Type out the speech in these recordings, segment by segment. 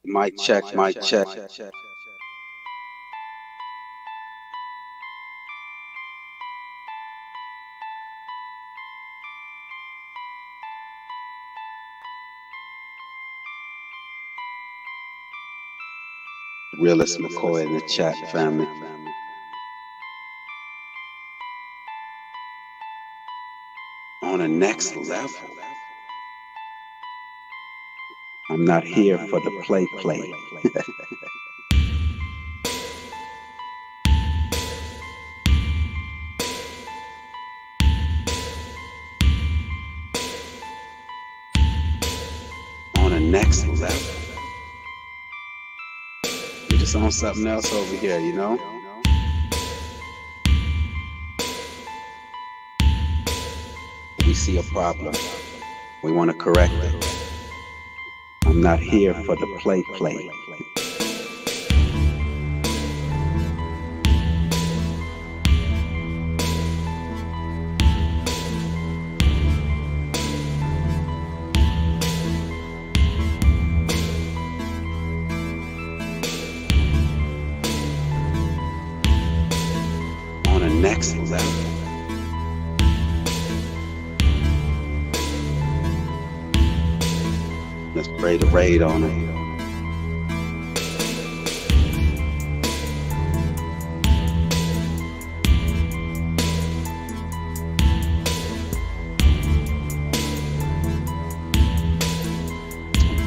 Mic check, mic check. Realist McCoy in the chat, family. On a next level. I'm not here for the play. On a next level. We're just on something else over here, you know? We see a problem. We want to correct it. I'm not here for the play. On a next level. Let's spray the raid on it.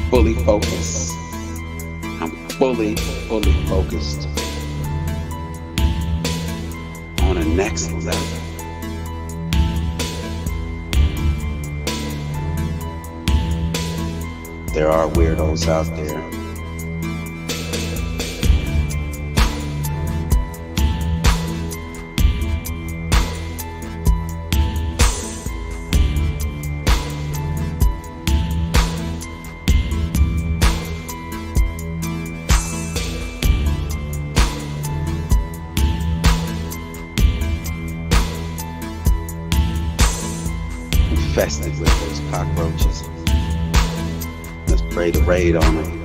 Fully focused. I'm fully focused. On a next level. There are weirdos out there. Infested with those cockroaches. Let's spray the raid on it.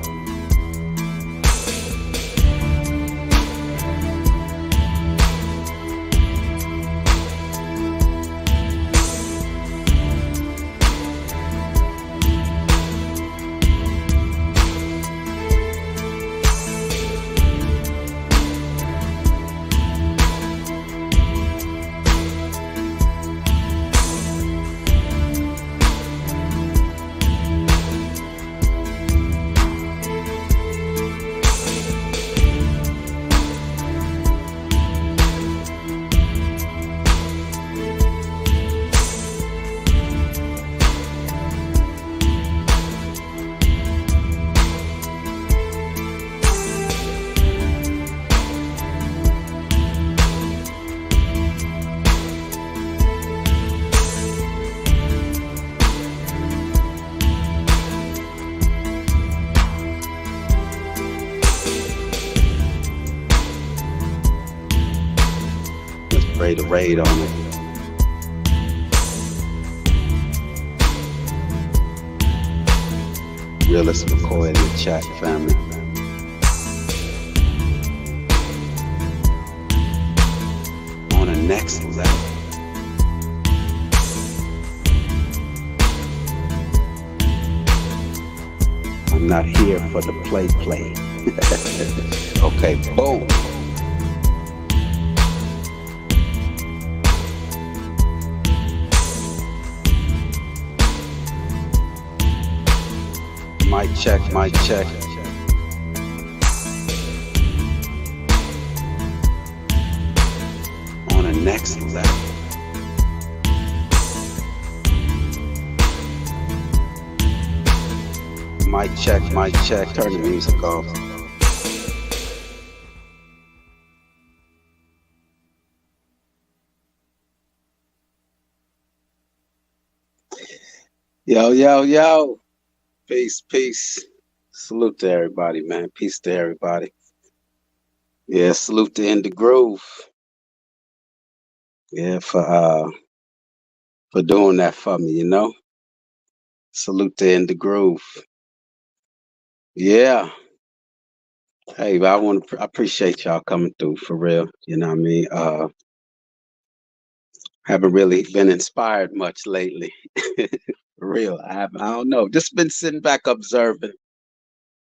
Spray the raid on it. Realist McCoy in the chat, family. On a next level. I'm not here for the play. Okay, boom. Mic check, mic check. On a next level. Mic check, mic check. Turn the music off. Yo. Peace. Salute to everybody, man. Peace to everybody. Yeah, salute to In the Groove. Yeah, for doing that for me, you know. Salute to In the Groove. Yeah. Hey, but I appreciate y'all coming through for real. You know what I mean? Haven't really been inspired much lately. For real. I don't know. Just been sitting back observing,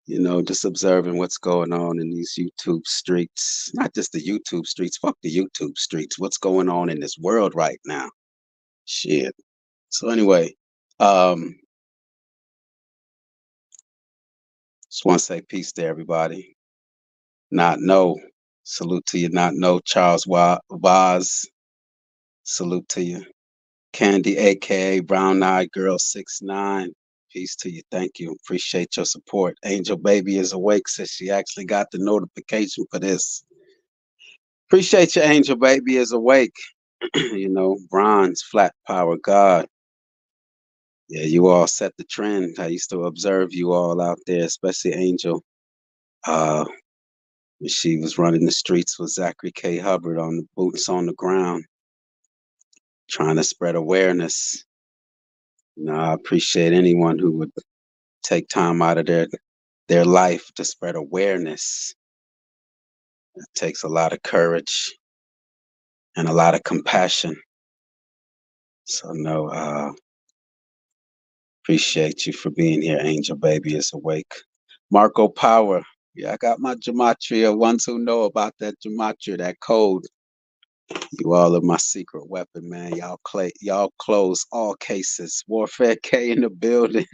just observing what's going on in these YouTube streets. Not just the YouTube streets, fuck the YouTube streets. What's going on in this world right now? Shit. So anyway, um, just want to say peace to everybody. Not know. Salute to you, not know. Charles Vaz. Salute to you. Candy, aka Brown Eyed Girl 69. Peace to you. Thank you. Appreciate your support. Angel Baby is awake, says she actually got the notification for this. Appreciate you, Angel Baby is awake. Bronze, flat power, God. Yeah, you all set the trend. I used to observe you all out there, especially Angel. Uh, when she was running the streets with Zachary K. Hubbard on the boots on the ground, trying to spread awareness. I appreciate anyone who would take time out of their life to spread awareness. It takes a lot of courage and a lot of compassion. So no, appreciate you for being here. Angel Baby is awake. Marco Power. Yeah, I got my gematria. Ones who know about that gematria, that code. You all are my secret weapon, man. Y'all close all cases. Warfare K in the building.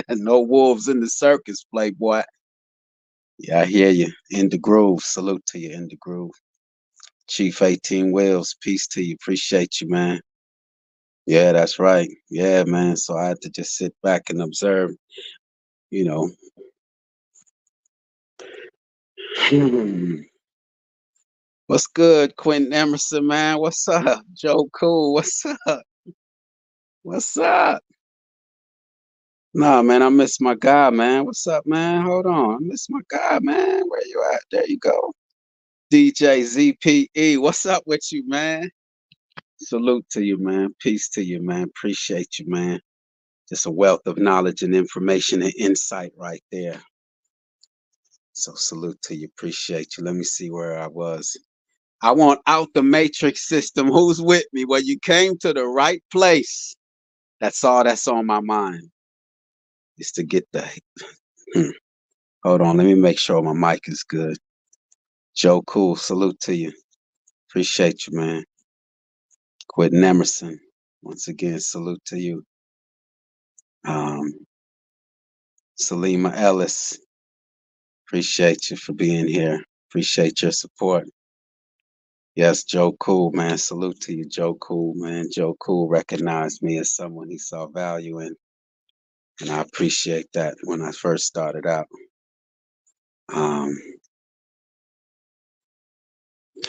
No wolves in the circus, Playboy. Yeah, I hear you. In the groove. Salute to you, in the groove. Chief 18 Wheels, peace to you. Appreciate you, man. Yeah, that's right. Yeah, man. So I had to just sit back and observe, you know. What's good, Quentin Emerson, man? What's up? Joe Cool, what's up? What's up? Nah, man, I miss my guy, man. What's up, man? Hold on. I miss my guy, man. Where you at? There you go. DJ ZPE, what's up with you, man? Salute to you, man. Peace to you, man. Appreciate you, man. Just a wealth of knowledge and information and insight right there. So salute to you. Appreciate you. Let me see where I was. I want out the matrix system. Who's with me? Well, you came to the right place. That's all that's on my mind. Is to get the hold on, let me make sure my mic is good. Joe Cool, salute to you. Appreciate you, man. Quentin Emerson. Once again, salute to you. Um, Salima Ellis. Appreciate you for being here. Appreciate your support. Yes, Joe Cool, man. Salute to you, Joe Cool, man. Joe Cool recognized me as someone he saw value in. And I appreciate that when I first started out. Um,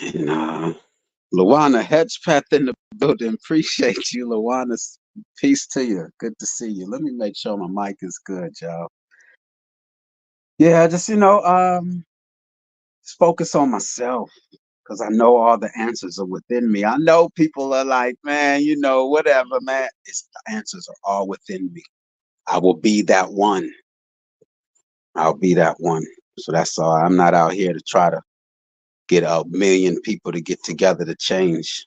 and Luana Hedgepath in the building. Appreciate you, Luana. Peace to you. Good to see you. Let me make sure my mic is good, y'all. Yeah, just just focus on myself because I know all the answers are within me. I know people are like, man, whatever, man. The answers are all within me. I will be that one. I'll be that one. So that's all. I'm not out here to try to get a million people to get together to change.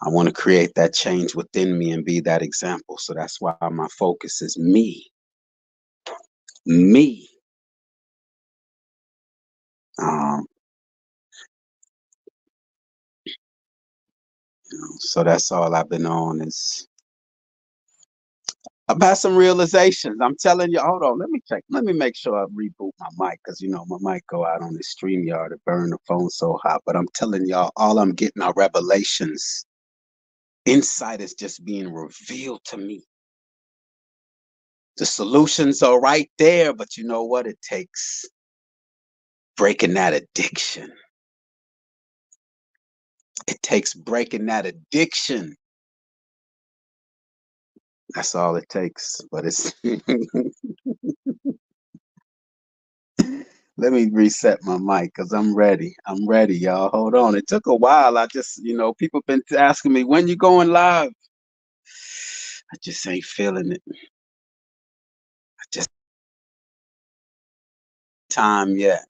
I want to create that change within me and be that example. So that's why my focus is me. Me. Um, so that's all I've been on is I've had some realizations. I'm telling you, hold on, let me check. Let me make sure I reboot my mic because my mic go out on the StreamYard to burn the phone so hot. But I'm telling y'all, all I'm getting are revelations. Insight is just being revealed to me. The solutions are right there, but you know what? It takes breaking that addiction. It takes breaking that addiction. That's all it takes. But it's let me reset my mic because I'm ready. I'm ready, y'all. Hold on. It took a while. I just, people been asking me when you going live. I just ain't feeling it. I just time yet.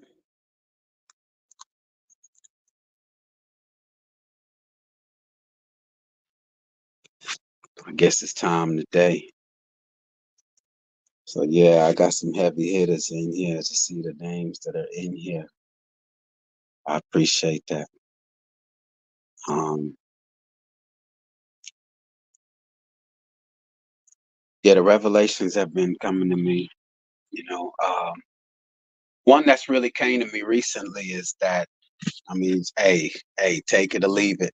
I guess it's time today. So yeah, I got some heavy hitters in here to see the names that are in here. I appreciate that. Um, yeah, the revelations have been coming to me. You know, one that's really came to me recently is that hey, take it or leave it.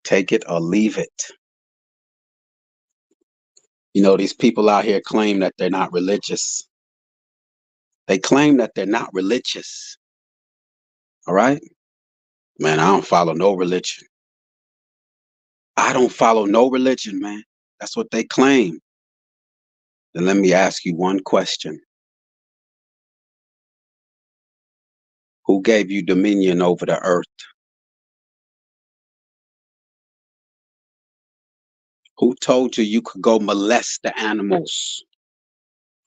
Take it or leave it. You know, these people out here claim that they're not religious. They claim that they're not religious. All right, man. I don't follow no religion. I don't follow no religion, man. That's what they claim. Then let me ask you one question. Who gave you dominion over the earth? Who told you you could go molest the animals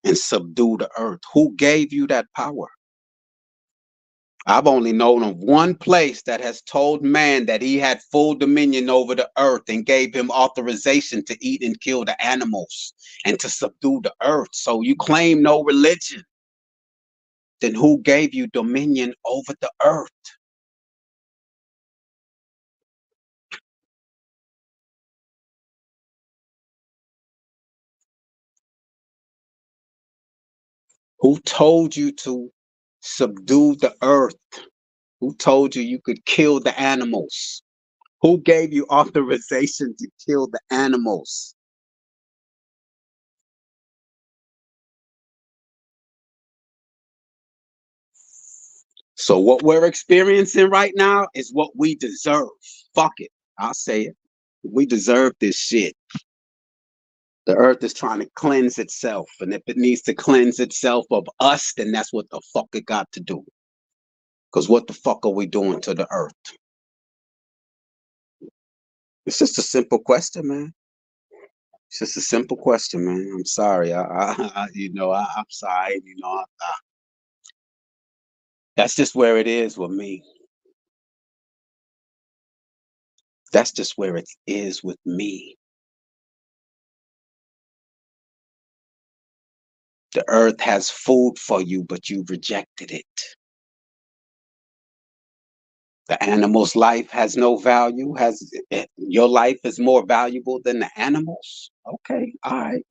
and subdue the earth? Who gave you that power? I've only known of one place that has told man that he had full dominion over the earth and gave him authorization to eat and kill the animals and to subdue the earth. So you claim no religion. Then who gave you dominion over the earth? Who told you to subdue the earth? Who told you you could kill the animals? Who gave you authorization to kill the animals? So what we're experiencing right now is what we deserve. Fuck it. I'll say it. We deserve this shit. The earth is trying to cleanse itself. And if it needs to cleanse itself of us, then that's what the fuck it got to do. Because what the fuck are we doing to the earth? It's just a simple question, man. It's just a simple question, man. I'm sorry. I'm sorry. That's just where it is with me. That's just where it is with me. The earth has food for you, but you rejected it. The animal's life has no value. Your life is more valuable than the animals? Okay, all right.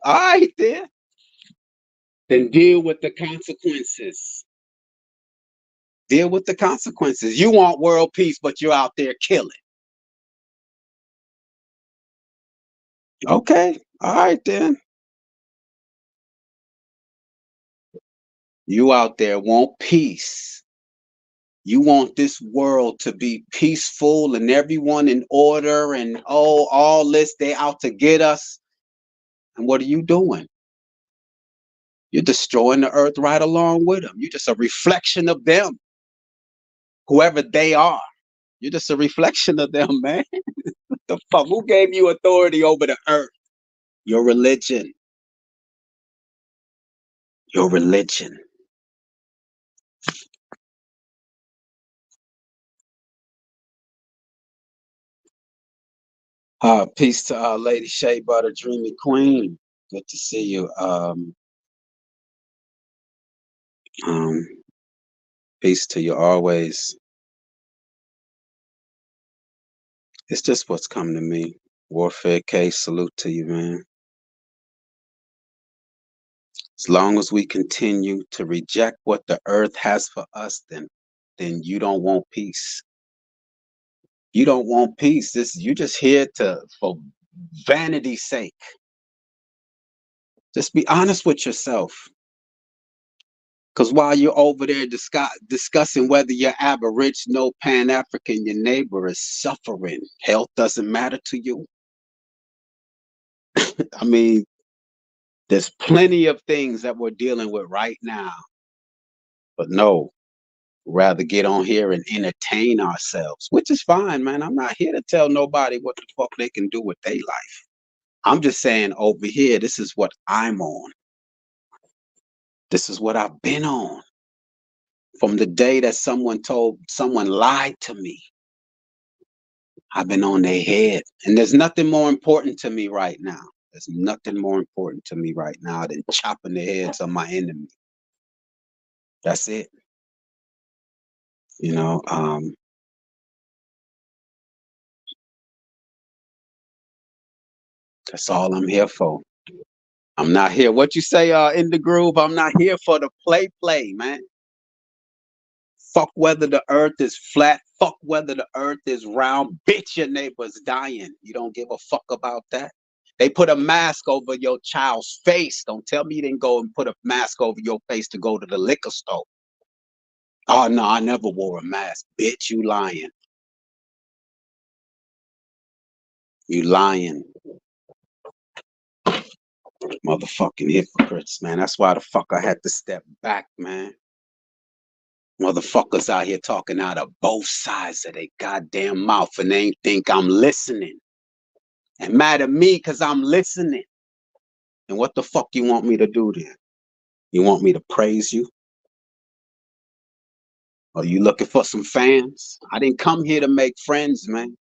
All right, then deal with the consequences. Deal with the consequences. You want world peace, but you're out there killing. Okay, all right then. You out there want peace. You want this world to be peaceful and everyone in order and all this, they out to get us. And what are you doing? You're destroying the earth right along with them. You're just a reflection of them, whoever they are. You're just a reflection of them, man. The fuck? Who gave you authority over the earth? Your religion. Your religion. Peace to Lady Shea Butter, Dreamy Queen. Good to see you. Um, Peace to you always. It's just what's come to me. Warfare K, salute to you, man. As long as we continue to reject what the earth has for us, then you don't want peace. You don't want peace. You're just here to for vanity's sake. Just be honest with yourself. Because while you're over there discussing whether you're Aboriginal, Pan African, your neighbor is suffering. Health doesn't matter to you. I mean, there's plenty of things that we're dealing with right now. But no, rather get on here and entertain ourselves, which is fine, man. I'm not here to tell nobody what the fuck they can do with their life. I'm just saying over here, this is what I'm on. This is what I've been on from the day that someone lied to me. I've been on their head. And there's nothing more important to me right now. There's nothing more important to me right now than chopping the heads of my enemy. That's it. You know, that's all I'm here for. I'm not here. What you say in the groove? I'm not here for the play, man. Fuck whether the earth is flat. Fuck whether the earth is round. Bitch, your neighbor's dying. You don't give a fuck about that. They put a mask over your child's face. Don't tell me you didn't go and put a mask over your face to go to the liquor store. Oh no, I never wore a mask. Bitch, you lying. You lying. Motherfucking hypocrites, man. That's why the fuck I had to step back, man. Motherfuckers out here talking out of both sides of their goddamn mouth and they ain't think I'm listening. And mad at me because I'm listening. And what the fuck you want me to do then? You want me to praise you? Are you looking for some fans? I didn't come here to make friends, man.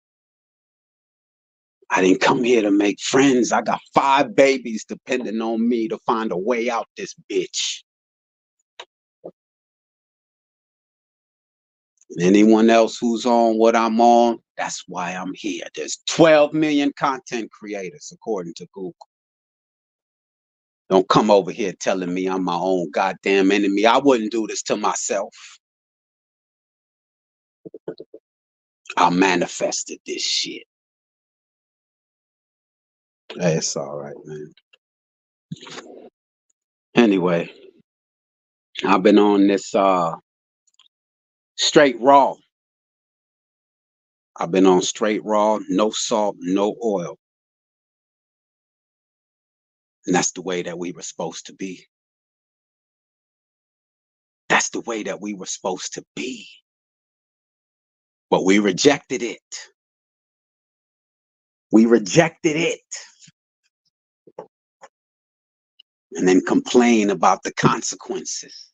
I didn't come here to make friends. I got 5 babies depending on me to find a way out this bitch. And anyone else who's on what I'm on, that's why I'm here. There's 12 million content creators, according to Google. Don't come over here telling me I'm my own goddamn enemy. I wouldn't do this to myself. I manifested this shit. Hey, it's all right, man. Anyway, I've been on this straight raw. I've been on straight raw, no salt, no oil. And that's the way that we were supposed to be. That's the way that we were supposed to be. But we rejected it. We rejected it. And then complain about the consequences.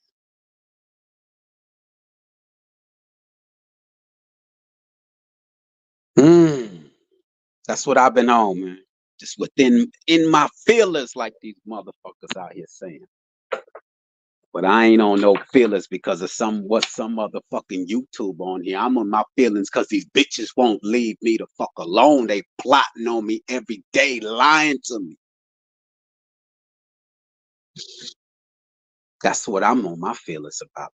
That's what I've been on, man. Just in my feelings, like these motherfuckers out here saying. But I ain't on no feelings because of some motherfucking YouTube on here. I'm on my feelings because these bitches won't leave me the fuck alone. They plotting on me every day, lying to me. That's what I'm on my feelings about.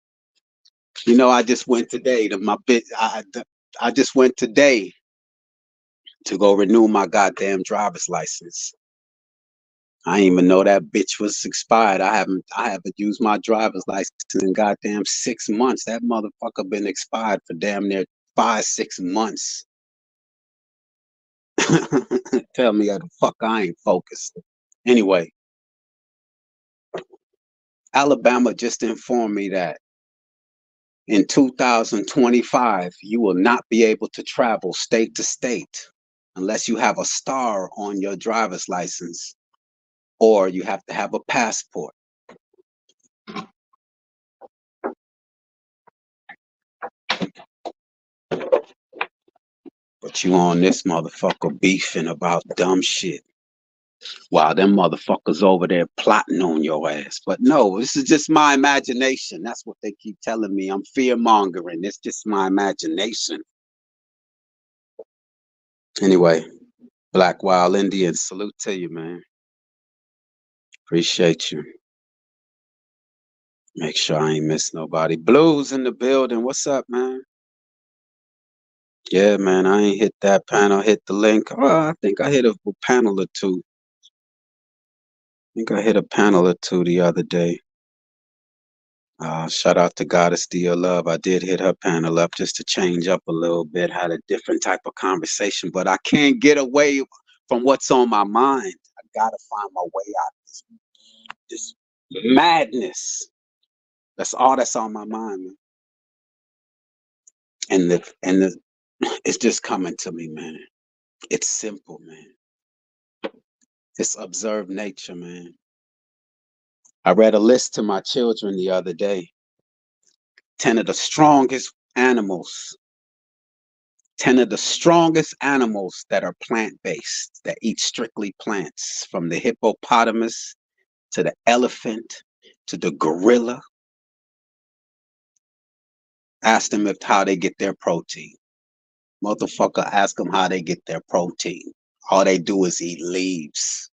You know, I just went today to my bit. I just went today to go renew my goddamn driver's license. I didn't even know that bitch was expired. I haven't used my driver's license in goddamn 6 months. That motherfucker been expired for damn near 5, 6 months. Tell me how the fuck I ain't focused. Anyway, Alabama just informed me that in 2025 you will not be able to travel state to state unless you have a star on your driver's license or you have to have a passport. But you on this motherfucker beefing about dumb shit while them motherfuckers over there plotting on your ass. But no, this is just my imagination. That's what they keep telling me. I'm fear mongering. It's just my imagination. Anyway, Black Wild Indian, salute to you, man. Appreciate you. Make sure I ain't miss nobody. Blues in the building. What's up, man? Yeah, man, I ain't hit that panel. Hit the link. Oh, I think I hit a panel or two. I think I hit a panel or two the other day. Shout out to Goddess to Your Love. I did hit her panel up just to change up a little bit, had a different type of conversation, but I can't get away from what's on my mind. I gotta find my way out of this madness. That's all that's on my mind, man. And the it's just coming to me, man. It's simple, man. It's observe nature, man. I read a list to my children the other day. 10 of the strongest animals 10 of the strongest animals that are plant-based, that eat strictly plants, from the hippopotamus to the elephant to the gorilla. Ask them if how they get their protein. Motherfucker, ask them how they get their protein. All they do is eat leaves.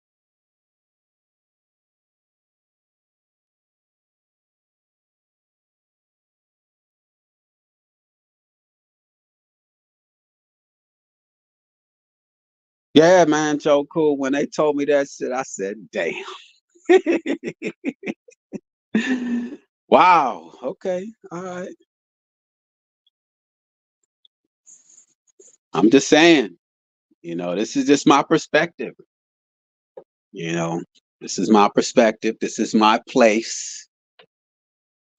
Yeah, man, Joe Cool. When they told me that shit, I said, damn. Wow. Okay. All right. I'm just saying, this is just my perspective. You know, this is my perspective. This is my place.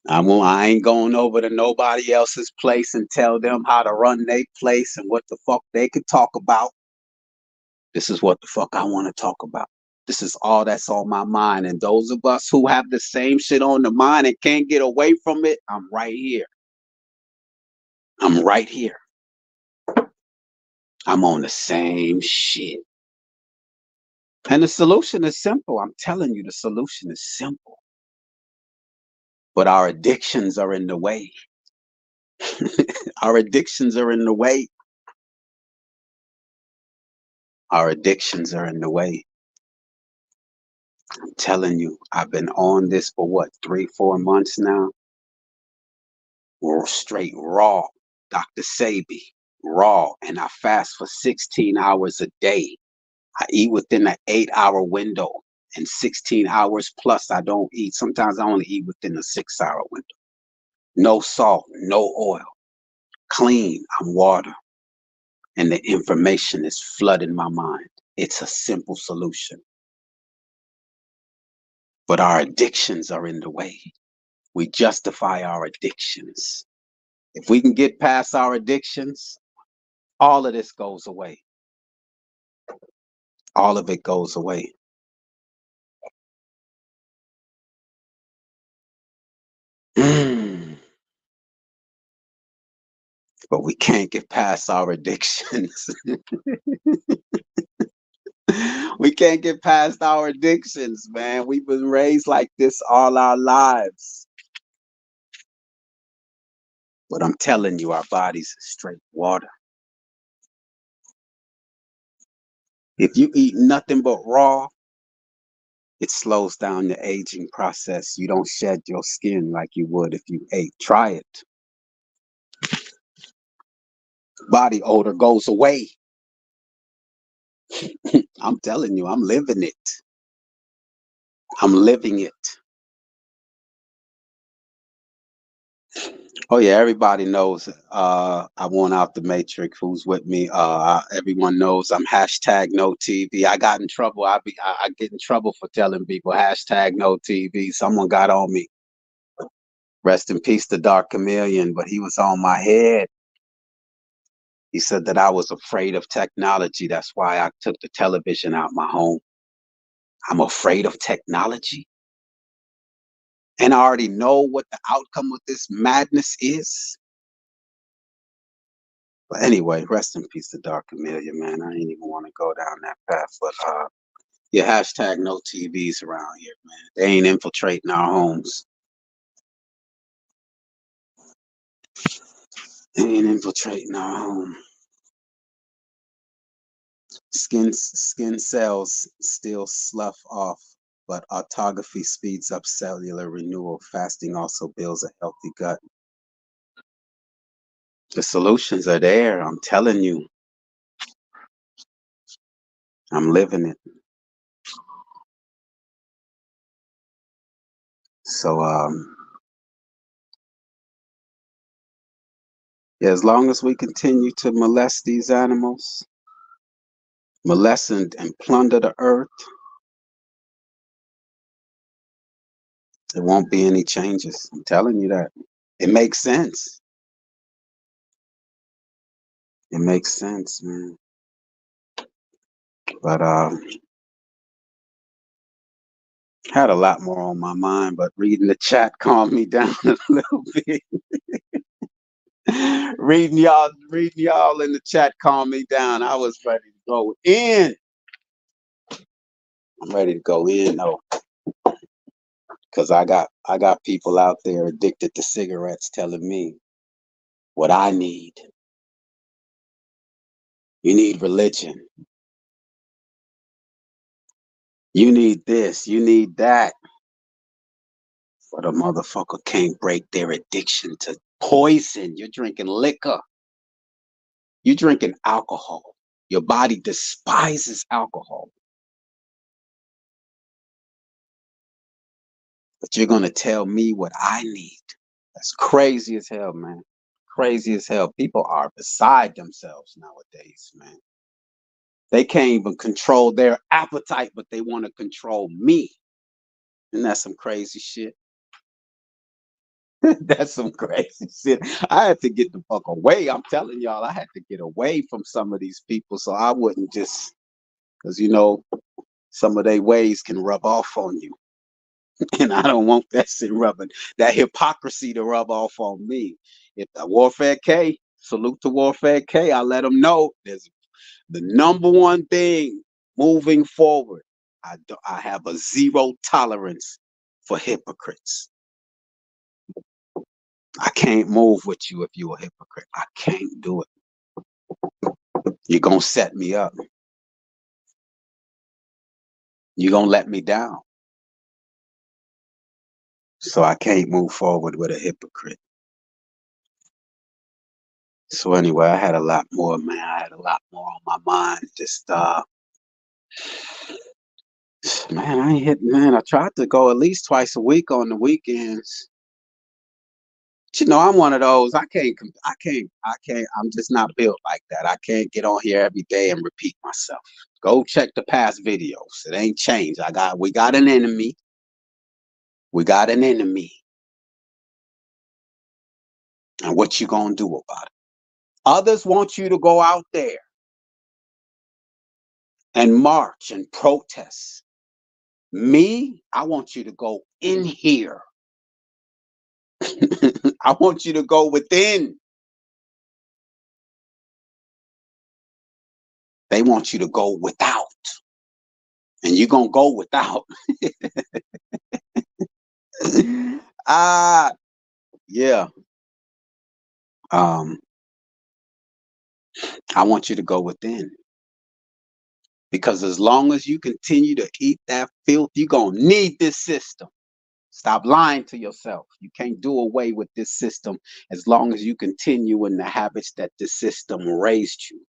I ain't going over to nobody else's place and tell them how to run their place and what the fuck they could talk about. This is what the fuck I want to talk about. This is all that's on my mind. And those of us who have the same shit on the mind and can't get away from it, I'm right here. I'm right here. I'm on the same shit. And the solution is simple. I'm telling you, the solution is simple. But our addictions are in the way. Our addictions are in the way. Our addictions are in the way. I'm telling you, I've been on this for what, 3, 4 months now? We're straight raw. Dr. Sebi, raw. And I fast for 16 hours a day. I eat within an 8-hour window. And 16 hours plus, I don't eat. Sometimes I only eat within a 6-hour window. No salt, no oil. Clean, I'm water. And the information is flooding my mind. It's a simple solution. But our addictions are in the way. We justify our addictions. If we can get past our addictions, all of this goes away. All of it goes away. But we can't get past our addictions. We can't get past our addictions, man. We've been raised like this all our lives. But I'm telling you, our bodies are straight water. If you eat nothing but raw, it slows down the aging process. You don't shed your skin like you would if you ate. Try it. Body odor goes away. I'm telling you, I'm living it. I'm living it. Oh yeah, everybody knows. I want out the matrix. Who's with me? Everyone knows I'm hashtag no TV. I got in trouble. I get in trouble for telling people hashtag no TV. Someone got on me. Rest in peace, the Dark Chameleon. But he was on my head. He said that I was afraid of technology. That's why I took the television out my home. I'm afraid of technology. And I already know what the outcome of this madness is. But anyway, rest in peace to Dark Chameleon, man. I ain't even want to go down that path. But yeah, hashtag no TVs around here, man. They ain't infiltrating our homes. They ain't infiltrating our home. Skin cells still slough off, but autophagy speeds up cellular renewal. Fasting also builds a healthy gut. The solutions are there. I'm telling you. I'm living it. So yeah, as long as we continue to molest these animals, molest and plunder the earth, there won't be any changes. I'm telling you that. It makes sense. It makes sense, man. But had a lot more on my mind, but reading the chat calmed me down a little bit. reading y'all in the chat calm me down. I was ready to go in. I'm ready to go in though, because I got people out there addicted to cigarettes telling me what I need. You need religion. You need this. You need that. But a motherfucker can't break their addiction to poison. You're drinking liquor. You're drinking alcohol. Your body despises alcohol. But you're gonna tell me what I need. That's crazy as hell, man. Crazy as hell. People are beside themselves nowadays, man. They can't even control their appetite, but they want to control me. And that's some crazy shit. That's some crazy shit. I had to get the fuck away. I'm telling y'all, I had to get away from some of these people so I wouldn't just, because some of their ways can rub off on you. And I don't want that shit rubbing, that hypocrisy to rub off on me. If the Warfare K, salute to Warfare K, I let them know there's the number one thing moving forward. I have a zero tolerance for hypocrites. I can't move with you if you're a hypocrite. I can't do it. You're going to set me up. You're going to let me down. So I can't move forward with a hypocrite. So anyway, I had a lot more, man. I had a lot more on my mind. Just man, I ain't hit man. I tried to go at least twice a week on the weekends. But I'm one of those. I can't. I'm just not built like that. I can't get on here every day and repeat myself. Go check the past videos. It ain't changed. We got an enemy. We got an enemy. And what you gonna do about it? Others want you to go out there and march and protest. Me, I want you to go in here. I want you to go within. They want you to go without. And you're gonna go without. Ah, yeah. Um, I want you to go within. Because as long as you continue to eat that filth, you're gonna need this system. Stop lying to yourself. You can't do away with this system as long as you continue in the habits that this system raised you.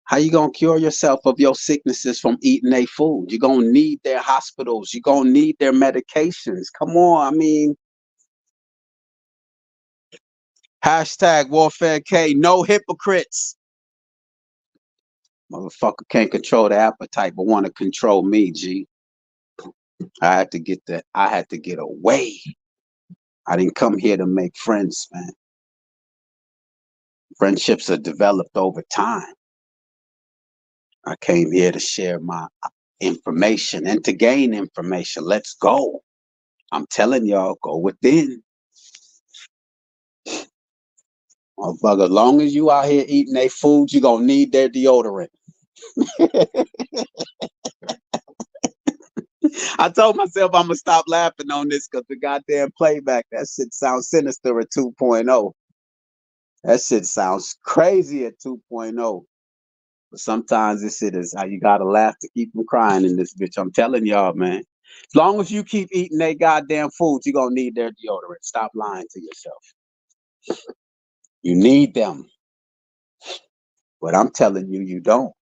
How you gonna cure yourself of your sicknesses from eating their food? You're gonna need their hospitals. You're gonna need their medications. Come on, I mean, hashtag Warfare K, no hypocrites. Motherfucker can't control the appetite, but want to control me, G. I had to get that. I had to get away. I didn't come here to make friends, man. Friendships are developed over time. I came here to share my information and to gain information. Let's go. I'm telling y'all, go within. Motherfucker, as long as you out here eating their food, you're going to need their deodorant. I told myself I'm going to stop laughing on this because the goddamn playback, that shit sounds sinister at 2.0. That shit sounds crazy at 2.0. But sometimes this shit is how you got to laugh to keep from crying in this bitch. I'm telling y'all, man. As long as you keep eating their goddamn food, you're going to need their deodorant. Stop lying to yourself. You need them. But I'm telling you, you don't.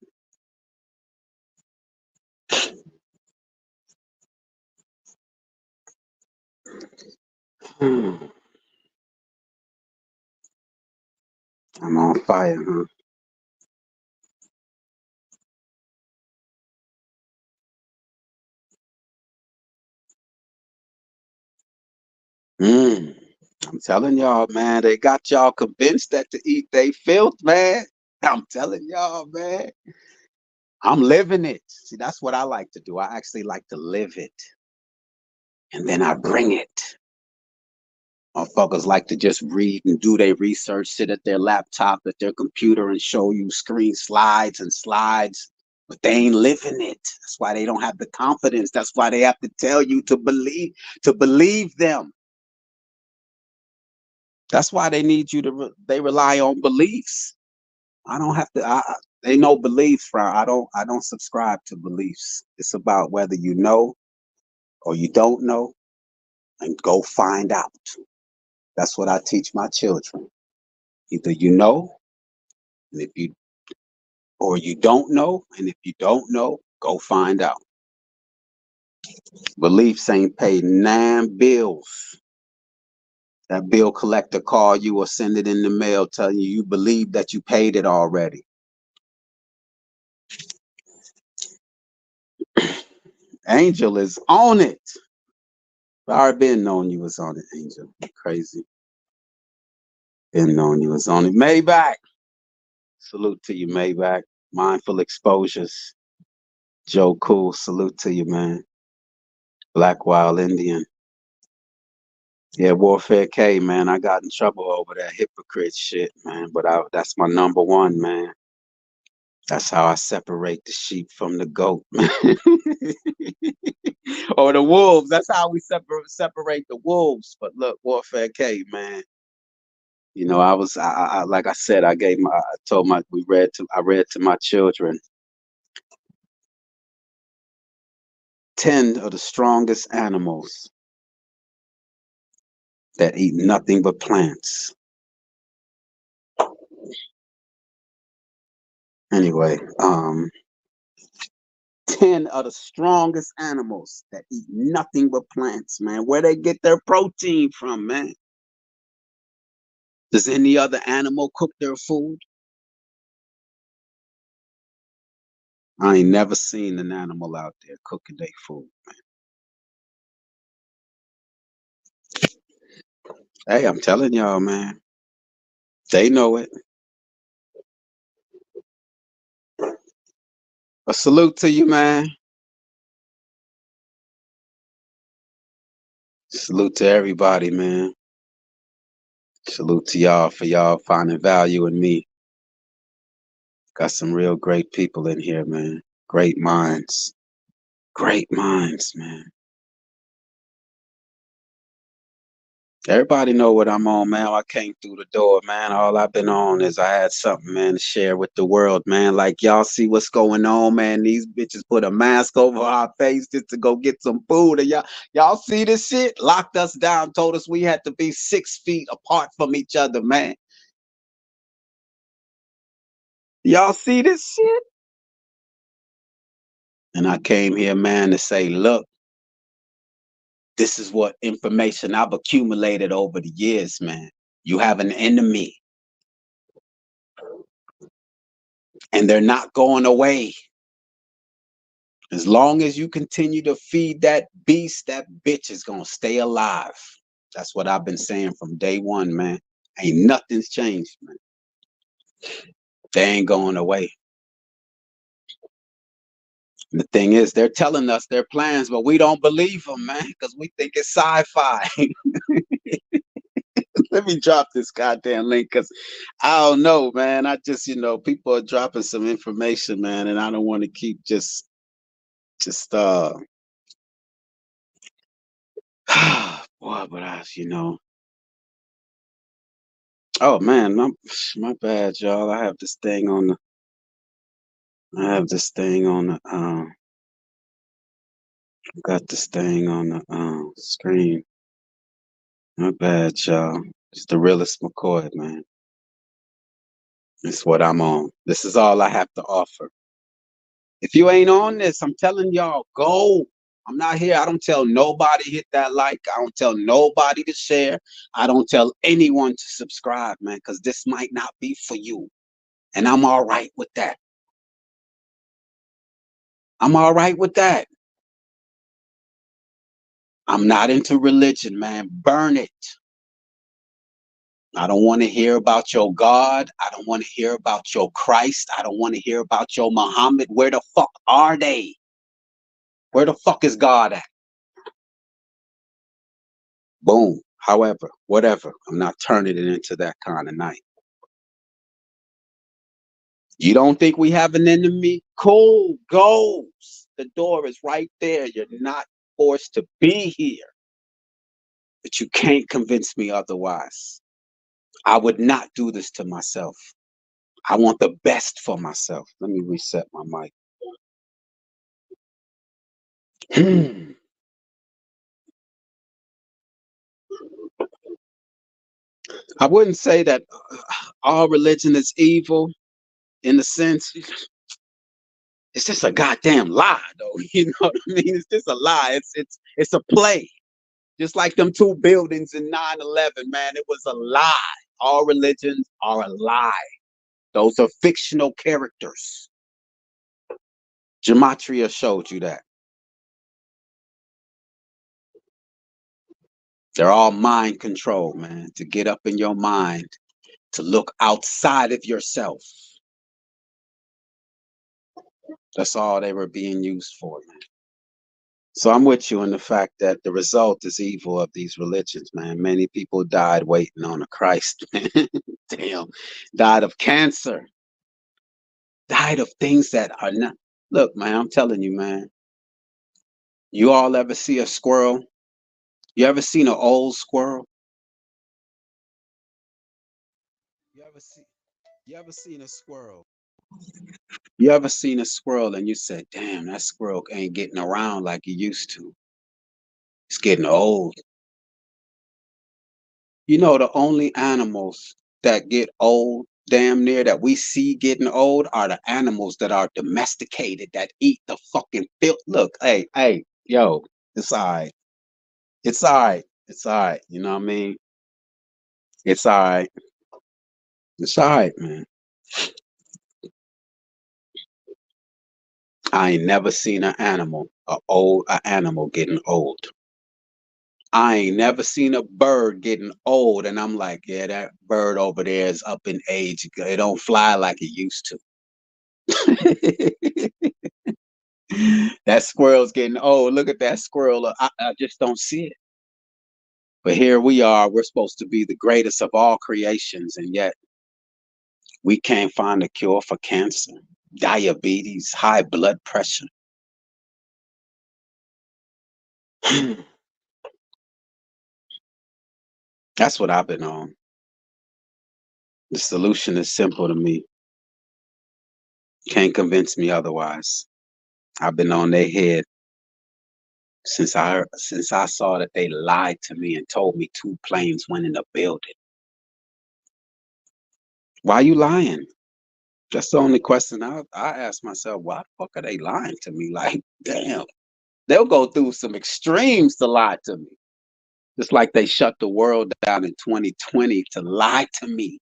I'm on fire, huh? Mm. I'm telling y'all, man, they got y'all convinced that to eat they filth, man. I'm telling y'all, man. I'm living it. See, that's what I like to do. I actually like to live it. And then I bring it. Motherfuckers like to just read and do their research, sit at their laptop, at their computer, and show you screen slides and slides, but they ain't living it. That's why they don't have the confidence. That's why they have to tell you to believe them. That's why they need you to. They rely on beliefs. I don't have to. They know beliefs, bro. I don't subscribe to beliefs. It's about whether you know or you don't know, and go find out. That's what I teach my children. Either you know, and if you or you don't know, and if you don't know, go find out. Beliefs ain't paid 9 bills. That bill collector call you or send it in the mail telling you believe that you paid it already. Angel is on it. I already been knowing you was on it, Angel. Crazy. Been knowing you was on it. Maybach. Salute to you, Maybach. Mindful Exposures. Joe Cool. Salute to you, man. Black Wild Indian. Yeah, Warfare K, man. I got in trouble over that hypocrite shit, man. But that's my number one, man. That's how I separate the sheep from the goat, man. Or the wolves. That's how we separate the wolves. But look, Warfare K, man. You know, I like I said, I read to my children 10 of the strongest animals that eat nothing but plants. Anyway, 10 of the strongest animals that eat nothing but plants, man. Where they get their protein from, man. Does any other animal cook their food? I ain't never seen an animal out there cooking their food, man. Hey, I'm telling y'all, man. They know it. A salute to you, man. Salute to everybody, man. Salute to y'all for y'all finding value in me. Got some real great people in here, man. Great minds. Great minds, man. Everybody know what I'm on, man. I came through the door, man. All I've been on is I had something, man, to share with the world, man. Like y'all see what's going on, man. These bitches put a mask over our face just to go get some food. And y'all see this shit? Locked us down, told us we had to be 6 feet apart from each other, man. Y'all see this shit? And I came here, man, to say, look, this is what information I've accumulated over the years, man. You have an enemy, and they're not going away. As long as you continue to feed that beast, that bitch is gonna stay alive. That's what I've been saying from day one, man. Ain't nothing's changed, man. They ain't going away. And the thing is, they're telling us their plans, but we don't believe them, man, because we think it's sci-fi. Let me drop this goddamn link because I don't know, man. I just, people are dropping some information, man, and I don't want to keep just boy, but oh man, my bad, y'all. I have this thing on the got this thing on the screen. My bad, y'all. It's the realest McCoy, man. It's what I'm on. This is all I have to offer. If you ain't on this, I'm telling y'all, go. I'm not here. I don't tell nobody hit that like. I don't tell nobody to share. I don't tell anyone to subscribe, man, because this might not be for you. And I'm all right with that. I'm all right with that. I'm not into religion, man. Burn it. I don't want to hear about your God. I don't want to hear about your Christ. I don't want to hear about your Muhammad. Where the fuck are they? Where the fuck is God at? Boom. However, whatever, I'm not turning it into that kind of night. You don't think we have an enemy? Cool, goes. The door is right there. You're not forced to be here, but you can't convince me otherwise. I would not do this to myself. I want the best for myself. Let me reset my mic. I wouldn't say that all religion is evil in the sense it's just a goddamn lie, though. You know what I mean? It's just a lie. It's a play. Just like them two buildings in 9/11, man, it was a lie. All religions are a lie. Those are fictional characters. Gematria showed you that. They're all mind control, man, to get up in your mind, to look outside of yourself. That's all they were being used for, man. So I'm with you in the fact that the result is evil of these religions, man. Many people died waiting on a Christ, man. Damn. Died of cancer, died of things that are not. Look, man, I'm telling you, man. You all ever see a squirrel? You ever seen an old squirrel? You ever see you ever seen a squirrel? You ever seen a squirrel and you said, damn, that squirrel ain't getting around like he used to. It's getting old. You know, the only animals that get old, damn near that we see getting old, are the animals that are domesticated, that eat the fucking filth. Look, hey, yo, it's all right. It's all right. It's all right. You know what I mean? It's all right. It's all right, man. I ain't never seen a animal getting old. I ain't never seen a bird getting old, and I'm like, yeah, that bird over there is up in age. It don't fly like it used to. That squirrel's getting old. Look at that squirrel. I just don't see it. But here we are. We're supposed to be the greatest of all creations, and yet we can't find a cure for cancer, diabetes, high blood pressure. That's what I've been on. The solution is simple to me. Can't convince me otherwise. I've been on their head since I saw that they lied to me and told me two planes went in the building. Why you lying? That's the only question I ask myself. Why the fuck are they lying to me? Like, damn, they'll go through some extremes to lie to me. Just like they shut the world down in 2020 to lie to me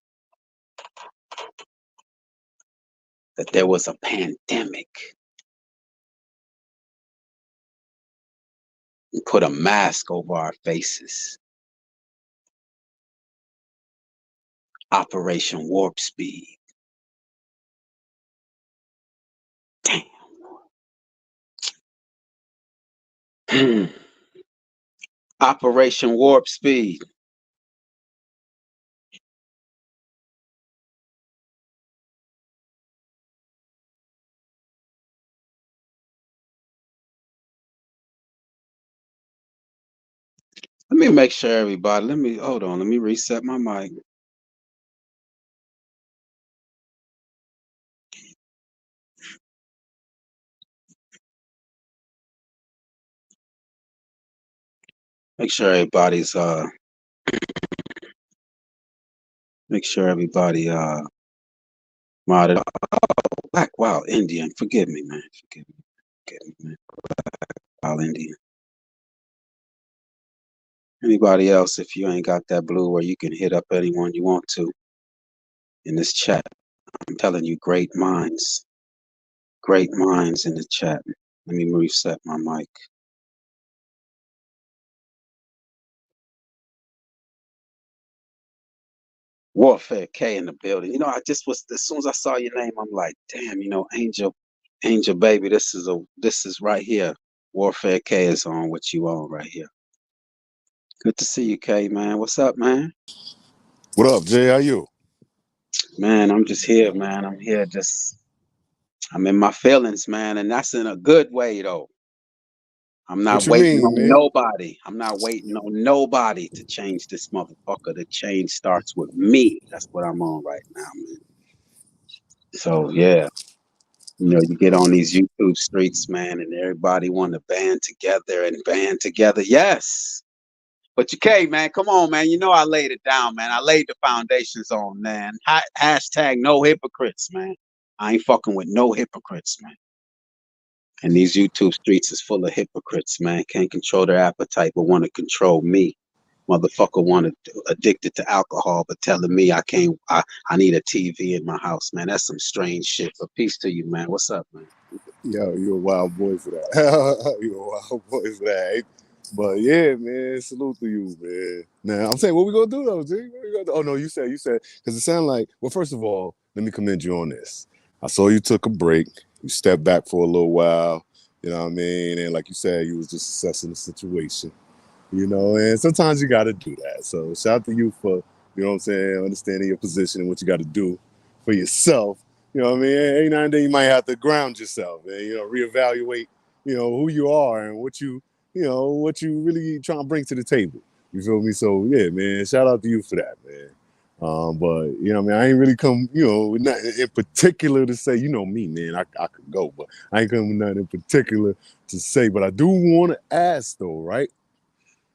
that there was a pandemic and put a mask over our faces. Operation Warp Speed. Damn. Operation Warp Speed. Let me make sure everybody. Let me hold on. Let me reset my mic. Make sure everybody's make sure everybody modded. Black Wild Indian. Forgive me, man. Forgive me, man. Wild Indian. Anybody else, if you ain't got that blue where you can hit up anyone you want to in this chat. I'm telling you, great minds. Great minds in the chat. Let me reset my mic. Warfare K in the building. You know, I just was as soon as I saw your name, I'm like, damn, you know, Angel baby, this is right here. Warfare K is on what you on right here. Good to see you, K, man. What's up, man? What up, Jay? How you? Man, I'm just here, man. I'm here I'm in my feelings, man, and that's in a good way though. I'm not What you waiting mean, on man? nobody. I'm not waiting on nobody to change this motherfucker. The change starts with me. That's what I'm on right now, man. So yeah, you get on these YouTube streets, man, and everybody want to band together and band together. Yes. But you can't, man. Come on, man. You know I laid it down, man. I laid the foundations on, man. Hashtag no hypocrites, man. I ain't fucking with no hypocrites, man. And these YouTube streets is full of hypocrites, man. Can't control their appetite, but want to control me. Motherfucker wanted addicted to alcohol, but telling me I can't. I need a TV in my house, man. That's some strange shit. But peace to you, man. What's up, man? Yo, you a wild boy for that. You a wild boy for that. But yeah, man, salute to you, man. Now I'm saying, what we gonna do though, G? What we gonna do? Oh no, you said, because it sounded like. Well, first of all, let me commend you on this. I saw you took a break. You stepped back for a little while. You know what I mean? And like you said, you was just assessing the situation. And sometimes you got to do that. So shout out to you for, what I'm saying, understanding your position and what you got to do for yourself. You know what I mean? Every now and then you might have to ground yourself and, reevaluate, who you are and what you really trying to bring to the table. You feel me? So yeah, man, shout out to you for that, man. But I ain't really come, with nothing in particular to say. You know me, man. I could go, but I ain't coming with nothing in particular to say. But I do want to ask though, right?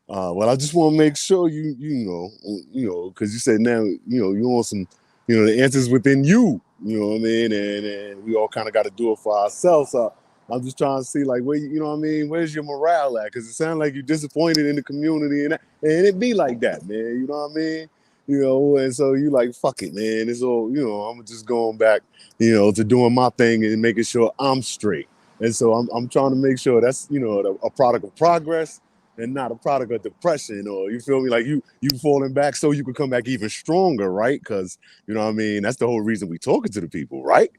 Well, I just want to make sure because you said now, you want some, the answers within you. You know what I mean? And we all kind of got to do it for ourselves. So I'm just trying to see, like, where you know what I mean? Where's your morale at? Because it sounds like you're disappointed in the community, and it be like that, man. You know what I mean? And so you like, fuck it, man. It's all, I'm just going back, to doing my thing and making sure I'm straight. And so I'm trying to make sure that's, a product of progress and not a product of depression, or you feel me, like you falling back so you could come back even stronger, right? Because you know what I mean, that's the whole reason we talking to the people, right?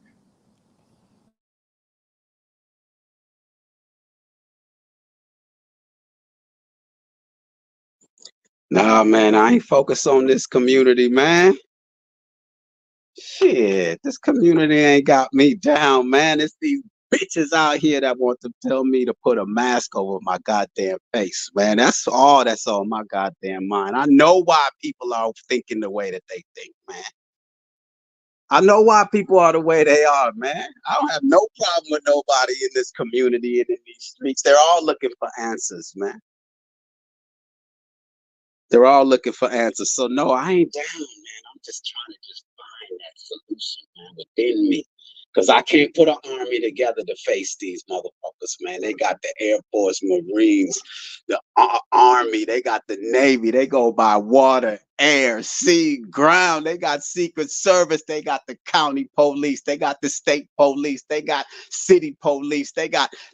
Nah, man. I ain't focused on this community, man. Shit, this community ain't got me down, man. It's these bitches out here that want to tell me to put a mask over my goddamn face, man. That's all that's on my goddamn mind. I know why people are thinking the way that they think, man. I know why people are the way they are, man. I don't have no problem with nobody in this community and in these streets. They're all looking for answers, man. They're all looking for answers. So no, I ain't down, man. I'm just trying to just find that solution, man, within me. Cause I can't put an army together to face these motherfuckers, man. They got the Air Force, Marines, the Army, they got the Navy. They go by water, air, sea, ground. They got Secret Service. They got the county police. They got the state police. They got city police.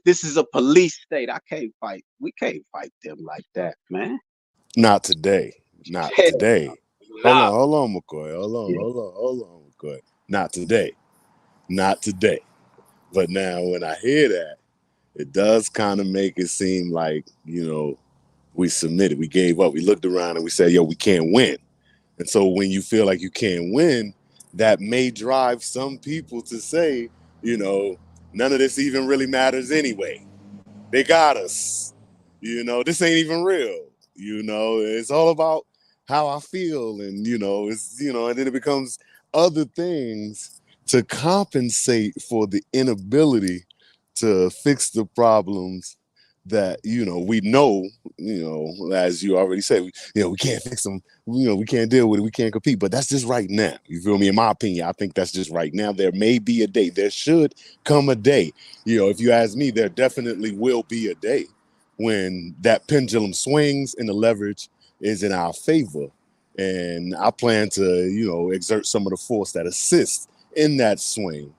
This is a police state. I can't fight. We can't fight them like that, man. Not today. Not Hell today. no. Hold on, McCoy. Yeah. Hold on, McCoy. Not today. Not today. But now when I hear that, it does kind of make it seem like, we submitted, we gave up, we looked around and we said, yo, we can't win. And so when you feel like you can't win, that may drive some people to say, none of this even really matters anyway. They got us. This ain't even real. It's all about how I feel. And, and then it becomes other things to compensate for the inability to fix the problems that, we know, as you already said, we can't fix them. We can't deal with it. We can't compete. But that's just right now. You feel me? In my opinion, I think that's just right now. There may be a day. There should come a day. If you ask me, there definitely will be a day when that pendulum swings and the leverage is in our favor. And I plan to, exert some of the force that assists in that swing.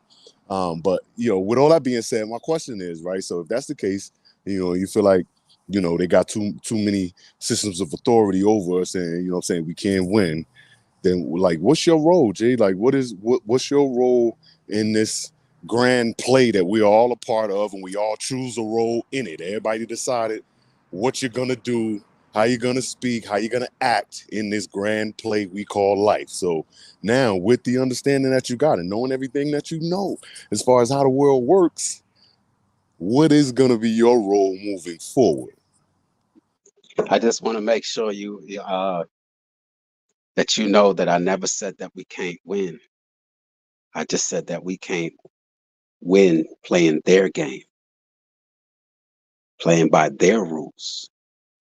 But with all that being said, my question is, right? So if that's the case, you feel like, they got too many systems of authority over us, and I'm saying we can't win. Then, like, what's your role, Jay? Like, what's your role in this grand play that we're all a part of, and we all choose a role in it? Everybody decided what you're gonna do, how you gonna speak, how you gonna act in this grand play we call life. So now, with the understanding that you got and knowing everything that you know as far as how the world works, what is gonna be your role moving forward? I just want to make sure that you know that I never said that we can't win. I just said that we can't win playing their game, playing by their rules.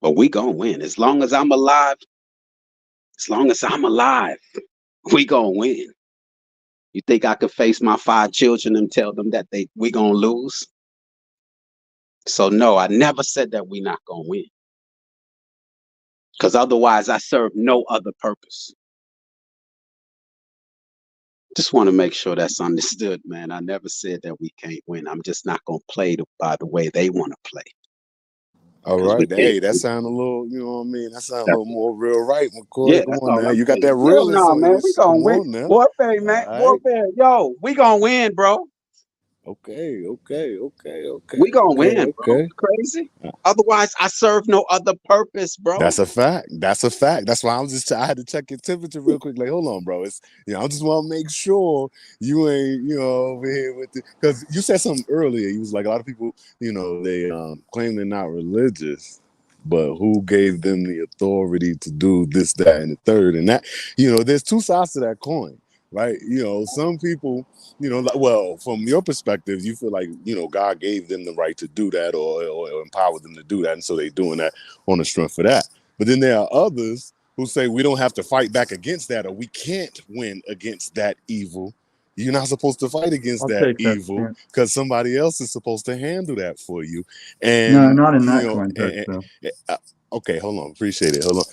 But we gonna win as long as I'm alive. As long as I'm alive, we gonna win. You think I could face my 5 children and tell them that we gonna lose? So no, I never said that we not gonna win. Because otherwise, I serve no other purpose. Just want to make sure that's understood, man. I never said that we can't win. I'm just not gonna play by the way they want to play. All Because we right, can't. hey, that sound a little, you know what I mean? That sound a That's, little more real, right, yeah, McCoy? Come that's on all now, I'm you got saying. that Hell realist no, on man. you. We gonna Come win. on now. Warfare, man. All right. Warfare. Yo, we gonna win, bro. Okay, okay, okay, okay, We gonna okay, win, bro. okay. You crazy? Otherwise, I serve no other purpose, bro. That's a fact. That's a fact. That's why I had to check your temperature real quick. Like, hold on, bro. It's I just want to make sure you ain't, over here with it. Because you said something earlier. You was like, a lot of people, they claim they're not religious, but who gave them the authority to do this, that, and the third? And that, there's two sides to that coin, right? Some people, well, from your perspective, you feel like, God gave them the right to do that or empowered them to do that. And so they're doing that on the strength of that. But then there are others who say we don't have to fight back against that, or we can't win against that evil. You're not supposed to fight against I'll that take that evil stance. because somebody else is supposed to handle that for you. No, And not in that context, though. okay, hold on, appreciate it. Hold on.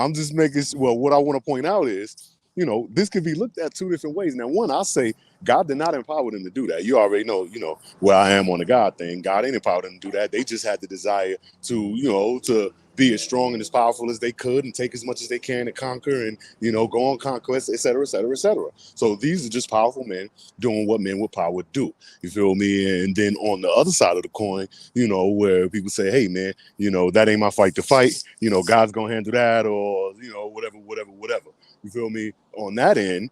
I'm just making. Well, what I want to point out is, this could be looked at two different ways. Now, one, I'll say God did not empower them to do that. You already know, where I am on the God thing. God ain't empowered them to do that. They just had the desire to be as strong and as powerful as they could and take as much as they can to conquer and, go on conquest, et cetera, et cetera, et cetera. So these are just powerful men doing what men with power do. You feel me? And then on the other side of the coin, where people say, hey, man, that ain't my fight to fight. God's going to handle that or, whatever. You feel me? On that end,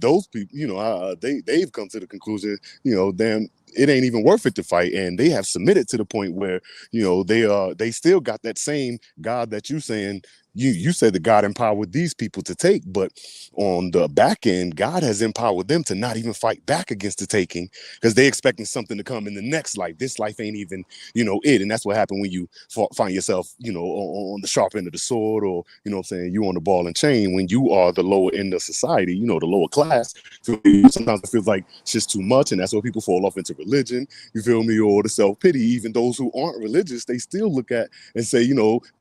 those people, they've come to the conclusion, damn, it ain't even worth it to fight, and they have submitted to the point where they still got that same God that you saying you said that God empowered these people to take, but on the back end, God has empowered them to not even fight back against the taking because they expecting something to come in the next life. This life ain't even it, and that's what happened when you find yourself on the sharp end of the sword, or what I'm saying, you on the ball and chain when you are the lower end of society, the lower class. Sometimes it feels like it's just too much, and that's where people fall off into religion, you feel me, or the self-pity. Even those who aren't religious, they still look at and say,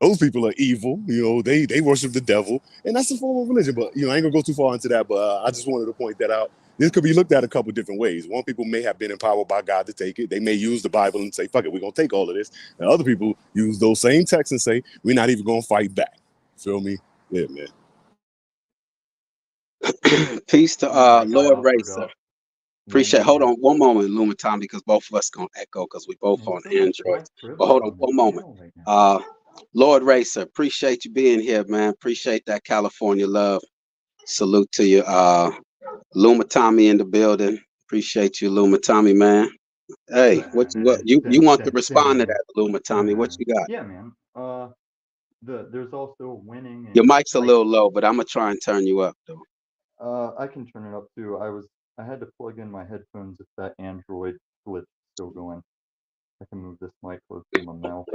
those people are evil, they worship the devil, and that's a form of religion. But I ain't gonna go too far into that, but I just wanted to point that out. This could be looked at a couple different ways. One, people may have been empowered by God to take it. They may use the Bible and say, fuck it, we're gonna take all of this. And other people use those same texts and say, we're not even gonna fight back. Feel me? Yeah, man. Peace to Oh my God, Lord I Racer. forgot. Appreciate. Name Hold again. on one moment, Lumatami, because both of us gonna echo because we both It's on so much Android. white But privilege hold on on the one moment. panel right now. Lord Racer, appreciate you being here, man. Appreciate that California love. Salute to you, Lumatami in the building. Appreciate you, Lumatami, man. Hey, what you want to respond to that, Lumatami? What you got? Yeah, man. There's also winning Your and mic's a little low, but I'm gonna try and turn you up though. I can turn it up too. I had to plug in my headphones if that Android glitch is still going. I can move this mic close to my mouth.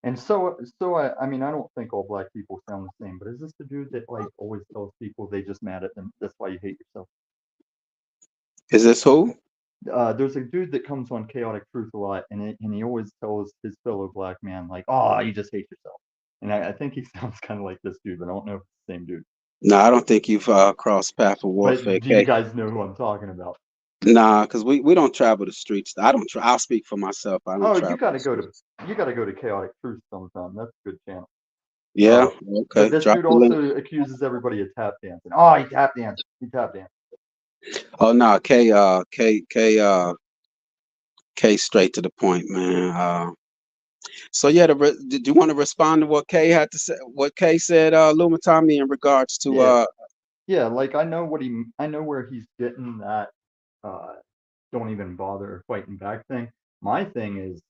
And I mean, I don't think all black people sound the same, but is this the dude that like always tells people they just mad at them? That's why you hate yourself. Is this who? There's a dude that comes on Chaotic Truth a lot, and he always tells his fellow black man like, "Oh, you just hate yourself." And I think he sounds kind of like this dude, but I don't know if it's the same dude. No, I don't think you've crossed path of warfare. But do you guys know who I'm talking about? Nah, because we don't travel the streets. I don't. I'll speak for myself. I don't Oh, travel. you gotta go to Chaotic Truth sometime. That's a good channel. Yeah. But Okay. this Drop dude the link. also accuses everybody of tap dancing. Oh, he tap danced. He tap danced. Oh no, K straight to the point, man. So yeah, did you want to respond to what K had to say? What K said, Lumatami, in regards to Yeah, yeah. Like I know I know where he's getting that. Uh, don't even bother fighting back thing. My thing is,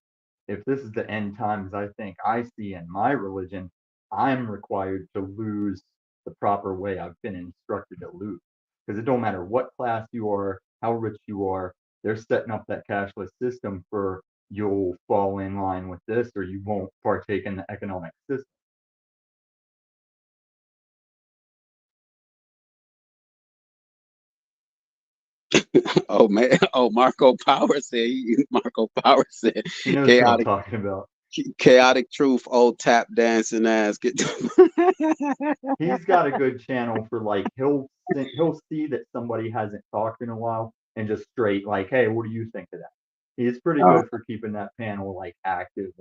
if this is the end times I think I see in my religion, I'm required to lose the proper way I've been instructed to lose. Because it don't matter what class you are, how rich you are, they're setting up that cashless system for you'll fall in line with this or you won't partake in the economic system. oh man, oh Marco Power said He knows who I'm chaotic talking about. chaotic truth, old tap dancing ass. Get He's got a good channel for like he'll see that somebody hasn't talked in a while and just straight like, hey, what do you think of that? He's pretty oh, good for keeping that panel like active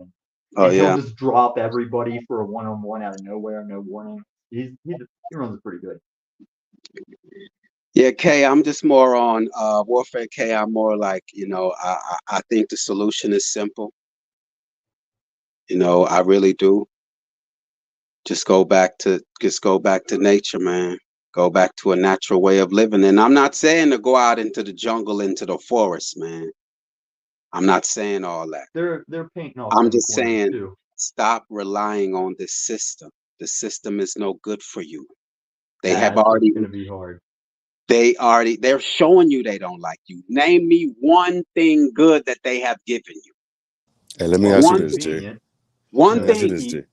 oh and he'll yeah. just drop everybody for a one-on-one out of nowhere, no warning. He runs it pretty good. Yeah, K, I'm just more on Warfare K. I'm more like, I think the solution is simple. I really do. Just go back to nature, man. Go back to a natural way of living. And I'm not saying to go out into the jungle, into the forest, man. I'm not saying all that. They're painting off I'm them just corners saying too. stop relying on this system. The system is no good for you. They have That's what's already gonna be hard. they're showing you they don't like you. Name me one thing good that they have given you. Hey, let me Well, ask you One this, thing. Jay. convenient. One Let me ask you The thing. this, heat, Jay.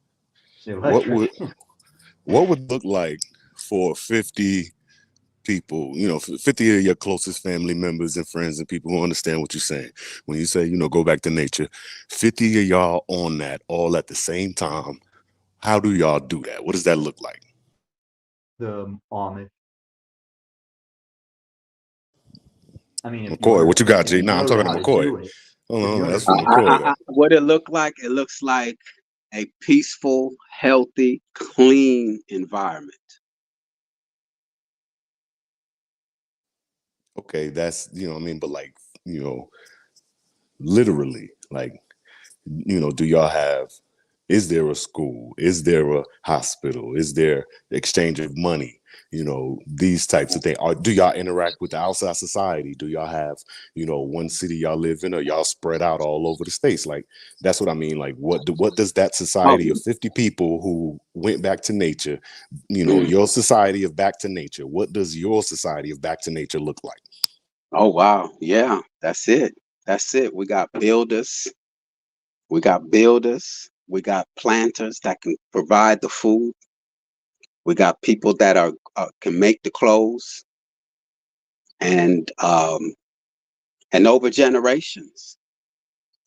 the What electric. would what would look like for 50 people, 50 of your closest family members and friends and people who understand what you're saying. When you say, go back to nature, 50 of y'all on that all at the same time. How do y'all do that? What does that look like? The Amish. I mean, McCoy, what you got, if G? you Nah, I'm know talking to how to McCoy. do it, Hold if you on, that's for understand McCoy though. What it look like? It looks like a peaceful, healthy, clean environment. Okay, that's what I mean, but like, you know, literally, like, do y'all have, is there a school? Is there a hospital? Is there exchange of money? These types of things. Do y'all interact with the outside society? Do y'all have, one city y'all live in, or y'all spread out all over the states? Like, that's what I mean. Like, what does that Oh, society of 50 people who went back to nature, mm. your society of back to nature, what does your society of back to nature look like? Oh wow. Yeah, that's it. That's it. We got builders. We got builders. We got planters that can provide the food. We got people that are can make the clothes, and and over generations,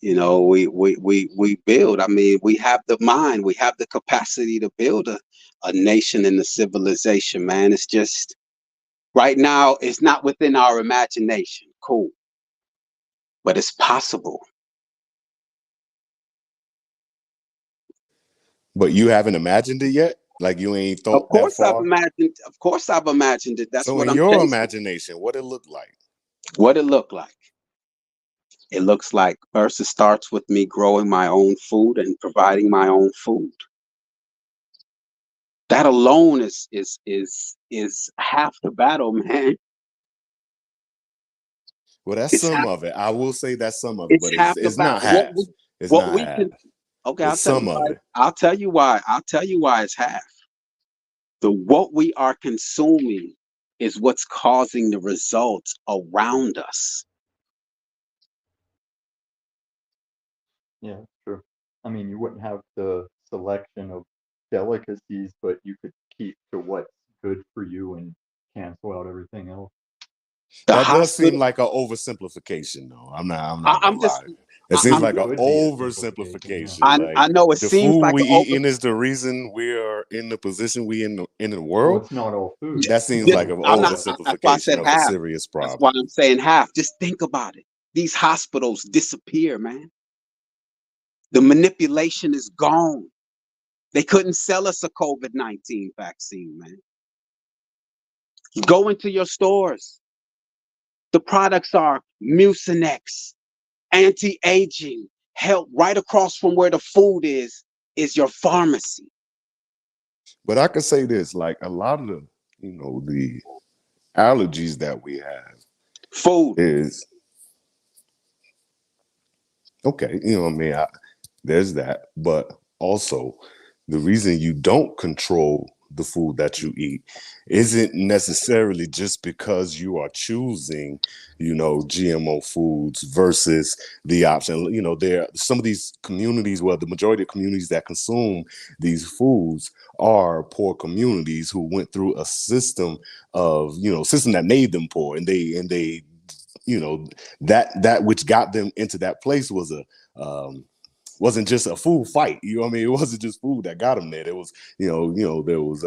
we build. I mean, we have the mind, we have the capacity to build a nation and a civilization, man. It's just right now, it's not within our imagination. Cool, but it's possible. But you haven't imagined it yet? Like, you ain't thought that far? Of course I've imagined it. That's So what in I'm your chasing. imagination, what it look like? What it look like? It looks like first it starts with me growing my own food and providing my own food. That alone is half the battle, man. Well, that's It's some half of it. I will say that's some of it, it's but half the it's not battle. half. It's What not we half. can okay, It's some of it. I'll tell you why. I'll tell you why it's half. What we are consuming is what's causing the results around us. Yeah, true. I mean, you wouldn't have the selection of delicacies, but you could keep to what's good for you and cancel out everything else. The That does seem hospital like an oversimplification, though. I'm I, not I'm gonna just lie. It seems I'm It like just an could be a simplification, yeah. oversimplification. Like, I know it the seems food like we an over eating is the reason we are in the position we in the Well, world. it's not all food. That seems just like Some an I'm stuff not is. that's why I oversimplification said of a half. serious That's why problem. I'm saying half. Just think about it. These hospitals disappear, man. The manipulation is gone. They couldn't sell us a COVID-19 vaccine, man. Go into your stores. The products are Mucinex, anti-aging, help. Right across from where the food is your pharmacy. But I could say this, like a lot of the allergies that we have Food. is okay. What I mean, there's that, but also the reason you don't control the food that you eat isn't necessarily just because you are choosing, GMO foods versus the option. There are some of these communities, well, the majority of communities that consume these foods are poor communities who went through a system that made them poor, and they that which got them into that place was wasn't just a food fight. You know what I mean? It wasn't just food that got them there. There was, there was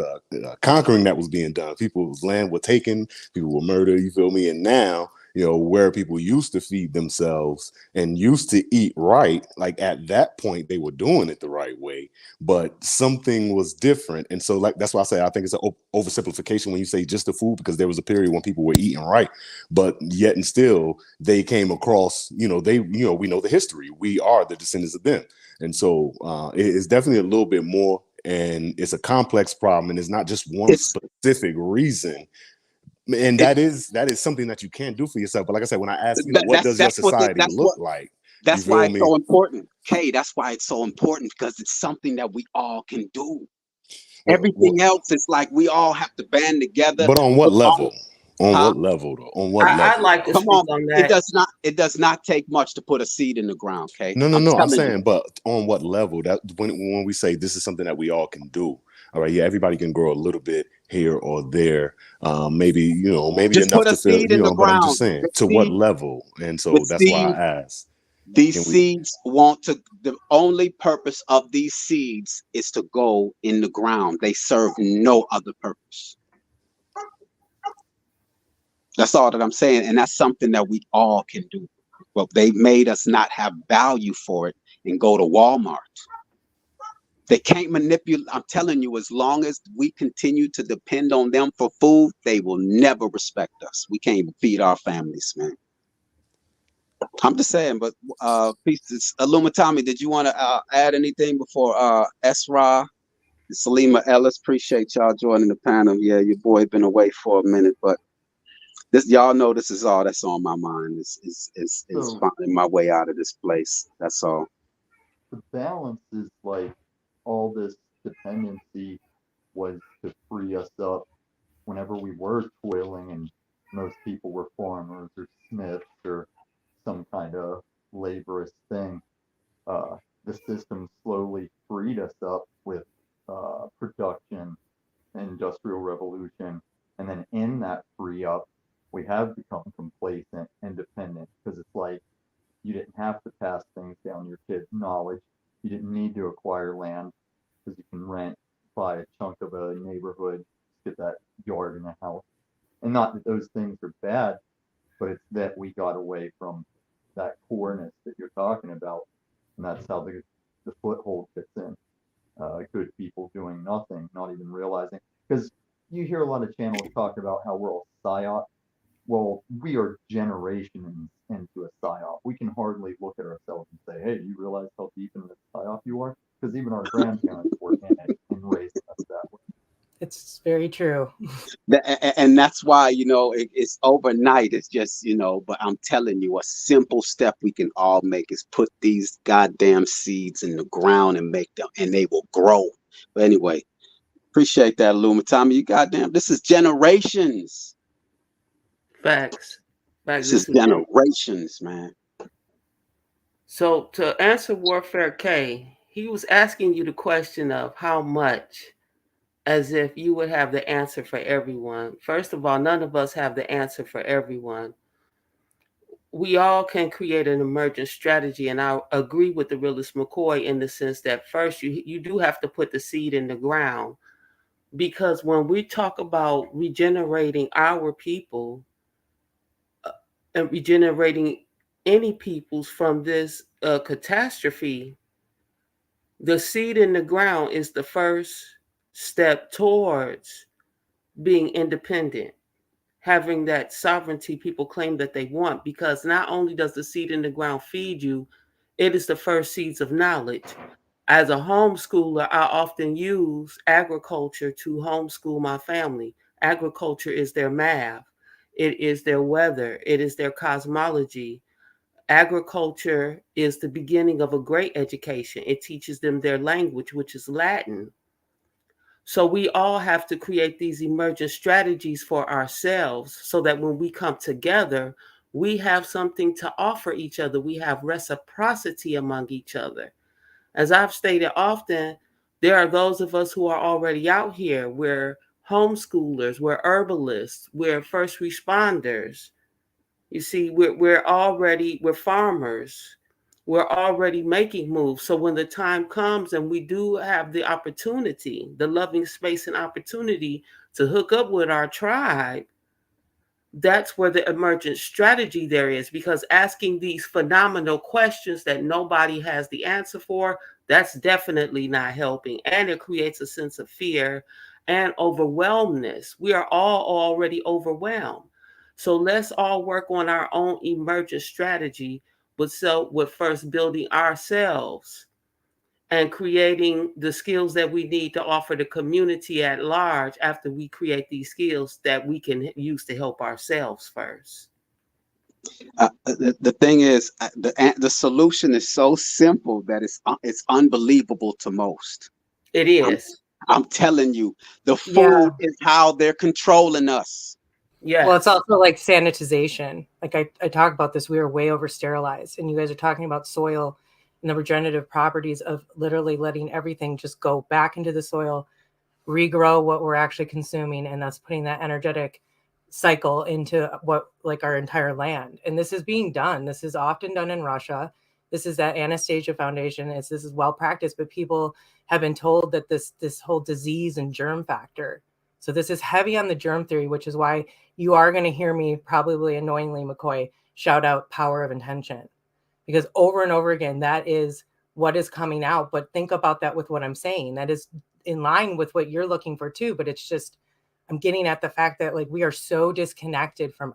conquering that was being done. People's land were taken, people were murdered. You feel me? And now, where people used to feed themselves and used to eat right, like at that point they were doing it the right way, but something was different. And so, like, that's why I say I think it's an oversimplification when you say just the food, because there was a period when people were eating right, but yet and still they came across, we know the history. We are the descendants of them. And so it's definitely a little bit more, and it's a complex problem, and it's not just one It's specific reason. And it, that is something that you can't do for yourself. But like I said, when I ask, that, what does your society that's what look like? You that's why feel it's me? so important. Kay, that's why it's so important, because it's something that we all can do. What, Everything else is like we all have to band together. but on what Put on, level? On huh? what level though? On what I'd level like to though? Come speak on. on It that. does not take much to put a seed in the ground, Kay. No, no, I'm no. I'm telling you. saying, but on what level? That when we say this is something that we all can do. All right, yeah, everybody can grow a little bit here or there. Maybe maybe Just put enough a to feel. seed in the But I'm just ground. saying, The to what seed, level? And the so that's why seed, I asked. these Can we? seeds want to, the only purpose of these seeds is to go in the ground. They serve no other purpose. That's all that I'm saying. And that's something that we all can do. But they made us not have value for it and go to Walmart. They can't manipulate. I'm telling you, as long as we continue to depend on them for food, they will never respect us. We can't even feed our families, man. I'm just saying, but pieces. Illumitami, did you want to add anything before Esra, Salima Ellis? Appreciate y'all joining the panel. Yeah, your boy been away for a minute, but this, y'all know, this is all that's on my mind. Is So finding my way out of this place. That's all. the balance is like all this dependency was to free us up whenever we were toiling, and most people were farmers or smiths or some kind of laborious thing. The system slowly freed us up with production, industrial revolution, and then in that free up, we have become complacent and dependent, because it's like you didn't have to pass things down your kids' knowledge. You didn't need to acquire land because you can rent, buy a chunk of a neighborhood, get that yard and a house. And not that those things are bad, but it's that we got away from that coreness that you're talking about. And that's how the foothold fits in. Good people doing nothing, not even realizing. Because you hear a lot of channels talk about how we're all psyop. Well, we are generations into a psyop. We can hardly look at ourselves and say, hey, you realize how deep in this psyop you are? Because even our grandparents were in it and raising us that way. It's very true. And that's why, it's overnight. It's just, but I'm telling you, a simple step we can all make is put these goddamn seeds in the ground and make them, and they will grow. But anyway, appreciate that, Luma. Tommy, you goddamn, this is generations. Facts. Facts. This is This is it. generations, man. So to answer Warfare K, he was asking you the question of how much, as if you would have the answer for everyone. First of all, none of us have the answer for everyone. We all can create an emergent strategy, and I agree with the realist McCoy in the sense that first you do have to put the seed in the ground, because when we talk about regenerating our people and regenerating any peoples from this catastrophe, the seed in the ground is the first step towards being independent. having that sovereignty people claim that they want, because not only does the seed in the ground feed you, it is the first seeds of knowledge. As a homeschooler, I often use agriculture to homeschool my family. Agriculture is their math, it is their weather, it is their cosmology. Agriculture is the beginning of a great education. It teaches them their language, which is Latin. So we all have to create these emergent strategies for ourselves so that when we come together, we have something to offer each other. We have reciprocity among each other. As I've stated often, there are those of us who are already out here. We're homeschoolers, we're herbalists, we're first responders. You see, we're farmers. We're already making moves. So when the time comes and we do have the opportunity, the loving space and opportunity to hook up with our tribe, that's where the emergent strategy there is, because asking these phenomenal questions that nobody has the answer for, that's definitely not helping. And it creates a sense of fear and overwhelmness. We are all already overwhelmed. So let's all work on our own emergent strategy, with first building ourselves and creating the skills that we need to offer the community at large after we create these skills that we can use to help ourselves first. The thing is, the solution is so simple that it's unbelievable to most. It is. I'm telling you, the food Yeah. is how they're controlling us. Yes. Well, it's also like sanitization. Like I talk about this, we are way over sterilized, and you guys are talking about soil and the regenerative properties of literally letting everything just go back into the soil, regrow what we're actually consuming, and that's putting that energetic cycle into what, like, our entire land. And this is being done. This is often done in Russia. This is that Anastasia Foundation. This is well practiced, but people have been told that this whole disease and germ factor. So this is heavy on the germ theory, which is why you are going to hear me, probably annoyingly, McCoy, shout out power of intention, because over and over again, that is what is coming out. But think about that with what I'm saying. That is in line with what you're looking for too. But it's just, I'm getting at the fact that, like, we are so disconnected from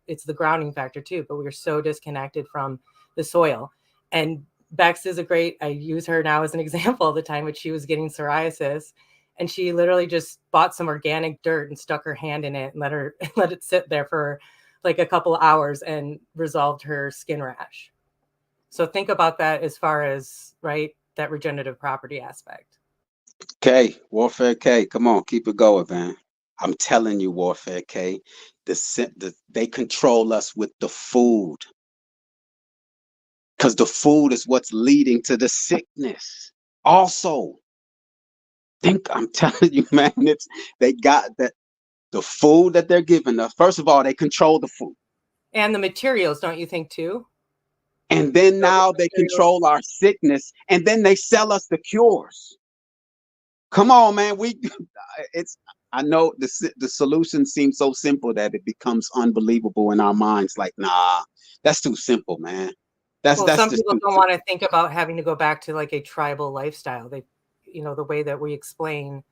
it's the grounding factor too, but we are so disconnected from the soil. And Bex is I use her now as an example of the time when she was getting psoriasis, and she literally just bought some organic dirt and stuck her hand in it and let it sit there for like a couple of hours and resolved her skin rash. So think about that as far as, right, that regenerative property aspect. K, Warfare K, come on, keep it going, man. I'm telling you, Warfare K, they control us with the food. Because the food is what's leading to the sickness. Also, I'm telling you, man, they got that the food that they're giving us. First of all, they control the food. And the materials, don't you think, too? And then now they control our sickness, and then they sell us the cures. Come on, man. I know the solution seems so simple that it becomes unbelievable in our minds. Like, nah, that's too simple, man. Some people don't want to think about having to go back to like a tribal lifestyle. They, the way that we explain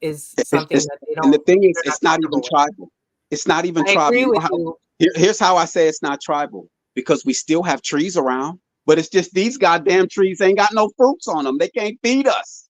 is something that they don't. And the thing is, it's not even tribal. It's not even tribal. I agree with you. Here's how I say it's not tribal. Because we still have trees around, but it's just these goddamn trees ain't got no fruits on them. They can't feed us.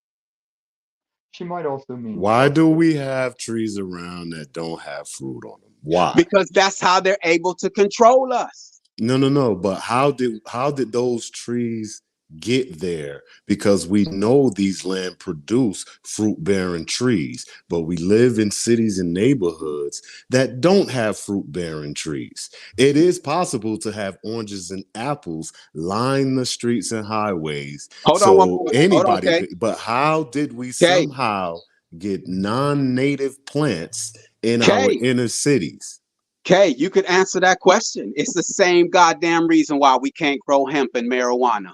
She might also mean, why do we have trees around that don't have fruit on them? Why? Because that's how they're able to control us. No. But how did those trees get there? Because we know these land produce fruit-bearing trees, but we live in cities and neighborhoods that don't have fruit-bearing trees. It is possible to have oranges and apples line the streets and highways. But how did we somehow get non-native plants in our inner cities? Okay, you could answer that question. It's the same goddamn reason why we can't grow hemp and marijuana.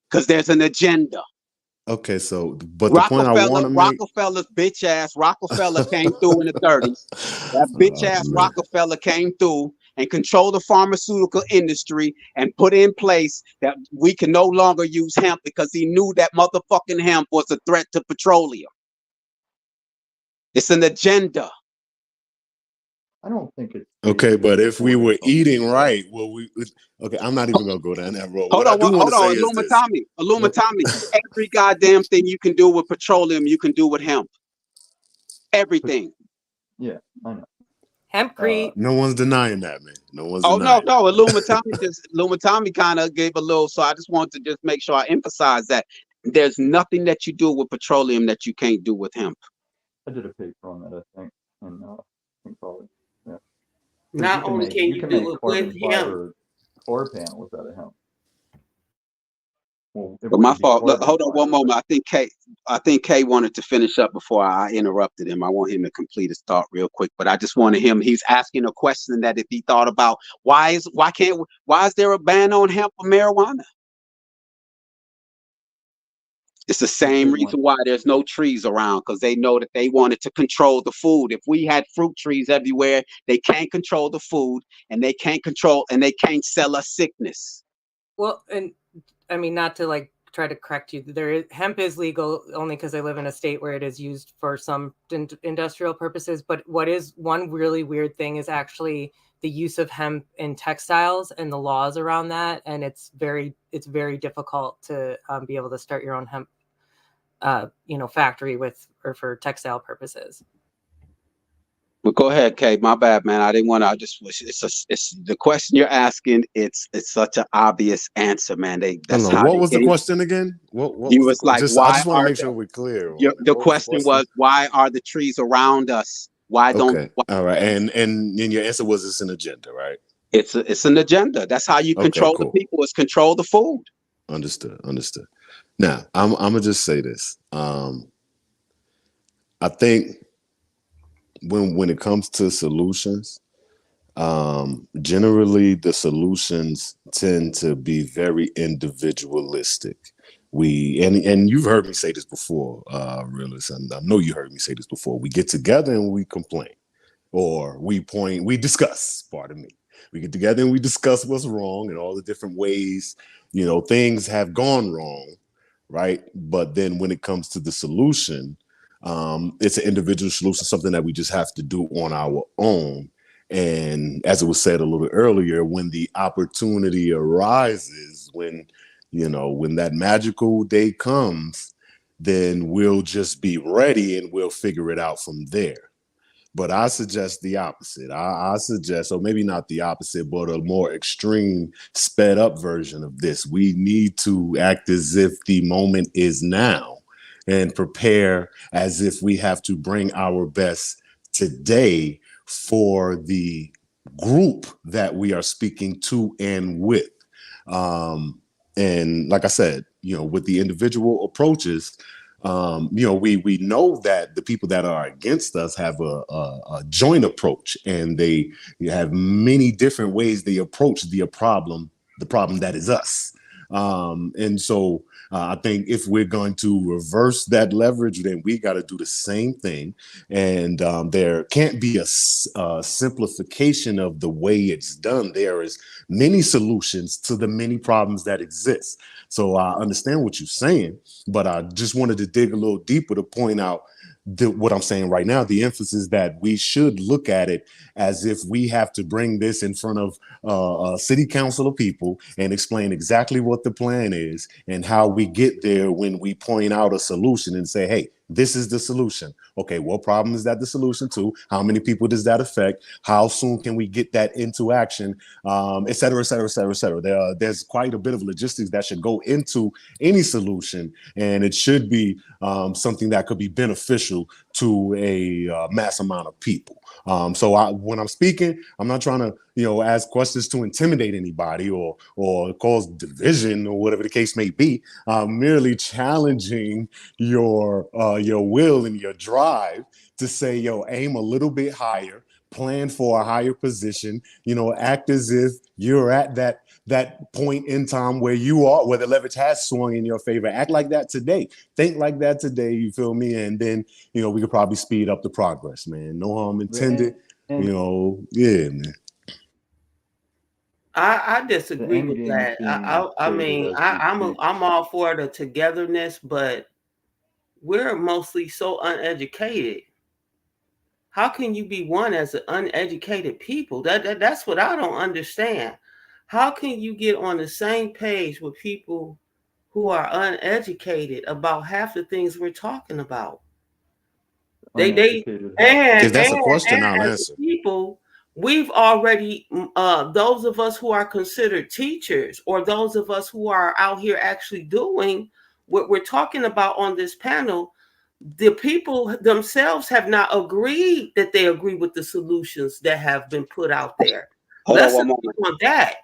Because there's an agenda. Okay, but the point I want to make... Rockefeller's bitch ass, Rockefeller came through in the 30s. That bitch ass Rockefeller came through and controlled the pharmaceutical industry and put in place that we can no longer use hemp because he knew that motherfucking hemp was a threat to petroleum. It's an agenda. I don't think it's Okay, safe but if we for were it to eating leave. right, well, okay, I'm not even gonna go down that road. Hold What I on, do want hold to say on, is this. Illumitami. Every goddamn thing you can do with petroleum, you can do with hemp. Everything. Yeah, I know. Hempcrete. No one's denying that, man. No one's Oh denying no, that. Illumitami kind of gave a little. So I just want to just make sure I emphasize that there's nothing that you do with petroleum that you can't do with hemp. I did a paper on that, I think, and I think probably, yeah. 'Cause Not only can you do it with carbon hemp, fiber core panels out of hemp. Well, it But my wouldn't be fault. Look, carbon hold on one fiber, moment. I think Kay wanted to finish up before I interrupted him. I want him to complete his thought real quick. But I just wanted him. He's asking a question that if he thought about why is there a ban on hemp or marijuana? It's the same reason why there's no trees around, because they know that they wanted to control the food. If we had fruit trees everywhere, they can't control the food, and they can't sell us sickness. Well, and I mean, not to like try to correct you, hemp is legal only because I live in a state where it is used for some industrial purposes. But what is one really weird thing is actually the use of hemp in textiles and the laws around that, and it's very difficult to be able to start your own hemp factory for textile purposes. Well, go ahead, Kay. My bad, man. I didn't want to. I just wish it's the question you're asking. It's such an obvious answer, man. What was the question again? What was like, I just want to make sure we're clear. The question was, why are the trees around us? Why don't? Okay. All right. And your answer was it's an agenda, right? It's an agenda. That's how you control the people. Is control the food. Understood. Now, I'm gonna just say this. I think when it comes to solutions, generally the solutions tend to be very individualistic. And you've heard me say this before, Realist, and I know you heard me say this before. We get together and we complain, or we discuss. Pardon me. We get together and we discuss what's wrong and all the different ways, things have gone wrong, right? But then when it comes to the solution, it's an individual solution, something that we just have to do on our own. And as it was said a little earlier, when the opportunity arises, when that magical day comes, then we'll just be ready and we'll figure it out from there. But I suggest the opposite. I suggest, or maybe not the opposite, but a more extreme, sped up version of this. We need to act as if the moment is now and prepare as if we have to bring our best today for the group that we are speaking to and with. And like I said, with the individual approaches, we know that the people that are against us have a joint approach, and they have many different ways they approach the problem that is us. And so I think if we're going to reverse that leverage, then we got to do the same thing. And there can't be a simplification of the way it's done. There is many solutions to the many problems that exist. So I understand what you're saying, but I just wanted to dig a little deeper to point out what I'm saying right now. The emphasis that we should look at it as if we have to bring this in front of a city council of people and explain exactly what the plan is and how we get there when we point out a solution and say, hey, this is the solution. Okay, what problem is that the solution to? How many people does that affect? How soon can we get that into action? Et cetera, et cetera, et cetera, et cetera. There's quite a bit of logistics that should go into any solution, and it should be something that could be beneficial to a mass amount of people. So when I'm speaking, I'm not trying to, ask questions to intimidate anybody or cause division or whatever the case may be. I'm merely challenging your will and your drive to say, aim a little bit higher, plan for a higher position, act as if you're at that point in time where you are, where the leverage has swung in your favor. Act like that today. Think like that today, you feel me? And then, we could probably speed up the progress, man. No harm intended. Yeah, man. I disagree with that. I mean, I'm all for the togetherness, but we're mostly so uneducated. How can you be one as an uneducated people? That's what I don't understand. How can you get on the same page with people who are uneducated about half the things we're talking about? They Uneducated have If to. that's a question, and I'll as a answer. people, we've already those of us who are considered teachers, or those of us who are out here actually doing what we're talking about on this panel, the people themselves have not agreed that they agree with the solutions that have been put out there. Hold on Let's one agree moment. on that.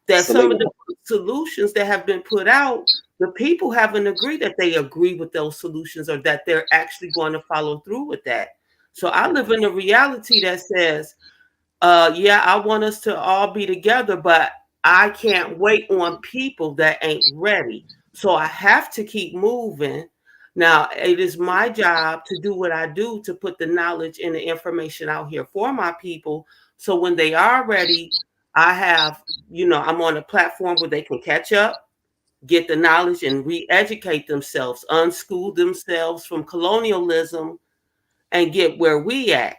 That some of Salima, the solutions that have been put out, the people haven't agreed that they agree with those solutions, or that they're actually going to follow through with that. So I live in a reality that says, yeah, I want us to all be together, but I can't wait on people that ain't ready. So I have to keep moving. Now, it is my job to do what I do to put the knowledge and the information out here for my people. So when they are ready, I have, I'm on a platform where they can catch up, get the knowledge, and re educate themselves, unschool themselves from colonialism, and get where we at.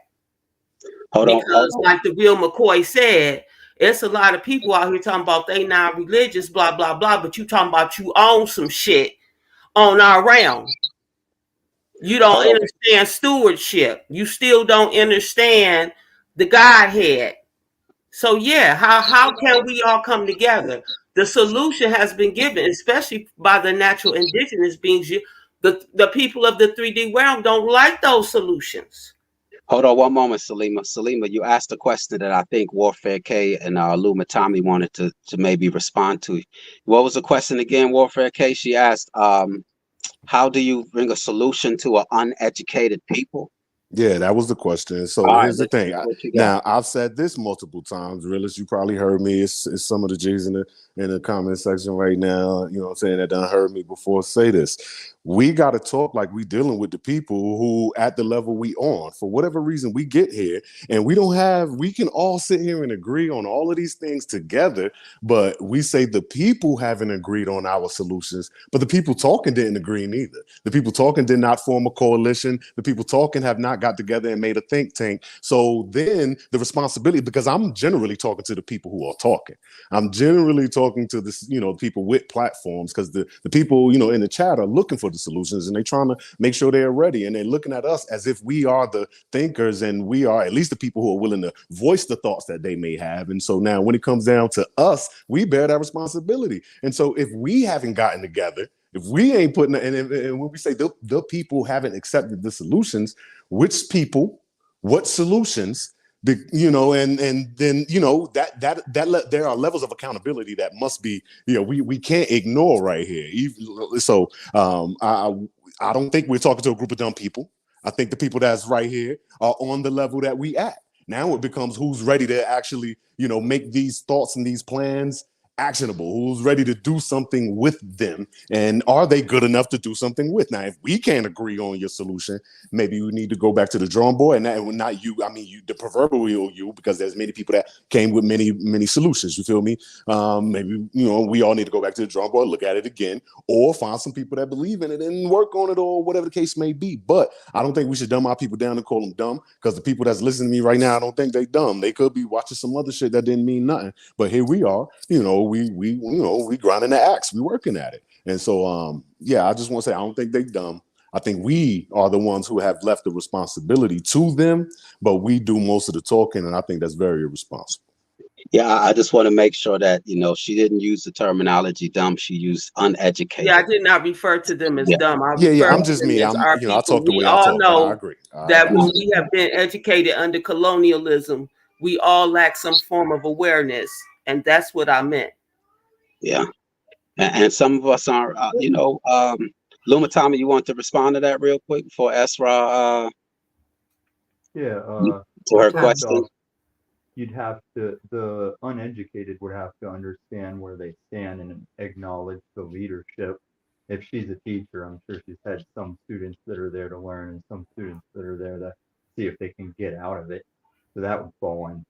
hold Because on. like the real McCoy said, it's a lot of people out here talking about they not religious, blah, blah, blah, but you talking about you own some shit on our realm. You don't Hold on. understand stewardship. You still don't understand the Godhead. So yeah, how can we all come together? The solution has been given, especially by the natural indigenous beings. The people of the 3D realm don't like those solutions. Hold on one moment, Salima. Salima, you asked a question that I think Warfare K and Luma Tommy wanted to maybe respond to. What was the question again, Warfare K? She asked, how do you bring a solution to an uneducated people? Yeah, that was the question. So All right, here's the let's thing. see what you got. Now I've said this multiple times. Realist, you probably heard me. It's some of the G's in the comment section right now. You know what I'm saying, that done heard me before say this. We got to talk like we dealing with the people who at the level we on. For whatever reason, we get here and we can all sit here and agree on all of these things together, but we say the people haven't agreed on our solutions, but the people talking didn't agree neither. The people talking did not form a coalition. The people talking have not got together and made a think tank. So then the responsibility, because I'm generally talking to the people who are talking. I'm generally talking to this, people with platforms, because the people, in the chat are looking for the solutions and they're trying to make sure they're ready. And they're looking at us as if we are the thinkers and we are at least the people who are willing to voice the thoughts that they may have. And so now when it comes down to us, we bear that responsibility. And so if we haven't gotten together, if we ain't putting, and when we say the people haven't accepted the solutions, which people, what solutions, and then there are levels of accountability that must be, we can't ignore right here. So I don't think we're talking to a group of dumb people. I think the people that's right here are on the level that we at. Now it becomes who's ready to actually, make these thoughts and these plans actionable, who's ready to do something with them, and are they good enough to do something with. Now, if we can't agree on your solution, maybe we need to go back to the drawing board. And that, not you, I mean you, the proverbial you, because there's many people that came with many solutions, you feel me? Maybe we all need to go back to the drawing board, look at it again, or find some people that believe in it and work on it, or whatever the case may be. But I don't think we should dumb our people down and call them dumb, because the people that's listening to me right now, I don't think they dumb. They could be watching some other shit that didn't mean nothing, but here we are, we grinding the axe, we working at it. And so I just want to say, I don't think they dumb. I think we are the ones who have left the responsibility to them, but we do most of the talking, and I think that's very irresponsible. Yeah, I just want to make sure that she didn't use the terminology dumb. She used uneducated. Yeah, I did not refer to them as dumb. I Yeah. refer I'm to just them me. as our people. I talk the We way I all talk, but I know agree. that when we have been educated under colonialism, we all lack some form of awareness, and that's what I meant. Yeah, and some of us are, Luma Tommy, you want to respond to that real quick before Esra Yeah. to her First question? off, the uneducated would have to understand where they stand and acknowledge the leadership. If she's a teacher, I'm sure she's had some students that are there to learn and some students that are there to see if they can get out of it. So that would fall on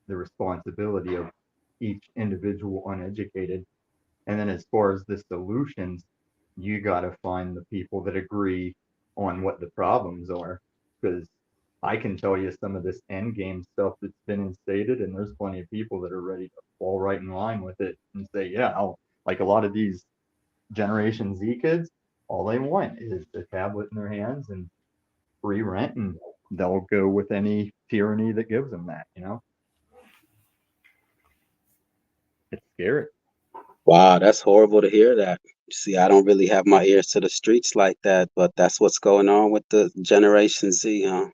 the responsibility of each individual uneducated. And then as far as the solutions, you got to find the people that agree on what the problems are, because I can tell you some of this end game stuff that's been instated, and there's plenty of people that are ready to fall right in line with it and say, yeah, like a lot of these Generation Z kids, all they want is a tablet in their hands and free rent, and they'll go with any tyranny that gives them that, It's scary. Wow, that's horrible to hear that. See, I don't really have my ears to the streets like that, but that's what's going on with the Generation Z, huh?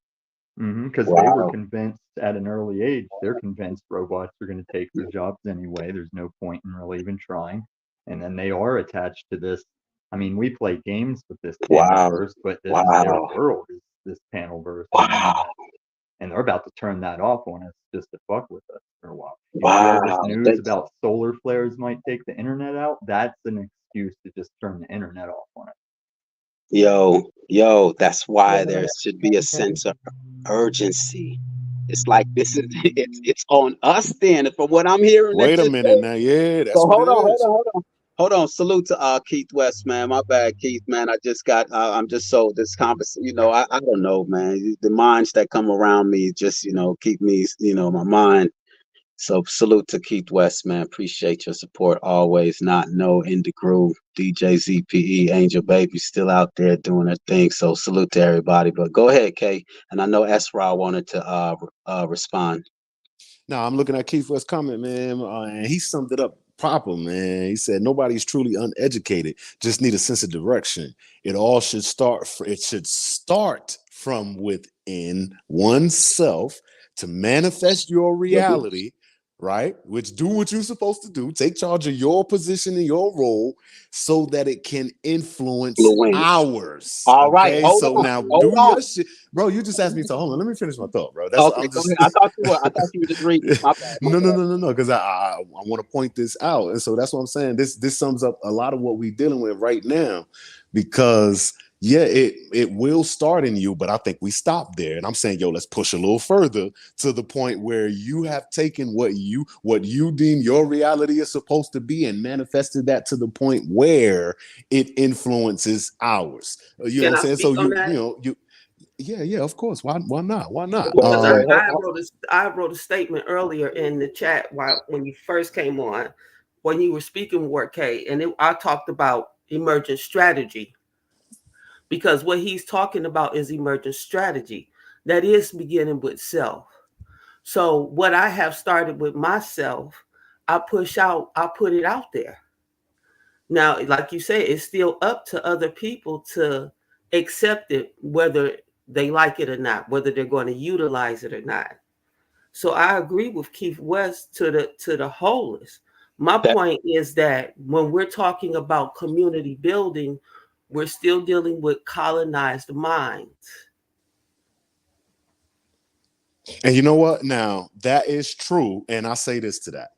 Because they were Wow. convinced at an early age, they're convinced robots are going to take their jobs anyway. There's no point in really even trying. And then they are attached to this. I mean, we play games with this Wow. panelverse, but this is their Wow. world, is this panelverse. Wow. And they're about to turn that off on us just to fuck with us for a while. You hear this Wow. news about solar flares might take the internet out? That's an excuse to just turn the internet off on us. Yo, that's why Yeah. there should be a sense of urgency. It's like this is it's on us then. From what I'm hearing, Wait a minute now. Yeah, that's so what hold it is. hold on. Salute to Keith West, man. My bad, Keith, man. I just got I'm just so this conversation, I don't know, man. The minds that come around me just, keep me, my mind. So salute to Keith West, man. Appreciate your support always. Not know in the groove. DJ ZPE, Angel Baby still out there doing her thing. So salute to everybody. But go ahead, Kay. And I know Esra wanted to respond. Now I'm looking at Keith West's comment, man, and he summed it up proper, man. He said nobody's truly uneducated, just need a sense of direction. It should start from within oneself to manifest your reality, right? Which do what you're supposed to do. Take charge of your position and your role so that it can influence ours. All right. Okay? So now do your shit. Bro, you just asked me to hold on. Let me finish my thought, bro. That's okay, go ahead. I thought you were just reading. My bad. No, because I want to point this out. And so that's what I'm saying. This sums up a lot of what we're dealing with right now, because yeah, it will start in you, but I think we stop there. And I'm saying, let's push a little further to the point where you have taken what you deem your reality is supposed to be and manifested that to the point where it influences ours. You know what I'm saying? So yeah, of course. Why not? Because I wrote a statement earlier in the chat when you first came on, when you were speaking, Ward K, and I talked about emergent strategy. Because what he's talking about is emergent strategy. That is beginning with self. So what I have started with myself, I put it out there. Now, like you say, it's still up to other people to accept it, whether they like it or not, whether they're going to utilize it or not. So I agree with Keith West to the wholest. My point is that when we're talking about community building, we're still dealing with colonized minds. And you know what? Now, that is true. And I say this to that.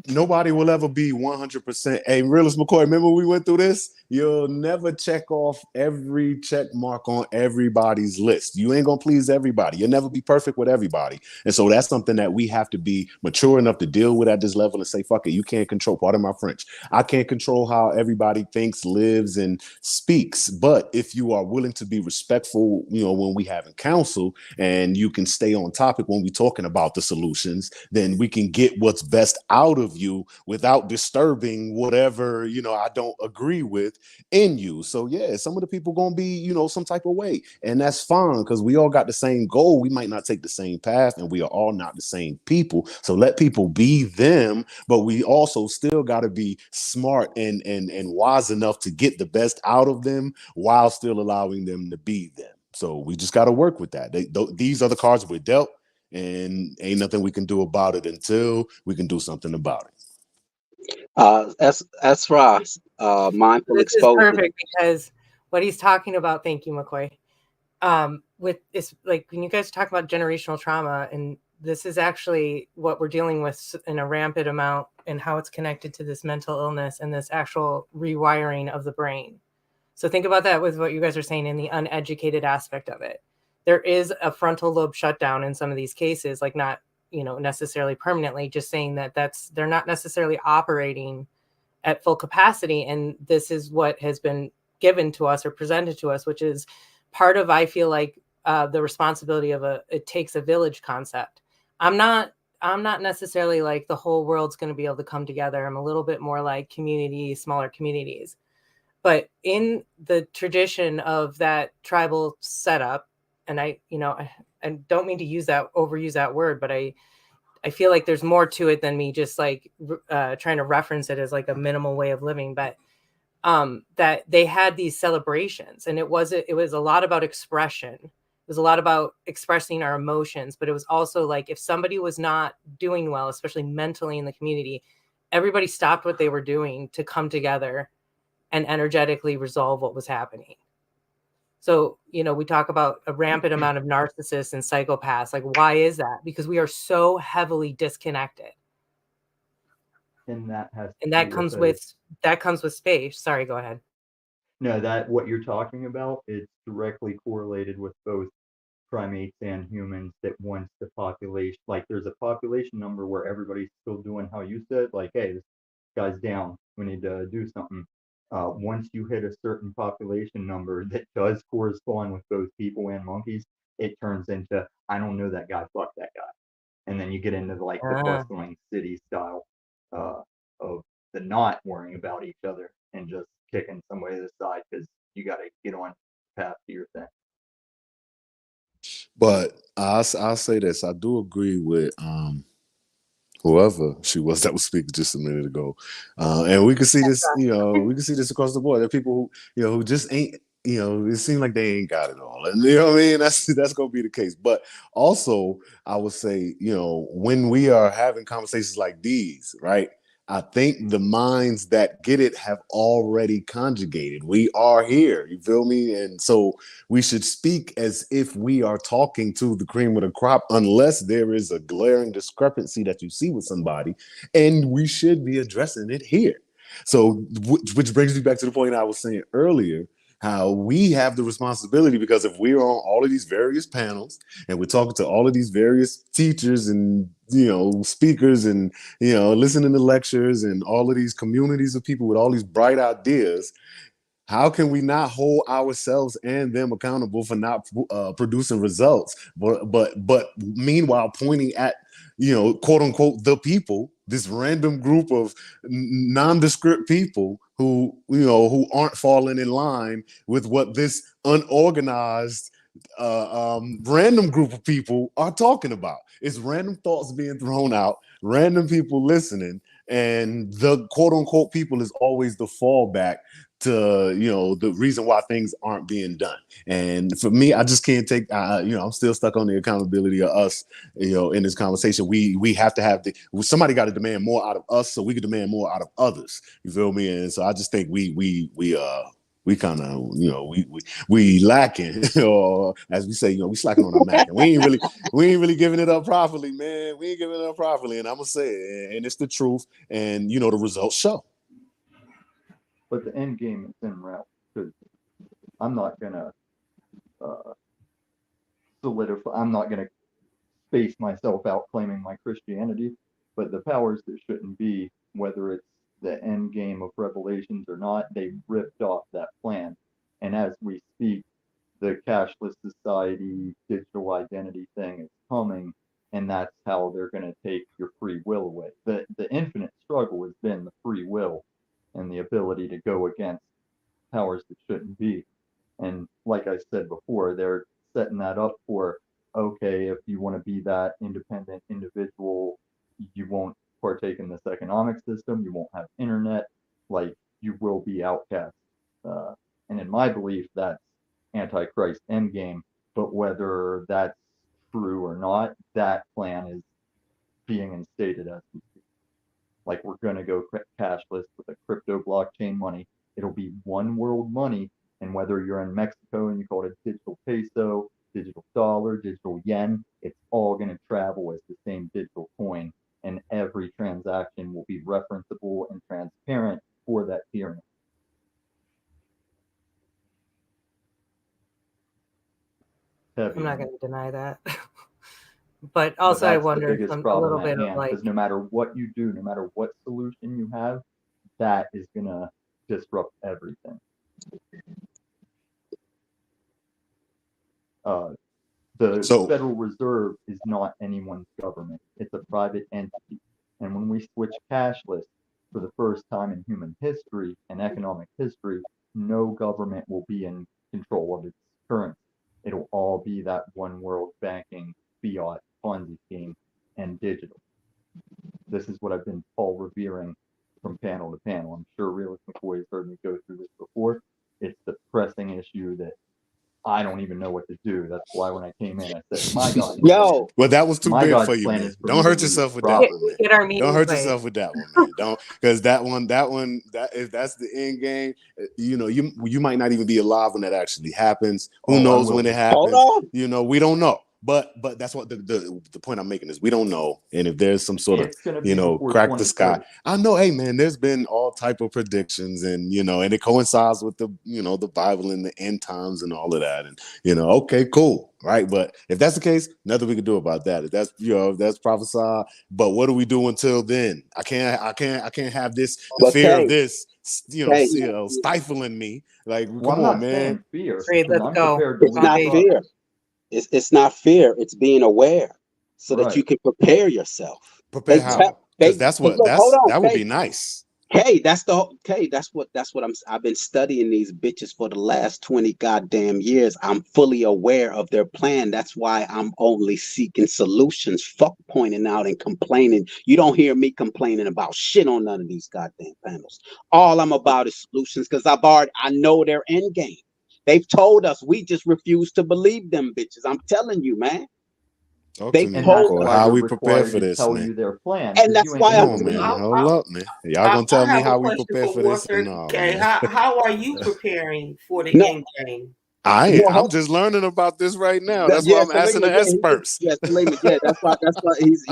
Nobody will ever be 100%. Hey, Realist McCoy, remember we went through this? You'll never check off every check mark on everybody's list. You ain't going to please everybody. You'll never be perfect with everybody. And so that's something that we have to be mature enough to deal with at this level and say, fuck it, you can't control. Pardon my French. I can't control how everybody thinks, lives, and speaks. But if you are willing to be respectful, when we have in counsel, and you can stay on topic when we're talking about the solutions, then we can get what's best out of you without disturbing whatever I don't agree with in you. So yeah, some of the people gonna be some type of way, and that's fine because we all got the same goal. We might not take the same path, and we are all not the same people. So let people be them, but we also still got to be smart and wise enough to get the best out of them while still allowing them to be them. So we just got to work with that. These are the cards we're dealt. And ain't nothing we can do about it until we can do something about it. That's Ross. Mindful exposure. This is perfect because what he's talking about. Thank you, McCoy. With it's like when you guys talk about generational trauma, and this is actually what we're dealing with in a rampant amount, and how it's connected to this mental illness and this actual rewiring of the brain. So think about that with what you guys are saying in the uneducated aspect of it. There is a frontal lobe shutdown in some of these cases, like not, necessarily permanently, just saying that they're not necessarily operating at full capacity. And this is what has been given to us or presented to us, which is part of, I feel like, the responsibility of it takes a village concept. I'm not necessarily like the whole world's going to be able to come together. I'm a little bit more like communities, smaller communities. But in the tradition of that tribal setup, and I don't mean to overuse that word, but I feel like there's more to it than me just like trying to reference it as like a minimal way of living. But that they had these celebrations, and it was a lot about expression. It was a lot about expressing our emotions, but it was also like if somebody was not doing well, especially mentally in the community, everybody stopped what they were doing to come together and energetically resolve what was happening. So, we talk about a rampant amount of narcissists and psychopaths. Like, why is that? Because we are so heavily disconnected. And that has And that comes with space. Sorry, go ahead. No, that what you're talking about, it's directly correlated with both primates and humans, that once the population, like there's a population number where everybody's still doing how you said, like, hey, this guy's down, we need to do something. Once you hit a certain population number that does correspond with both people and monkeys, it turns into, I don't know that guy, fuck that guy. And then you get into the bustling city style of the not worrying about each other and just kicking somebody to the side because you got to get on the path to your thing. But I'll say this: I do agree with whoever she was that was speaking just a minute ago, and we can see this. We can see this across the board. There are people who just ain't. It seems like they ain't got it all, and you know what I mean. That's gonna be the case. But also, I would say, when we are having conversations like these, right? I think the minds that get it have already conjugated. We are here, you feel me? And so we should speak as if we are talking to the cream of the crop, unless there is a glaring discrepancy that you see with somebody, and we should be addressing it here. So, which brings me back to the point I was saying earlier, how we have the responsibility, because if we're on all of these various panels and we're talking to all of these various teachers and speakers and listening to lectures and all of these communities of people with all these bright ideas, how can we not hold ourselves and them accountable for not producing results, but meanwhile pointing at quote unquote the people, this random group of nondescript people who aren't falling in line with what this unorganized random group of people are talking about. It's random thoughts being thrown out, random people listening, and the quote unquote people is always the fallback to the reason why things aren't being done. And for me, I just can't take I'm still stuck on the accountability of us in this conversation. We have to have somebody got to demand more out of us so we can demand more out of others, you feel me? And so I just think we kind of we lacking, or as we say, we slacking on our Mac, and we ain't really giving it up properly, man. We ain't giving it up properly, and I'm gonna say it, and it's the truth, and the results show. But the end game is en route, because I'm not gonna solidify. I'm not gonna space myself out claiming my Christianity, but the powers that shouldn't be, whether it's the end game of Revelations or not, they ripped off that plan. And as we speak, the cashless society, digital identity thing is coming, and that's how they're going to take your free will away. The infinite struggle has been the free will and the ability to go against powers that shouldn't be. And like I said before, they're setting that up for, okay, if you want to be that independent individual, you won't partake in this economic system, you won't have internet, like you will be outcast. And in my belief, that's Antichrist endgame. But whether that's true or not, that plan is being instated as we speak. Like we're going to go cashless with a crypto blockchain money. It'll be one world money. And whether you're in Mexico and you call it a digital peso, digital dollar, digital yen, it's all going to travel as the same digital coin. And every transaction will be referenceable and transparent for that pyramid. I'm not going to deny that. But also, I wonder a little bit of like, because no matter what you do, no matter what solution you have, that is going to disrupt everything. The So Federal Reserve is not anyone's government. It's a private entity. And when we switch cashless for the first time in human history and economic history, no government will be in control of its currency. It'll all be that one world banking, fiat, Ponzi scheme, and digital. This is what I've been Paul revering from panel to panel. I'm sure Realist McCoy has heard me go through this before. It's the pressing issue that I don't even know what to do. That's why when I came in, I said, my God's Yo, well, that was too My big God's for you, plan man. is for Don't me to hurt lose yourself with Get, that profit. one, man. get our Don't meetings hurt right. yourself with that one, man. Don't, because that if that's the end game, you know, you might not even be alive when that actually happens. Who Oh, I knows will when it be. hold happens? on. You know, we don't know. But that's what the point I'm making is we don't know. And if there's some sort of, It's going to you be know, before crack the sky. 2030. I know, hey man, there's been all type of predictions, and you know, and it coincides with the, you know, the Bible and the end times and all of that. And you know, okay, cool, right? But if that's the case, nothing we can do about that. If that's, you know, if that's prophesied, but what do we do until then? I can't have this, the But fear of K, this, you know, stifling me. Like, Well, come I'm on, not man. saying fear, Great, because let's I'm go. prepared to it's lose not Foundation. profit. fear. It's not fear. It's being aware so that Right. you can prepare yourself. Prepare They how? tell Because that's what look, hold on, that would K. be nice. Hey, that's what I've been studying these bitches for the last 20 goddamn years. I'm fully aware of their plan. That's why I'm only seeking solutions. Fuck pointing out and complaining. You don't hear me complaining about shit on none of these goddamn panels. All I'm about is solutions because I know their end game. They've told us, we just refuse to believe them bitches. I'm telling you, man. Talk They to me, And that's told McCoy. us, why How they're we prepare required for to this, tell man? you their plan, and because that's you ain't why Come gonna I'm on, figure it man. out. Hold up, man. Y'all gonna I tell me have a how we question prepare for for this? Warfare No, K. man. How are you preparing for the no, end game? no, I'm just learning about this right now. That's why yeah, I'm asking Salima, the experts. Salima, yeah, that's why he's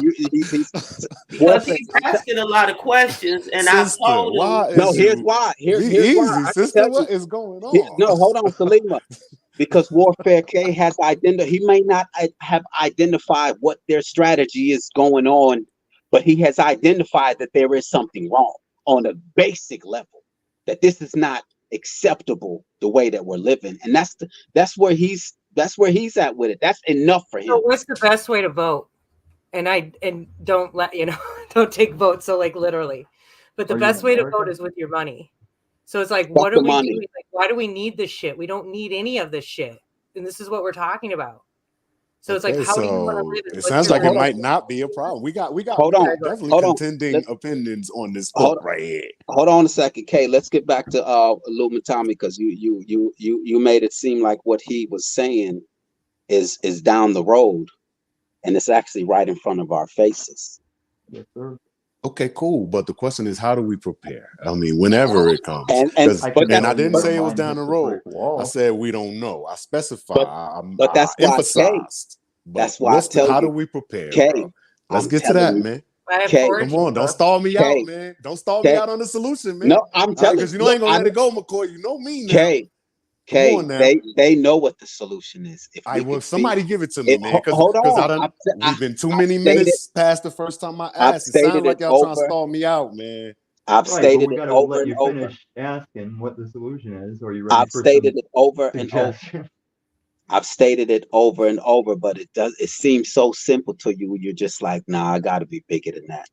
Because warfare. he's asking a lot of questions, and I've Sister, told him, why No, is here's you why. be Here's why. easy, I can sister? tell you. What is going on? No, hold on, Salima. Because Warfare K has identified, he may not have identified what their strategy is going on, but he has identified that there is something wrong on a basic level, that this is not acceptable the way that we're living. And that's where he's at with it. That's enough for So him. what's the best way to vote? And don't let don't take votes so like literally. But the Are you in best way to America? vote is with your money. So it's like, Fuck what the are we money. doing? Like, why do we need this shit? We don't need any of this shit. And this is what we're talking about. So it's like, Okay, how do you want to so live? it What's sounds your like it Hold on, might not be a problem. We got hold on, definitely hold on. contending opinions on this Hold, book right here. hold on a second, Kay. Let's get back to Illumitami because you made it seem like what he was saying is down the road, and it's actually right in front of our faces. Yes, sir. Okay, cool. But the question is, how do we prepare? I mean, whenever it comes, And because I but can that I tell you didn't but where say it was mine down the hits a road. brick I wall. said we don't know. I specify. but but I that's why Kay. emphasized. But That's why I tell how do you, we prepare, bro? Kay. Let's I'm get to telling that, you, man. I have Kay. Come 4G. on, don't That's stall me out, Kay. man. Don't stall me Kay. out on the solution, man. No, I'm All right, telling. because you know I Look, ain't gonna I let it go, McCoy. You know me now. Kay. Come Kay. on now. They know what the solution is. If I we will could feed somebody give it to me, man. hold Because I on. don't. We've been too I've many stated minutes past the first time I I've asked. It sounds stated like it y'all trying to over. stall me out, man. I've right, but stated we it got to over let and you over. finish asking what the solution is. Are you ready I've for stated some it over and over. suggestions? I've stated it over and over, but it seems so simple to you. You're just like, nah, I gotta be bigger than that.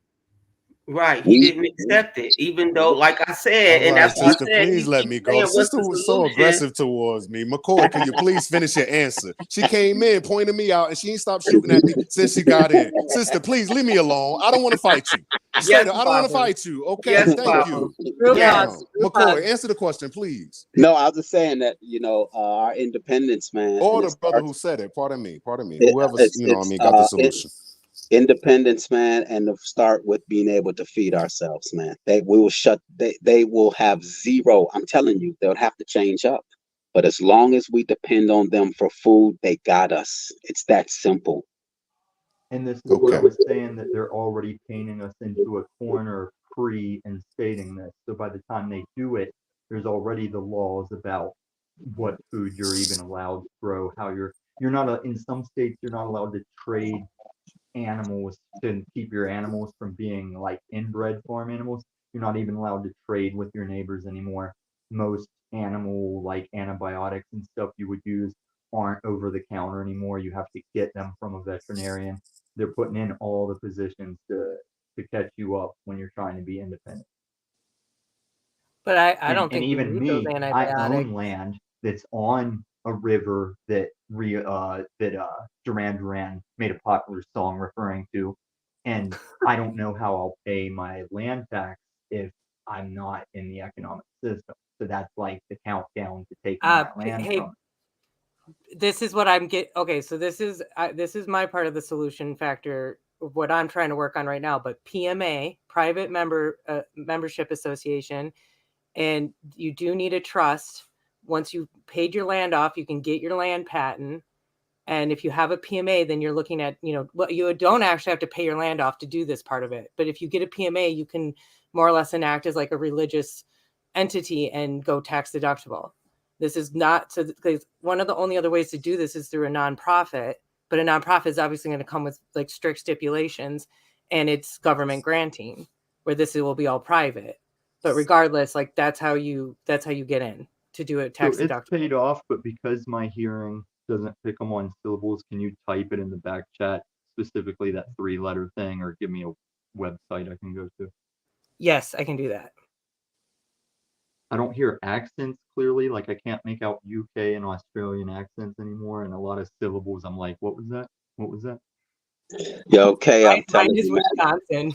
right, he We didn't accept it, even though, like I said, All and right, that's why I sister, said please he let keeps me go. saying, The what's sister the was so solution? aggressive towards me. McCoy, can you please finish your answer? She came in, pointed me out, and she ain't stopped shooting at me since she got in. Sister, please leave me alone. I don't want to fight you. Straight Yes, up, I don't want to Papa. fight you. Okay, Yes, thank Papa. you. Group Yes. hug. Now, Group McCoy, hug. answer the question, please. No, I was just saying that our independence, man, Or and the it brother starts. who said it. Pardon me. It, Whoever's, it's got the solution. independence, man, and to start with being able to feed ourselves, man. They will have zero. I'm telling you, they'll have to change up. But as long as we depend on them for food, they got us. It's that simple. And this is what I Okay. was saying, that they're already painting us into a corner pre-instating this. So by the time they do it, there's already the laws about what food you're even allowed to grow, how you're not in some states you're not allowed to trade animals to keep your animals from being like inbred farm animals. You're not even allowed to trade with your neighbors anymore. Most animal like antibiotics and stuff you would use aren't over the counter anymore. You have to get them from a veterinarian. They're putting in all the positions to catch you up when you're trying to be independent. But I And don't think you even need those me, I antibiotics. own land that's on a river that Duran Duran made a popular song referring to, and I don't know how I'll pay my land tax if I'm not in the economic system. So that's like the countdown to taking my land Hey, from. this is what I'm okay, so this is my part of the solution factor of what I'm trying to work on right now. But PMA, private membership association, and you do need a trust. Once you've paid your land off, you can get your land patent. And if you have a PMA, then you're looking at, you don't actually have to pay your land off to do this part of it. But if you get a PMA, you can more or less enact as like a religious entity and go tax deductible. This is not, so because one of the only other ways to do this is through a nonprofit, but a nonprofit is obviously going to come with like strict stipulations, and it's government granting, where this will be all private. But regardless, like that's how you get in to do it tax So it's deductible. paid off, but because my hearing doesn't pick them on syllables, can you type it in the back chat, specifically that 3-letter thing, or give me a website I can go to? Yes, I can do that. I don't hear accents clearly. Like I can't make out UK and Australian accents anymore, and a lot of syllables. I'm like, what was that? What was that? Yo, Kay, I'm Mine telling is you, man. Wisconsin.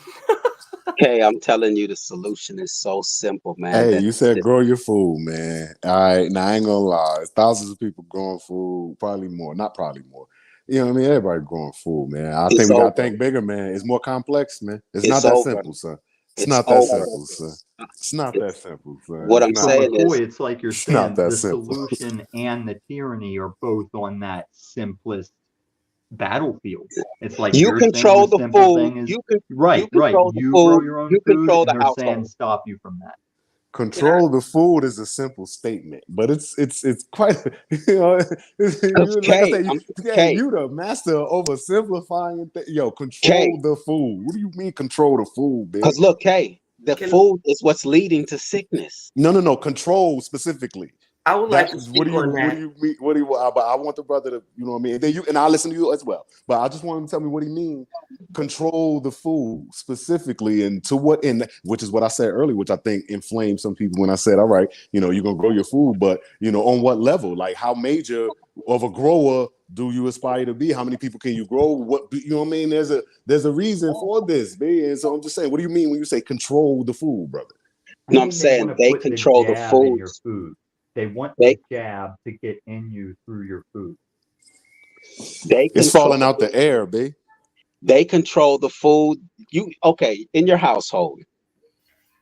Kay, I'm telling you, the solution is so simple, man. Hey, you said grow your food, man. All right, now I ain't gonna lie. There's thousands of people growing food, probably more. Not probably more. You know what I mean? Everybody growing food, man. I think It's we gotta over. think bigger, man. It's more complex, man. It's It's not that over. simple, son. It's It's not that over. simple, son. It's not that It's, simple, son. what It's I'm not. So saying McCoy, is, it's like you're It's not saying that the simple. solution and the tyranny are both on that simplest battlefield. It's like you you're saying control the the simple food. thing is you right. control the You grow food. your own You food, control and the they're saying household. stop you from that. Control the food is a simple statement, but it's quite like I Kay, said, Kay, you the master of oversimplifying things. Yo, Kay. control the food. What do you mean control the food, man? Because look, Kay, the Can food is what's leading to sickness. No. Control specifically. I would like to What speak do you on what that. do you mean? What do you? But I want the brother to, you know what I mean. And then and I'll listen to you as well. But I just want him to tell me what he mean. Control the food specifically, and to what end? Which is what I said earlier, which I think inflamed some people when I said, "All right, you're gonna grow your food, but on what level? Like, how major of a grower do you aspire to be? How many people can you grow? What what I mean? There's a reason for this, man. And so I'm just saying, what do you mean when you say control the food, brother? No, I'm saying Want to they put the control the jab in your foods. food. They want They the jab to get in you through your food. they It's control falling out the air, babe. they control the food. Okay, in your household,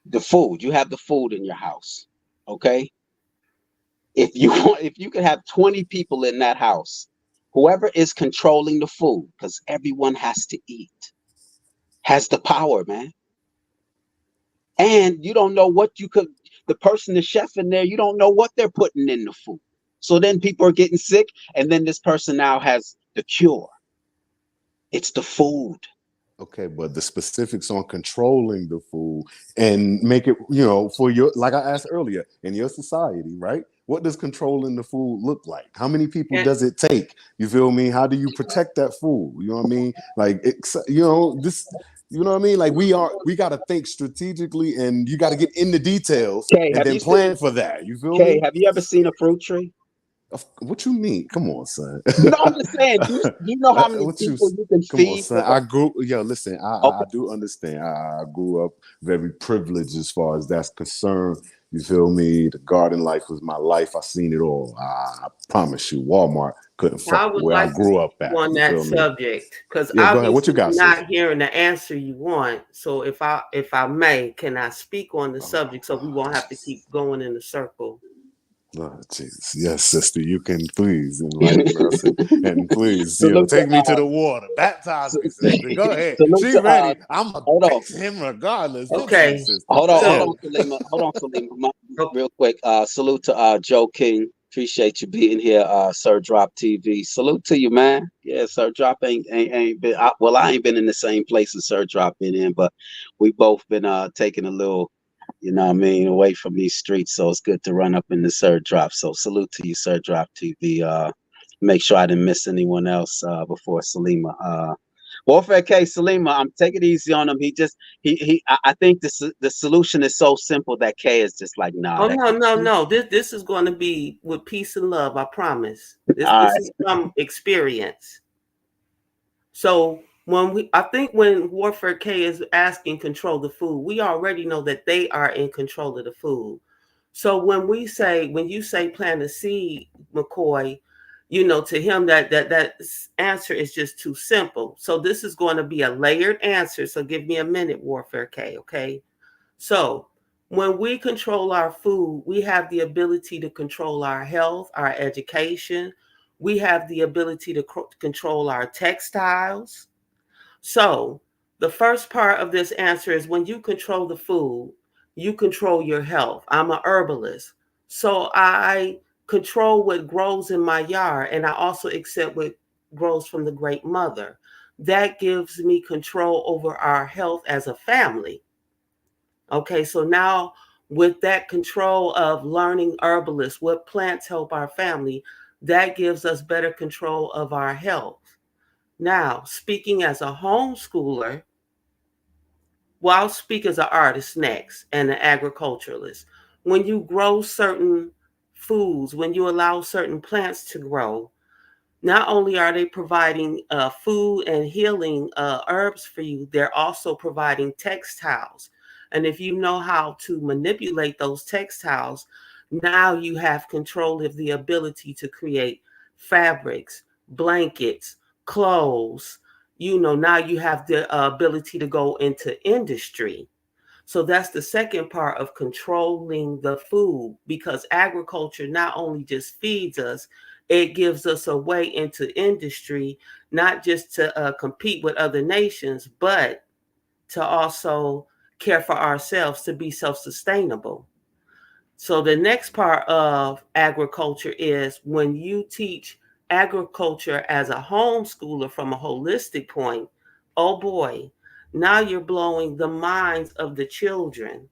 the food, you have the food in your house. Okay. If you could have 20 people in that house, whoever is controlling the food, because everyone has to eat, has the power, man. And you don't know what the person, the chef in there, you don't know what they're putting in the food. So then people are getting sick, and then this person now has the cure. It's the food. Okay, but the specifics on controlling the food and make it, for your, like I asked earlier, in your society, right? What does controlling the food look like? How many people And does it take? You feel me? How do you protect that food? You know what I mean? Like, this, you know what I mean? Like, we got to think strategically, and you got to get in the details Okay, and then plan for that. You feel Okay, me? have you ever seen a fruit tree? What you mean? Come on, son. No, I'm just saying. You know how many What you? people you can Come on, feed son. with I grew. Yo, listen. I okay. do understand. I grew up very privileged as far as that's concerned. You feel me? The garden life was my life. I seen it all. I promise you, Walmart couldn't I fuck would where I like to grew up speak at. on You that feel me? subject because Yeah, go ahead. What you obviously got, you're sis? not hearing the answer you want. So if I may, can I speak on the Oh, subject so we won't have to keep going in a circle? oh, Jesus. Yes, sister, you can please enlighten us and please, Salute to take me to the water. Baptize me, sister. Go ahead. salute She to ready. I'm going to hold on. fix him regardless. Go to you, Okay. sister. Hold Damn. on, Salima. Oh, Real quick. Salute to Joe King. Appreciate you being here, Sir Drop TV. Salute to you, man. Yeah, Sir Drop ain't been I ain't been in the same place as Sir Drop been in, but we both been taking a little, away from these streets. So it's good to run up in the Sir Drop. So salute to you, Sir Drop TV. make sure I didn't miss anyone else before Salima. Warfare K, Salima, take it easy on him. I think the solution is so simple that K is just like, nah. Oh no. This is going to be with peace and love. I promise. This All is from experience. So I think when Warfare K is asking control the food, we already know that they are in control of the food. So when you say plant a seed, McCoy, to him that answer is just too simple. So this is going to be a layered answer. So give me a minute, Warfare K, okay? So when we control our food, we have the ability to control our health, our education. We have the ability to control our textiles. So the first part of this answer is when you control the food, you control your health. I'm a herbalist. So I control what grows in my yard, and I also accept what grows from the Great Mother. That gives me control over our health as a family. Okay, so now with that control of learning herbalist, what plants help our family, that gives us better control of our health. Now, speaking as a homeschooler, well, I'll speak as an artist next and an agriculturalist. When you grow certain foods, when you allow certain plants to grow, not only are they providing food and healing herbs for you, they're also providing textiles. And if you know how to manipulate those textiles, now you have control of the ability to create fabrics, blankets, clothes. Now you have the ability to go into industry. So that's the second part of controlling the food, because agriculture not only just feeds us, it gives us a way into industry, not just to compete with other nations, but to also care for ourselves, to be self-sustainable. So the next part of agriculture is when you teach agriculture as a homeschooler from a holistic point, oh boy, now you're blowing the minds of the children.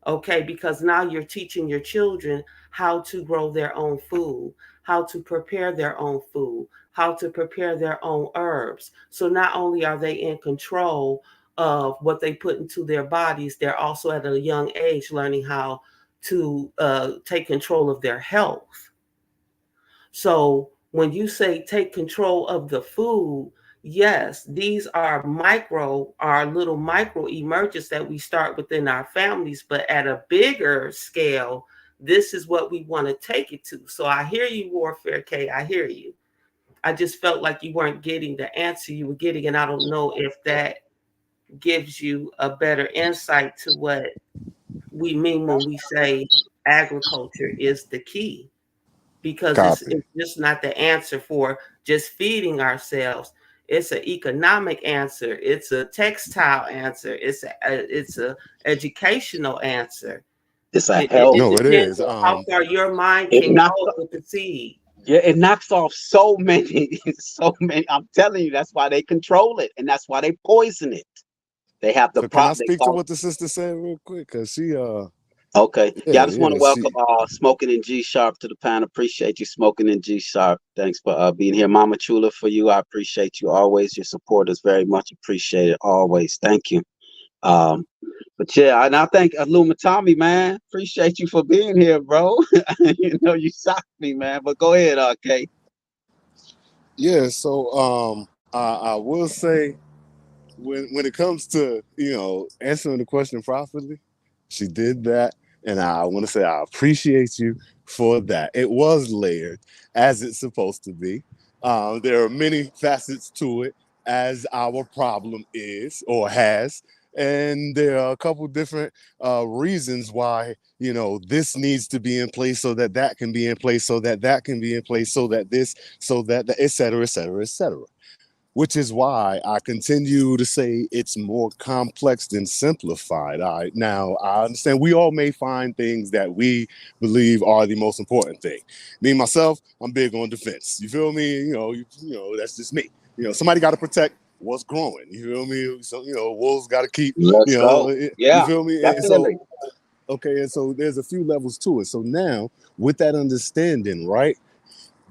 Okay, because now you're teaching your children how to grow their own food, how to prepare their own food, how to prepare their own herbs. So not only are they in control of what they put into their bodies, they're also at a young age learning how to take control of their health. So when you say take control of the food, yes, these are little micro emergents that we start within our families, but at a bigger scale, this is what we want to take it to. So I hear you, Warfare K. I hear you. I just felt like you weren't getting the answer you were getting, and I don't know if that gives you a better insight to what we mean when we say agriculture is the key. Because it's Copy. just not the answer for just feeding ourselves. It's an economic answer. It's a textile answer. It's a educational answer. It's a It hell. No, it depends is. on how far your mind It can knocks. go with the seed. Yeah, it knocks off so many, so many. I'm telling you, that's why they control it, and that's why they poison it. They have the So can I prop. They speak to call. what the sister said real quick? Cause she Okay. Yeah, I just want to welcome she Smoking in G Sharp to the panel. Appreciate you, Smoking in G Sharp. Thanks for being here. Mama Chula, for you, I appreciate you always. Your support is very much appreciated always. Thank you. Um, but yeah, and I thank Luma Tommy, man. Appreciate you for being here, bro. You shocked me, man. But go ahead, Kay. yeah, so I will say when it comes to, answering the question properly, she did that. And I want to say I appreciate you for that. It was layered as it's supposed to be. There are many facets to it, as our problem is or has. And there are a couple different reasons why, this needs to be in place so that that can be in place, so that that can be in place, so that this, so that, et cetera, et cetera, et cetera. Which is why I continue to say it's more complex than simplified. All right. Now, I understand we all may find things that we believe are the most important thing. Me, myself, I'm big on defense. You feel me? That's just me. Somebody got to protect what's growing. You feel me? So, wolves got to keep, Let's go. you Yeah, feel me? And definitely. okay, and so there's a few levels to it. So now, with that understanding, right?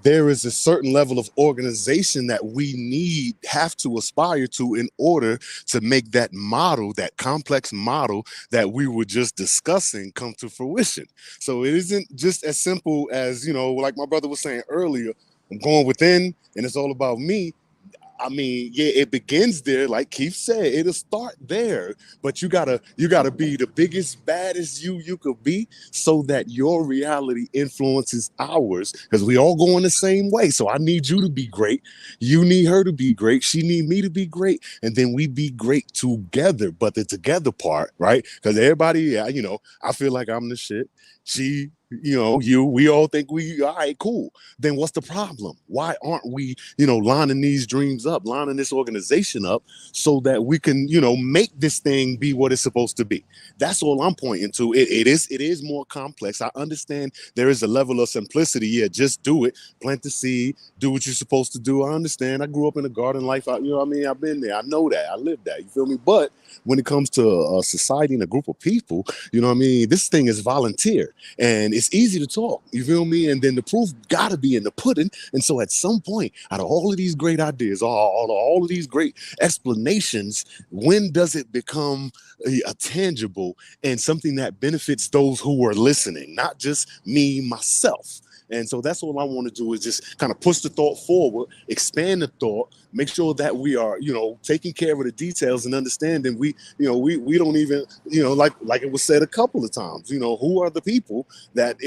there is a certain level of organization that we have to aspire to in order to make that model, that complex model that we were just discussing, come to fruition. So it isn't just as simple as, like my brother was saying earlier, I'm going within and it's all about me. I mean, yeah, it begins there, like Keith said. It'll start there, but you gotta be the biggest, baddest you could be, so that your reality influences ours. Because we all go in the same way. So I need you to be great. You need her to be great. She need me to be great, and then we be great together. But the together part, right? Because everybody, yeah, I feel like I'm the shit. She, we all think all right, cool. Then what's the problem? Why aren't we, lining these dreams up, lining this organization up, so that we can, make this thing be what it's supposed to be? That's all I'm pointing to. It is more complex. I understand there is a level of simplicity. Yeah, just do it, plant the seed, do what you're supposed to do. I understand. I grew up in a garden life. I've been there. I know that. I lived that. You feel me? But when it comes to a society and a group of people, this thing is volunteer. And it's easy to talk, you feel me? And then the proof gotta be in the pudding. And so at some point, out of all of these great ideas, all of these great explanations, when does it become a tangible and something that benefits those who are listening, not just me, myself? And so that's all I want to do, is just kind of push the thought forward, expand the thought, make sure that we are, taking care of the details and understanding we don't even, like it was said a couple of times, who are the people that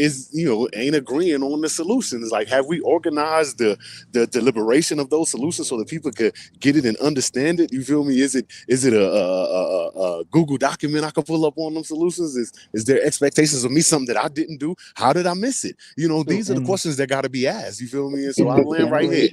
ain't agreeing on the solutions? Like, have we organized the deliberation of those solutions so that people could get it and understand it? You feel me? Is it a Google document I can pull up on them solutions? Is there expectations of me, something that I didn't do? How did I miss it? These are the questions that got to be asked. You feel me? And so I land right here.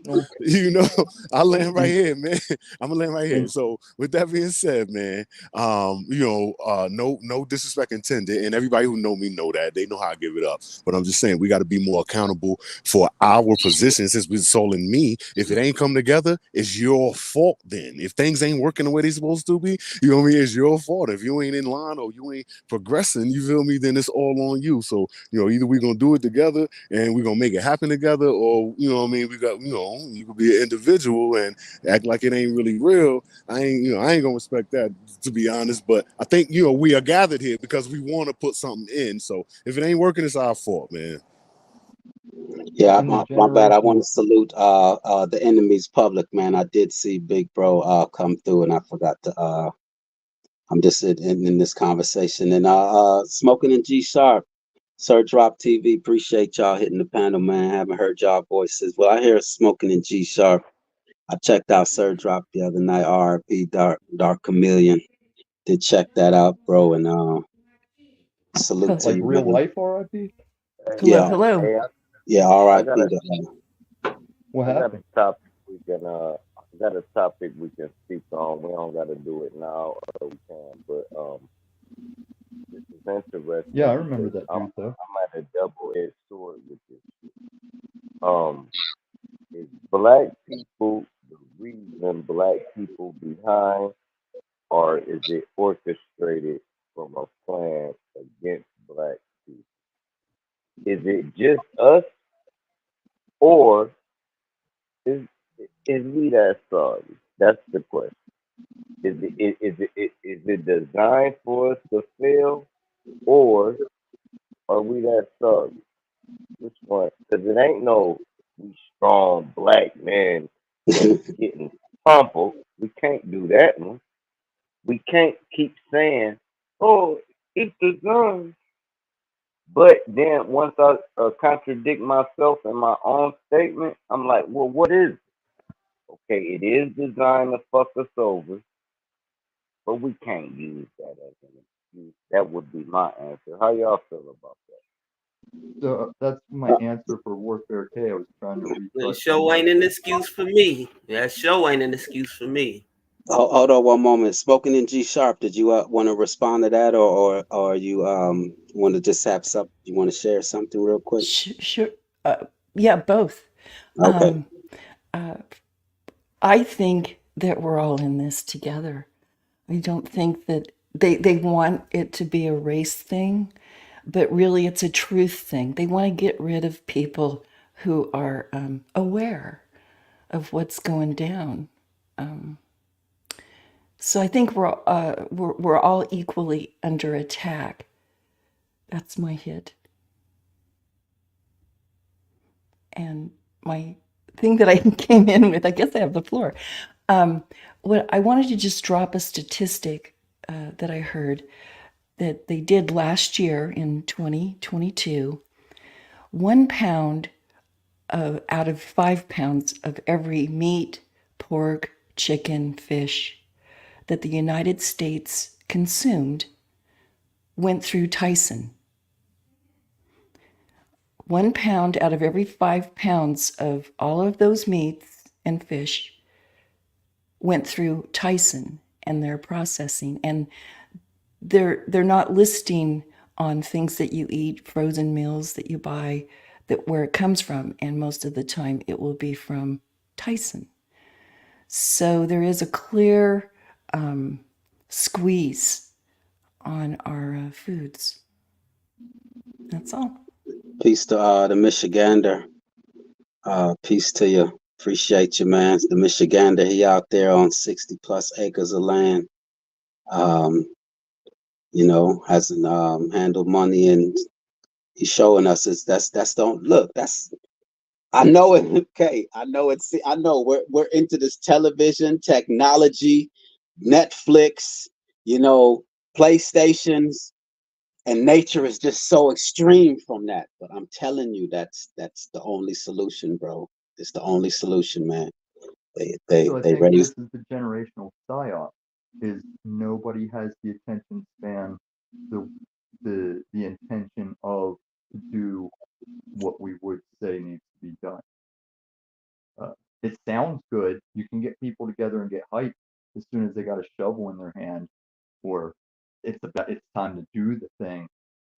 I land right here, man. I'm gonna land right here. So with that being said, man, no disrespect intended, and everybody who know me know that. They know how I give it up. But I'm just saying, we got to be more accountable for our position, since it's all in me. If it ain't come together, it's your fault then. If things ain't working the way they're supposed to be, it's your fault. If you ain't in line or you ain't progressing, you feel me, then it's all on you. So, either we're gonna do it together and we're gonna make it happen together, or we got, you could be an individual and act like it ain't really real. I ain't gonna respect that, to be honest. But I think we are gathered here because we want to put something in. So if it ain't working, it's our fault, man. Yeah, my bad. I want to salute the enemy's public, man. I did see Big Bro come through, and I forgot to I'm just in this conversation. And Smoking in G Sharp, Sir Drop TV, appreciate y'all hitting the panel, man. Haven't heard y'all voices. Well, I hear Smoking in G Sharp. I checked out Sir Drop the other night, RP Dark Chameleon. Did check that out, bro, and salute to Like you, real man. life RIP? Yeah. Hello. Hey, Yeah, I RIP. What got happened? a topic we can got a topic we can speak on. We don't got to do it now, or we can. But this is interesting. Yeah, I remember that I'm dude though. at a double-edged sword with this. Is black people the reason black people behind, or is it orchestrated from a plan against black people? Is it just us, or is we that sorry? That's the question. Is it designed for us to fail, or are we that sorry? Which one? Because it ain't no we strong black men that's getting humbled. We can't do that one. We can't keep saying, "Oh, it's designed." But then once I contradict myself in my own statement, I'm like, well, what is it? Okay, it is designed to fuck us over, but we can't use that as an excuse. That would be my answer. How y'all feel about that? So that's my answer for Warfare K. I was trying to That refresh show ain't an excuse for me. That show ain't an excuse for me. Hold on one moment. Spoken in G Sharp. Did you want to respond to that, or you want to just have something? You want to share something real quick? Sure. Yeah, both. Okay. I think that we're all in this together. I don't think that they want it to be a race thing, but really it's a truth thing. They want to get rid of people who are aware of what's going down. So I think we're all equally under attack. That's my hit. And my thing that I came in with, I guess I have the floor. What I wanted to just drop a statistic that I heard that they did last year in 2022. 1 pound out of 5 pounds of every meat, pork, chicken, fish that the United States consumed went through Tyson. 1 pound out of every 5 pounds of all of those meats and fish went through Tyson and their processing. And they're not listing on things that you eat, frozen meals that you buy, that where it comes from. And most of the time it will be from Tyson. So there is a clear squeeze on our foods. That's all. Peace to the Michigander. Peace to you. Appreciate you, man. The Michigander, he out there on 60 plus acres of land. You know, hasn't handled money, and he's showing us that's don't look. That's I know it. Okay, I know it's. I know we're into this television technology, Netflix, you know, PlayStations, and nature is just so extreme from that. But I'm telling you, that's the only solution, bro. It's the only solution, man. They So I they think this raised. is the generational psyop. Is nobody has the attention span, the intention of to do what we would say needs to be done. It sounds good. You can get people together and get hyped as soon as they got a shovel in their hand, or it's time to do the thing.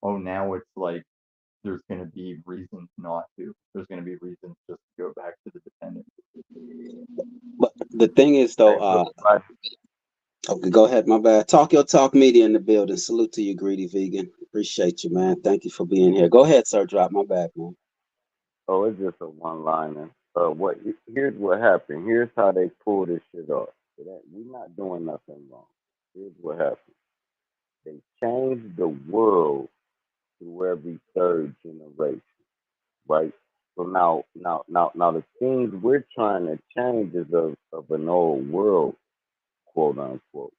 Oh, now it's like there's going to be reasons not to. There's going to be reasons just to go back to the dependent. But the thing is, though, okay, go ahead. My bad. Talk Your Talk Media in the building. Salute to you, greedy vegan. Appreciate you, man. Thank you for being here. Go ahead, sir. Drop my bad, man. Oh, it's just a one-liner. Here's what happened. Here's how they pull this shit off. We're not doing nothing wrong. Here's what happened. They changed the world through every third generation, right? So now, the things we're trying to change is of an old world, quote unquote.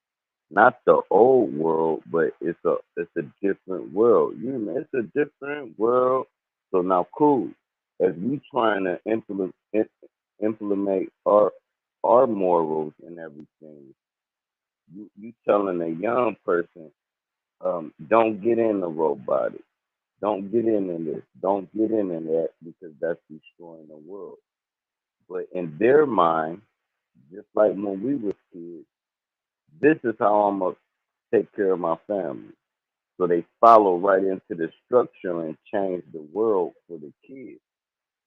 Not the old world, but it's a different world. You know, it's a different world. So now, cool. As we trying to implement our morals and everything, you telling a young person, don't get into robotics, don't get into this, don't get into that because that's destroying the world. But in their mind, just like when we were kids, this is how I'm gonna take care of my family. So they follow right into the structure and change the world for the kids.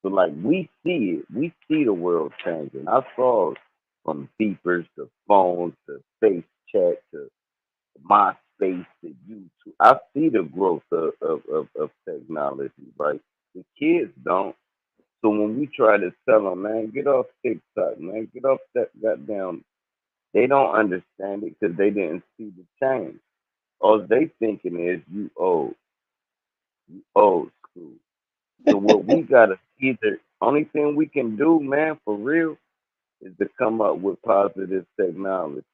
So like we see the world changing. I saw from beepers to phones to face chat to MySpace to YouTube. I see the growth of technology, right? The kids don't. So when we try to tell them, man, get off TikTok, man, get off that goddamn, they don't understand it because they didn't see the change. All they thinking is you old school. So what we gotta either only thing we can do, man, for real, is to come up with positive technology,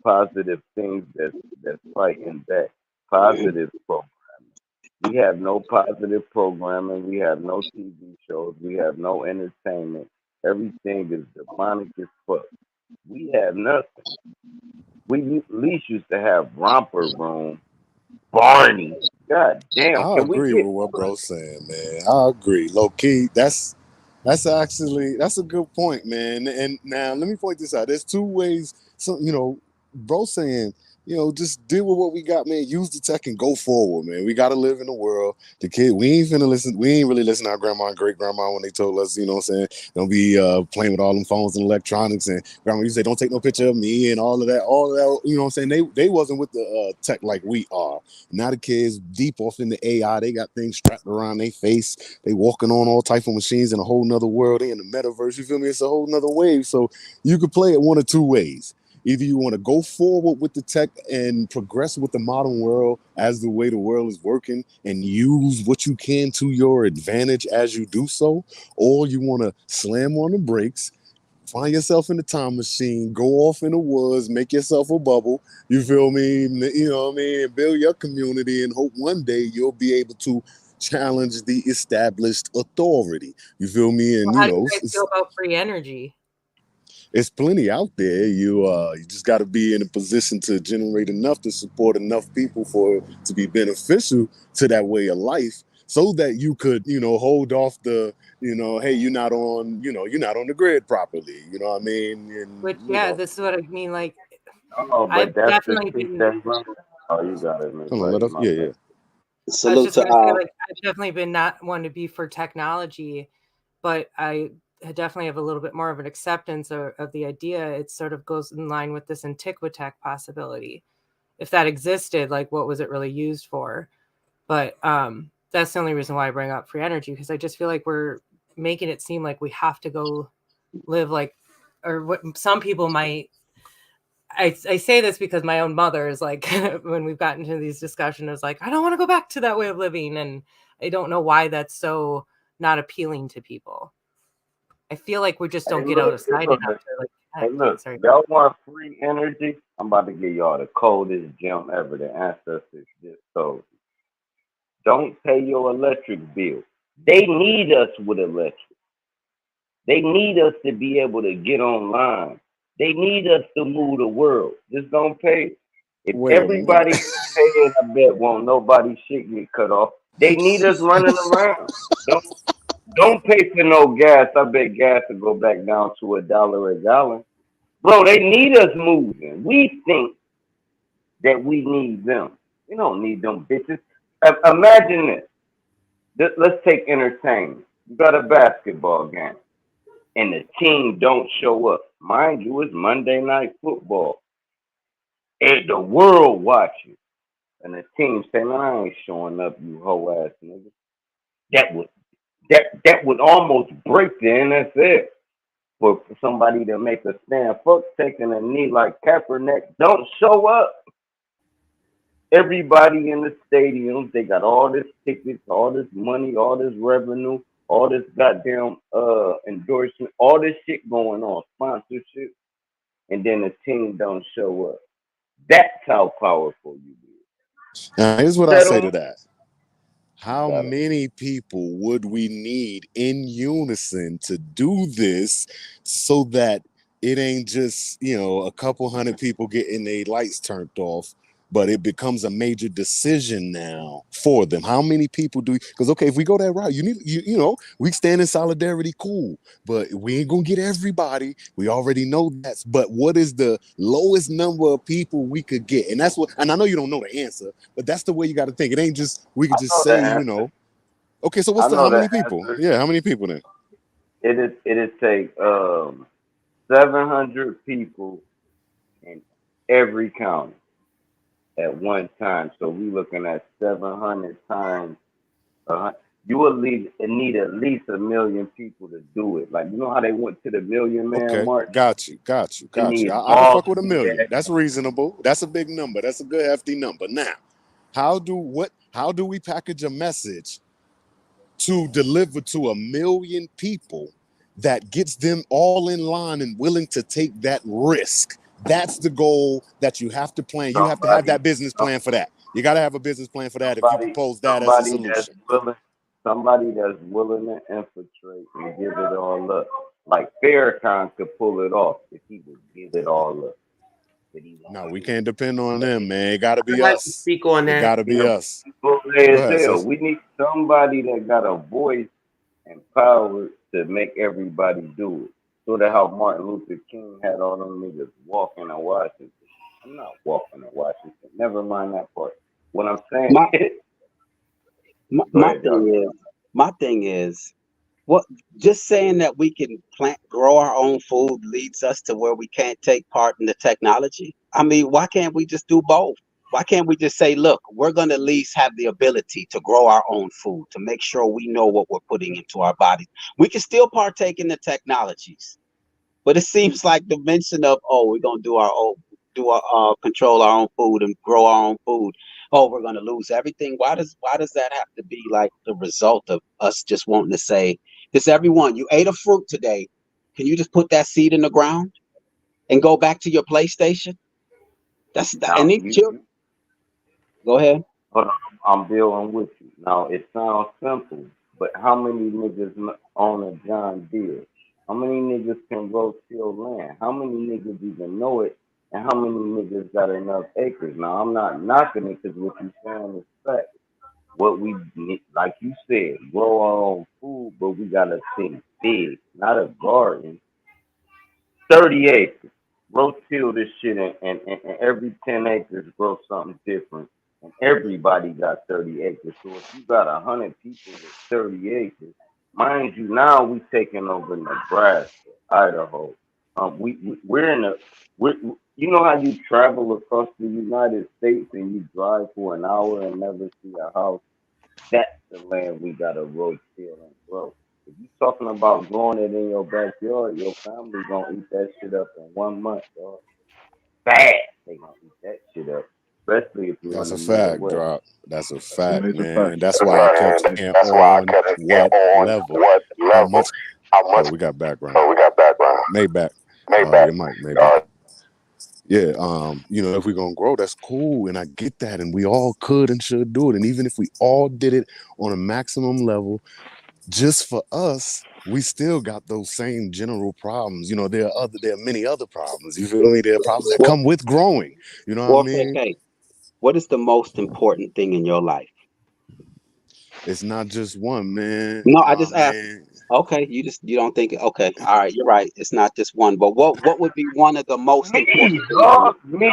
positive things that's fighting back, positive programming. We have no positive programming. We have no TV shows. We have no entertainment. Everything is demonic as fuck. We have nothing. We at least used to have Romper Room, Barney. God damn, I can we agree get with what bro's saying, man. I agree. Low key, that's actually that's a good point, man. And now let me point this out. There's two ways. So bro saying just deal with what we got, man. Use the tech and go forward, man. We got to live in the world. The kid, we ain't really listen to our grandma and great grandma when they told us, what I'm saying, don't be playing with all them phones and electronics. And grandma used to say, don't take no picture of me and all of that, what I'm saying. They wasn't with the tech like we are. Now the kids deep off in the AI, they got things strapped around their face. They walking on all type of machines in a whole nother world. They in the metaverse, you feel me? It's a whole nother wave. So you could play it one of two ways. Either you want to go forward with the tech and progress with the modern world as the way the world is working and use what you can to your advantage as you do so, or you want to slam on the brakes, find yourself in the time machine, go off in the woods, make yourself a bubble, you feel me? You know what I mean? And build your community and hope one day you'll be able to challenge the established authority. You feel me? And Well, how do you guys feel about free energy? it's plenty out there. You just got to be in a position to generate enough to support enough people for it to be beneficial to that way of life, so that you could hold off the hey, you're not on the grid properly. You know what I mean? And Which this is what I mean. Like, but I've that's definitely the been. Oh, you got it, man. Hold on, let us. Yeah. I was Salute just to gonna say, like, I've definitely been not one to be for technology, but I definitely have a little bit more of an acceptance of the idea. It sort of goes in line with this Antiquitech possibility. If that existed, like, what was it really used for? But that's the only reason why I bring up free energy, because I just feel like we're making it seem like we have to go live like, or what some people might. I say this because my own mother is like, when we've gotten into these discussions, is like, I don't want to go back to that way of living. And I don't know why that's so not appealing to people. I feel like we just don't get outside enough to like Hey, connect. look, Sorry. y'all want free energy? I'm about to give y'all the coldest gem ever. The ancestors just told you. Don't pay your electric bill. They need us with electric. They need us to be able to get online. They need us to move the world. Just don't pay. If Wait a minute. everybody paying, I bet won't nobody shit get cut off. They need us running around. Don't pay for no gas. I bet gas will go back down to $1 a gallon. Bro, they need us moving. We think that we need them. We don't need them bitches. Imagine this. Let's take entertainment. You got a basketball game, and the team don't show up. Mind you, it's Monday Night Football, and the world watching, and the team say, "Man, I ain't showing up, you hoe ass nigga." That would almost break the NFL. For somebody to make a stand, fuck taking a knee like Kaepernick. Don't show up. Everybody in the stadiums, they got all this tickets, all this money, all this revenue, all this goddamn endorsement, all this shit going on, sponsorship, and then the team don't show up. That's how powerful you is. Now, here's what I say to that. How Got it. many people would we need in unison to do this so that it ain't just, a couple hundred people getting their lights turned off, but it becomes a major decision now for them? How many people do? Because, okay, if we go that route, we stand in solidarity, cool, but we ain't gonna get everybody. We already know that. But what is the lowest number of people we could get? And that's what, and I know you don't know the answer, but that's the way you got to think. It ain't just, we could just say, okay, so how many people? Answer. Yeah, how many people then? It'd take 700 people in every county at one time. So we looking at 700 times. You will need at least 1 million people to do it. Like, you know how they went to the Million Man Okay, March? got you. You need I can all fuck with 1 million. That's reasonable. That's a big number. That's a good hefty number. Now, how do we package a message to deliver to 1 million people that gets them all in line and willing to take that risk? That's the goal that you have to plan. You have to have that business plan for that. You got to have a business plan for that if you propose that as a solution. Somebody that's willing to infiltrate and give it all up. Like Farrakhan could pull it off if he would give it all up. No, we can't depend on them, man. It got to be I'd like us. to speak on It that. got to be us. Go ahead, we need somebody that got a voice and power to make everybody do it. Sort of how Martin Luther King had all them niggas walking in Washington. I'm not walking to Washington. Never mind that part. What I'm saying My is, my, go my ahead, thing Doc. is my thing is what just saying that we can grow our own food leads us to where we can't take part in the technology. I mean, why can't we just do both? Why can't we just say, look, we're going to at least have the ability to grow our own food to make sure we know what we're putting into our bodies. We can still partake in the technologies, but it seems like the mention of, oh, we're gonna do our own, control our own food and grow our own food. Oh, we're gonna lose everything. Why does that have to be like the result of us just wanting to say, this everyone, you ate a fruit today. Can you just put that seed in the ground and go back to your PlayStation? That's that. And Now, these children, go ahead. hold on, I'm building with you. Now, it sounds simple, but how many niggas own a John Deere? How many niggas can roadkill land? How many niggas even know it? And how many niggas got enough acres? Now, I'm not knocking it because what you're saying is fact. What we need, like you said, grow our own food, but we gotta think big, not a garden. 30 acres. Roadkill this shit, and every 10 acres grow something different. And everybody got 30 acres. So if you got 100 people with 30 acres, mind you, now we taking over Nebraska, Idaho. We're in a, we're, you know how you travel across the United States and you drive for an hour and never see a house? That's the land we gotta roadkill and grow. If you talking about growing it in your backyard, your family gonna eat that shit up in 1 month, dog. Fast, they gonna eat that shit up. Especially if you're in That's the a fact, Midwest. drop. That's a That's a fact, major man. fact. And that's why I kept saying on what level, how much. Oh, we got background. Maybach. Your mic, Maybach. Yeah, if we're gonna grow, that's cool, and I get that, and we all could and should do it. And even if we all did it on a maximum level, just for us, we still got those same general problems. There are many other problems. You feel me? There are problems that Well, come with growing. You know what I well, mean? okay. What is the most important thing in your life? It's not just one, man. No, I Nah, just asked. man. Okay, you don't think it. Okay, all right, you're right. It's not just one, but what would be one of the most important Me, things in dog, me.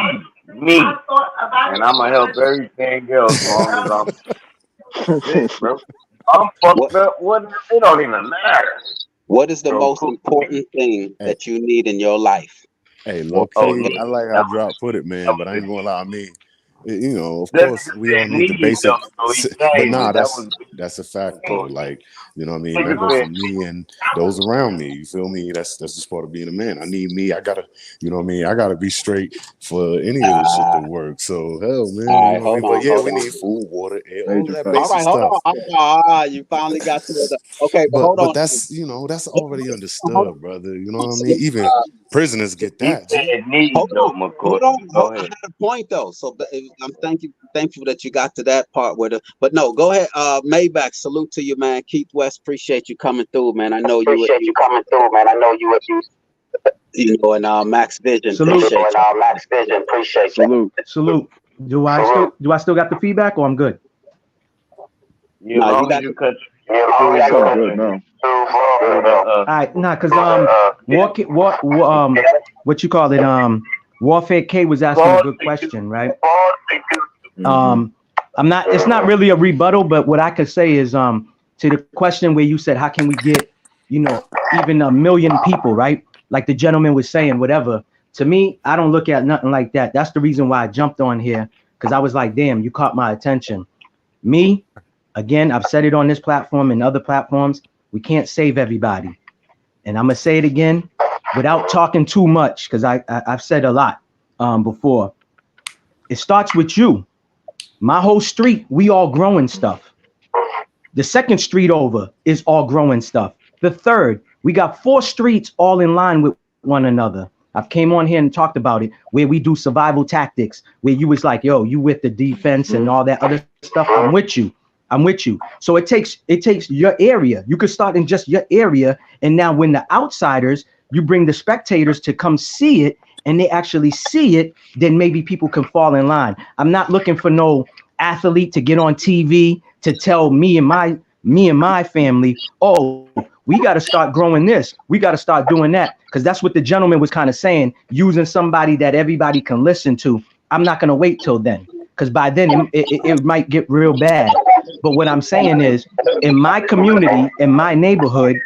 And I'ma help everything else as long as I'm sick, bro. I'm what fucked up. What? It don't even matter. what is the So most cool. important thing Hey, that you need in your life? low Oh, key, I like how Drop put it, man. But I ain't gonna lie, of that course, nigga we all said need the need basic. though, so he But changed nah, it. That was that's a fact though. cool. Like, you know what I mean? That Nigga goes for said me and those around me. You feel me? That's just part of being a man. I need me. I gotta, you know what I mean? I gotta be straight for any of this shit to Uh, work. So hell, man, all you right, know what I mean? But yeah, hold we on. need food, water, air, all of Major that fact. All basic right, hold stuff. on. You finally got to it. Okay, but hold But on. that's already Hold understood, brother. You know on. what I mean? Even prisoners get he that, G. said need Hold though, on, hold McCoy. on. Go I ahead. had a point though, so I'm thankful that you got to that part where but no, go ahead. Maybach, salute to you, man. Keith West, appreciate you coming through, man. I know you, and Max Vision, Salute. appreciate you. Salute. Do I still got the feedback or I'm good? You No, you long as got you the, cut You your sound good now. All right, nah, cause what you call it? Warfare K was asking a good question, right? Mhm. It's not really a rebuttal, but what I could say is to the question where you said how can we get, even 1 million people, right? Like the gentleman was saying, whatever. To me, I don't look at nothing like that. That's the reason why I jumped on here, because I was like, damn, you caught my attention. Me, again, I've said it on this platform and other platforms, we can't save everybody. And I'm gonna say it again without talking too much, because I've said a lot before. It starts with you. My whole street, we all growing stuff. The second street over is all growing stuff. The third, we got 4 streets all in line with one another. I've came on here and talked about it, where we do survival tactics, where you was like, yo, you with the defense and all that other stuff. I'm with you. So it takes your area. You could start in just your area. And now when the outsiders, you bring the spectators to come see it, and they actually see it, then maybe people can fall in line. I'm not looking for no athlete to get on TV to tell me and my family, oh, we got to start growing this. We got to start doing that, because that's what the gentleman was kind of saying, using somebody that everybody can listen to. I'm not going to wait till then, because by then it might get real bad. But what I'm saying is, in my community, in my neighborhood,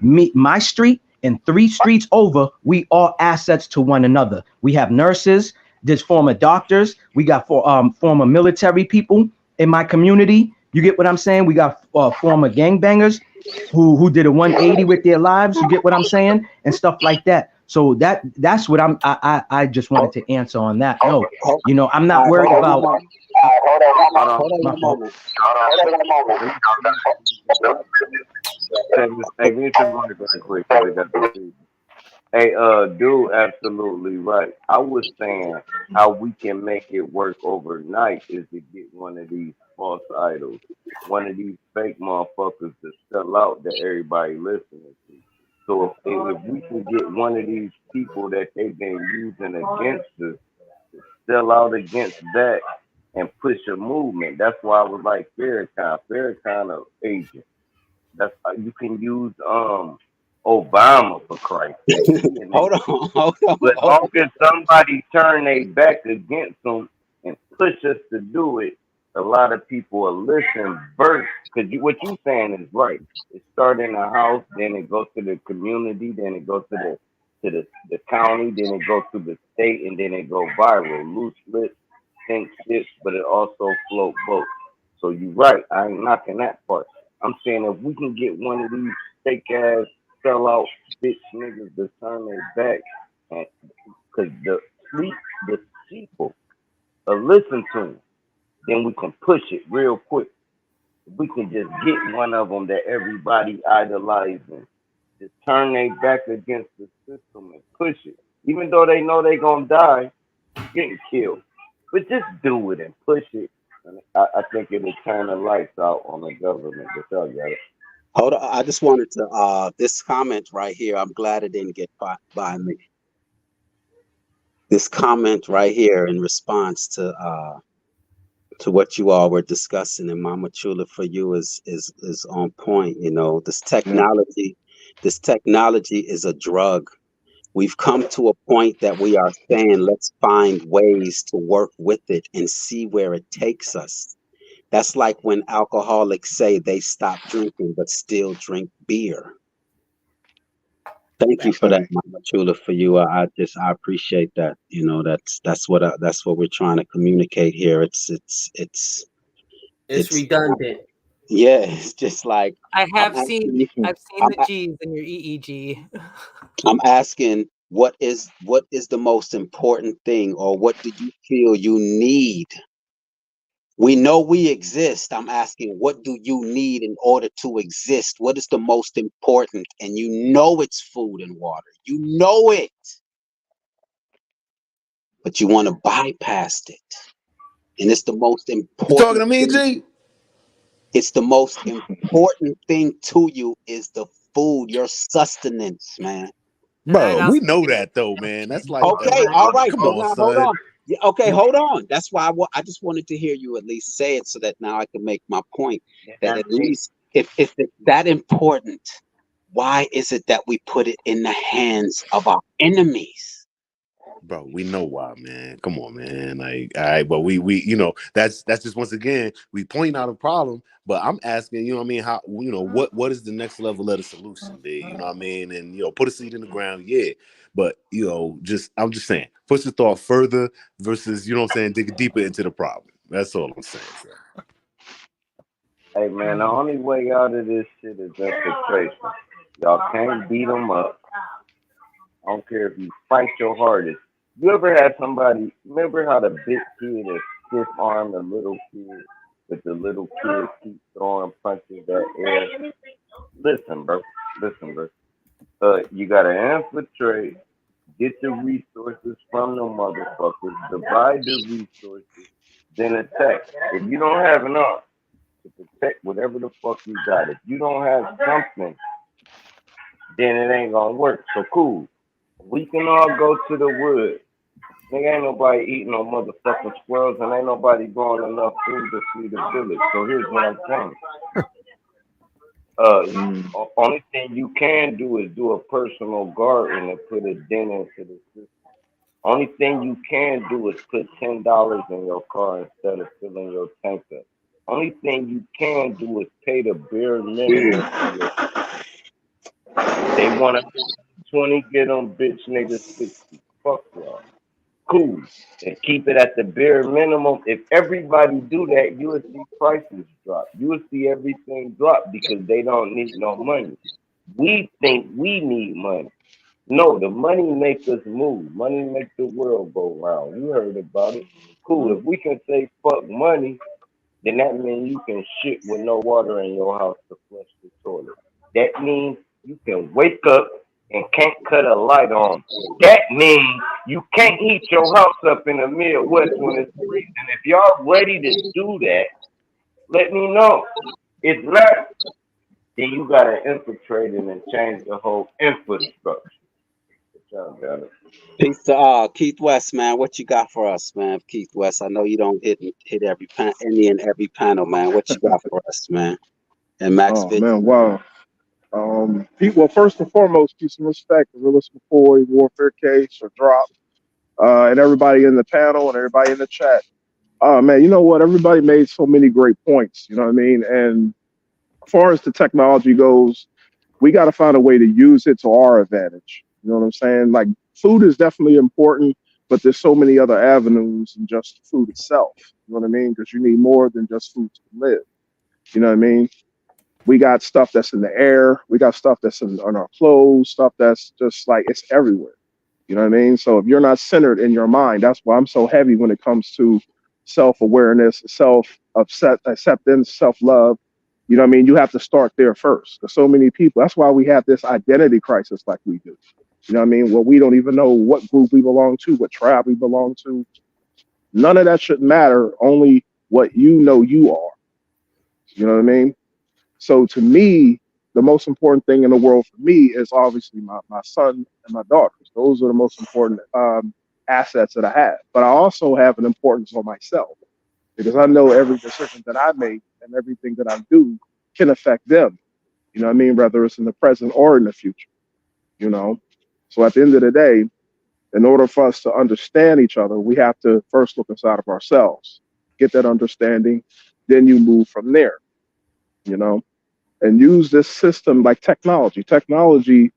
my street and 3 streets over, we are assets to one another. We have nurses, there's former doctors, we got former military people in my community. You get what I'm saying? We got former gangbangers who did a 180 with their lives. You get what I'm saying? And stuff like that. So that's what I just wanted to answer on that. No, you know, I'm not worried about. Hold on My a fault. moment. Hey, we need to run it really quick. 'Cause they got the feed. Hey, dude, absolutely right. I was saying how we can make it work overnight is to get one of these false idols, one of these fake motherfuckers to sell out that everybody listening to. So if we can get one of these people that they've been using against us to sell out against that and push a movement, that's why I was like Farrakhan. Farrakhan of agent. That's how you can use Obama for Christ's sake. Hold on. But long as somebody turn their back against them and push us to do it, a lot of people will listen first. Because what you saying is right. It starts in the house, then it goes to the community, then it goes to the county, then it goes to the state, and then it go viral. Loose lips, think shit, but it also float boats. So you right. I ain't knocking that part. I'm saying if we can get one of these fake ass sellout bitch niggas to turn their back, and because the people listen to them, then we can push it real quick. If we can just get one of them that everybody idolizing, just turn their back against the system and push it, even though they know they gonna die getting killed, but just do it and push it. And I think it'll turn the lights out on the government. But y'all got it. Hold on. I just wanted to this comment right here. I'm glad it didn't get by me. This comment right here in response to what you all were discussing, and Mama Chula, for you is on point. You know, this technology is a drug. We've come to a point that we are saying, let's find ways to work with it and see where it takes us. That's like when alcoholics say they stop drinking but still drink beer. Thank you for that, Mama Chula. For you, I appreciate that. You know, that's what we're trying to communicate here. It's redundant. Yeah, it's just like I have I'm seen asking, I've seen the G's in your EEG. I'm asking, what is the most important thing, or what do you feel you need? We know we exist. I'm asking, what do you need in order to exist? What is the most important? And you know it's food and water. You know it. But you want to bypass it. And it's the most important. You talking to me, G? It's the most important thing to you is the food, your sustenance, man. Bro, we know that though, man. That's like okay, all right. Come on, now, son. hold on. Yeah, okay, hold on. That's why I just wanted to hear you at least say it, so that now I can make my point. That at least if it's that important, why is it that we put it in the hands of our enemies? Bro, we know why, man. Come on, man. Like, all right, but we you know, that's just once again we point out a problem, but I'm asking, you know what I mean, how, you know, what is the next level of the solution, dude? You know what I mean? And, you know, put a seed in the ground, yeah. But, you know, I'm just saying, push the thought further versus, you know what I'm saying, dig deeper into the problem. That's all I'm saying, sir. Hey, man, the only way out of this shit is infiltration. Y'all can't beat them up. I don't care if you fight your hardest. You ever had somebody, remember how the big kid is stiff arm the little kid, but the little kid keeps throwing punches at air? Listen, bro. You gotta infiltrate, get the resources from the motherfuckers, divide the resources, then attack. If you don't have enough to protect whatever the fuck you got, if you don't have something, then it ain't gonna work. So cool. We can all go to the woods. Nigga, ain't nobody eating no motherfucking squirrels, and ain't nobody growing enough food to feed the village. So here's what I'm saying. Mm. Only thing you can do is do a personal garden and put a dent into the system. Only thing you can do is put $10 in your car instead of filling your tank up. Only thing you can do is pay the bare minimum for your. If they want to 20, get them bitch niggas 60. Fuck y'all. Cool. And keep it at the bare minimum. If everybody do that, you will see prices drop. You will see everything drop because they don't need no money. We think we need money. No, the money make us move. Money make the world go round. You heard about it. Cool. If we can say fuck money, then that means you can shit with no water in your house to flush the toilet. That means you can wake up and can't cut a light on. That means you can't heat your house up in the Midwest when it's freezing. If y'all ready to do that, let me know. If not, then you gotta infiltrate it and change the whole infrastructure. But y'all got it. Peace to Keith West, man. What you got for us, man? Keith West. I know you don't hit any and every panel, man. What you got for us, man? And Max Oh Vision. man, wow. Well, first and foremost, peace and respect to Realist McCoy, Warfare Case, or Drop, and everybody in the panel and everybody in the chat. Man, you know what? Everybody made so many great points. You know what I mean? And as far as the technology goes, we got to find a way to use it to our advantage. You know what I'm saying? Like food is definitely important, but there's so many other avenues than just food itself. You know what I mean? Because you need more than just food to live. You know what I mean? We got stuff that's in the air. We got stuff that's on our clothes, stuff that's just like it's everywhere. You know what I mean? So if you're not centered in your mind, that's why I'm so heavy when it comes to self-awareness, acceptance, self-love. You know what I mean? You have to start there first. Because so many people, that's why we have this identity crisis like we do. You know what I mean? Where we don't even know what group we belong to, what tribe we belong to. None of that should matter. Only what you know you are. You know what I mean? So to me, the most important thing in the world for me is obviously my son and my daughters. Those are the most important assets that I have. But I also have an importance on myself because I know every decision that I make and everything that I do can affect them. You know what I mean? Whether it's in the present or in the future, you know? So at the end of the day, in order for us to understand each other, we have to first look inside of ourselves, get that understanding, then you move from there, you know? And use this system like technology. Technology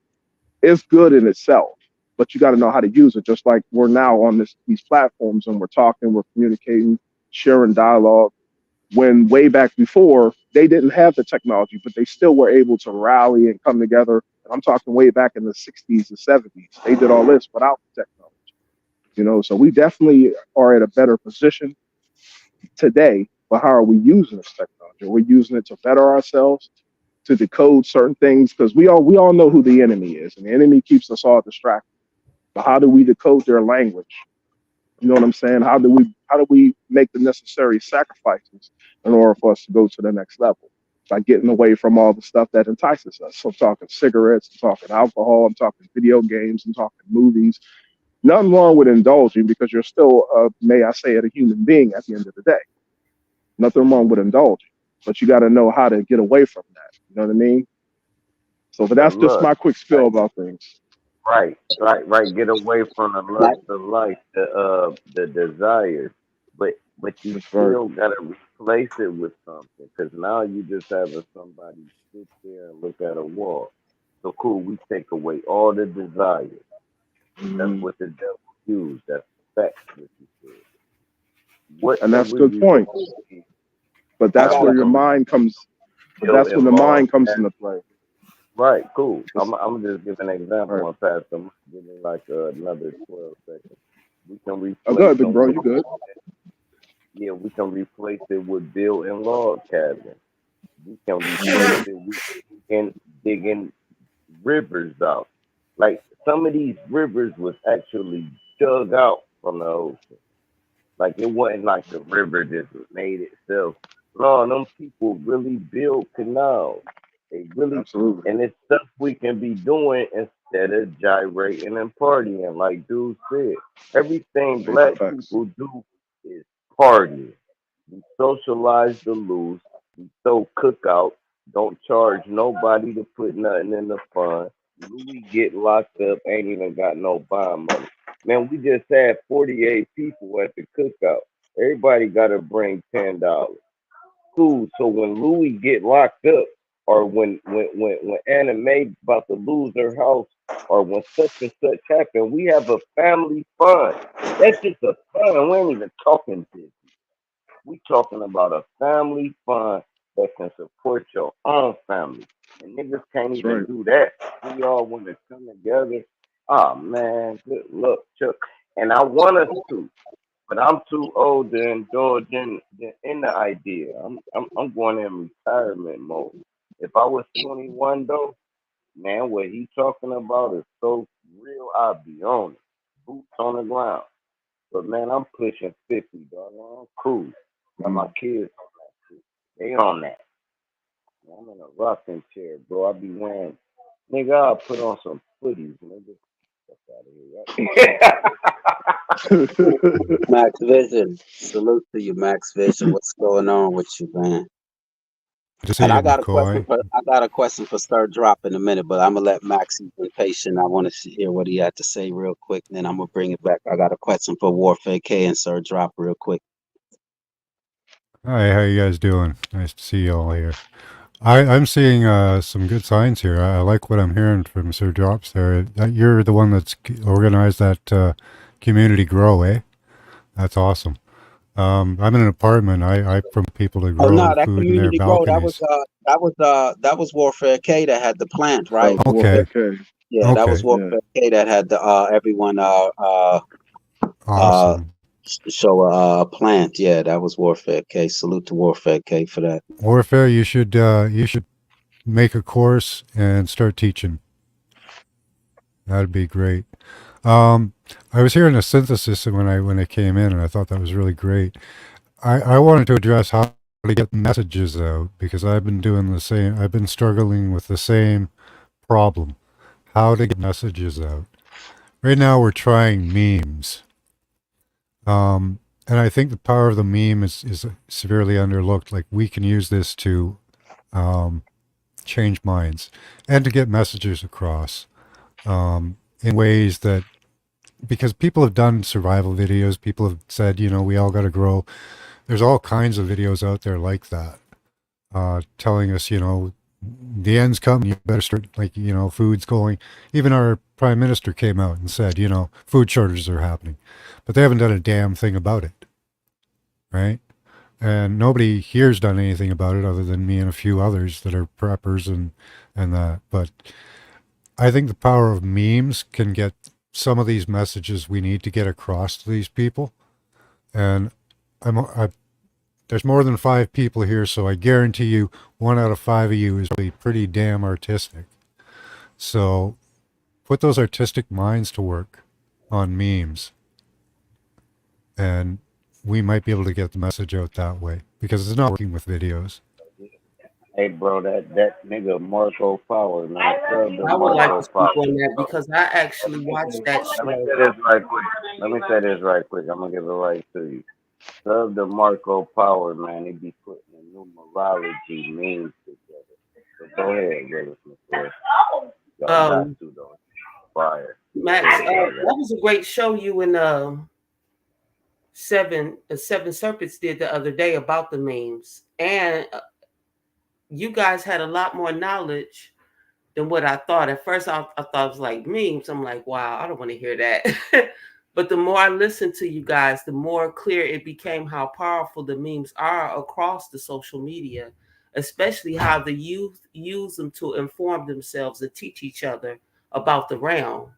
is good in itself, but you got to know how to use it. Just like we're now on these platforms and we're talking, we're communicating, sharing dialogue. When way back before they didn't have the technology, but they still were able to rally and come together. And I'm talking way back in the 60s and 70s. They did all this without the technology, you know. So we definitely are at a better position today. But how are we using this technology? Are we using it to better ourselves, to decode certain things? Because we all know who the enemy is, and the enemy keeps us all distracted. But how do we decode their language? You know what I'm saying? How do we make the necessary sacrifices in order for us to go to the next level? By getting away from all the stuff that entices us. So I'm talking cigarettes, I'm talking alcohol, I'm talking video games, I'm talking movies. Nothing wrong with indulging because you're still, may I say it, a human being at the end of the day. Nothing wrong with indulging, but you got to know how to get away from that. You know what I mean? So, but But that's just look, my quick spiel about things. right. Get away from the lust of life, the desires, but you That's right. still gotta replace it with something, because now you just having somebody sit there and look at a wall. So cool, we take away all the desires. That's Mhm. what the devil used. That's facts, what you said. What And can that's a we good replace point. But I that's got where a your can mind comes. But build that's when in the log mind comes cabin? into play. Right, cool. It's I'm just giving an right. example and pass them. Give me like another 12 seconds. We can Oh, go replace ahead, big them bro. with You good? we can replace it with building log cabins. We can replace it with digging rivers out. Like some of these rivers was actually dug out from the ocean. Like it wasn't like the river just made itself. No, them people really build canals. They really, Absolutely. and it's stuff we can be doing instead of gyrating and partying. Like dude said, everything Major black facts. people do is party. We socialize the loose. We throw cookouts. Don't charge nobody to put nothing in the fund. Louis get locked up, ain't even got no bond money. Man, we just had 48 people at the cookout. Everybody got to bring $10. Cool. So when Louis get locked up, or when Anime about to lose her house, or when such and such happen, we have a family fund. That's just a fund. We ain't even talking business. We talking about a family fund that can support your own family. And niggas can't That's even right. do that. We all want to come together. Oh man, good luck, Chuck. And I want us to, but I'm too old to indulge in the idea. I'm going in retirement mode. If I was 21 though, man, what he talking about is so real. I'd be on it, boots on the ground. But man, I'm pushing 50, dog. Man, I'm cool. Got my kids on that shit. They on that. I'm in a rocking chair, bro. I be wearing, nigga. I'll put on some footies, nigga. Fuck out of here. Max Vision. Salute to you, Max Vision. What's going on with you, man? Good to see And you, I got a question McCoy. for Stir Drop in a minute, but I'm gonna let Max. He's been patient. I want to hear what he had to say real quick, and then I'm gonna bring it back. I got a question for Warfare K and Sir Drop real quick. Hi, how you guys doing? Nice to see you all here. I'm seeing some good signs here. I like what I'm hearing from Sir Drops there. You're the one that's organized that community grow, eh? That's awesome. I'm in an apartment. I promote people to Oh no, grow that food in their community grow. balconies. That was Warfare K that had the plant, That right? was Warfare Okay, K. Yeah, that was okay, Yeah. Warfare K that had the everyone awesome. show a plant. Yeah, that was Warfare K. Salute to Warfare K for that. Warfare, you should make a course and start teaching. That'd be great. I was hearing a synthesis when I came in, and I thought that was really great. I wanted to address how to get messages out because I've been doing the same. I've been struggling with the same problem. How to get messages out. Right now, we're trying memes, and I think the power of the meme is severely underlooked. Like we can use this to change minds and to get messages across in ways that because people have done survival videos, people have said, we all got to grow. There's all kinds of videos out there like that, telling us, the end's coming. You better start, like, food's going. Even our prime minister came out and said, food shortages are happening, but they haven't done a damn thing about it, right? And nobody here's done anything about it other than me and a few others that are preppers and that. But I think the power of memes can get some of these messages we need to get across to these people. And there's more than 5 people here, so I guarantee you 1 out of 5 of you is really pretty damn artistic. So put those artistic minds to work on memes, and we might be able to get the message out that way because it's not working with videos. Hey, bro, that nigga Marco Power, man. Sub to I would like Marco to speak Power. on that because I actually watched that Let me show. say this right quick. I'm gonna give it right to you. Sub to Marco Power, man. They be putting the numerology memes together. So go ahead, Willis McCoy. Y'all got Um, to though. Fire. Max, Go ahead, that was a great show you and Seven Serpents did the other day about the memes, and you guys had a lot more knowledge than what I thought. At first, I thought it was like memes. I'm like, wow, I don't want to hear that. But the more I listened to you guys, the more clear it became how powerful the memes are across the social media, especially how the youth use them to inform themselves and teach each other about the realm.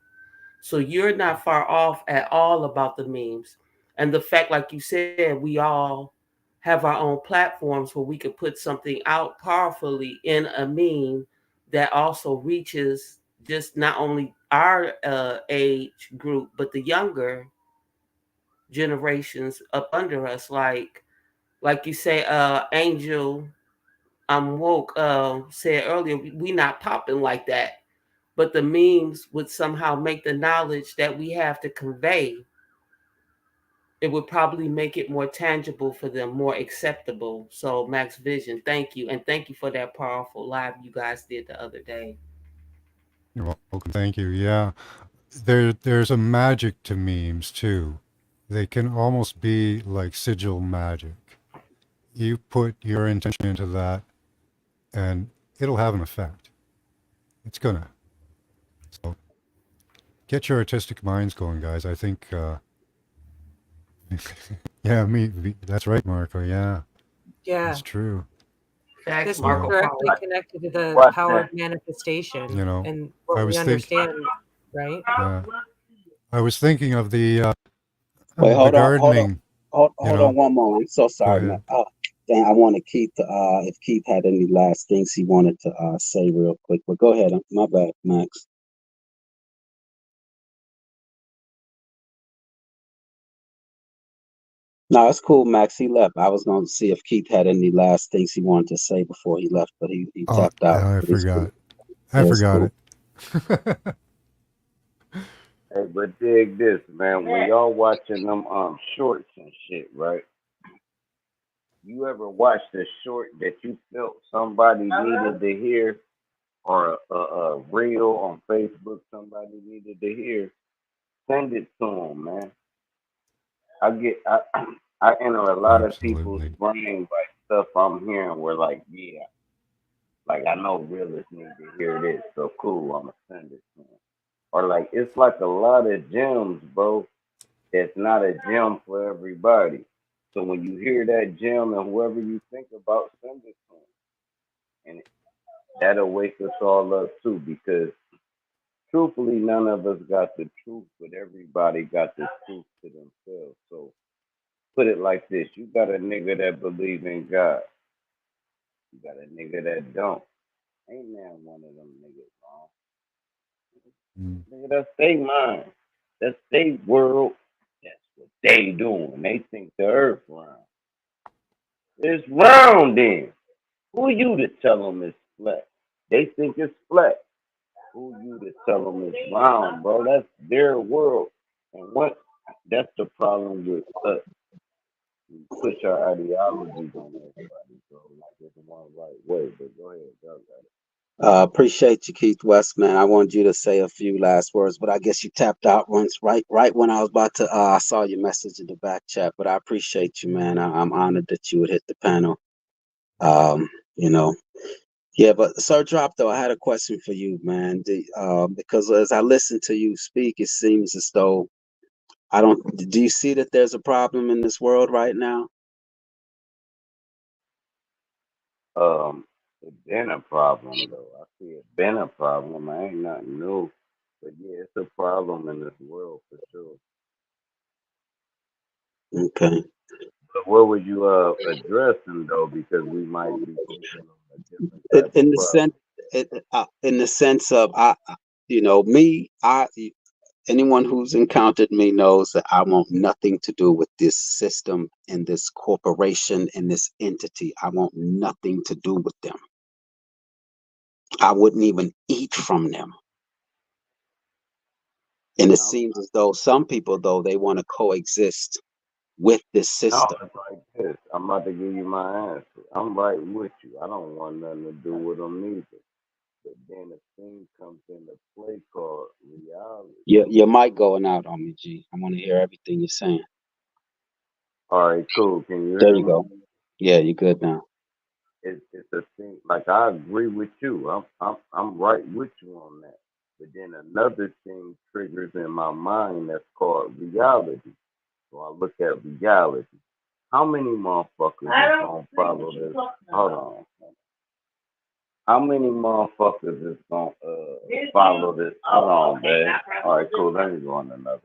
So you're not far off at all about the memes. And the fact, like you said, we all have our own platforms where we could put something out powerfully in a meme that also reaches just not only our age group, but the younger generations up under us. Like you say, Angel, I'm woke, said earlier, we not popping like that. But the memes would somehow make the knowledge that we have to convey it would probably make it more tangible for them, more acceptable. So Max Vision, thank you. And thank you for that powerful live you guys did the other day. You're welcome. Thank you. Yeah. There's a magic to memes too. They can almost be like sigil magic. You put your intention into that and it'll have an effect. It's gonna. So get your artistic minds going, guys. I think yeah, that's right, Marco. Yeah, Yeah. that's true. Facts, This is Marco directly Polo. connected to the Watch power that. of manifestation You know, and I what we was thinking. understand, right? Yeah, I was thinking of Wait, the hold on, gardening. You hold know, on one moment. I'm so go sorry, man. ahead. Oh, dang, I wanted Keith to, if Keith had any last things he wanted to say real quick. But go ahead. My bad, Max. No, it's cool, Max. He left. I was going to see if Keith had any last things he wanted to say before he left, but he Oh, tapped out. I But it's cool. forgot. I Yeah, it's forgot cool. it. Hey, but dig this, man. When y'all watching them shorts and shit, right? You ever watched a short that you felt somebody needed to hear, or a reel on Facebook somebody needed to hear? Send it to them, man. I enter a lot of people's Absolutely. brains like stuff I'm hearing. Where like, yeah, like I know realists need to hear this, so cool. I'ma send it to them. Or like it's like a lot of gems, bro. It's not a gem for everybody. So when you hear that gem and whoever you think about, send it to them. And that'll wake us all up too, because truthfully, none of us got the truth, but everybody got the truth to themselves. So put it like this: you got a nigga that believe in God, you got a nigga that don't. Ain't now one of them niggas wrong. Mm. Nigga, that's they mind. That's they world. That's what they doing. They think the earth round. It's round then. Who you to tell them it's flat? They think it's flat. Who you to tell them it's round, bro? That's their world. And what? That's the problem with us. We push our ideologies on everybody, bro. Like there's one right way. But go ahead, y'all got it. Appreciate you, Keith West, man. I wanted you to say a few last words, but I guess you tapped out once, right when I was about to. I saw your message in the back chat, but I appreciate you, man. I'm honored that you would hit the panel. You know, yeah. But Sir Drop, though, I had a question for you, man. Because as I listen to you speak, it seems as though I don't. Do you see that there's a problem in this world right now? It's been a problem though. I see it's been a problem. I ain't nothing new. But yeah, it's a problem in this world for sure. Okay. But what would you address them though? Because we might be thinking of a different type of In the problem. sense, in the sense of me, anyone who's encountered me knows that I want nothing to do with this system and this corporation and this entity. I want nothing to do with them. I wouldn't even eat from them. And it I'm seems as though some people, though, they want to coexist with this no, system. it's like this. I'm about to give you my answer. I'm right with you. I don't want nothing to do with them neither. But then a thing comes into play called reality. Your mic going out on me, G. I want to hear everything you're saying. All right, cool. Can you There hear you me? go. Yeah, you're good now. It's a thing. Like I agree with you. I'm right with you on that. But then another thing triggers in my mind that's called reality. So I look at reality. How many motherfuckers is gonna follow this? Hold on. How many motherfuckers is gonna follow this? Hold on, man. All right, cool. Let me go on another.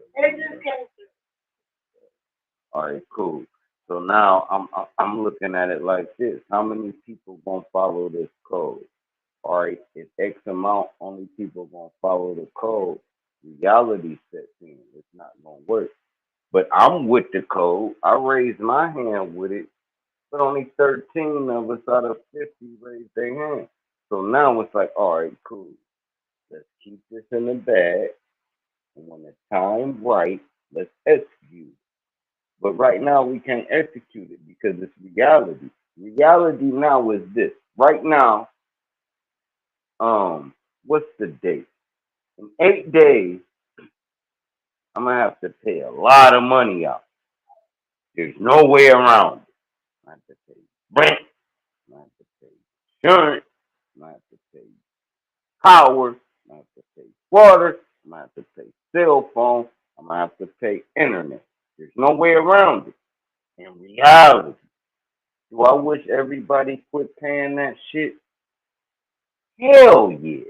All right, cool. So now I'm looking at it like this. How many people gonna follow this code? All right, if X amount only people gonna follow the code, reality sets in. It's not gonna work. But I'm with the code. I raised my hand with it, but only 13 of us out of 50 raised their hand. So now it's like, all right, cool. Let's keep this in the bag, and when the time right, let's execute. But right now we can't execute it because it's reality. Reality now is this. Right now, what's the date? In 8 days, I'm gonna have to pay a lot of money out. There's no way around it. I have to pay rent. I have to pay insurance. I have to pay power. I have to pay water. I have to pay cell phone. I'm gonna have to pay internet. There's no way around it. In reality, do I wish everybody quit paying that shit? Hell yeah.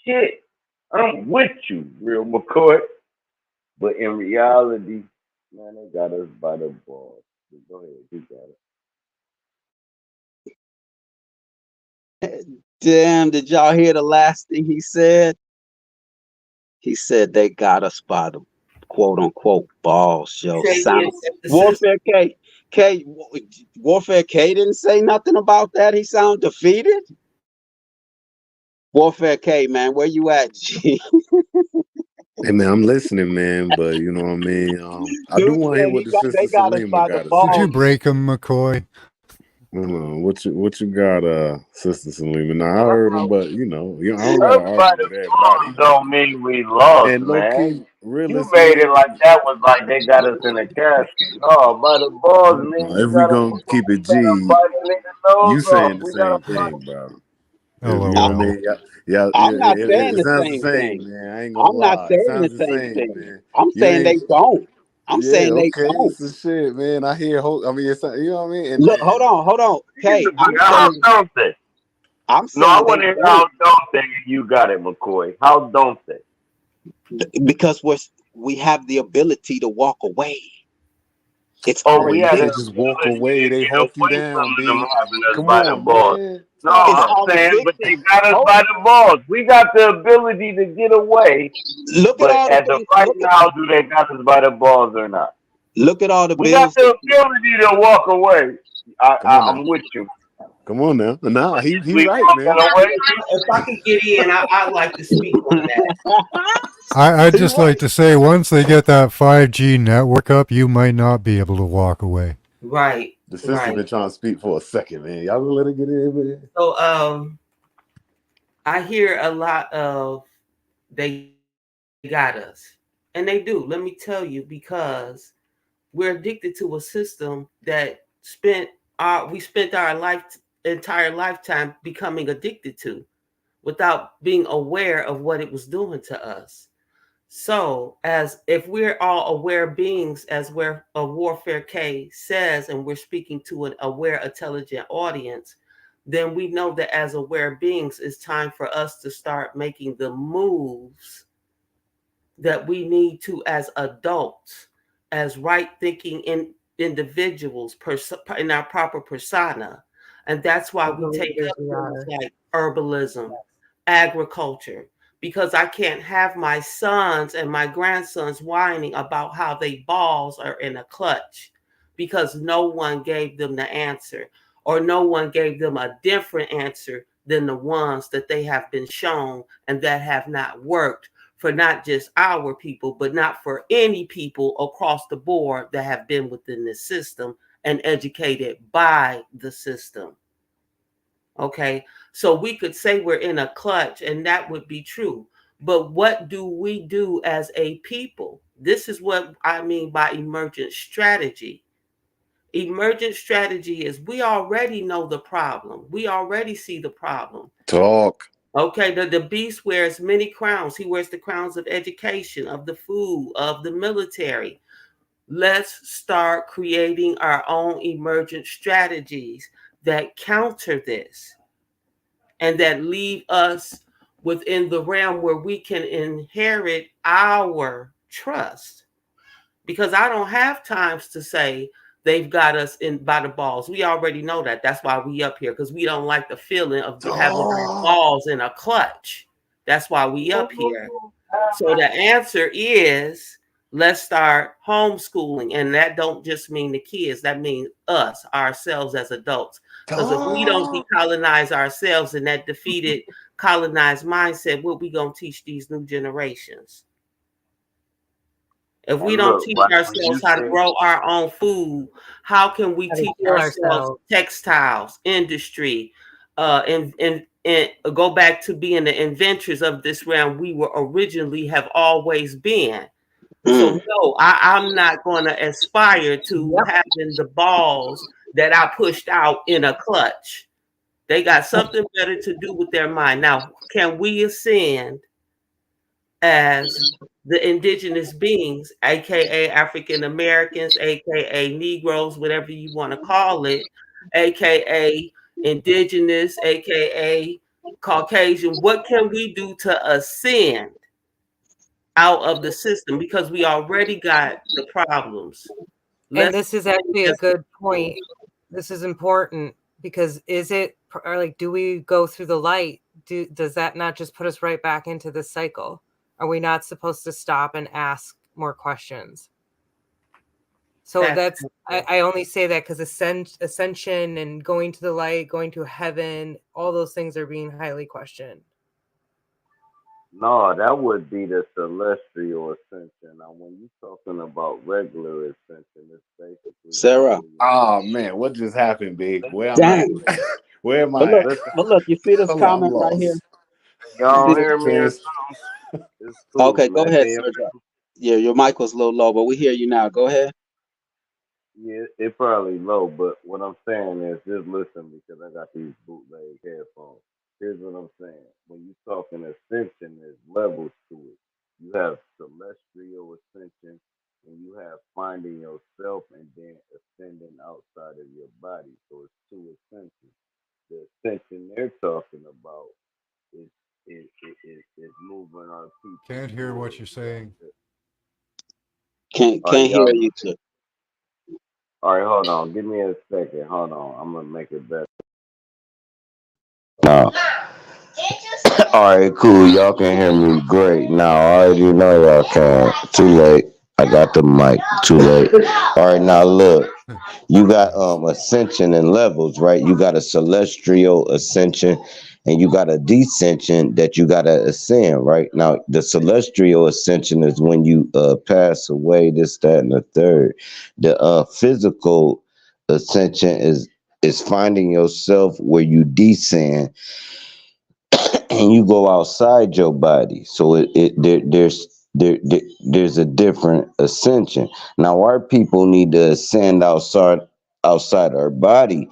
Shit. I'm with you, real McCoy. But in reality, man, they got us by the balls. Go ahead, you got it. Damn, did y'all hear the last thing he said? He said they got us by the quote unquote balls, yo. Sound Warfare K, Warfare K didn't say nothing about that. He sound defeated. Warfare K, man, where you at, G? Hey man, I'm listening, man. But you know what I mean. I do want to hear what the sister Salima got to Did say. you break him, McCoy? What you got, Sister Salima? Now I heard him, but you know, I don't gotta argue with everybody. Don't mean we lost, And low man. key, really, You made it like that was like they got us in a casket. No, by the balls, man. if we gonna keep it G, you saying the same thing, bro. You know what I mean? Yeah, I'm not saying it the sounds same the same, thing. man. I ain't gonna I'm not lie. It saying sounds the the same same, thing. man. I'm You saying they ain't. don't. I'm Yeah, saying they okay, don't. it's the shit, man. I hear. I mean, it's you know what I mean. And, Look, hold on. Hey, how don't they? I'm No, I saying want to hear how don't they. You got it, McCoy. How don't they? because we have the ability to walk away. It's We you had can't just walk away. They hawk you down, B. having us Come by the on, balls. man. No, I'm saying, but they got us by the balls. We got the ability to get away. Look at all the as of things. right now, do they got us by the balls or not? Look at all the We got bills. the ability to walk away. I'm with you. Come on now. Nah, he right, man. If I could get in, I'd like to speak on that. I'd just like to say, once they get that 5G network up, you might not be able to walk away. Right. The sister's been trying to speak for a second, man. Y'all gonna let her get in, man? So I hear a lot of they got us. And they do. Let me tell you, because we're addicted to a system that we spent our entire lifetime becoming addicted to without being aware of what it was doing to us. So, as if we're all aware beings, as where a Warfare K says, and we're speaking to an aware, intelligent audience, then we know that as aware beings, it's time for us to start making the moves that we need to as adults, as right-thinking individuals in our proper persona. And that's why we take up things like herbalism, agriculture, because I can't have my sons and my grandsons whining about how they balls are in a clutch because no one gave them the answer, or no one gave them a different answer than the ones that they have been shown and that have not worked for not just our people, but not for any people across the board that have been within this system and educated by the system. Okay, so we could say we're in a clutch, and that would be true. But what do we do as a people? This is what I mean by emergent strategy. Emergent strategy is we already know the problem. We already see the problem. Talk. Okay, the beast wears many crowns. He wears the crowns of education, of the food, of the military. Let's start creating our own emergent strategies that counter this and that leave us within the realm where we can inherit our trust. Because I don't have times to say they've got us in by the balls. We already know that. That's why we up here, because we don't like the feeling of having our balls in a clutch. That's why we up here. So the answer is let's start homeschooling. And that don't just mean the kids. That means us, ourselves as adults. Because if we don't decolonize ourselves in that defeated, colonized mindset, what we going to teach these new generations? If we And don't look, teach right when you ourselves how to say, grow our own food, how can we How to teach heal ourselves ourselves. textiles, industry, and go back to being the inventors of this realm we were originally have always been? So Mm. no, I'm not going to aspire to Yep. having the balls that I pushed out in a clutch. They got something better to do with their mind. Now, can we ascend as the indigenous beings, aka African Americans, aka Negroes, whatever you want to call it, aka indigenous, aka Caucasian? What can we do to ascend out of the system? Because we already got the problems. And Let's this is actually a good point. This is important because is it, or like, do we go through the light? Does that not just put us right back into the cycle? Are we not supposed to stop and ask more questions? So that's, I only say that because ascension and going to the light, going to heaven, all those things are being highly questioned. no, that would be the celestial ascension. Now, when you're talking about regular ascension, it's basically Sarah. Oh man, what just happened, big? Where am I? Damn. Where am But I look, at? listen. but look, you see this Hold on, I'm comment right here? lost. Y'all See hear this? me or Yes. something? It's cool, Okay, go man. ahead, Can you Sergio. Yeah, your mic was a little low, but we hear you now. Go ahead. Yeah, it probably low, but what I'm saying is just listen because I got these bootleg headphones. Here's what I'm saying. When you talking ascension, there's levels to it. You have celestial ascension, and you have finding yourself and then ascending outside of your body. So it's two ascensions. The ascension they're talking about is is moving our people Can't hear what towards you're saying. Can't All right, hear y'all. you too. All right, hold on. Give me a second. Hold on. I'm gonna make it better. Now, all right, cool. Y'all can hear me great. Now, I already know y'all can. Too late. I got the mic. Too late. All right, now look. You got ascension and levels, right? You got a celestial ascension and you got a descension that you gotta ascend, right? Now, the celestial ascension is when you pass away, this, that, and the third. The physical ascension is finding yourself where you descend and you go outside your body. So there's a different ascension. Now our people need to ascend outside our body.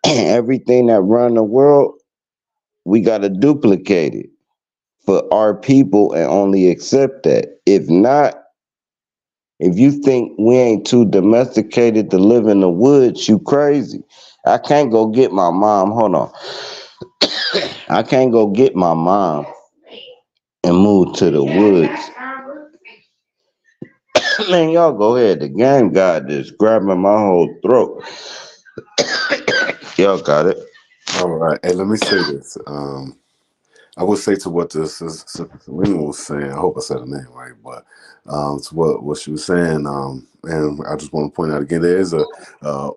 Everything that run the world, we got to duplicate it for our people and only accept that. If not, if you think we ain't too domesticated to live in the woods, you crazy. I can't go get my mom. Hold on. I can't go get my mom and move to the woods. Man, y'all go ahead. The game got this grabbing my whole throat. Y'all got it. All right. Hey, let me say this. I would say to what this is, Selena was saying. I hope I said her name right, but to what she was saying, and I just want to point out again, there is a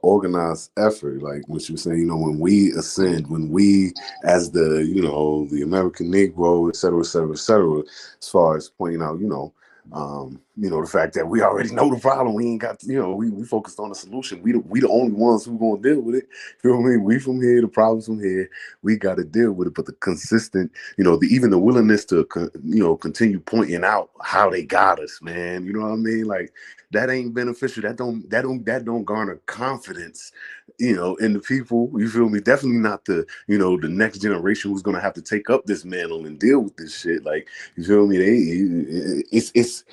organized effort. Like what she was saying, you know, when we ascend, when we, as the American Negro, et cetera, et cetera, et cetera, as far as pointing out, the fact that we already know the problem. We ain't got, we focused on the solution. We the only ones who gonna deal with it. You know what I mean? We from here, the problems from here. We got to deal with it. But the consistent, even the willingness to, continue pointing out how they got us, man. You know what I mean? Like that ain't beneficial. That don't garner confidence, in the people. You feel me? Definitely not the next generation who's gonna have to take up this mantle and deal with this shit. Like you feel me? It's.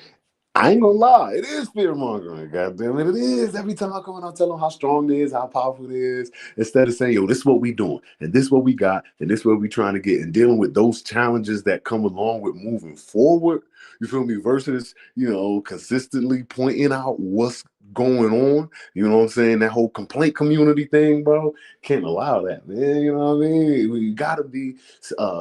I ain't gonna lie, it is fear mongering, goddamn it. It is. Every time I come and I tell them how strong it is, how powerful it is, instead of saying, yo, this is what we doing, and this is what we got, and this is what we trying to get, and dealing with those challenges that come along with moving forward, you feel me, versus, consistently pointing out what's going on. You know what I'm saying? That whole complaint community thing, bro. Can't allow that, man. You know what I mean? We gotta be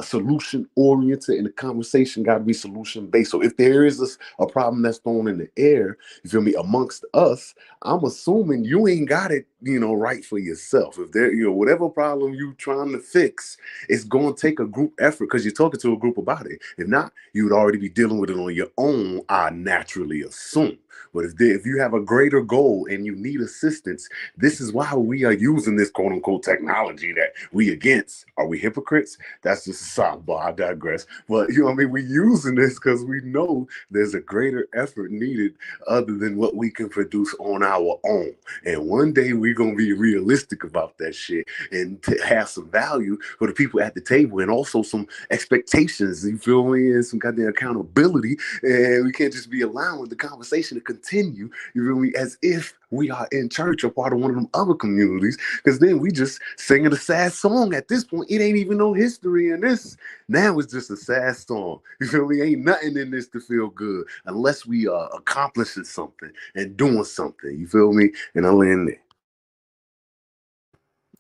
solution oriented, and the conversation gotta be solution based. So if there is a problem that's thrown in the air, you feel me, amongst us, I'm assuming you ain't got it, right for yourself. If there, whatever problem you trying to fix, it's going to take a group effort because you're talking to a group about it. If not, you would already be dealing with it on your own, I naturally assume. But if you have a greater goal and you need assistance, this is why we are using this quote unquote technology that we against. Are we hypocrites? That's just a sidebar. I digress. But we're using this because we know there's a greater effort needed other than what we can produce on our own. And one day we're going to be realistic about that shit and to have some value for the people at the table and also some expectations, you feel me, and some goddamn accountability. And we can't just be allowing the conversation to continue, you feel me, as if we are in church or part of one of them other communities, because then we just singing a sad song at this point. It ain't even no history in this. Now it's just a sad song. You feel me? Ain't nothing in this to feel good unless we are accomplishing something and doing something. You feel me? And I'll end there.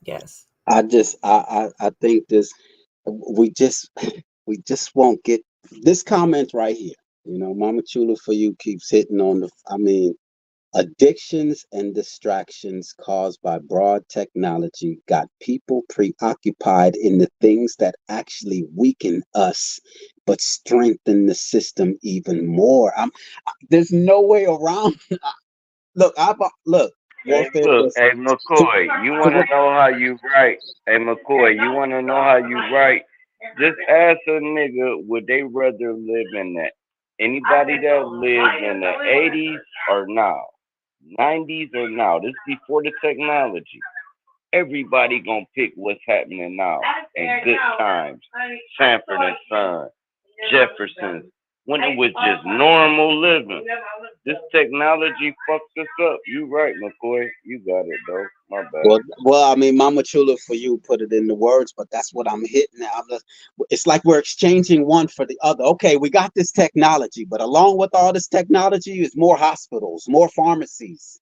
Yes. I think we just won't get this comment right here. Mama Chula for you keeps hitting on addictions and distractions caused by broad technology got people preoccupied in the things that actually weaken us, but strengthen the system even more. There's no way around. Look. Hey, look, hey McCoy, you want to know how you right? Hey McCoy, you want to know how you right? Just ask a nigga, would they rather live in anybody that lived in the 80s or now, 90s or now? This is before the technology. Everybody gonna pick what's happening now and good times. Sanford and Son, Jefferson, when it was just normal living. This technology fucks us up. You right, McCoy. You got it, though. My bad. Well, Mama Chula for you put it in the words, but that's what I'm hitting at. It's like we're exchanging one for the other. Okay, we got this technology, but along with all this technology is more hospitals, more pharmacies.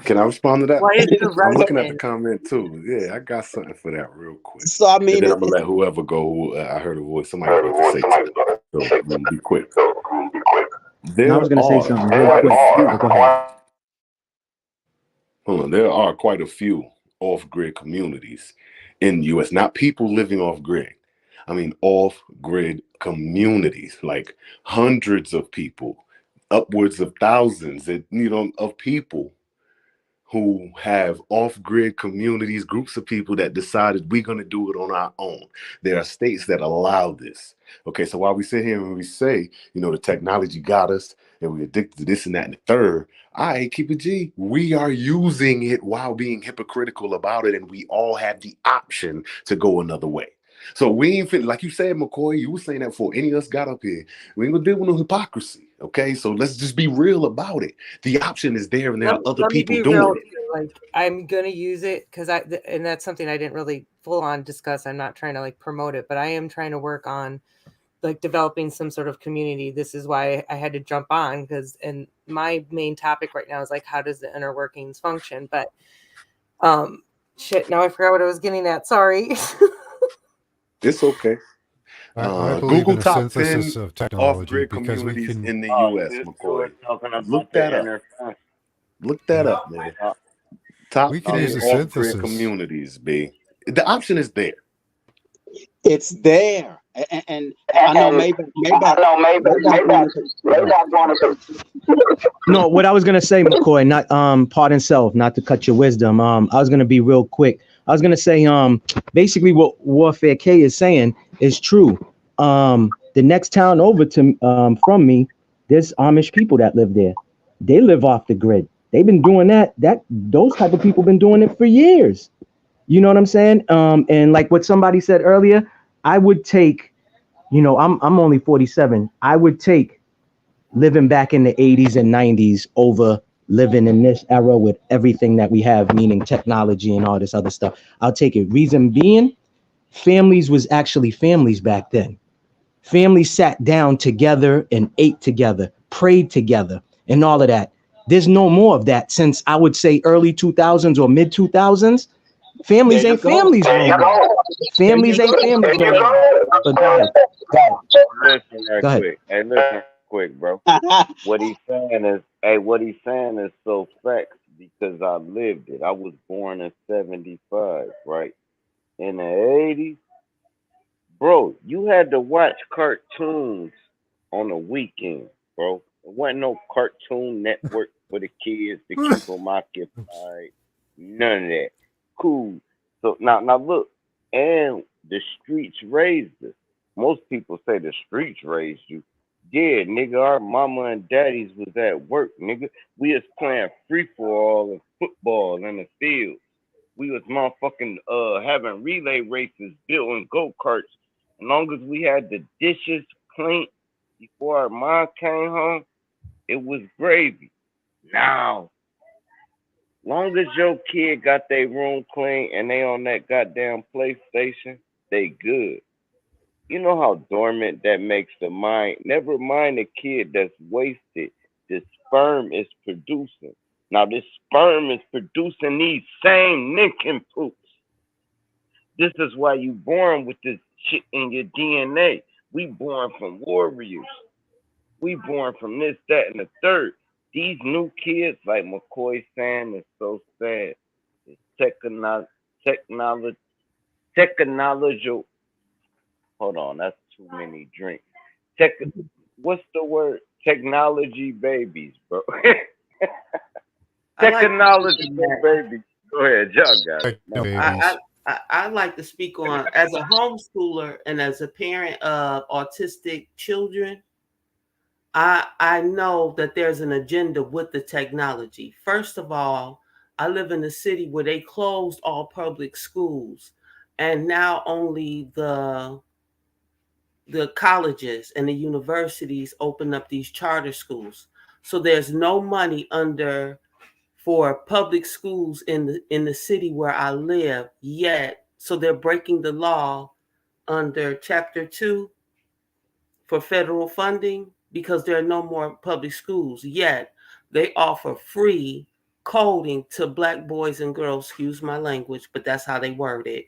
Can I respond to that? Why is the I'm looking at the resident? comment too. Yeah, I got something for that real quick. So and then I'm gonna let whoever go. I heard a voice. Somebody about to say something. So be quick. I was gonna say something real quick. Go ahead. Hold on. There are quite a few off-grid communities in the U.S. Not people living off-grid. Off-grid communities, like hundreds of people, upwards of thousands, of people who have off-grid communities, groups of people that decided we're going to do it on our own. There are states that allow this. Okay, so while we sit here and we say, the technology got us and we're addicted to this and that and the third, keep it G. We are using it while being hypocritical about it, and we all have the option to go another way. So we ain't fit, like you said, McCoy, you were saying that before any of us got up here. We ain't gonna deal with no hypocrisy, okay? So let's just be real about it. The option is there, and there are other people doing it. Like, I'm gonna use it because and that's something I didn't really full on discuss. I'm not trying to promote it, but I am trying to work on developing some sort of community. This is why I had to jump on and my main topic right now is how does the inner workings function? But shit, now I forgot what I was getting at. Sorry. It's okay. I believe Google in a top synthesis 10 of technology off-grid because we communities can. in the U.S. McCoy, look that up. Look that up, man. Top We can 10 use a off-grid synthesis. communities, B. The option is there. It's there, and I know maybe No, what I was gonna say, McCoy, not pardon self, not to cut your wisdom. I was gonna be real quick. I was gonna say, basically what Warfare K is saying is true. The next town over to from me, there's Amish people that live there. They live off the grid. They've been doing that. Those type of people been doing it for years. You know what I'm saying? And like what somebody said earlier, I would take, I'm only 47. I would take living back in the 80s and 90s over living in this era with everything that we have, meaning technology and all this other stuff. I'll take it. Reason being, families was actually families back then. Families sat down together and ate together, prayed together, and all of that. There's no more of that since I would say early 2000s or mid 2000s. Families There you ain't go. families There no you more. go. Families ain't families no more. But go ahead. Listen right Go ahead. quick. Hey, listen quick, bro. What he's saying is so facts because I lived it. I was born in '75, right? In the '80s, bro, you had to watch cartoons on the weekend, bro. There wasn't no Cartoon Network for the kids to keep them occupied. None of that. Cool. So now look, and the streets raised us. Most people say the streets raised you. Yeah, nigga, our mama and daddies was at work, nigga. We was playing free for all and football in the field. We was motherfucking having relay races, building go karts. As long as we had the dishes clean before our mom came home, it was gravy. Now, long as your kid got their room clean and they on that goddamn PlayStation, they good. You know how dormant that makes the mind. Never mind the kid that's wasted. The sperm is producing. Now this sperm is producing these same nincompoops. This is why you born with this shit in your DNA. We born from warriors. We born from this, that, and the third. These new kids, like McCoy saying, is so sad. It's technological. Hold on, that's too many drinks. What's the word? Technology babies, bro. I like to speak Technology on that. babies. Go ahead, y'all got it. Techno I, babies. I like to speak on as a homeschooler and as a parent of autistic children. I know that there's an agenda with the technology. First of all, I live in a city where they closed all public schools, and now only the colleges and the universities open up these charter schools. So there's no money under for public schools in the city where I live yet. So they're breaking the law under Chapter 2 for federal funding because there are no more public schools yet. They offer free coding to Black boys and girls, excuse my language, but that's how they word it,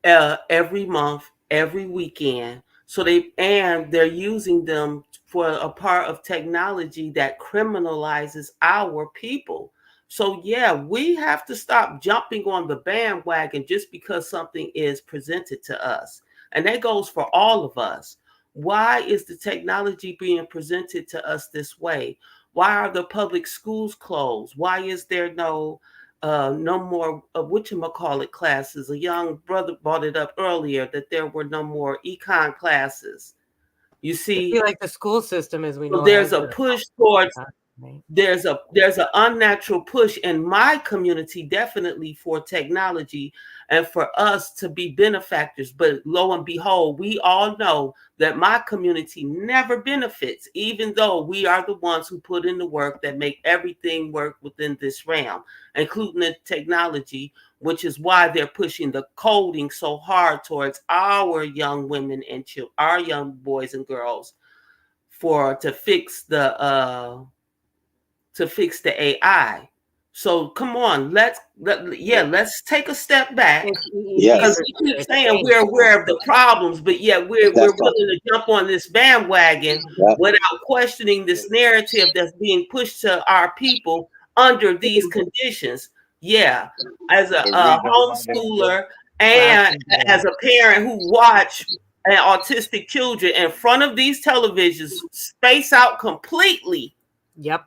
every month, every weekend. So they're using them for a part of technology that criminalizes our people. So yeah, we have to stop jumping on the bandwagon just because something is presented to us. And that goes for all of us. Why is the technology being presented to us this way? Why are the public schools closed? Why is there no more whatchamacallit classes? A young brother brought it up earlier that there were no more econ classes. You I see, feel like the school system as we know it there's has a been push towards right? there's an unnatural push in my community definitely for technology and for us to be benefactors, but lo and behold, we all know that my community never benefits, even though we are the ones who put in the work that make everything work within this realm, including the technology, which is why they're pushing the coding so hard towards our young women and our young boys and girls to fix the AI. So come on, let's take a step back It's Yes, because easier we keep to saying change we're that. aware of the problems, but yet we're that's right. willing to jump on this bandwagon Yep. without questioning this narrative that's being pushed to our people under these conditions. Yeah, as a The reason why they do homeschooler and as a parent who watch autistic children in front of these televisions space out completely, Yep.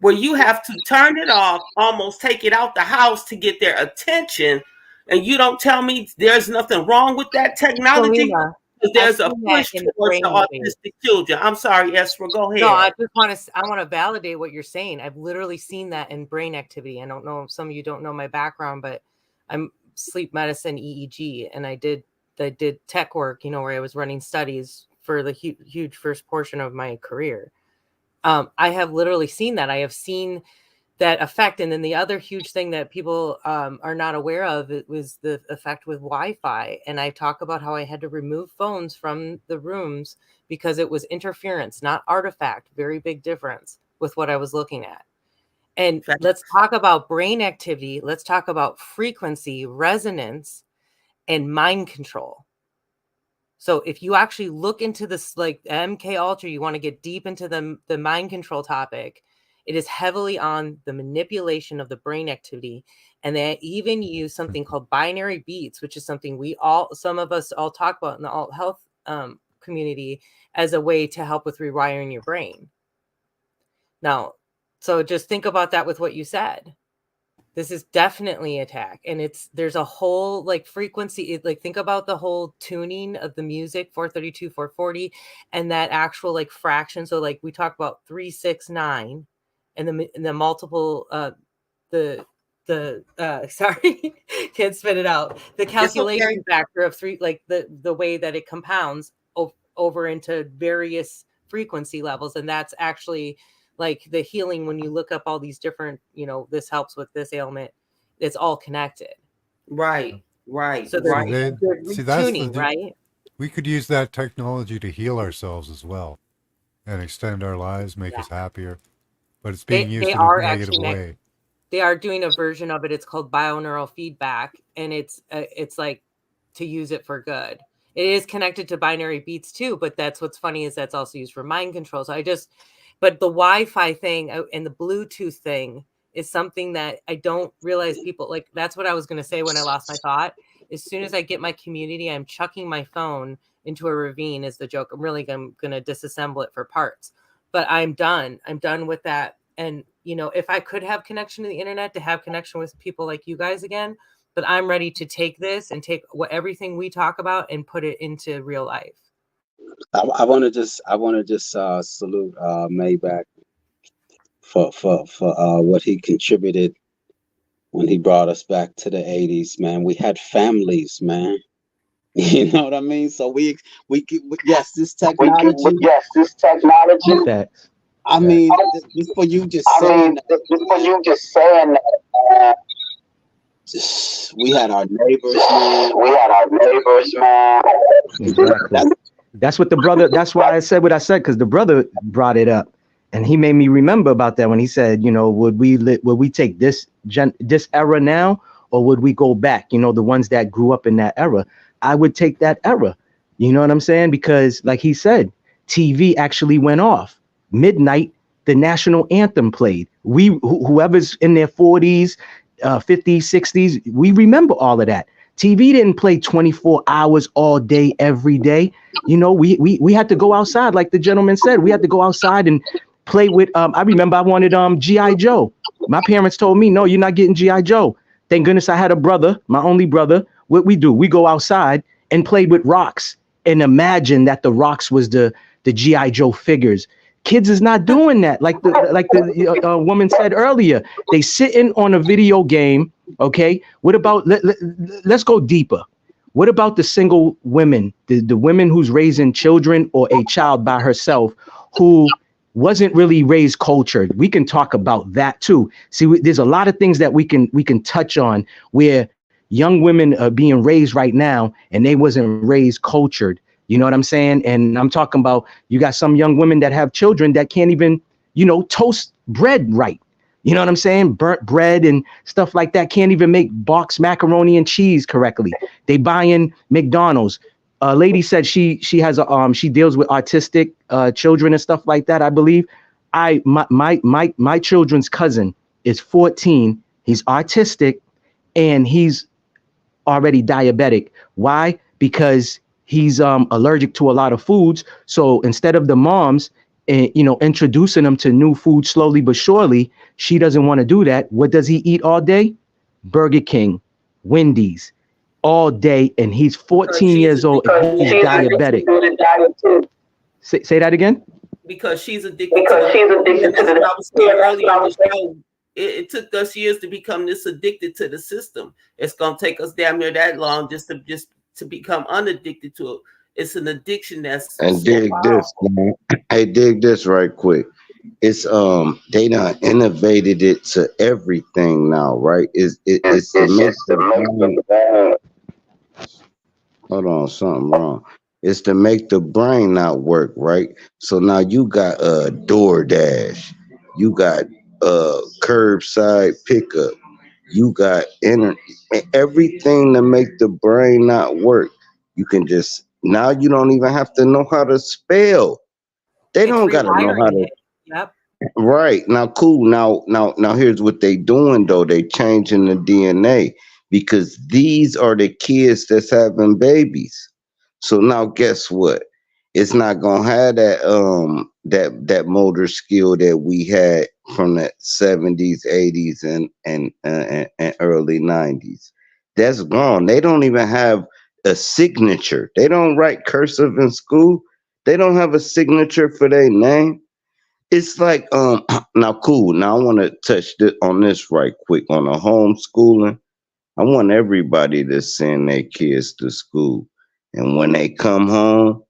where you have to turn it off, almost take it out the house to get their attention. And you don't tell me there's nothing wrong with that technology, Selena, because I've there's a seen that push in the towards the brainwave. autistic children. I'm sorry, Esra, go No, ahead. I want to validate what you're saying. I've literally seen that in brain activity. I don't know if some of you don't know my background, but I'm sleep medicine EEG, and I did tech work, where I was running studies for the huge first portion of my career. I have literally seen that. I have seen that effect. And then the other huge thing that people are not aware of, it was the effect with Wi-Fi. And I talk about how I had to remove phones from the rooms because it was interference, not artifact. Very big difference with what I was looking at. And Facts. let's talk about brain activity. Let's talk about frequency, resonance, and mind control. So if you actually look into this, like MK Ultra, you want to get deep into the mind control topic, it is heavily on the manipulation of the brain activity. And they even use something called binary beats, which is something some of us all talk about in the alt health community as a way to help with rewiring your brain. Now, so just think about that with what you said. This is definitely attack, and there's a whole like frequency. Like think about the whole tuning of the music, 432, 440, and that actual like fraction. So like we talk about 3, 6, 9, and the multiple sorry, can't spit it out. The calculation factor of 3, like the way that it compounds over into various frequency levels, and that's actually like the healing. When you look up all these different, this helps with this ailment, it's all connected. Right. So that's tuning, right? We could use that technology to heal ourselves as well and extend our lives, make us happier. But it's being used in a negative way. They are doing a version of it. It's called bioneural feedback, and it's like to use it for good. It is connected to binary beats too, but that's what's funny is that's also used for mind control. So but the Wi-Fi thing and the Bluetooth thing is something that I don't realize people like. That's what I was going to say when I lost my thought. As soon as I get my community, I'm chucking my phone into a ravine is the joke. I'm going to disassemble it for parts, but I'm done. I'm done with that. And, if I could have connection to the internet, to have connection with people like you guys again, but I'm ready to take this and take everything we talk about and put it into real life. I want to just salute Maybach for what he contributed when he brought us back to the 80s, man. We had families, man. You know what I mean? So we yes, this technology. I mean, just for you just saying that. We had our neighbors, man. Exactly. That's what the brother. That's why I said what I said, because the brother brought it up, and he made me remember about that when he said, would we take this era now, or would we go back? The ones that grew up in that era. I would take that era. You know what I'm saying? Because, like he said, TV actually went off midnight. The national anthem played. Whoever's in their 40s, 50s, 60s, we remember all of that. TV didn't play 24 hours all day, every day. We had to go outside, like the gentleman said. We had to go outside and play with. I remember I wanted G.I. Joe. My parents told me, no, you're not getting G.I. Joe. Thank goodness I had a brother, my only brother. What we do, we go outside and play with rocks and imagine that the rocks was the G.I. Joe figures. Kids is not doing that. Like the woman said earlier, they sitting on a video game. Okay, what about let's go deeper. What about the single women, the women who's raising children or a child by herself who wasn't really raised cultured? We can talk about that too. See, there's a lot of things that we can touch on where young women are being raised right now and they wasn't raised cultured. You know what I'm saying? And I'm talking about, you got some young women that have children that can't even, toast bread right. You know what I'm saying? Burnt bread and stuff like that. Can't even make boxed macaroni and cheese correctly. They buy in McDonald's. A lady said she has she deals with autistic children and stuff like that, I believe. My children's cousin is 14. He's autistic and he's already diabetic. Why? Because he's allergic to a lot of foods. So instead of the moms, introducing them to new food slowly but surely, she doesn't want to do that. What does he eat all day? Burger King, Wendy's, all day. And he's 14 years old and he's diabetic. Say that again? Because she's addicted to the I was saying earlier on the show. It took us years to become this addicted to the system. It's gonna take us damn near that long just to become unaddicted to it. It's an addiction that's and dig this, man. Hey, dig this right quick. It's they done innovated it to everything now, right? It's to make the brain. Hold on, something wrong. It's to make the brain not work, right? So now you got DoorDash, you got curbside pickup. You got everything to make the brain not work. You can just now you don't even have to know how to spell. They It's don't gotta know how rewiring to. it. Yep. Right. Now, cool. Now here's what they doing though. They changing the DNA because these are the kids that's having babies. So now guess what? It's not gonna have that motor skill that we had from the 70s, 80s, and early 90s. That's gone. They don't even have a signature. They don't write cursive in school. They don't have a signature for their name. It's like now cool. Now I want to on this right quick on the homeschooling. I want everybody to send their kids to school, and when they come home,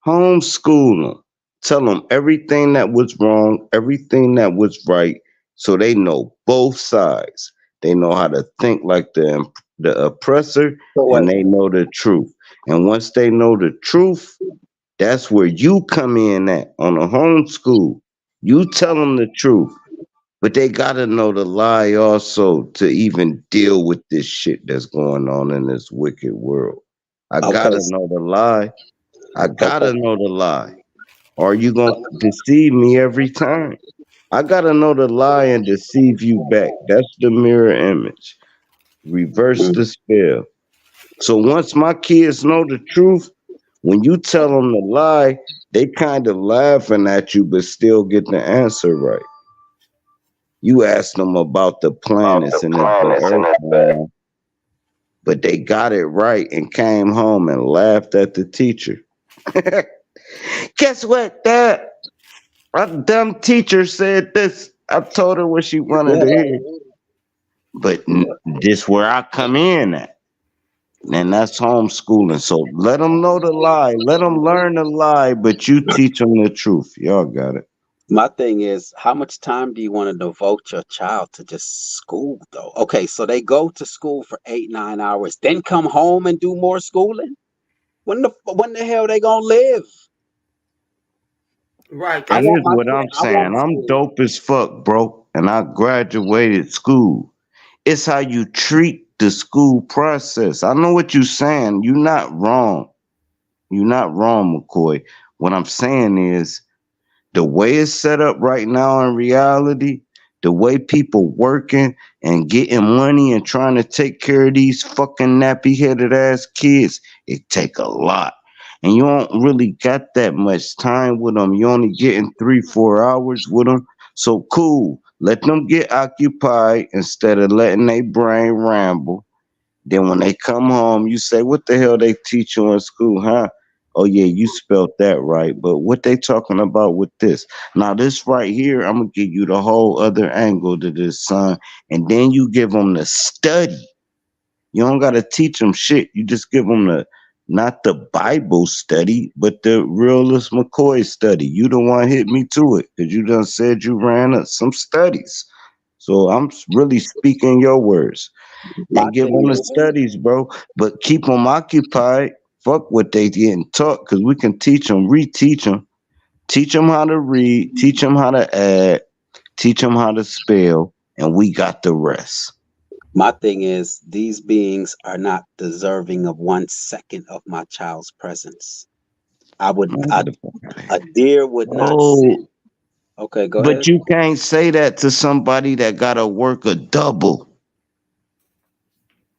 homeschool them. Tell them everything that was wrong, everything that was right, so they know both sides. They know how to think like the oppressor, So what? and they know the truth. And once they know the truth, that's where you come in at on a homeschool. You tell them the truth, but they gotta know the lie also to even deal with this shit that's going on in this wicked world. I Okay. gotta know the lie. I Okay. gotta know the lie. Or you gonna deceive me every time. I gotta know the lie and deceive you back. That's the mirror image. Reverse the spell. So once my kids know the truth, when you tell them the lie, they kind of laughing at you, but still get the answer right. You ask them about the planets and if the earth round, but they got it right and came home and laughed at the teacher. Guess what, Dad? A dumb teacher said this. I told her what she wanted Yeah. to hear. But this where I come in at. And that's homeschooling. So let them know the lie. Let them learn the lie, but you teach them the truth. Y'all got it. My thing is, how much time do you want to devote your child to just school, though? Okay, so they go to school for 8, 9 hours, then come home and do more schooling. When the hell they gonna live? Right. I That's want Here's my what kid. I'm I want saying. I'm school. dope as fuck, bro. And I graduated school. It's how you treat the school process. I know what you're saying. You're not wrong. You're not wrong, McCoy. What I'm saying is the way it's set up right now in reality, the way people working and getting money and trying to take care of these fucking nappy headed ass kids, it take a lot. And you don't really got that much time with them. You only getting 3, 4 hours with them. So cool. Let them get occupied instead of letting their brain ramble. Then when they come home, you say, "What the hell they teach you in school, huh?" "Oh yeah, you spelt that right, but what they talking about with this?" Now this right here, I'm gonna give you the whole other angle to this, son, and then you give them the study. You don't gotta teach them shit. You just give them the not the Bible study, but the realist McCoy study. You the one hit me to it because you done said you ran some studies. So I'm really speaking your words My and give thing them the is, studies, bro. But keep them occupied. Fuck what they getting taught, because we can teach them, reteach them, teach them how to read, teach them how to add, teach them how to spell, and we got the rest. these beings are not deserving of 1 second of my child's presence. I would, I, a deer would not Oh, sin. Okay, go but ahead. you can't say that to somebody that gotta work a double.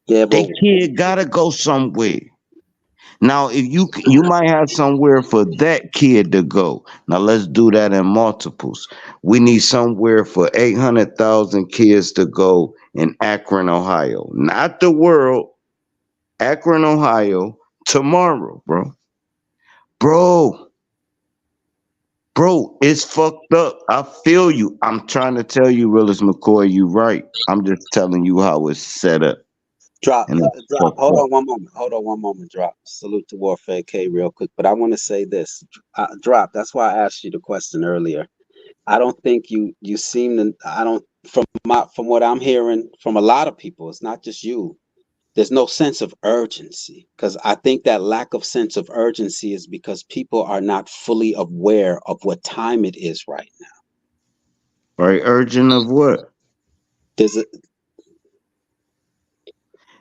Yeah, They but kid gotta go somewhere. Now, if you might have somewhere for that kid to go. Now let's do that in multiples. We need somewhere for 800,000 kids to go in Akron, Ohio. Not the world, Akron, Ohio, tomorrow, bro. Bro, bro, it's fucked up. I feel you. I'm trying to tell you, Willis McCoy, you right. I'm just telling you how it's set up. drop, And it's drop. fucked Hold up. on one moment. Hold on one moment. Drop. Salute to Warfare K real quick. But I want to say this. Drop. That's why I asked you the question earlier. I don't think you seem to. I don't from what I'm hearing from a lot of people. It's not just you. There's no sense of urgency because I think that lack of sense of urgency is because people are not fully aware of what time it is right now. Right? Urgent of what? There's a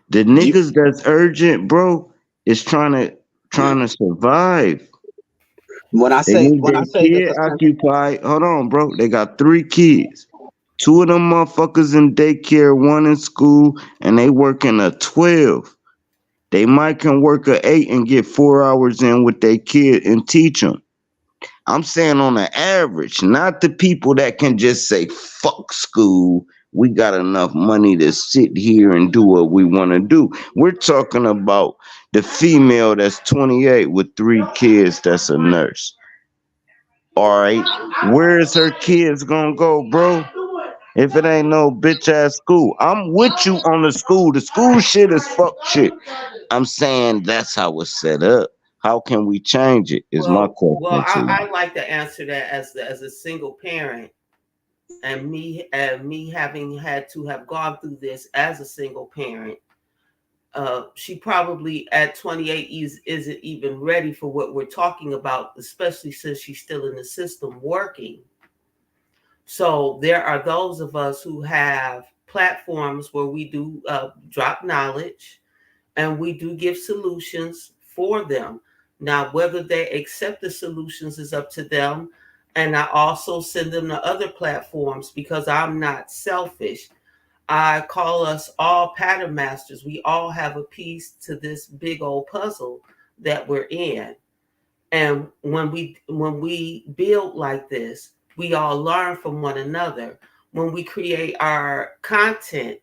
The you niggas that's urgent, bro, is trying to survive. when I They say need when I their say there's kid a sense. occupied. Hold on, bro. They got 3 kids. 2 of them motherfuckers in daycare, 1 in school, and they working a 12. They might can work a 8 and get 4 hours in with their kid and teach them. I'm saying on the average, not the people that can just say, fuck school. We got enough money to sit here and do what we want to do. We're talking about the female that's 28 with 3 kids that's a nurse. All right. Where is her kids gonna go, bro? If it ain't no bitch ass school. I'm with you on the school. The school shit is fuck shit. I'm saying that's how it's set up. How can we change it? Is my Well, question to you. I like to answer that as a single parent, and me having had to have gone through this as a single parent. She probably at 28 isn't even ready for what we're talking about, especially since she's still in the system working. So there are those of us who have platforms where we do drop knowledge and we do give solutions for them. Now, whether they accept the solutions is up to them. And I also send them to other platforms because I'm not selfish. I call us all pattern masters. We all have a piece to this big old puzzle that we're in. And when we build like this, we all learn from one another. When we create our content,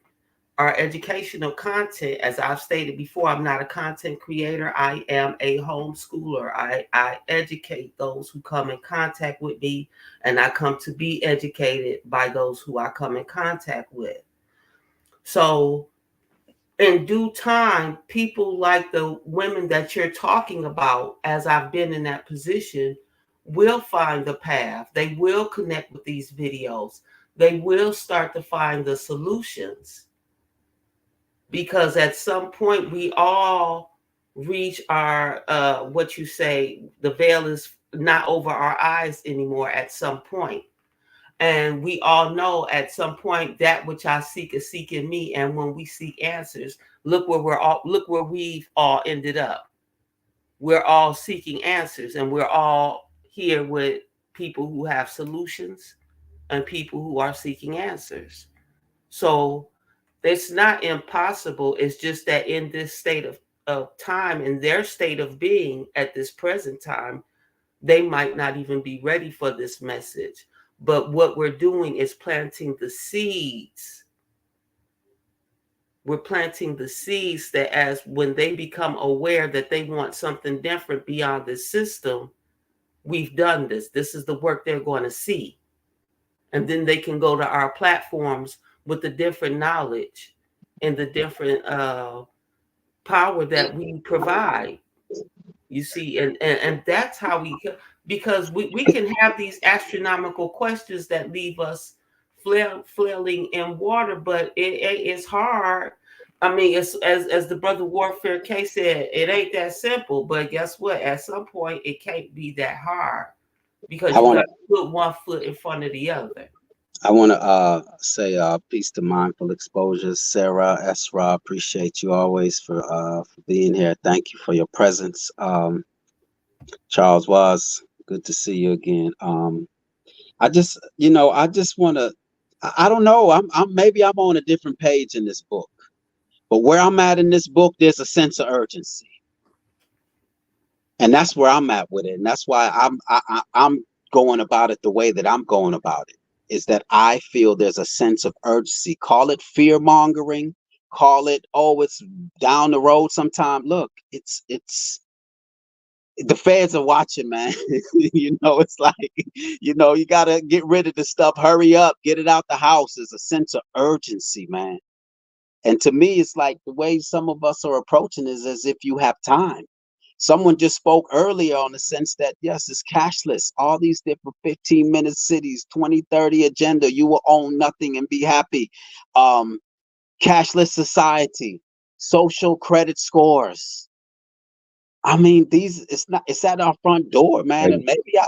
our educational content, as I've stated before, I'm not a content creator. I am a homeschooler. I educate those who come in contact with me, and I come to be educated by those who I come in contact with. So in due time, people like the women that you're talking about, as I've been in that position, will find the path. They will connect with these videos. They will start to find the solutions. Because at some point we all reach our what you say, the veil is not over our eyes anymore at some point. And we all know at some point that which I seek is seeking me. And when we seek answers, look where we've all ended up. We're all seeking answers, and we're all here with people who have solutions and people who are seeking answers. So it's not impossible. It's just that in this state of time, in their state of being at this present time, they might not even be ready for this message. But what we're doing is planting the seeds. We're planting the seeds that as when they become aware that they want something different beyond this system, we've done this. This is the work they're going to see. And then they can go to our platforms with the different knowledge and the different power that we provide. You see, and that's how because we can have these astronomical questions that leave us flailing in water, but it's hard. I mean, it's as the brother Warfare K said, it ain't that simple. But guess what? At some point, it can't be that hard because I you want got to to put one foot in front of the other. say peace to Mindful Exposures. Sarah, Esra, appreciate you always for being here. Thank you for your presence. Charles Was, good to see you again. I just want to. I don't know. Maybe I'm on a different page in this book, but where I'm at in this book, there's a sense of urgency, and that's where I'm at with it, and that's why I'm going about it the way that I'm going about it. Is that I feel there's a sense of urgency. Call it fear mongering. Call it, oh, it's down the road sometime. Look, it's the feds are watching, man. It's like, you gotta get rid of the stuff. Hurry up, get it out the house. There's a sense of urgency, man. And to me, it's like the way some of us are approaching is as if you have time. Someone just spoke earlier on the sense that, yes, it's cashless. All these different 15-minute cities, 2030 agenda, you will own nothing and be happy. Cashless society, social credit scores. I mean, it's at our front door, man. Hey, And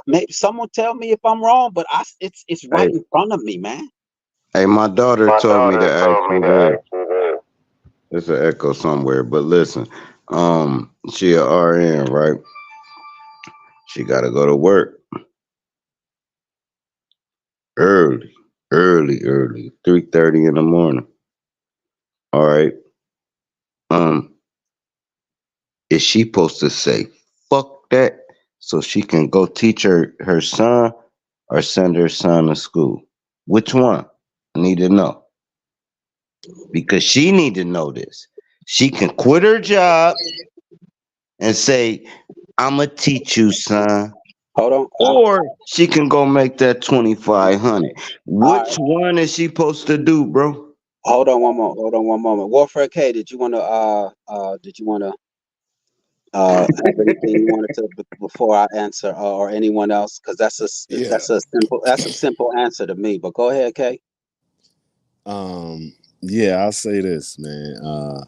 maybe someone tell me if I'm wrong, but it's hey, right in front of me, man. hey, my daughter My told me to daughter ask told me you to this. ask you this. There's an echo somewhere, but listen, she a RN, right? She gotta go to work early, early, 3:30 in the morning. All right. Um, is she supposed to say fuck that so she can go teach her son or send her son to school? Which one? I need to know because she need to know this. She can quit her job and say, "I'ma teach you, son," Hold on. or she can go make that 2,500. All right. Which one is she supposed to do, bro? Hold on one moment. Hold on one moment. Warfare K, did you want to have anything you wanted to before I answer, or anyone else? Because Yeah. that's a simple answer to me. But go ahead, K. Yeah, I'll say this, man.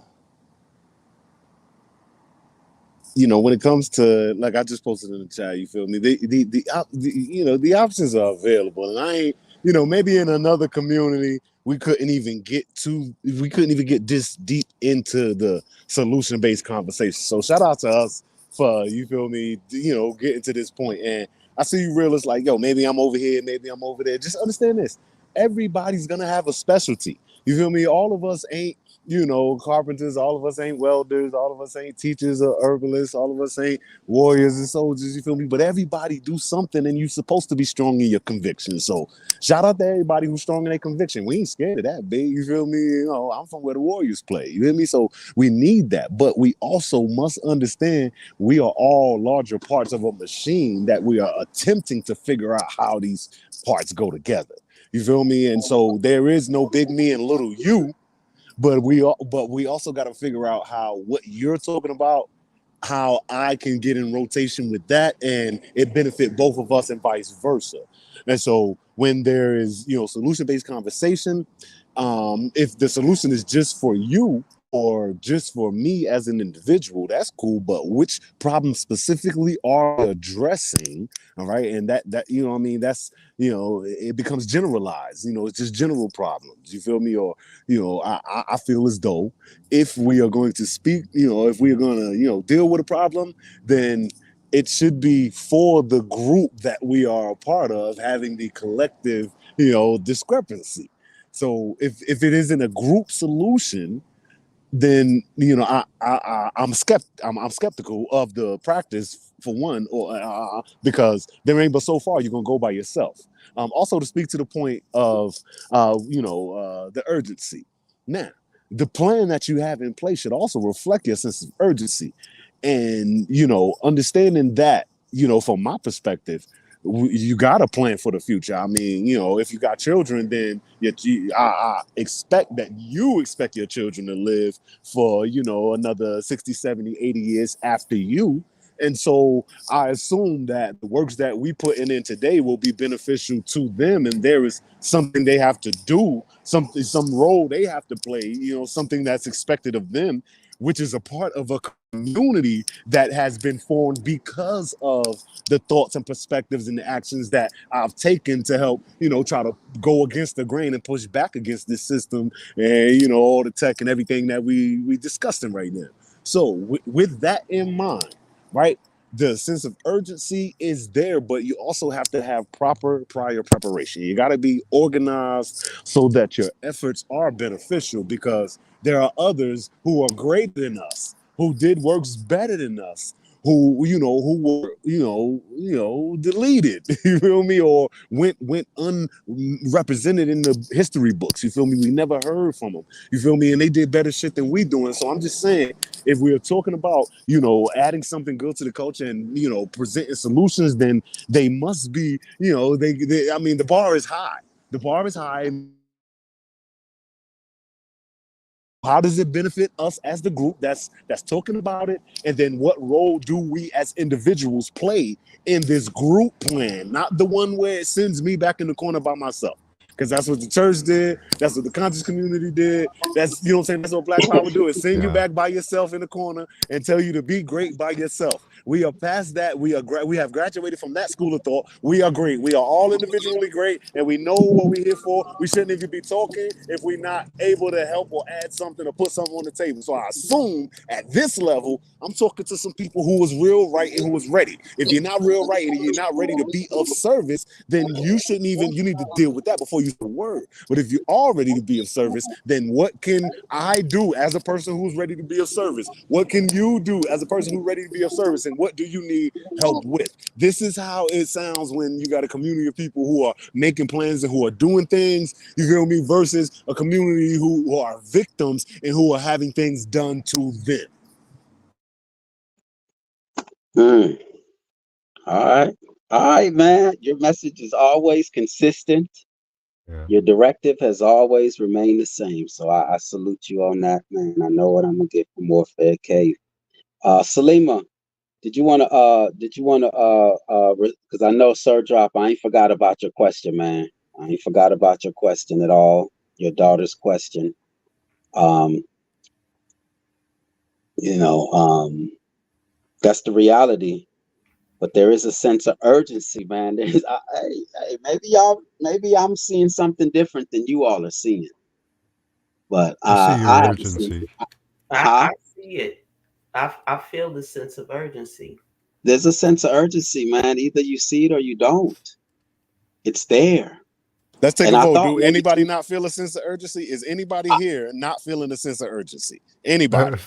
You know, when it comes to, like I just posted in the chat, you feel me? The options are available, and I ain't, maybe in another community we couldn't even get this deep into the solution based conversation. So shout out to us for, you feel me, getting to this point. And I see you realize like, yo, maybe I'm over here, maybe I'm over there. Just understand this: everybody's gonna have a specialty. You feel me? All of us ain't carpenters, all of us ain't welders, all of us ain't teachers or herbalists, all of us ain't warriors and soldiers, you feel me? But everybody do something and you're supposed to be strong in your conviction. So shout out to everybody who's strong in their conviction. We ain't scared of that, big, you feel me? I'm from where the Warriors play, you feel me? So we need that, but we also must understand we are all larger parts of a machine that we are attempting to figure out how these parts go together. You feel me? And so there is no big me and little you, but we also got to figure out how what you're talking about, how I can get in rotation with that, and it benefit both of us and vice versa. And so when there is solution based conversation, if the solution is just for you or just for me as an individual, that's cool. But which problem specifically are we addressing? All right, and that what I mean, that's it becomes generalized. It's just general problems. You feel me? Or I feel as though if we are going to speak, if we are going to deal with a problem, then it should be for the group that we are a part of having the collective discrepancy. So if it isn't a group solution, then I'm skeptical of the practice for one, or because there ain't but so far you're gonna go by yourself. Also, to speak to the point of the urgency. Now, the plan that you have in place should also reflect your sense of urgency, and understanding that from my perspective, you got to plan for the future. I mean, if you got children, then I expect that you expect your children to live for, another 60, 70, 80 years after you. And so I assume that the works that we put in today will be beneficial to them. And there is something they have to do, some role they have to play, something that's expected of them, which is a part of a community that has been formed because of the thoughts and perspectives and the actions that I've taken to help, try to go against the grain and push back against this system and, all the tech and everything that we discussing right now. So with that in mind, right, the sense of urgency is there, but you also have to have proper prior preparation. You got to be organized so that your efforts are beneficial, because there are others who are greater than us, who did works better than us, who were deleted, you feel me, or went unrepresented in the history books, you feel me. We never heard from them, you feel me, and they did better shit than we doing. So I'm just saying, if we are talking about adding something good to the culture and presenting solutions, then they must be I mean, the bar is high. The bar is high. How does it benefit us as the group that's talking about it? And then what role do we as individuals play in this group plan? Not the one where it sends me back in the corner by myself. because that's what the church did. That's what the conscious community did. That's, you know what I'm saying? That's what Black Power do, is send you back by yourself in the corner and tell you to be great by yourself. We are past that. We have graduated from that school of thought. We are great. We are all individually great, and we know what we're here for. We shouldn't even be talking if we're not able to help or add something or put something on the table. So I assume at this level, I'm talking to some people who was real right and who was ready. If you're not real right and you're not ready to be of service, then you shouldn't even, you need to deal with that before you say a word. But if you are ready to be of service, then what can I do as a person who's ready to be of service? What can you do as a person who's ready to be of service? And what do you need help with? This is how it sounds when you got a community of people who are making plans and who are doing things, you feel me, versus a community who are victims and who are having things done to them. All right, man. Your message is always consistent. Yeah. Your directive has always remained the same. So I salute you on that, man. I know what I'm gonna get from Warfare K. Salima, did you wanna because I know Sir Drop, I ain't forgot about your question, man. I ain't forgot about your question at all. Your daughter's question. That's the reality. But there is a sense of urgency, man. Maybe I'm seeing something different than you all are seeing. But I see your I urgency. I see it. I feel the sense of urgency. There's a sense of urgency, man. Either you see it or you don't. It's there. Let's take And a I vote. thought Do maybe anybody you- not feel a sense of urgency? Is anybody here not feeling a sense of urgency? Anybody?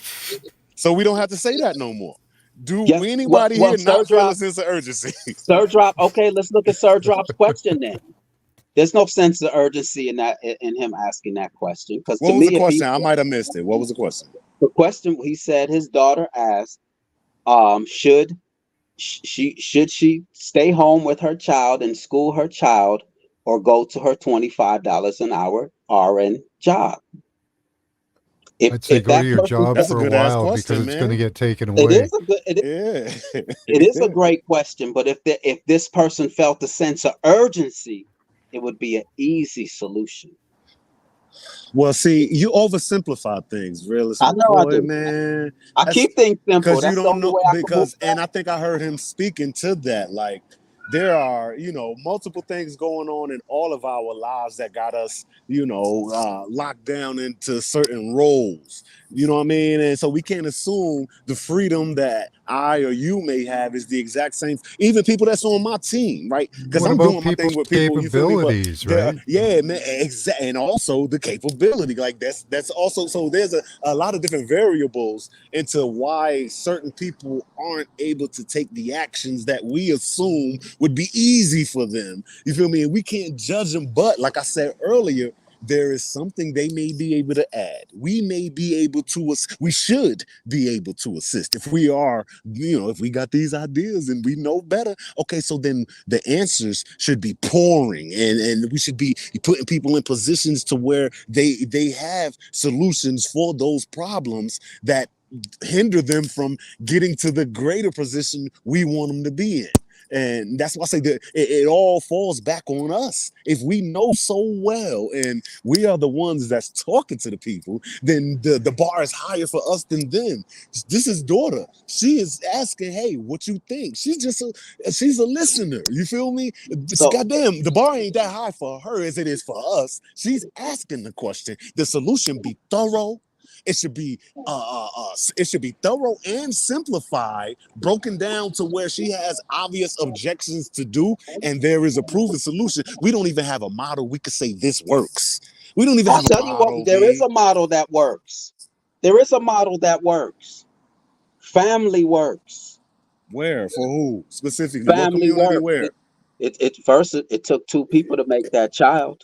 So we don't have to say that no more. Do Yes, anybody well, here Sir not feel Drop- a sense of urgency? Sir Drop. Okay, let's look at Sir Drop's question then. There's no sense of urgency in that, in him asking that question. Because What to was me, the if question? I might have missed it. What was the question? the question, he said his daughter asked, should she stay home with her child and school her child, or go to her $25 an hour RN job? I'd say go that to your person job That's a for a good ass while because question, it's going to man. get taken It away. is a good. It is a great question, but if this person felt a sense of urgency, it would be an easy solution. Well, see, you oversimplify things, realist I know I McCoy, do. man. I keep things simple. Because you That's the don't only know, way I can move. and I think I heard him speaking to that. Like, there are, multiple things going on in all of our lives that got us, locked down into certain roles. You know what I mean? And so we can't assume the freedom that I or you may have is the exact same. Even people that's on my team, right? Because What I'm about doing my thing people's with people, you feel me? But capabilities, right? yeah, man, exactly. And also the capability. Like that's also, so there's a lot of different variables into why certain people aren't able to take the actions that we assume would be easy for them. You feel me? And we can't judge them, but like I said earlier, there is something they may be able to add. We may be able to, we should be able to assist if we are, if we got these ideas and we know better. Okay, so then the answers should be pouring, and we should be putting people in positions to where they have solutions for those problems that hinder them from getting to the greater position we want them to be in. And that's why I say that it all falls back on us. If we know so well and we are the ones that's talking to the people, then the bar is higher for us than them. This is daughter. She is asking, hey, what you think? She's a listener. You feel me? So- Goddamn, the bar ain't that high for her as it is for us. She's asking the question. The solution be thorough. It should be thorough and simplified, broken down to where she has obvious objections to do, and there is a proven solution. We don't even have a model we could say this works. We don't even I'll have a tell you model. what, there is a model that works. There is a model that works. Family works. Where? For who? Specifically? What Family community? works. Where? It took two people to make that child.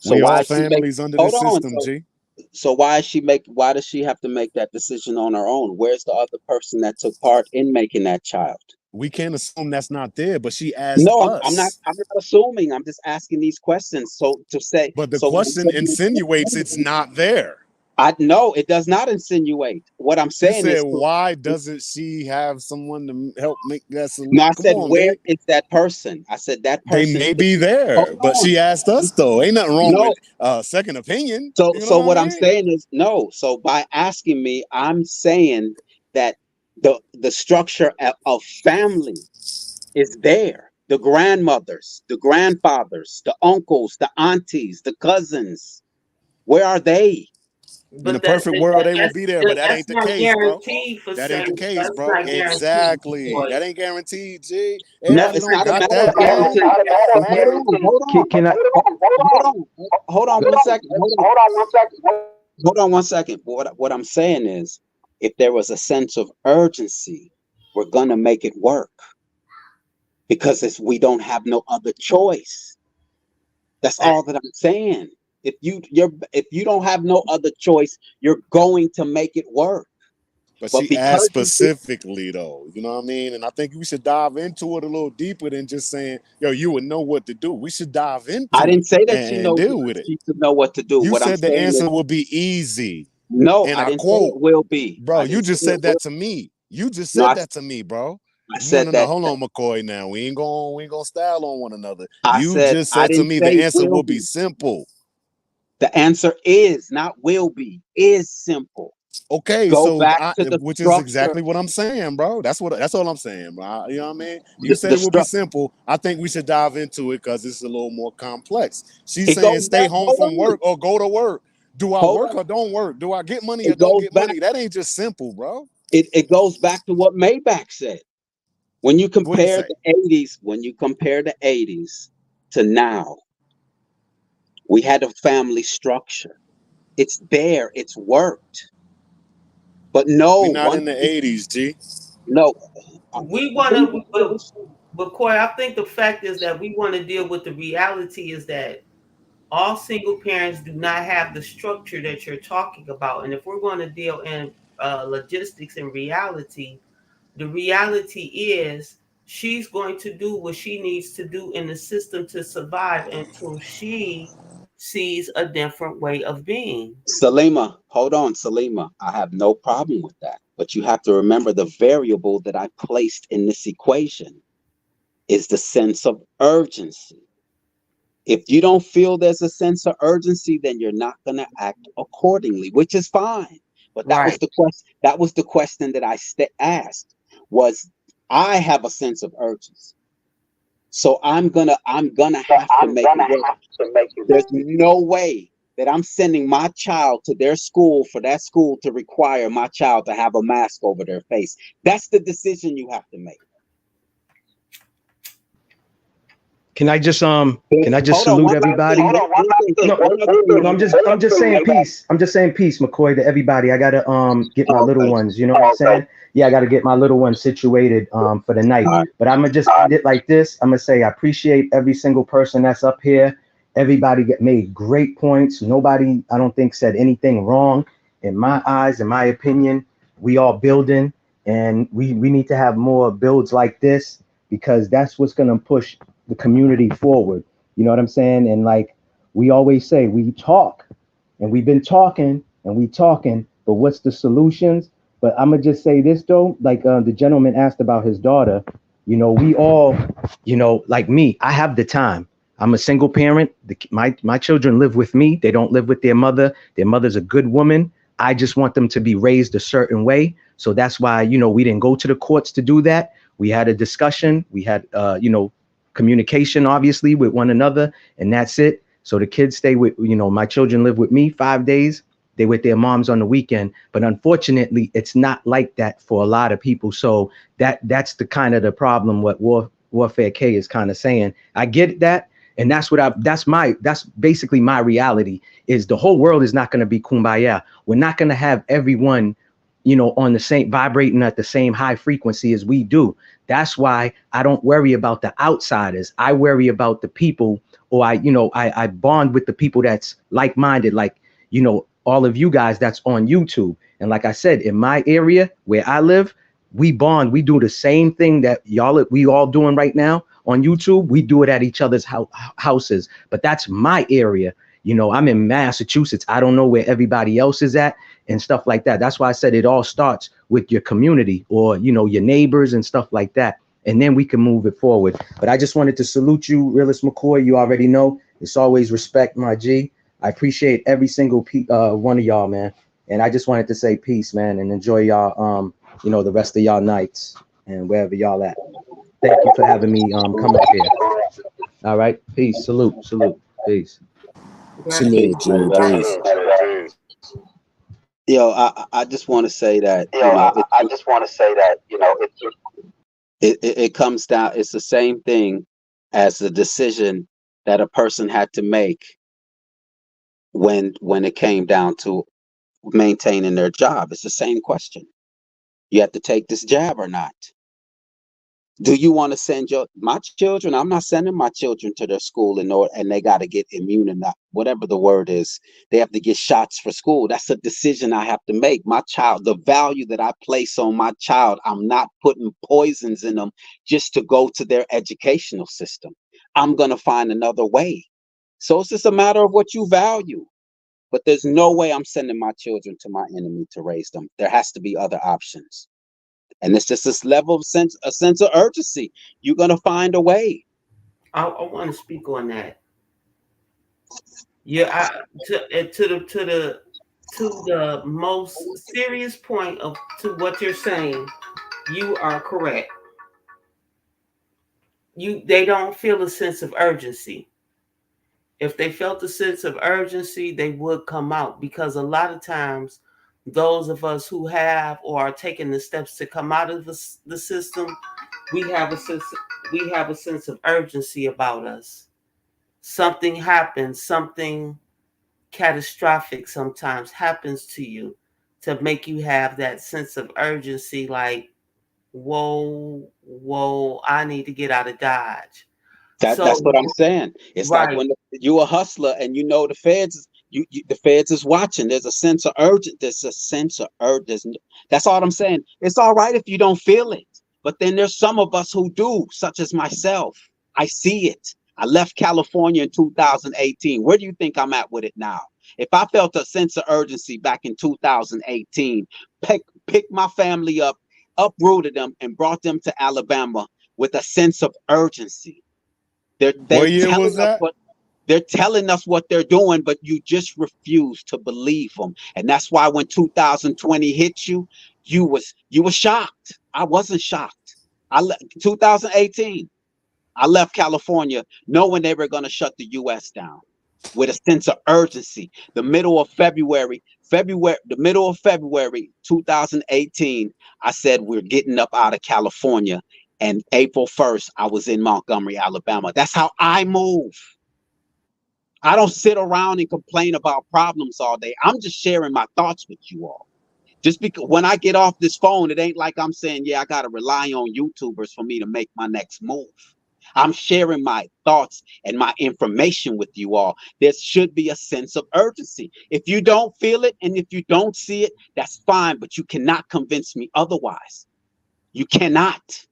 So We why all is she make? families under Hold this on. system, G. So why does she have to make that decision on her own? Where's the other person that took part in making that child? We can't assume that's not there, but she asked No, us. I'm not assuming. I'm just asking these questions. So to say, But the so question insinuates it's not there. I know it does not insinuate. What I'm You saying said, is, why doesn't she have someone to help make that solution? no, I Come said, on, where man. is that person? I said that They person. may be there, Hold but on. she asked us though. Ain't nothing wrong No. with second opinion. So, You know so what what I I'm mean? saying is no. So by asking me, I'm saying that the structure of family is there. The grandmothers, the grandfathers, the uncles, the aunties, the cousins. Where are they? In the But perfect world, they will be there, but that that's ain't the not case, bro. guaranteed for That ain't the certain. case, That's bro. not guaranteed. Exactly. For That ain't guaranteed, G. No, Everybody it's don't not a got matter of that, man. guarantee. But hold on. Can I? Hold on 1 second. Hold on 1 second. What I'm saying is, if there was a sense of urgency, we're gonna make it work because we don't have no other choice. That's all that I'm saying. If you don't have no other choice, you're going to make it work. But But she asked because specifically, though. You know what I mean? And I think we should dive into it a little deeper than just saying, yo, you would know what to do. We should dive I into it didn't say that and deal with it. she should know what to do. You What I'm said the saying is, answer will be easy. no, And I I didn't say it quote, will be. bro, I you didn't say just it said will. that to me. You just No, said that to me, bro. I No, said no, no. that. Hold on, McCoy. Now we ain't gonna style on one another. I You said just I said to didn't me the say answer will will be be. simple. The answer is not will be. Is simple. Okay, Go so back to the which is structure. exactly what I'm saying, bro. That's all I'm saying, bro. You know what I mean? You said The it will be structure. simple. I think we should dive into it because it's a little more complex. She's It saying goes stay back. home Hold from on. work or go to work. Do I Hold work on. or don't work? Do I get money or It don't goes get back. money? That ain't just simple, bro. It goes back to what Maybach said. When you What do you compare say? the 80s to now, we had a family structure. It's there. It's worked. But We no not one. in the 80s, G. No. we want to, but Corey, I think the fact is that we want to deal with the reality is that all single parents do not have the structure that you're talking about. And if we're going to deal in logistics and reality, the reality is she's going to do what she needs to do in the system to survive until she sees a different way of being. Salima, hold on, Salima. I have no problem with that. But you have to remember the variable that I placed in this equation is the sense of urgency. If you don't feel there's a sense of urgency, then you're not going to act accordingly, which is fine. But that was Right. the question. That was the question that I asked. Was I have a sense of urgency? So I'm gonna have to make it work. There's no way that I'm sending my child to their school for that school to require my child to have a mask over their face. That's the decision you have to make. Can I just Hold on, salute everybody? No, I'm just saying peace. I'm just saying peace, McCoy, to everybody. I gotta get my little ones. You know what I'm saying? Yeah, I gotta get my little ones situated for the night. All right. But I'm gonna just end it like this. I'm gonna say I appreciate every single person that's up here. Everybody made great points. Nobody, I don't think, said anything wrong. In my eyes, in my opinion, we all building, and we need to have more builds like this because that's what's gonna push the community forward. You know what I'm saying? And like we always say, we talk and we've been talking and we talking, but what's the solutions? But I'm gonna just say this though, like the gentleman asked about his daughter, you know, we all, you know, like me, I have the time. I'm a single parent. My children live with me. They don't live with their mother. Their mother's a good woman. I just want them to be raised a certain way. So that's why, you know, we didn't go to the courts to do that. We had a discussion. We had, you know, communication, obviously, with one another, and that's it. So the kids stay with, you know, my children live with me 5 days. They with their moms on the weekend. But unfortunately, it's not like that for a lot of people. So that's the kind of the problem what Warfare K is kind of saying. I get that. And that's that's basically my reality is the whole world is not going to be kumbaya. We're not going to have everyone, you know, on the same vibrating at the same high frequency as we do. That's why I don't worry about the outsiders. I worry about the people, or I bond with the people that's like-minded, like, you know, all of you guys that's on YouTube. And like I said, in my area where I live, we bond. We do the same thing that we all doing right now on YouTube. We do it at each other's houses. But that's my area. You know, I'm in Massachusetts. I don't know where everybody else is at and stuff like that. That's why I said it all starts with your community or, you know, your neighbors and stuff like that. And then we can move it forward. But I just wanted to salute you, Realist McCoy. You already know it's always respect, my G. I appreciate every single one of y'all, man. And I just wanted to say peace, man, and enjoy y'all, you know, the rest of y'all nights and wherever y'all at. Thank you for having me come up here. All right, peace, salute, peace. Peace, Salute, G. brother. Peace. Yo, I just want to say that, you Yo, know, I just want to say that, you know, it comes down, it's the same thing as the decision that a person had to make when it came down to maintaining their job. It's the same question. You have to take this jab or not. Do you want to send my children? I'm not sending my children to their school and they got to get immune and whatever the word is. They have to get shots for school. That's a decision I have to make. My child, the value that I place on my child, I'm not putting poisons in them just to go to their educational system. I'm going to find another way. So it's just a matter of what you value. But there's no way I'm sending my children to my enemy to raise them. There has to be other options. And it's just this level of a sense of urgency. You're gonna find a way. I want to speak on that. Yeah, to the most serious point of to what you're saying, you are correct. They don't feel a sense of urgency. If they felt a sense of urgency, they would come out, because a lot of times those of us who have or are taking the steps to come out of the system, we have a sense of urgency about us. Something happens, something catastrophic sometimes happens to you to make you have that sense of urgency, like, whoa, I need to get out of Dodge. That's what I'm saying. It's like Right. when you a hustler and you know the feds, the feds is watching. There's a sense of urgent. There's a sense of urgency. That's all I'm saying. It's all right if you don't feel it, but then there's some of us who do, such as myself. I see it. I left California in 2018. Where do you think I'm at with it now? If I felt a sense of urgency back in 2018, pick my family up, uprooted them, and brought them to Alabama with a sense of urgency. What year was that? They're telling us what they're doing, but you just refuse to believe them. And that's why when 2020 hit you, you were shocked. I wasn't shocked. 2018, I left California knowing they were going to shut the U.S. down with a sense of urgency. The middle of February 2018, I said, we're getting up out of California. And April 1st, I was in Montgomery, Alabama. That's how I move. I don't sit around and complain about problems all day. I'm just sharing my thoughts with you all. Just because when I get off this phone, it ain't like I'm saying, yeah, I got to rely on YouTubers for me to make my next move. I'm sharing my thoughts and my information with you all. There should be a sense of urgency. If you don't feel it and if you don't see it, that's fine, but you cannot convince me otherwise. You cannot.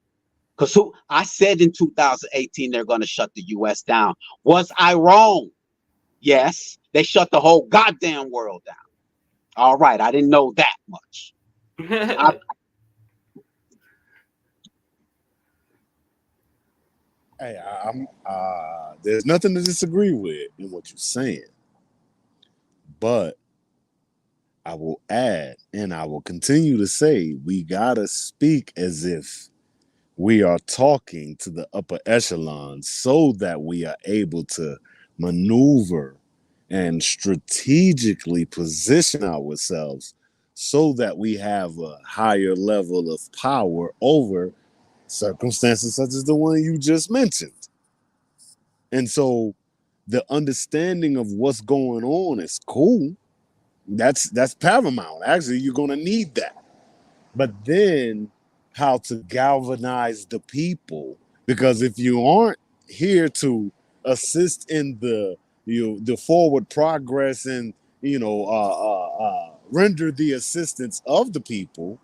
Because I said in 2018 they're going to shut the U.S. down. Was I wrong? Yes, they shut the whole goddamn world down. All right, I didn't know that much. Hey, I'm there's nothing to disagree with in what you're saying, but I will add, and I will continue to say, we gotta speak as if we are talking to the upper echelons so that we are able to maneuver and strategically position ourselves so that we have a higher level of power over circumstances such as the one you just mentioned. And so the understanding of what's going on is cool. That's paramount. Actually, you're going to need that. But then how to galvanize the people, because if you aren't here to assist in the forward progress and render the assistance of the people,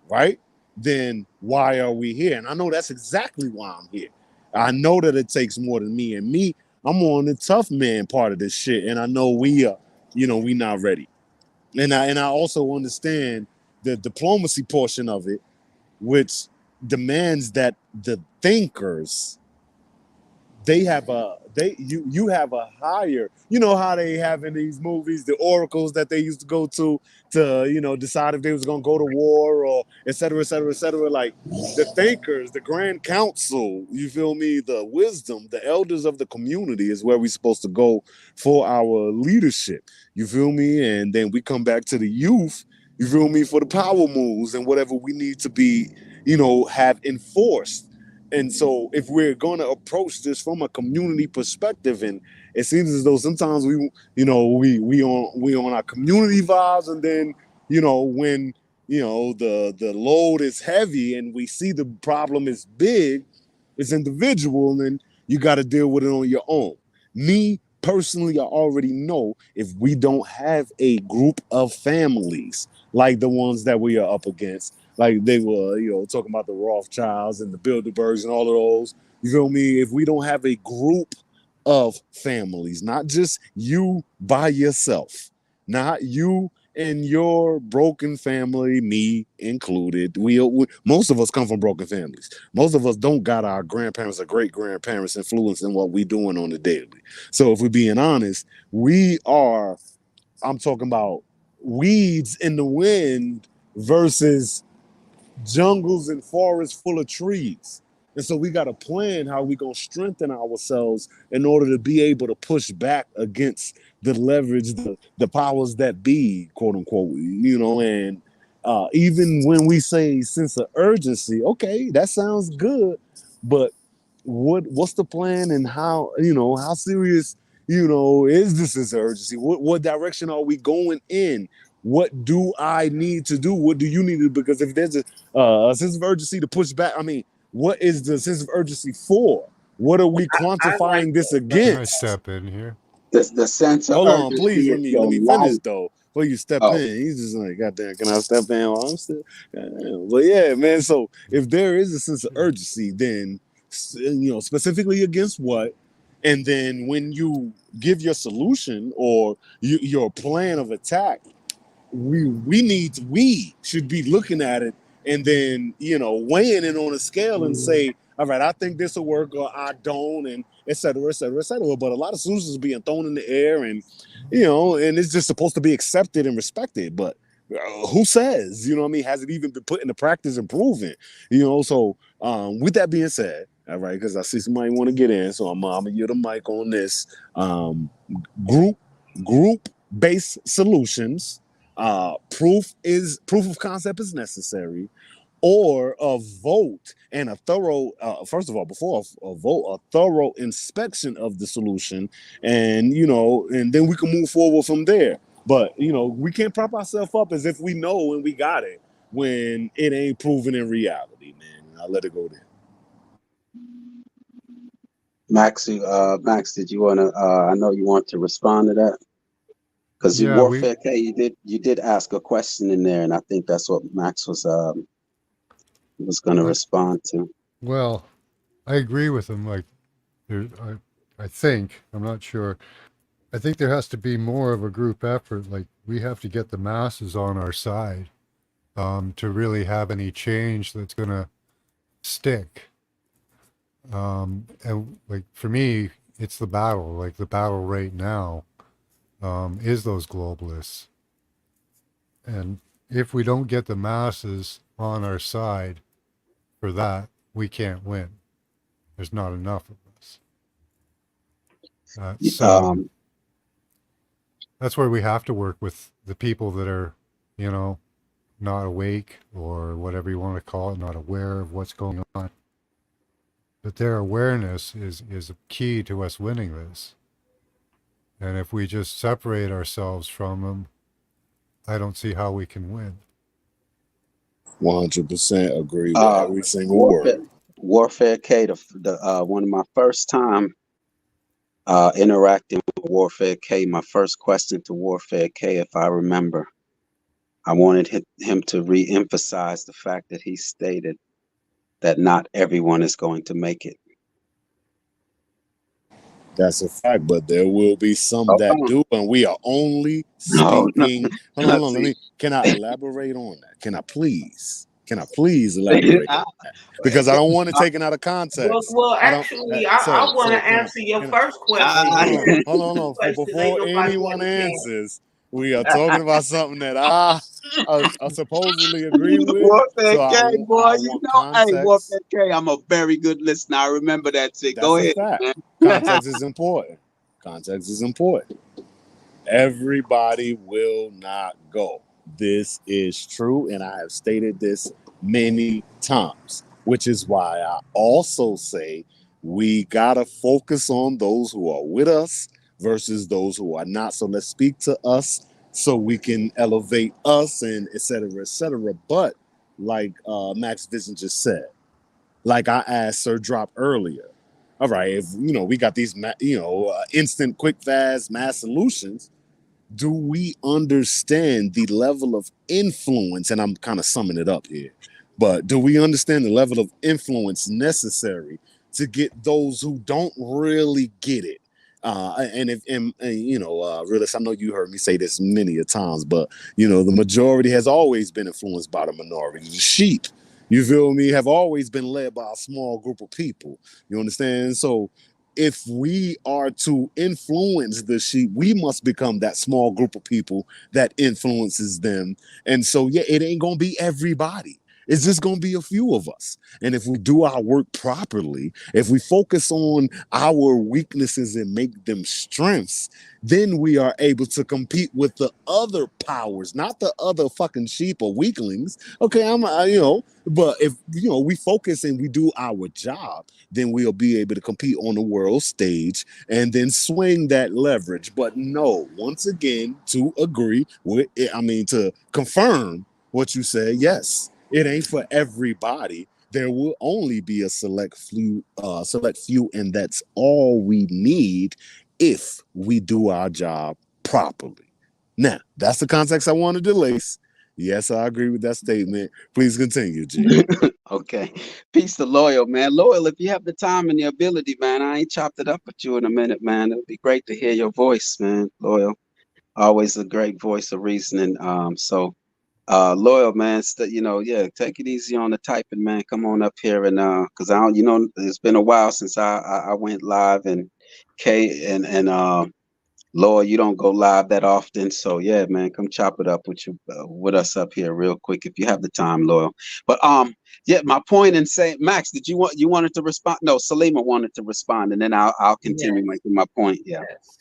right? Then why are we here? And I know that's exactly why I'm here. I know that it takes more than me, and me, I'm on the tough man part of this shit, and I know we we not ready. And I also understand the diplomacy portion of it, which demands that the thinkers you have a higher, you know how they have in these movies the oracles that they used to go to decide if they was gonna go to war or et cetera, et cetera, et cetera. Like the thinkers, the grand council, you feel me, the wisdom, the elders of the community is where we're supposed to go for our leadership, you feel me. And then we come back to the youth, you feel me, for the power moves and whatever we need to be have enforced. And so if we're going to approach this from a community perspective, and it seems as though sometimes we on our community vibes, and then when the load is heavy and we see the problem is big, it's individual, and then you got to deal with it on your own. Me personally, I already know if we don't have a group of families like the ones that we are up against, like they were, talking about the Rothschilds and the Bilderbergs and all of those. You feel me? If we don't have a group of families, not just you by yourself, not you and your broken family, me included. We most of us come from broken families. Most of us don't got our grandparents or great grandparents influencing what we doing on the daily. So if we're being honest, I'm talking about weeds in the wind versus jungles and forests full of trees. And so we got to plan how we going to strengthen ourselves in order to be able to push back against the leverage, the powers that be, quote unquote, and even when we say sense of urgency, okay, that sounds good, but what's the plan, and how serious is this sense of urgency? What direction are we going in? What do I need to do? What do you need to do? Because if there's a sense of urgency to push back, I mean, what is the sense of urgency for? What are we quantifying this Can I against? step in here? The sense of Hold on, urgency please. is Let me your finish life. though. Before you step Oh, in, he's just like, God damn, can I step in while I'm still? Goddamn. But yeah, man. So if there is a sense of urgency, then specifically against what, and then when you give your solution or your plan of attack, we should be looking at it and then weighing in on a scale and say, all right, I think this will work, or I don't, and et cetera, et cetera, et cetera. But a lot of solutions are being thrown in the air, and and it's just supposed to be accepted and respected. But who says, what I mean, has it even been put into practice and proven? So with that being said, all right, because I see somebody want to get in, so I'm gonna give the mic on this. Group based solutions. Proof of concept is necessary, or a vote and a thorough first of all, before a vote, a thorough inspection of the solution, and and then we can move forward from there. But we can't prop ourselves up as if we know and we got it when it ain't proven in reality, man. I'll let it go there. Max, did you want to? I know you want to respond to that because Yeah, Warfare K, you did ask a question in there, and I think that's what Max was going to respond to. well, I agree with him. Like, I think, I'm not sure. I think there has to be more of a group effort. Like, we have to get the masses on our side to really have any change that's going to stick. And like for me, it's the battle. Like the battle right now is those globalists. And if we don't get the masses on our side for that, we can't win. There's not enough of us. That's where we have to work with the people that are, not awake, or whatever you want to call it, not aware of what's going on. But their awareness is a key to us winning this. And if we just separate ourselves from them, I don't see how we can win. 100% agree with every single word. Warfare K, the one of my first time interacting with Warfare K, my first question to Warfare K, if I remember, I wanted him to re-emphasize the fact that he stated that not everyone is going to make it. That's a fact, but there will be some Hold that on. do, and we are only No, no. speaking. Hold on. See, Can I elaborate on that? Can I please elaborate I- on that? Because I don't want to take it out of context. Well, I don't. actually, I want to Can answer your can first hold question. on, Your hold on. question Before ain't nobody anyone want to hear. answers, we are talking about something that I supposedly agree with. Warfare So K, boy, I you want know, hey, context. Warfare K, I'm a very good listener. I remember that shit. Go That's a ahead, fact. man. Context is important. Context is important. Everybody will not go. This is true, and I have stated this many times, which is why I also say we gotta focus on those who are with us versus those who are not. So let's speak to us so we can elevate us and et cetera, et cetera. But like Max Vision just said, like I asked Sir Drop earlier, all right, if we got these instant, quick, fast, mass solutions, do we understand the level of influence? And I'm kind of summing it up here, but do we understand the level of influence necessary to get those who don't really get it? Realist, I know you heard me say this many a times, but the majority has always been influenced by the minority. The sheep, you feel me, have always been led by a small group of people. You understand? So if we are to influence the sheep, we must become that small group of people that influences them. And so, yeah, it ain't gonna be everybody. It's just gonna be a few of us. And if we do our work properly, if we focus on our weaknesses and make them strengths, then we are able to compete with the other powers, not the other fucking sheep or weaklings. Okay, but if we focus and we do our job, then we'll be able to compete on the world stage and then swing that leverage. But no, once again, to agree with it, to confirm what you said, yes, it ain't for everybody. There will only be a select few, and that's all we need if we do our job properly. Now, that's the context I wanted to lace. Yes, I agree with that statement. Please continue, G. Okay. Peace to Loyal, man. Loyal, if you have the time and the ability, man, I ain't chopped it up with you in a minute, man. It would be great to hear your voice, man. Loyal. Always a great voice of reasoning. Loyal, man, take it easy on the typing, man. Come on up here and cause I don't, it's been a while since I went live, and Kay and Loyal, you don't go live that often. So yeah, man, come chop it up with us up here real quick if you have the time, Loyal. But yeah, my point in saying, Max, did you wanted to respond? No, Salima wanted to respond, and then I'll continue Yes. making my point. Yeah. Yes.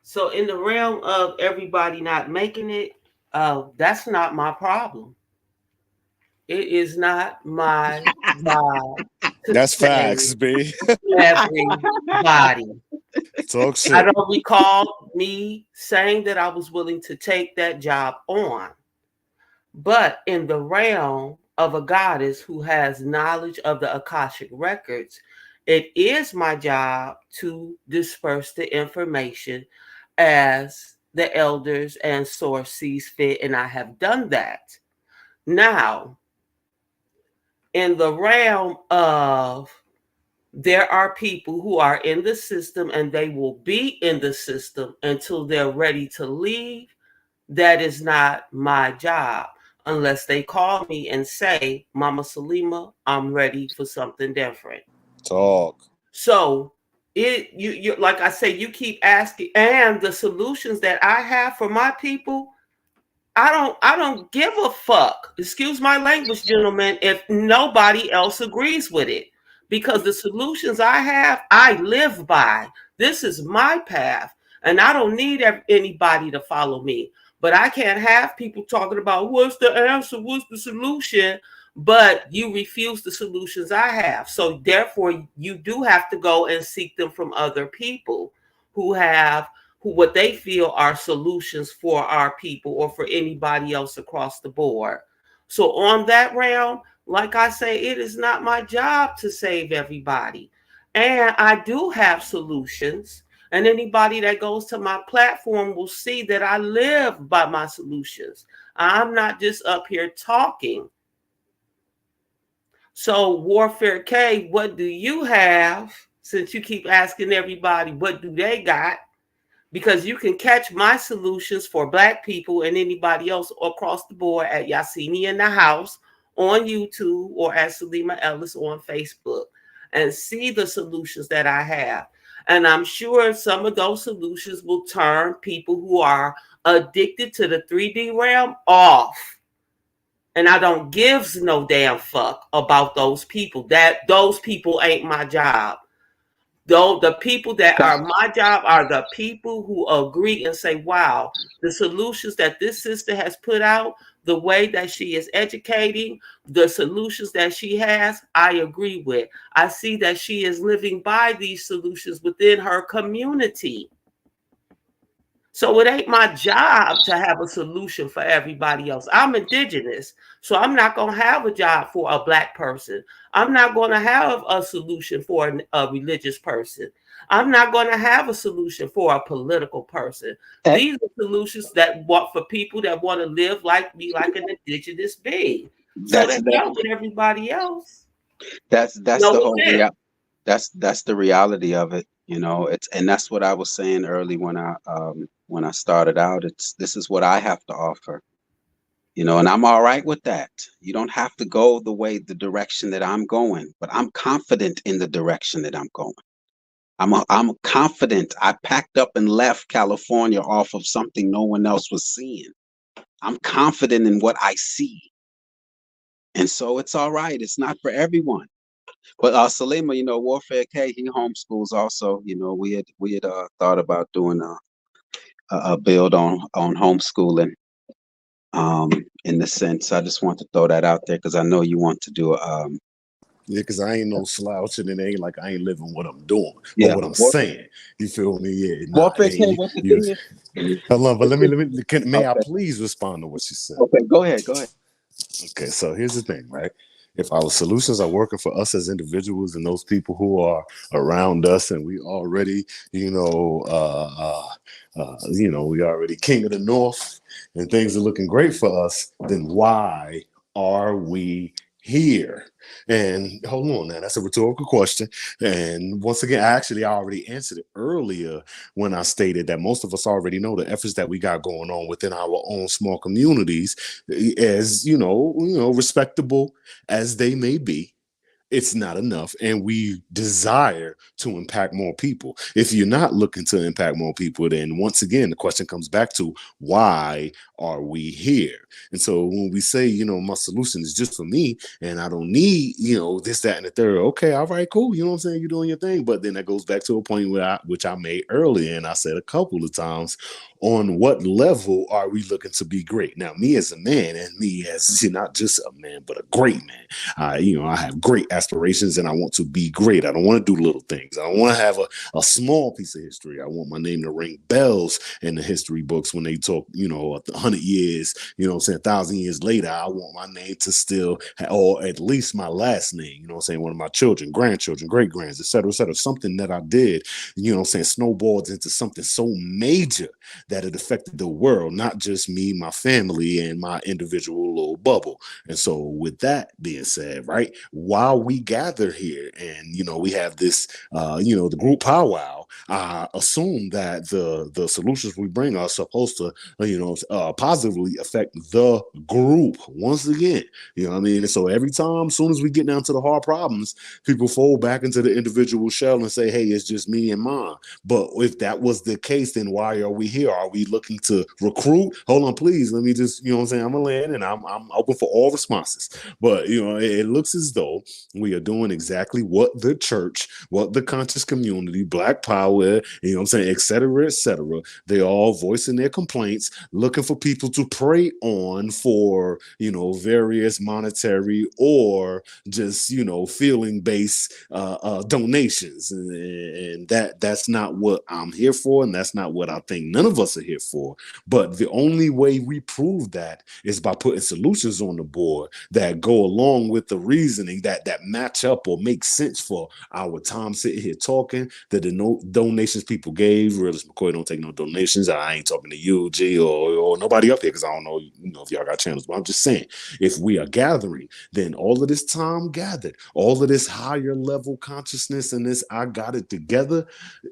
So in the realm of everybody not making it, that's not my problem. It is not my job to That's say facts, B. everybody. Talk I shit. don't recall me saying that I was willing to take that job on. But in the realm of a goddess who has knowledge of the Akashic records, it is my job to disperse the information as the elders and source sees fit, and I have done that. Now, in the realm of there are people who are in the system and they will be in the system until they're ready to leave. That is not my job unless they call me and say, Mama Salima, I'm ready for something different. Talk. So you like I say, you keep asking, and the solutions that I have for my people, I don't give a fuck. Excuse my language, gentlemen, if nobody else agrees with it. Because the solutions I have, I live by. This is my path. And I don't need anybody to follow me. But I can't have people talking about what's the answer, what's the solution, but you refuse the solutions I have. So therefore, you do have to go and seek them from other people who have what they feel are solutions for our people or for anybody else across the board. So on that realm, like I say, it is not my job to save everybody. And I do have solutions. And anybody that goes to my platform will see that I live by my solutions. I'm not just up here talking. So Warfare K, what do you have since you keep asking everybody what do they got, because you can catch my solutions for Black people and anybody else across the board at Yasini in the House on YouTube or at Salima Ellis on Facebook and see the solutions that I have. And I'm sure some of those solutions will turn people who are addicted to the 3D realm off. And I don't give no damn fuck about those people. That those people ain't my job. Though the people that are my job are the people who agree and say, wow, the solutions that this sister has put out, the way that she is educating, the solutions that she has, I agree with. I see that she is living by these solutions within her community. So it ain't my job to have a solution for everybody else. I'm indigenous, so I'm not going to have a job for a Black person. I'm not going to have a solution for a religious person. I'm not going to have a solution for a political person. These are solutions that want for people that want to live like me, like an indigenous being. So they know with everybody else. That's the whole that's the reality of it. You know, and that's what I was saying early when I started out. This is what I have to offer. You know, and I'm all right with that. You don't have to go the direction that I'm going, but I'm confident in the direction that I'm going. I'm confident. I packed up and left California off of something no one else was seeing. I'm confident in what I see. And so it's all right. It's not for everyone. But Salima, you know, Warfare K, he homeschools also. You know, we had thought about doing a build on homeschooling. In the sense, I just want to throw that out there because I know you want to do yeah, because I ain't no slouch, and it ain't like I ain't living what I'm doing, yeah, but what I'm saying. You feel me? Yeah. Warfare K, what's the thing is? Hold on, but let me. May I please respond to what you said? Okay, go ahead. Okay, so here's the thing, right? If our solutions are working for us as individuals and those people who are around us, and we already, we already king of the north, and things are looking great for us, then why are we here? And hold on now, that's a rhetorical question. And once again, I already answered it earlier when I stated that most of us already know the efforts that we got going on within our own small communities, as respectable as they may be. It's not enough, and we desire to impact more people. If you're not looking to impact more people, then once again, the question comes back to why are we here? And so when we say, my solution is just for me and I don't need, this, that, and the third, okay, all right, cool. You know what I'm saying? You're doing your thing. But then that goes back to a point which I made earlier, and I said a couple of times, on what level are we looking to be great? Now, me as a man, and me as not just a man, but a great man, I have great aspirations and I want to be great. I don't want to do little things. I don't want to have a small piece of history. I want my name to ring bells in the history books when they talk, 100 years, 1,000 years later. I want my name to still, or at least my last name, one of my children, grandchildren, great-grands, et cetera, something that I did, snowballs into something so major that it affected the world, not just me, my family, and my individual little bubble. And so with that being said, right, while we gather here and, we have this, the group powwow, I assume that the solutions we bring are supposed to, positively affect the group once again. You know what I mean? And so every time, as soon as we get down to the hard problems, people fold back into the individual shell and say, hey, it's just me and mine. But if that was the case, then why are we here? Are we looking to recruit? Hold on, please. Let me just, I'm gonna land and I'm open for all responses. But it looks as though we are doing exactly what the church, what the conscious community, Black Power, et cetera, they all voicing their complaints, looking for people to prey on for, various monetary or just, feeling based donations. And that's not what I'm here for. And that's not what I think none of us are here for. But the only way we prove that is by putting solutions on the board that go along with the reasoning that match up or make sense for our time sitting here talking, that the donations people gave. Realist McCoy don't take no donations. I ain't talking to you, G, or nobody up here, because I don't know, if y'all got channels. But I'm just saying, if we are gathering, then all of this time gathered, all of this higher level consciousness and this I got it together.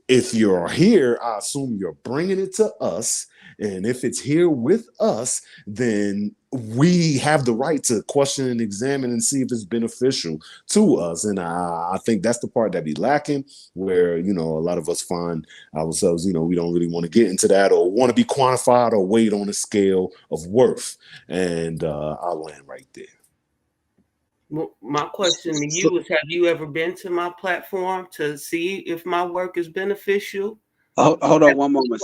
If you're here, I assume you're bringing it to us. And if it's here with us, then we have the right to question and examine and see if it's beneficial to us. And I think that's the part that be lacking, where, a lot of us find ourselves, we don't really want to get into that or want to be quantified or weighed on a scale of worth. And I'll land right there. Well, my question to you is, have you ever been to my platform to see if my work is beneficial? Hold on one moment,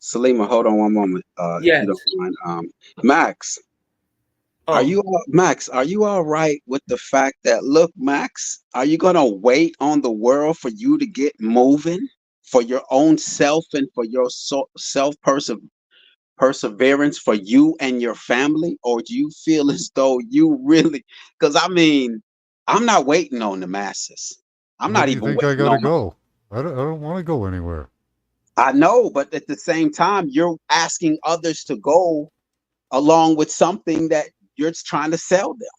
Salima, hold on one moment. Yes. If you don't mind. Max, are you all right with the fact that, look, Max, are you gonna wait on the world for you to get moving for your own self and for your self perseverance for you and your family? Or do you feel as though you really, because I'm not waiting on the masses. I'm not even waiting. I gotta go. I don't want to go anywhere. I know, but at the same time, you're asking others to go along with something that you're trying to sell them,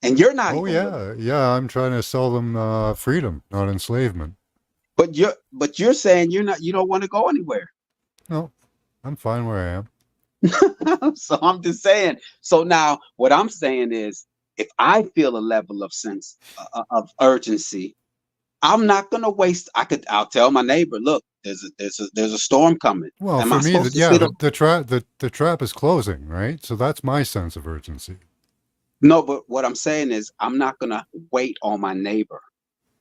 and you're not. Oh yeah, I'm trying to sell them freedom, not enslavement. But you're saying you don't want to go anywhere. No, I'm fine where I am. So I'm just saying. So now, what I'm saying is, if I feel a level of sense of urgency, I'm not gonna waste. I'll tell my neighbor, look, there's a storm coming. Well, for me, the trap is closing, right? So that's my sense of urgency. No, but what I'm saying is, I'm not gonna wait on my neighbor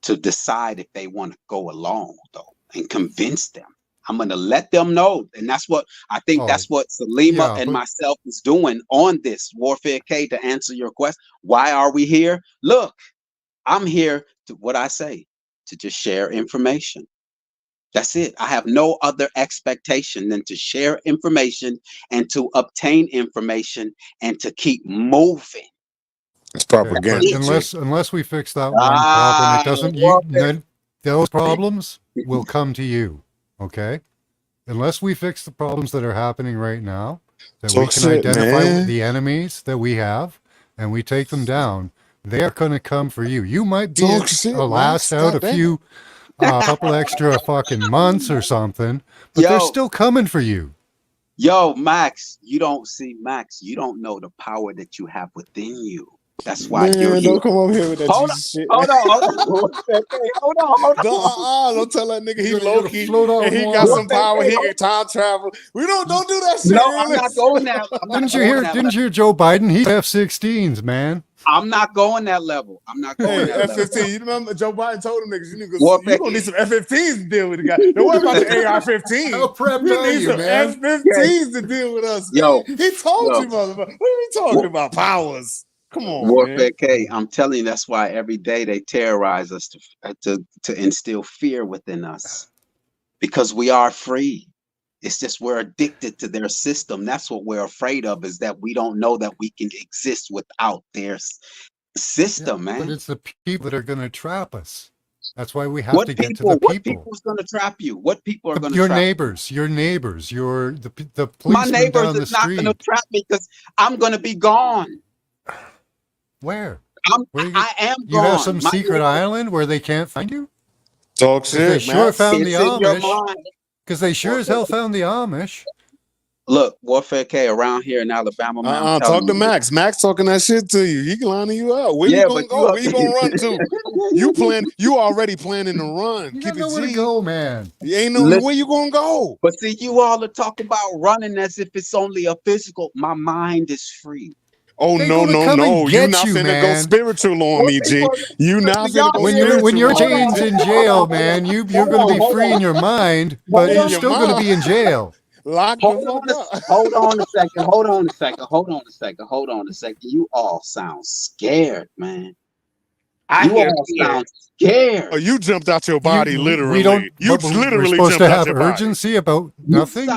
to decide if they want to go along, though, and convince them. I'm gonna let them know, and that's what I think. That's what Salima and myself is doing on this Warfare K. To answer your question, why are we here? Look, I'm here to to just share information. That's it. I have no other expectation than to share information and to obtain information and to keep moving. It's propaganda. Unless we fix that one problem, it doesn't. Then those problems will come to you. Okay. Unless we fix the problems that are happening right now, that we can identify the enemies that we have, and we take them down, they are going to come for you. You might be last out a few, couple extra fucking months or something, but they're still coming for you. Yo, Max, you don't know the power that you have within you. That's why you're here. Don't come over here with that Jesus shit. Hold on. Don't tell that nigga he low-key and he got some power. He can time travel. We don't do that shit. No, I'm not going there. Didn't you hear Joe Biden? He's F-16s, man. I'm not going that level. I'm not going that F-15. level. You remember Joe Biden told them niggas, you're going to need some F-15s to deal with the guy. Don't worry about the AR-15. How prepped you are need you, some man? F-15s to deal with us. Yo, he told you, motherfucker. What are we talking about? Powers. Come on, Warfare K. I'm telling you, that's why every day they terrorize us to instill fear within us, because we are free. It's just we're addicted to their system. That's what we're afraid of, is that we don't know that we can exist without their system, man. But it's the people that are going to trap us. That's why we have to get to the people. What people's going to trap you? What people are going to trap you? Your neighbors, the policemen My neighbors down the is not street. going to trap me because I'm going to be gone. Where? I am gone. You have some secret island where they can't find you? Talk shit, They sure found the It's in your Amish. mind. Because they sure as hell found the Amish. Look, Warfare K, around here in Alabama, man. Talk to Max. Max talking that shit to you. He lining you up. Where you gonna go? Where you gonna run to? You already planning to run. You don't know where to go, man. You ain't know where you gonna go. But see, you all are talking about running as if it's only a physical. My mind is free. Oh, no. You're not finna go spiritual on me, G. You not finna go spiritual. When your chain's in jail, man, you're going to be free in your mind, but you're still going to be in jail. Hold on a second. You all sound scared, man. You all sound scared. Oh, you jumped out your body, literally. We're supposed to have urgency about nothing?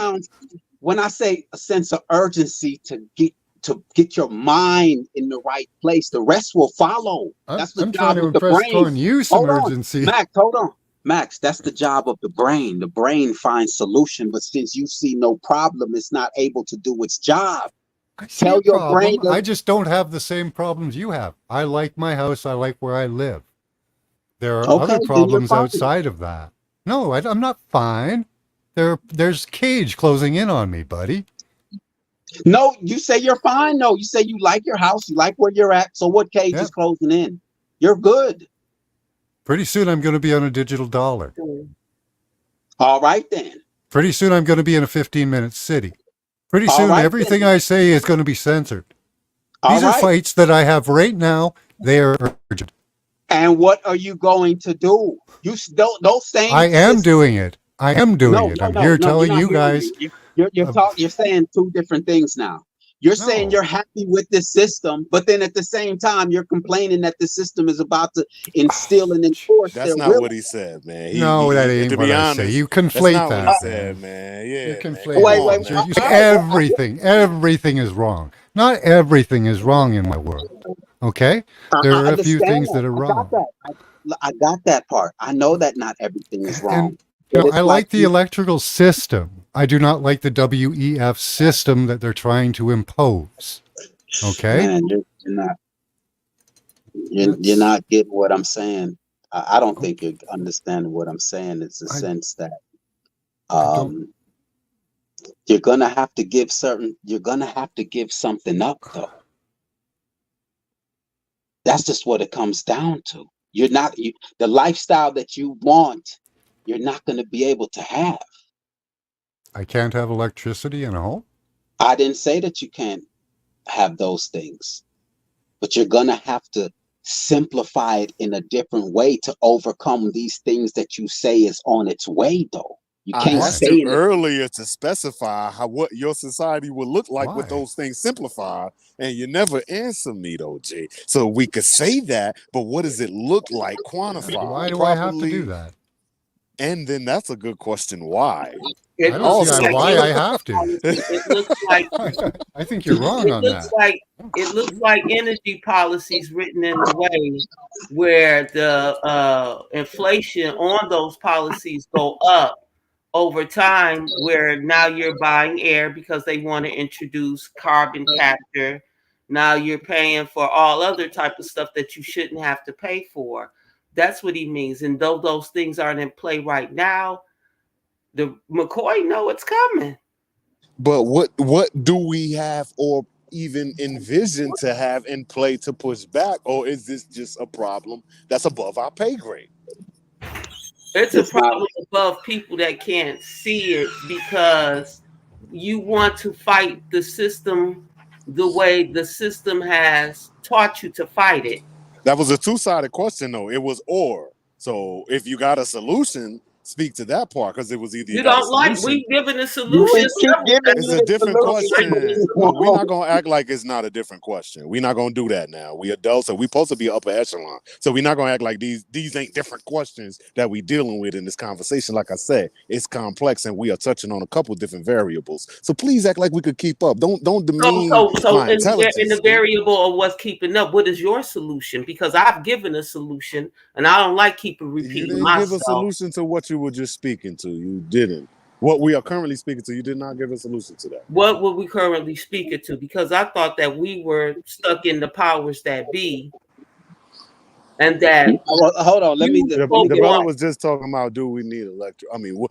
When I say a sense of urgency to get to get your mind in the right place. The rest will follow. That's the I'm trying job to of the impress brain. Cornelius Hold on, emergency. Max, hold on. Max, that's the job of the brain. The brain finds solution, but since you see no problem, it's not able to do its job. I see Tell a your brain problem. I just don't have the same problems you have. I like my house. I like where I live. There are okay, other then you're problems fine. outside of that. No, I'm not fine. There's cage closing in on me, buddy. No, you say you're fine. No, you say you like your house, you like where you're at. So what cage Yep. is closing in? You're good. Pretty soon I'm going to be on a digital dollar. All right then. Pretty soon I'm going to be in a 15-minute city. Pretty All soon right everything then. I say is going to be censored. All These are right. fights that I have right now. They are urgent. And what are you going to do? You don't those same. I am doing it. I am doing No, it. no, I'm no, here no. You're telling not you hearing guys. me. You're saying two different things now. You're saying No. you're happy with this system, but then at the same time you're complaining that the system is about to instill and enforce That's their not will. what he said, man. No, that ain't to what be I say. honest, You that's conflate not what he that, said, man. man. You're Yeah, man. conflating Come Wait, on, wait, man. You say everything is wrong. Not everything is wrong in my world. Okay? There I are a few understand things that. that are I got wrong. that. I got that part. I know that not everything is wrong. And But I like the electrical system. I do not like the WEF system that they're trying to impose. Okay? Man, you're not getting what I'm saying. I don't think you're understanding what I'm saying. It's a sense that you're gonna have to give something up though. That's just what it comes down to. The lifestyle that you want, you're not gonna be able to have. I can't have electricity in a home? I didn't say that you can't have those things, but you're gonna have to simplify it in a different way to overcome these things that you say is on its way though. You I can't asked stay you in it. earlier to specify what your society would look like with Why? those things simplified, and you never answer me though, Jay. So we could say that, but what does it look like quantified? Why do properly? I have to do that? And then that's a good question. Why? It I don't looks see like why I energy have to. policy. It looks like I think you're wrong on that. It looks like energy policies written in a way where the inflation on those policies go up over time, where now you're buying air because they want to introduce carbon capture. Now you're paying for all other type of stuff that you shouldn't have to pay for. That's what he means. And though those things aren't in play right now, the McCoy know it's coming. But what do we have or even envision to have in play to push back, or is this just a problem that's above our pay grade? It's a problem above people that can't see it because you want to fight the system the way the system has taught you to fight it. That was a two-sided question, though. It was or. So if you got a solution, speak to that part, because it was either You don't like we giving a solution. It's a different question. But we're not gonna act like it's not a different question. We're not gonna do that now. We adults, so we supposed to be upper echelon. So we're not gonna act like these ain't different questions that we dealing with in this conversation. Like I said, it's complex and we are touching on a couple different variables. So please act like we could keep up. Don't demean my intelligence. In the variable of what's keeping up, what is your solution? Because I've given a solution and I don't like keeping repeating You didn't myself. give a solution to what you were just speaking to. You didn't. What we are currently speaking to, you did not give a solution to that. What were we currently speaking to? Because I thought that we were stuck in the powers that be, and that hold on. The brother was just talking about, do we need electric? I mean,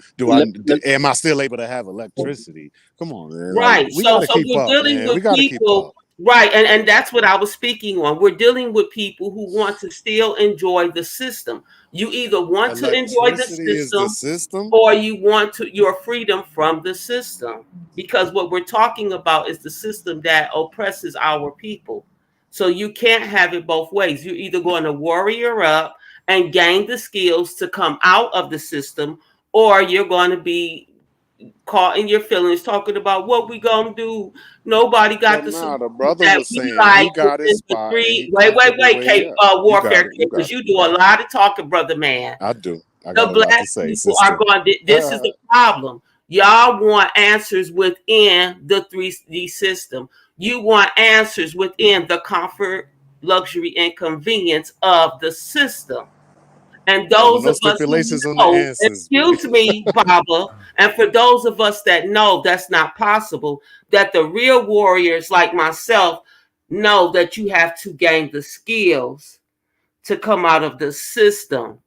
am I still able to have electricity? Come on, man. Right. Like, we so gotta keep we're up, dealing man. with We gotta keep people. up. Right, and that's what I was speaking on. We're dealing with people who want to still enjoy the system. You either want to enjoy the Electricity is the system, or you want your freedom from the system. Because what we're talking about is the system that oppresses our people. So you can't have it both ways. You're either going to warrior up and gain the skills to come out of the system, or you're going to be caught in your feelings talking about what we gonna do. Nobody got the the brother that was we saying like he got his within the spot. three. Wait, Cape Warfare, because you do a lot of talking, brother man. I do. I The got a lot black to say, people sister. are going. This is the problem. Y'all want answers within the 3D system. You want answers within the comfort, luxury, and convenience of the system. And Hey, with those no of us who stipulations on the know, answers, man. excuse me, Baba, and for those of us that know that's not possible, that the real warriors like myself know that you have to gain the skills to come out of the system,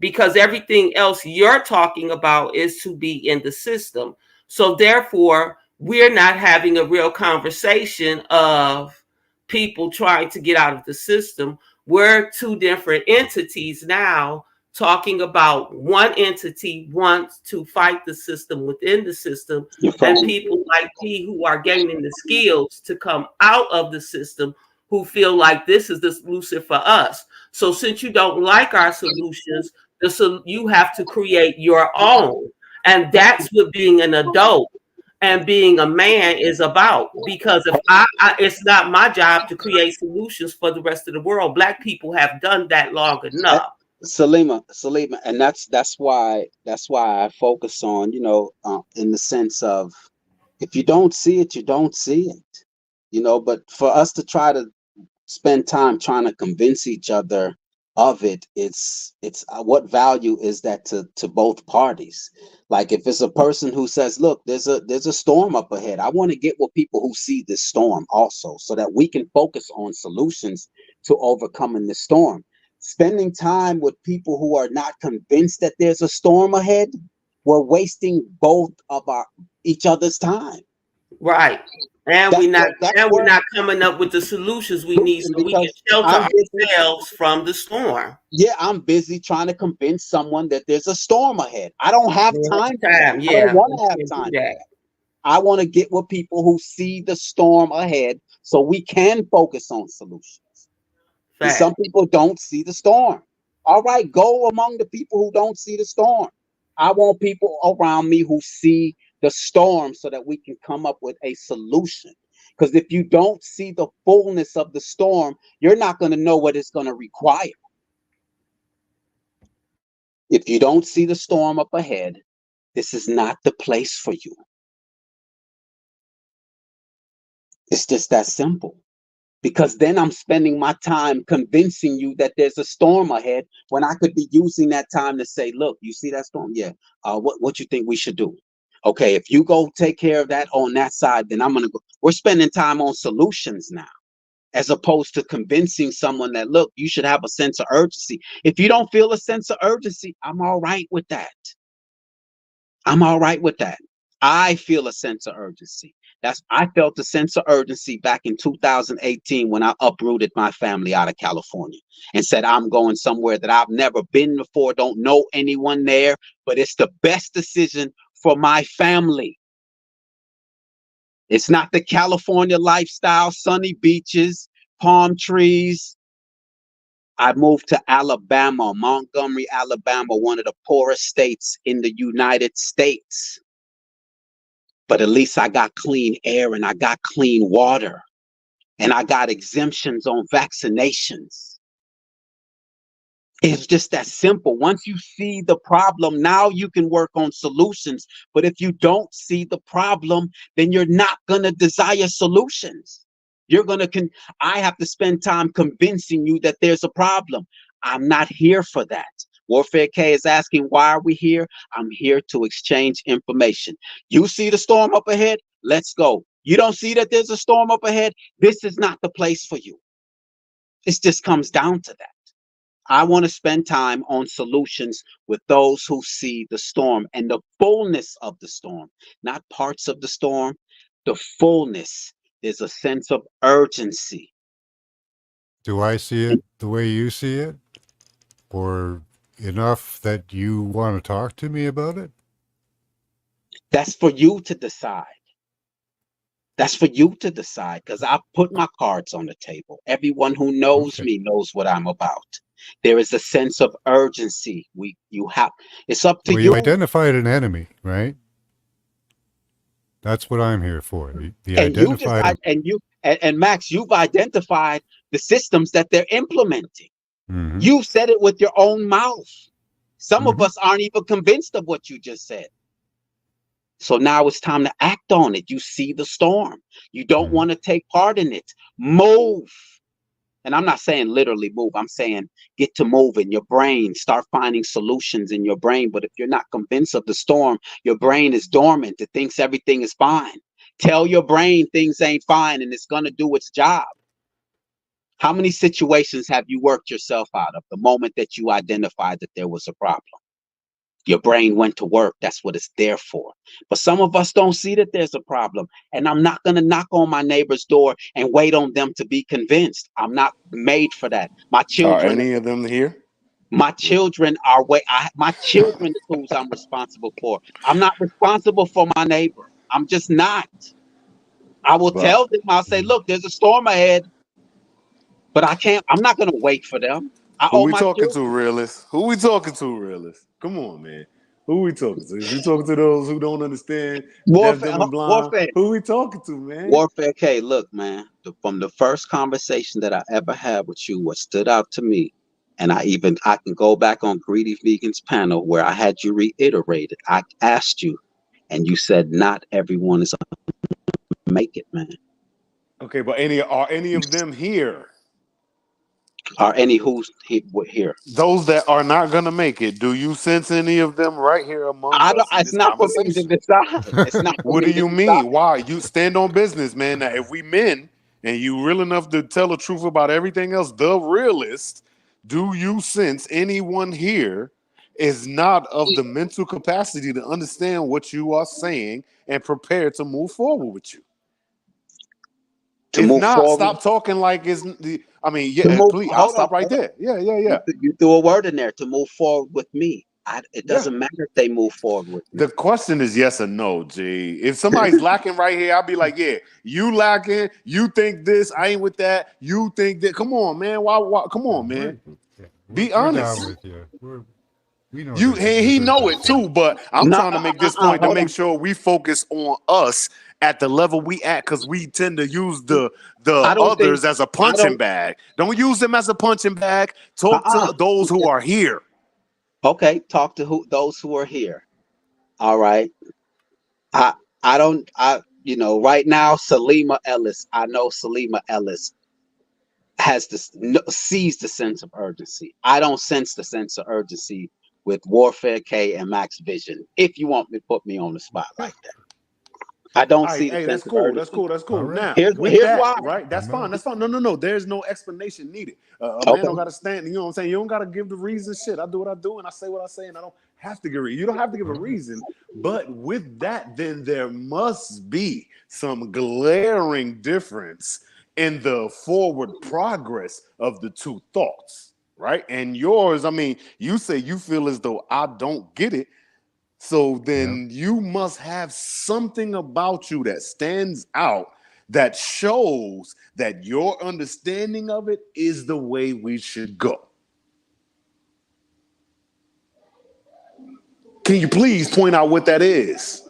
because everything else you're talking about is to be in the system. So therefore, we're not having a real conversation of people trying to get out of the system. We're two different entities now talking about one entity wants to fight the system within the system, and people like me who are gaining the skills to come out of the system, who feel like this is the solution for us. So since you don't like our solutions, you have to create your own. And that's what being an adult and being a man is about. Because if it's not my job to create solutions for the rest of the world. Black people have done that long enough. Salima, and that's why I focus on, in the sense of, if you don't see it, you don't see it, but for us to try to spend time trying to convince each other of it, it's what value is that to both parties? Like, if it's a person who says, look, there's a storm up ahead, I want to get with people who see this storm also, so that we can focus on solutions to overcoming the storm. Spending time with people who are not convinced that there's a storm ahead, we're wasting both of each other's time. Right. And we're not coming up with the solutions we need so we can shelter ourselves from the storm. Yeah, I'm busy trying to convince someone that there's a storm ahead. I don't have time for that. I don't want to have time for that. I want to get with people who see the storm ahead so we can focus on solutions. And some people don't see the storm. All right, go among the people who don't see the storm. I want people around me who see the storm so that we can come up with a solution. Because if you don't see the fullness of the storm, you're not going to know what it's going to require. If you don't see the storm up ahead, this is not the place for you. It's just that simple. Because then I'm spending my time convincing you that there's a storm ahead, when I could be using that time to say, look, you see that storm? Yeah. What you think we should do? Okay, if you go take care of that on that side, then I'm going to go. We're spending time on solutions now, as opposed to convincing someone that, look, you should have a sense of urgency. If you don't feel a sense of urgency, I'm all right with that. I'm all right with that. I feel a sense of urgency. I felt a sense of urgency back in 2018 when I uprooted my family out of California and said, I'm going somewhere that I've never been before, don't know anyone there, but it's the best decision for my family. It's not the California lifestyle, sunny beaches, palm trees. I moved to Alabama, Montgomery, Alabama, one of the poorest states in the United States. But at least I got clean air and I got clean water and I got exemptions on vaccinations. It's just that simple. Once you see the problem, now you can work on solutions. But if you don't see the problem, then you're not going to desire solutions. You're going to, I have to spend time convincing you that there's a problem. I'm not here for that. Warfare K is asking, why are we here? I'm here to exchange information. You see the storm up ahead? Let's go. You don't see that there's a storm up ahead? This is not the place for you. It just comes down to that. I want to spend time on solutions with those who see the storm and the fullness of the storm, not parts of the storm, the fullness. There's a sense of urgency. Do I see it the way you see it? Or enough that you want to talk to me about it? That's for you to decide. That's for you to decide, because I put my cards on the table. Everyone who knows me knows what I'm about. There is a sense of urgency. It's up to you. You identified an enemy, right? That's what I'm here for. And Max, you've identified the systems that they're implementing. Mm-hmm. You've said it with your own mouth. Some of us aren't even convinced of what you just said. So now it's time to act on it. You see the storm. You don't want to take part in it. Move. And I'm not saying literally move. I'm saying get to moving. Your brain, start finding solutions in your brain. But if you're not convinced of the storm, your brain is dormant. It thinks everything is fine. Tell your brain things ain't fine and it's going to do its job. How many situations have you worked yourself out of the moment that you identified that there was a problem? Your brain went to work. That's what it's there for. But some of us don't see that there's a problem. And I'm not going to knock on my neighbor's door and wait on them to be convinced. I'm not made for that. My Are children, any of them here? my children are my children is who I'm responsible for. I'm not responsible for my neighbor. I'm just not. I will But tell them, I'll say, look, there's a storm ahead, but I'm not going to wait for them. I who owe we my talking to, children. realist? Who we talking to, realist? Come on, man. Who we talking to? Is we talking to those who don't understand, deaf, dumb, and blind? Who we talking to, man? Warfare K, look, man, from the first conversation that I ever had with you, what stood out to me, and I can go back on Greedy Vegan's panel where I had you reiterate it. I asked you, and you said not everyone is gonna make it, man. Okay, but are any of them here? Are any who's here? Those that are not gonna make it, do you sense any of them right here among us in It's this not for me to conversation? decide. It's not for What do me to you decide. mean? Why? You stand on business, man. Now, if we men and you real enough to tell the truth about everything else, the realist, do you sense anyone here is not of the mental capacity to understand what you are saying and prepared to move forward with you? To If move not, forward. stop talking like it's. I mean, To yeah, move, please. I'll hold stop on, right hold on. there. Yeah. You threw a word in there, to move forward with me. It doesn't matter if they move forward with me. The question is yes or no, G. If somebody's lacking right here, I'll be like, yeah, you lacking. You think this, I ain't with that. You think that. Come on, man. Why? Come on, man. Be honest. We're down with you. We know You this he is know it too, but I'm trying to make this point to hold make on. sure we focus on us at the level we at, because we tend to use the I don't think- others as a punching bag. Don't use them as a punching bag. Talk to those who are here. Okay, talk to those who are here. All right. Right now, Salima Ellis, I know Salima Ellis sees the sense of urgency. I don't sense the sense of urgency with Warfare K and Max Vision. If you want me to put me on the spot like that, I don't see. Hey, that's of cool. urgency. That's cool. Right. Now, Here's that, why. right? That's fine. No. There's no explanation needed. Man don't got to stand. You know what I'm saying? You don't got to give the reason. Shit, I do what I do, and I say what I say, and I don't have to give it. You don't have to give a reason. But with that, then there must be some glaring difference in the forward progress of the two thoughts, right? And yours, I mean, you say you feel as though I don't get it. So then you must have something about you that stands out that shows that your understanding of it is the way we should go. Can you please point out what that is?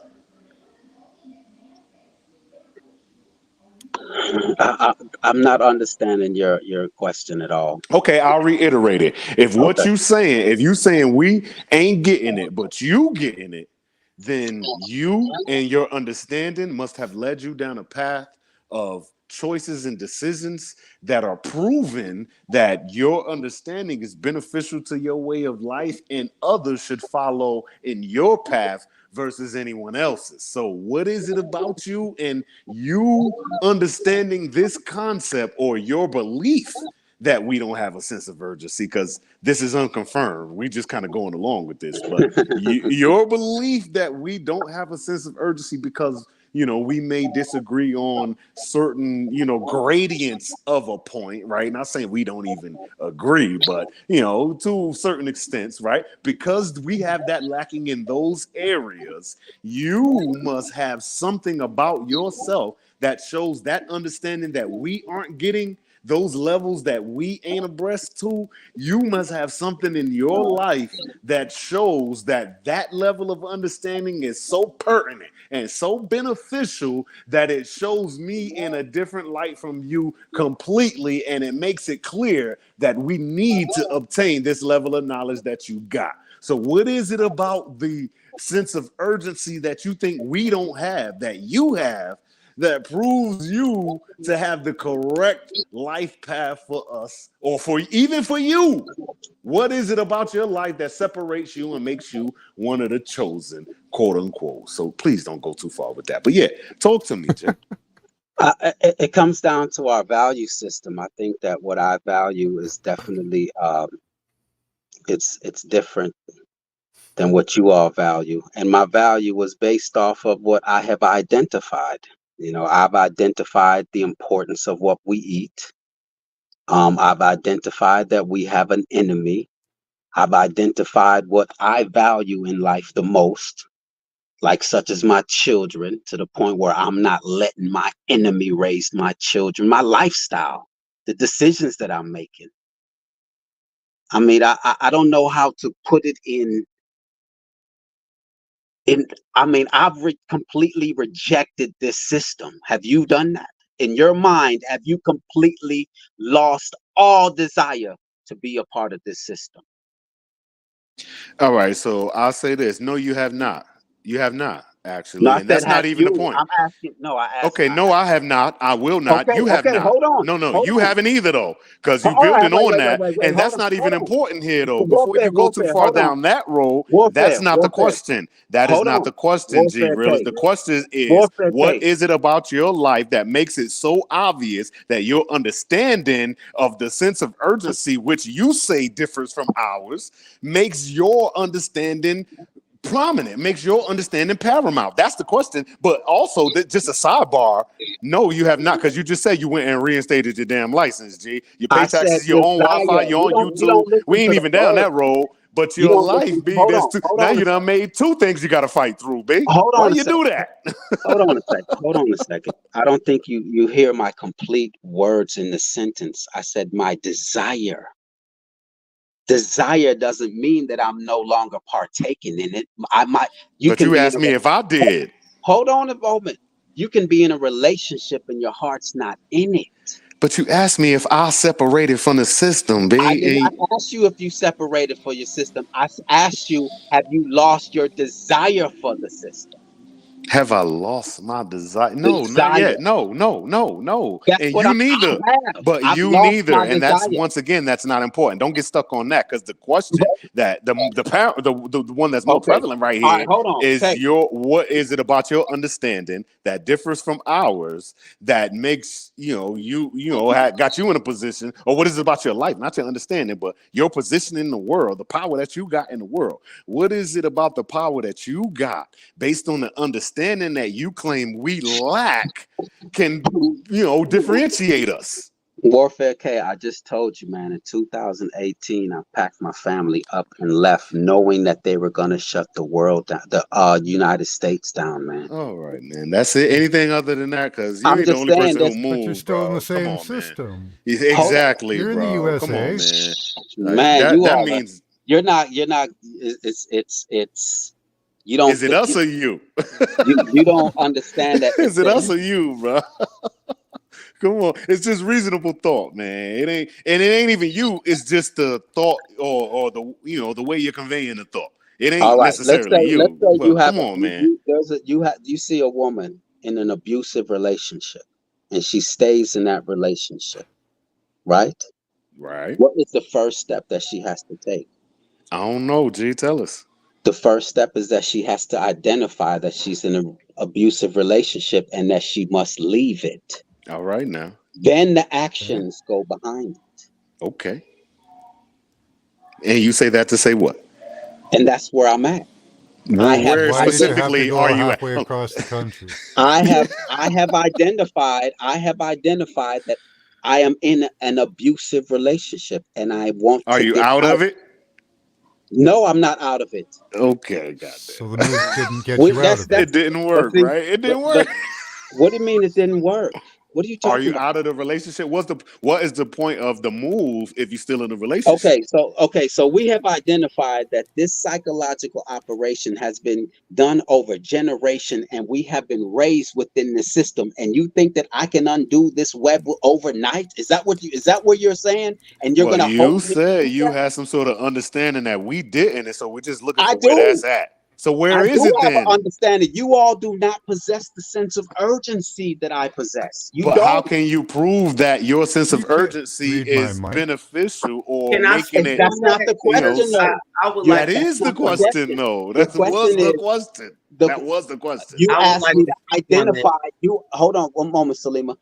I'm not understanding your question at all. Okay, I'll reiterate it. If what you saying, if you saying we ain't getting it, but you getting it, then you and your understanding must have led you down a path of choices and decisions that are proven that your understanding is beneficial to your way of life and others should follow in your path versus anyone else's. So what is it about you and you understanding this concept or your belief that we don't have a sense of urgency? Because this is unconfirmed. We just kind of going along with this. But your belief that we don't have a sense of urgency because, you know, we may disagree on certain, you know, gradients of a point, right? Not saying we don't even agree, but, you know, to certain extents, right? Because we have that lacking in those areas, you must have something about yourself that shows that understanding that we aren't getting, those levels that we ain't abreast to. You must have something in your life that shows that that level of understanding is so pertinent and so beneficial that it shows me in a different light from you completely, and it makes it clear that we need to obtain this level of knowledge that you got. So what is it about the sense of urgency that you think we don't have, that you have, that proves you to have the correct life path for us, or for even for you? What is it about your life that separates you and makes you one of the chosen, quote unquote? So please don't go too far with that. But yeah, talk to me, Jay. It comes down to our value system. I think that what I value is definitely it's different than what you all value, and my value was based off of what I have identified. You know, I've identified the importance of what we eat. I've identified that we have an enemy. I've identified what I value in life the most, like such as my children, to the point where I'm not letting my enemy raise my children, my lifestyle, the decisions that I'm making. I mean, I don't know how to put it in. I mean, I've completely rejected this system. Have you done that? In your mind, have you completely lost all desire to be a part of this system? All right, so I'll say this. No, you have not. You have not, No, actually. I And that's said, not have even the you? point. I'm asking. No, I asked. Okay, no, I have not. I will not. Okay, You have okay, not. hold on, No, hold you on. haven't either, though, because you All right, building on that. wait, And hold that's on, not even hold on. important here, though. Before Warfare, you go too far hold on. down that road, Warfare, that's not the question. That is hold not on. the question, G. Warfare Realist. K, The question is, Warfare what K. is it about your life that makes it so obvious that your understanding of the sense of urgency, which you say differs from ours, makes your understanding prominent, makes your understanding paramount? That's the question. But also, just a sidebar, no, you have not, because you just said you went and reinstated your damn license, G. You pay I said taxes, your own Wi-Fi, desire. you're on You YouTube. don't listen We ain't to the even down word. that road. But You your don't life, listen. B, there's two. Hold Now on you a done second. made two things you got to fight through, B. Hold Why on a you do second. that? Hold on a second. Hold on a second. I don't think you hear my complete words in the sentence. I said my desire. Desire doesn't mean that I'm no longer partaking in it. You But can you be in asked a me if I did. hold on a moment. You can be in a relationship and your heart's not in it. But you asked me if I separated from the system, I did B. not ask you if you separated for your system. I asked you, have you lost your desire for the system? Have I lost my desire? No, not Desire. yet. No. That's And what you I neither. have. But I've you lost neither. my And that's, desire. once again, that's not important. Don't get stuck on that, because the question that the one that's more Okay. prevalent right All here right, hold on. is Okay. what is it about your understanding that differs from ours that makes got you in a position, or what is it about your life, not your understanding, but your position in the world, the power that you got in the world? What is it about the power that you got based on the understanding that you claim we lack can differentiate us? Warfare K, I just told you, man, in 2018, I packed my family up and left knowing that they were going to shut the world down, the United States down, man. All right, man. That's it. Anything other than that? Because you I'm ain't the just only saying person who this. But you're moved, still in the bro. Come same on, man. system. Exactly, You're in the bro. Come on, USA. man. Man, you That all means, you're not, you don't, is it us or you? you don't understand that Is it us or you, bro? Come on, it's just reasonable thought, man. It ain't even you. It's just the thought, or the way you're conveying the thought. It all ain't right. Let's necessarily say you. you But have come a, on, man. you see a woman in an abusive relationship and she stays in that relationship, right? Right? What is the first step that she has to take? I don't know. G, tell us. The first step is that she has to identify that she's in an abusive relationship and that she must leave it. All right, now. Then the actions go behind it. Okay. And you say that to say what? And that's where I'm at. Well, where Why did you have to specifically go are you at? halfway across the country? I have identified that I am in an abusive relationship and I want Are to you get out out. of it? No, I'm not out of it. Okay, goddamn. So the move didn't get you out of it. It didn't work, right? It didn't work. What do you mean it didn't work? What are you Are talking you about? out of the relationship? What is the point of the move if you're still in a relationship? So we have identified that this psychological operation has been done over generation and we have been raised within the system. And you think that I can undo this web overnight? Is that what you're saying? And you're Well, gonna you hold me said to you that? had some sort of understanding that we didn't, and so we're just looking I for where do. that's at. So where I is do it have an then? understanding. You all do not possess the sense of urgency that I possess. You But how don't. can you prove that your sense You of can't urgency read my is mind. beneficial or Can I making speak it, That's on not that? the you know, question, though. I would You, like that to that's is the not speak the on that. question, question. though. The That was question the is question. the That was the question. you I would asked like me to to speak on that. identify. You hold on one moment, Salima.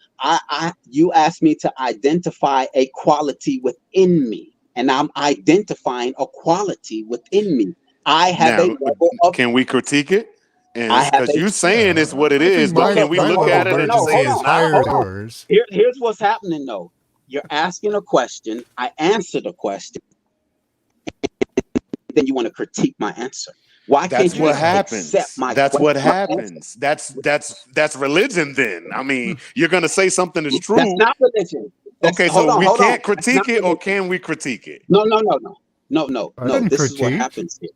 You asked me to identify a quality within me, and I'm identifying a quality within me. I have a Now, level of. can we critique it? And I have because a. you saying Yeah, it's what it I think is, but Look, can look, we look, my look look, level at of it look. and No, say urgency hold it's is on, not? higher hold than on. yours. Here's what's happening though. You're asking a question. I answered a question. Then you want to critique my answer. Why That's can't you what just accept happens. my That's what my answer? happens. That's religion then. I mean, you're gonna say something is That's true. not religion. That's Okay, so hold on, we hold on. can't That's not critique it, or religion. can we critique it? No, no, no, no, no, no, I no. didn't This is what critique. happens here.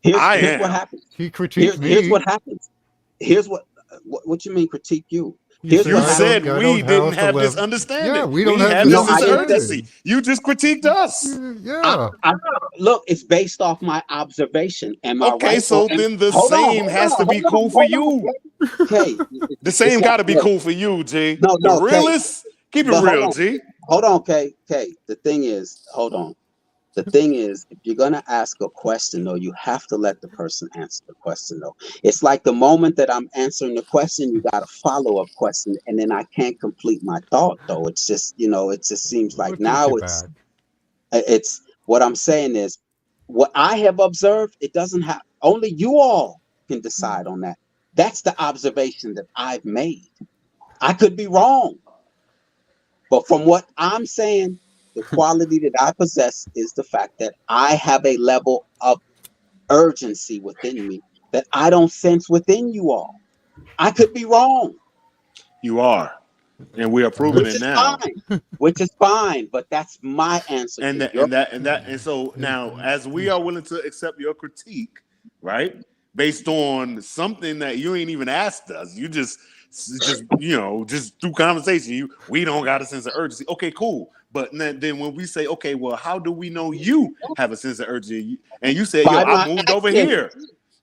Here's I here's what am. happens. He critiqued Here's what me. happens. Here's what you mean critique you. You Here's said You what said happens. I we don't didn't have the have this level. Yeah, understanding. we don't We have have this No, this I sense of didn't say. urgency. understanding. You just critiqued us. Yeah. I look. It's based off my observation. Am I Okay, right or so am? then the Hold on, same hold has on, to be cool for hold on. you. Okay, The it's same not. got to be Look, cool for you, G. no, The no, Kay. realist, keep it But hold real, on, G. hold on, Kay. The thing is, hold on. The thing is, if you're gonna ask a question, though, you have to let the person answer the question, though. It's like the moment that I'm answering the question, you got a follow-up question, and then I can't complete my thought, though. It's just, it just seems We'll like take now you back. it's what I'm saying is what I have observed. It doesn't have only you all can decide on that. That's the observation that I've made. I could be wrong, but from what I'm saying, the quality that I possess is the fact that I have a level of urgency within me that I don't sense within you all. I could be wrong, You are, and we are proving which it is now. fine, which is fine, but that's my answer And to that your and that and that and so now, as we are willing to accept your critique, right, based on something that you ain't even asked us, you just just through conversation, we don't got a sense of urgency. Okay, cool. But then when we say, okay, well, how do we know you have a sense of urgency? And you said, yo, by I my moved over actions, here.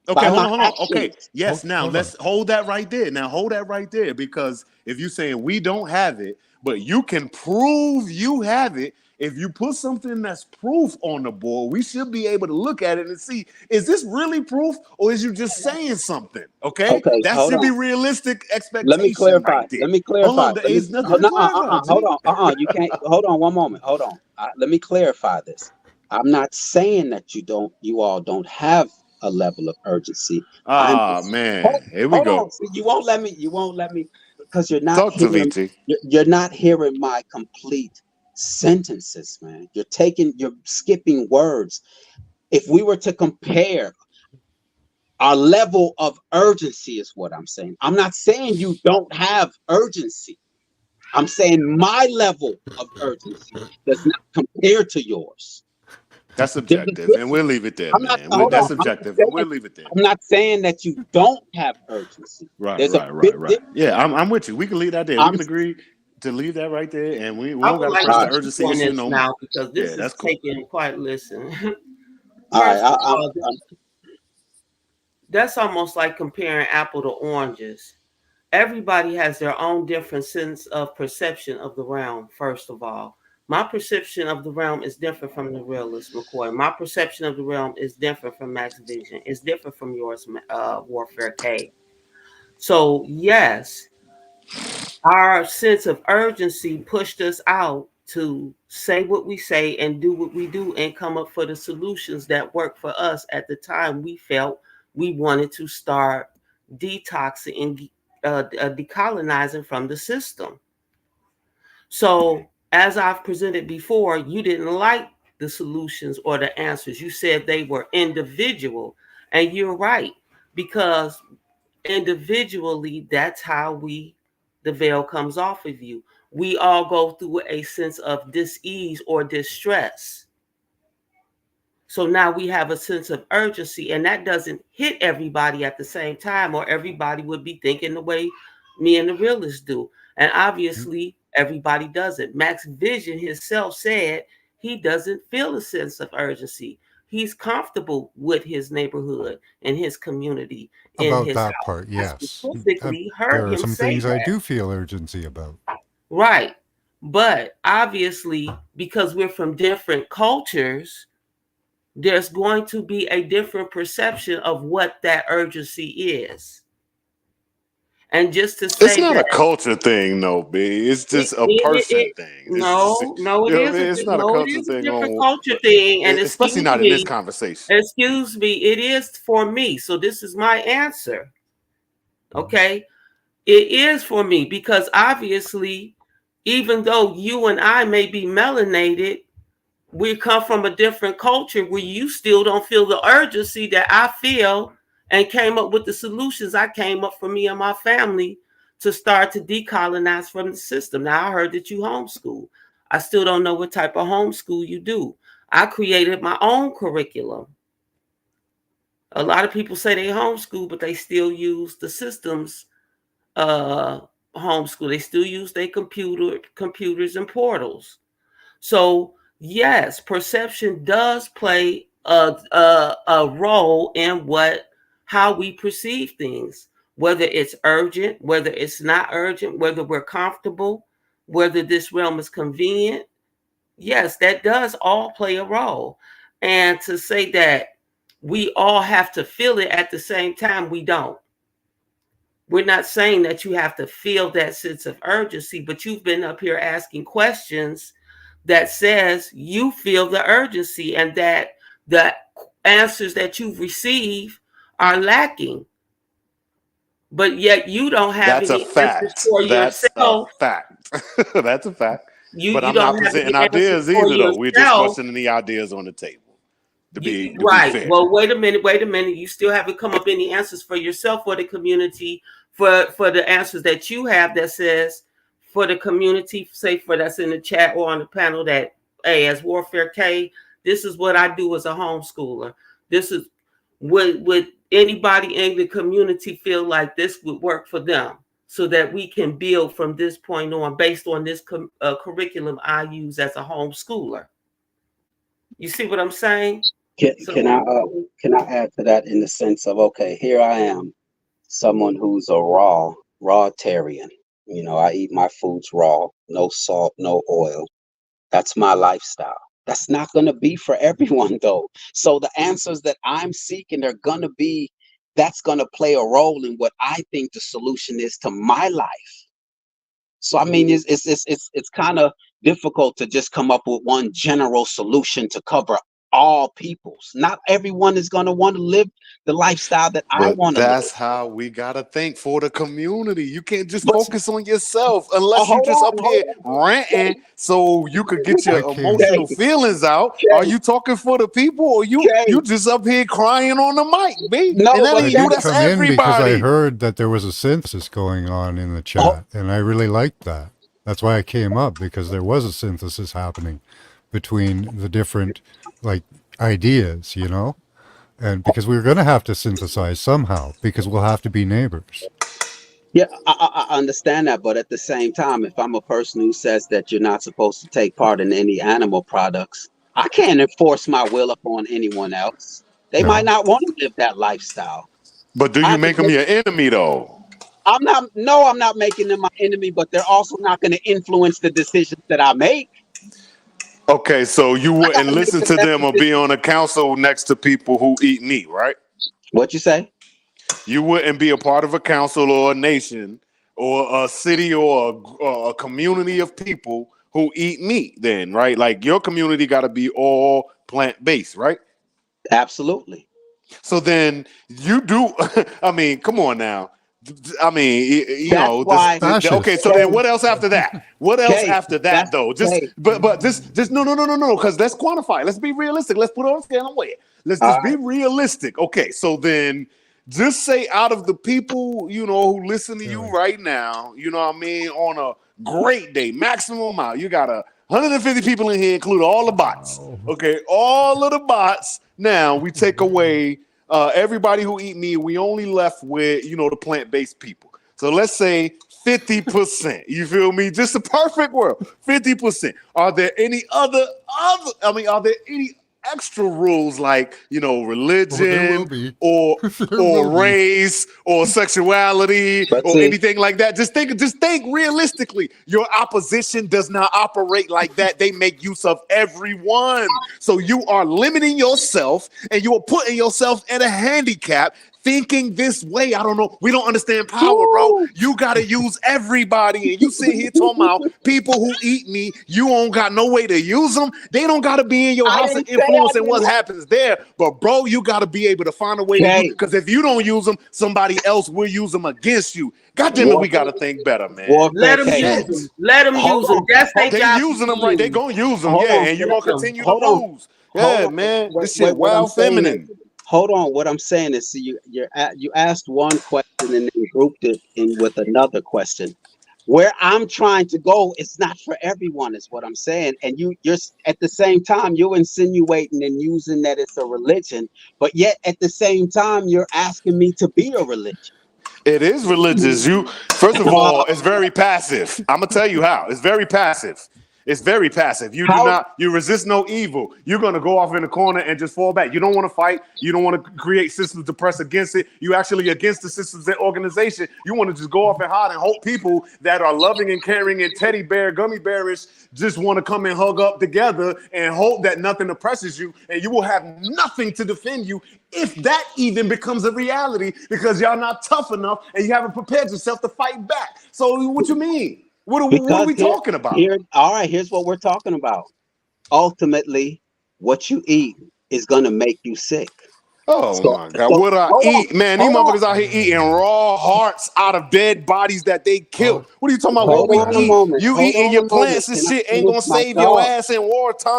Okay, by hold my on, hold on. Okay, actions. yes. Now Hold on. let's hold that right there. Now hold that right there, because if you're saying we don't have it, but you can prove you have it, if you put something that's proof on the board, we should be able to look at it and see, is this really proof or is you just saying something? Okay, Okay, that hold should be on. realistic Let me expectation clarify. right there. Let me Hold clarify. on, there Let me. is nothing to clarify, Hold G. on. You can't. Hold on. One moment. Hold on. Let me clarify this. I'm not saying that you all don't have a level of urgency. I'm. Ah, Hold, man, here we hold on. go. See, you won't let me. You won't let me because you're not Talk to hearing. VT. You're not hearing my complete sentences, man. You're skipping words. If we were to compare our level of urgency, is what I'm saying. I'm not saying you don't have urgency. I'm saying my level of urgency does not compare to yours. That's There's a subjective, and we'll difference. leave it there, I'm not. man. Hold That's on. subjective, and we'll leave it there. I'm not saying that you don't have urgency. Right, There's a right, big right, right. difference. Yeah, I'm with you. We can leave that there. We I'm. can agree to leave that right there, and we I don't got would to like press All to the right. speak urgency on issue this no more. now because Yeah, this is that's cool. taking quite listen. All right. First of all, I'm that's almost like comparing apple to oranges. Everybody has their own different sense of perception of the realm, first of all. My perception of the realm is different from the realist, McCoy. My perception of the realm is different from Max Vision. It's different from yours, Warfare K. So, yes, our sense of urgency pushed us out to say what we say and do what we do and come up for the solutions that work for us at the time we felt we wanted to start detoxing and decolonizing from the system. So, as I've presented before, you didn't like the solutions or the answers. You said they were individual. And you're right, because individually, that's how the veil comes off of you. We all go through a sense of dis-ease or distress. So now we have a sense of urgency, and that doesn't hit everybody at the same time, or everybody would be thinking the way me and the realists do. And obviously, everybody doesn't. Max Vision himself said he doesn't feel a sense of urgency. he's comfortable with his neighborhood and his community in About his that house. part, I yes. specifically There heard are him some say things I that. do feel urgency about. Right. But obviously, because we're from different cultures, there's going to be a different perception of what that urgency is. And just to It's say not a that culture thing, no, B. It's just a person thing. It's just, no, you it know what I is mean? It's not a no, it culture is a thing different on, culture thing. And especially not in this conversation. excuse me, it is for me. So this is my answer. Okay, it is for me because obviously, even though you and I may be melanated, we come from a different culture where you still don't feel the urgency that I feel, and came up with the solutions I came up for me and my family to start to decolonize from the system. Now I heard that you homeschool. I still don't know what type of homeschool you do. I created my own curriculum. A lot of people say they homeschool, but they still use the systems homeschool. They still use their computers and portals. So yes, perception does play a role in how we perceive things, whether it's urgent, whether it's not urgent, whether we're comfortable, whether this realm is convenient. Yes, that does all play a role. And to say that we all have to feel it at the same time, we don't. We're not saying that you have to feel that sense of urgency, but you've been up here asking questions that says you feel the urgency and that the answers that you've received are lacking. But yet you don't have That's a any answers fact. for That's a yourself. fact. That's a fact. But You I'm not don't have presenting any answers ideas for either, though. We're just yourself. questioning the ideas on the table. To be Right. fair. Well, wait a minute. You still haven't come up any answers for yourself or the community for the answers that you have that says for the community, say for that's in the chat or on the panel that, hey, as Warfare K, this is what I do as a homeschooler. This is would anybody in the community feel like this would work for them so that we can build from this point on based on this curriculum I use as a homeschooler. You see what I'm saying? Can I add to that in the sense of, okay, here I am, someone who's a rawtarian. You know, I eat my foods raw, no salt, no oil. That's my lifestyle. That's not going to be for everyone, though. So the answers that I'm seeking are going to be, that's going to play a role in what I think the solution is to my life. So I mean, it's kind of difficult to just come up with one general solution to cover all peoples. Not everyone is going to want to live the lifestyle that I But want to live. that's how we gotta think for the community. You can't just focus on yourself unless you hold just on, up here ranting so you could get your emotional feelings out. Are you talking for the people or you just up here crying on the mic, B? No, and that but ain't I you, did that's come in because I everybody. heard that there was a synthesis going on in the chat, and I really liked that. That's why I came up, because there was a synthesis happening between the different ideas, you know, and because we're going to have to synthesize somehow, because we'll have to be neighbors. Yeah, I understand that, but at the same time, if I'm a person who says that you're not supposed to take part in any animal products, I can't enforce my will upon anyone else. They might not want to live that lifestyle. But do you make them your enemy though? I'm not making them my enemy, but they're also not going to influence the decisions that I make. Okay, so you wouldn't listen to them or be on a council next to people who eat meat, right? What you say? You wouldn't be a part of a council or a nation or a city or a community of people who eat meat then, right? Like your community got to be all plant-based, right? Absolutely. So then you do, I mean, come on now. I mean, you That's know, why, okay. So then, what else after that? What else after that, though? But just no. Because let's quantify. Let's be realistic. Let's put it on a scale and weigh it. Let's just be realistic. Okay. So then, just say out of the people, you know, who listen to you right now, you know what I mean, on a great day, maximum amount, you got 150 people in here, include all the bots. Okay, all of the bots. Now we take away. Everybody who eat meat, we only left with, you know, the plant-based people. So let's say 50%. You feel me? Just a perfect world. 50%. Are there any are there any extra rules like, you know, Well, there will religion be. or There will be. race or sexuality But or see, anything like that. Just think realistically. Your opposition does not operate like that. They make use of everyone. So you are limiting yourself and you are putting yourself at a handicap thinking this way. I don't know. We don't understand power, bro. woo, You got to use everybody. And you sit here talking about people who eat me. You don't got no way to use them. They don't got to be in your I house and didn't say I influencing what didn't. happens there. But, bro, you got to be able to find a way to use, Okay, because if you don't use them, somebody else will use them against you. God damn it, we got to think better, man. Warfare Let them K. use Shit. them. Let them Hold use them. on, That's their They job to using them right. They use. going to use them, hold yeah, on, and you're Let going to them. continue to hold on, lose. hold Yeah, on. man. Wait, This shit wait. What I'm wild saying is, feminine. hold on. What I'm saying is, see, you asked one question and then grouped it in with another question. Where I'm trying to go, it's not for everyone, is what I'm saying. And you're at the same time you're insinuating and using that it's a religion, but yet at the same time you're asking me to be a religion. It is religious. You, first of all, it's very passive. I'm gonna tell you how. It's very passive. It's very passive. You do How? not, you resist no evil. You're gonna go off in the corner and just fall back. You don't want to fight. You don't want to create systems to press against it. You actually against the systems and organization. You want to just go off and hide and hope people that are loving and caring and teddy bear, gummy bearish just want to come and hug up together and hope that nothing oppresses you, and you will have nothing to defend you if that even becomes a reality, because y'all not tough enough and you haven't prepared yourself to fight back. So what you mean? What are Because we talking about? all right, here's what we're talking about. Ultimately, what you eat is gonna make you sick. Oh So, my God, so what I hold on, eat, man? These hold on, motherfuckers out here eating raw hearts out of dead bodies that they killed. Oh, What are you talking about? oh What hold we on a eat? man. moment, You hold eating on your a moment. plants and Can I shit ain't finish gonna my save your thought? ass in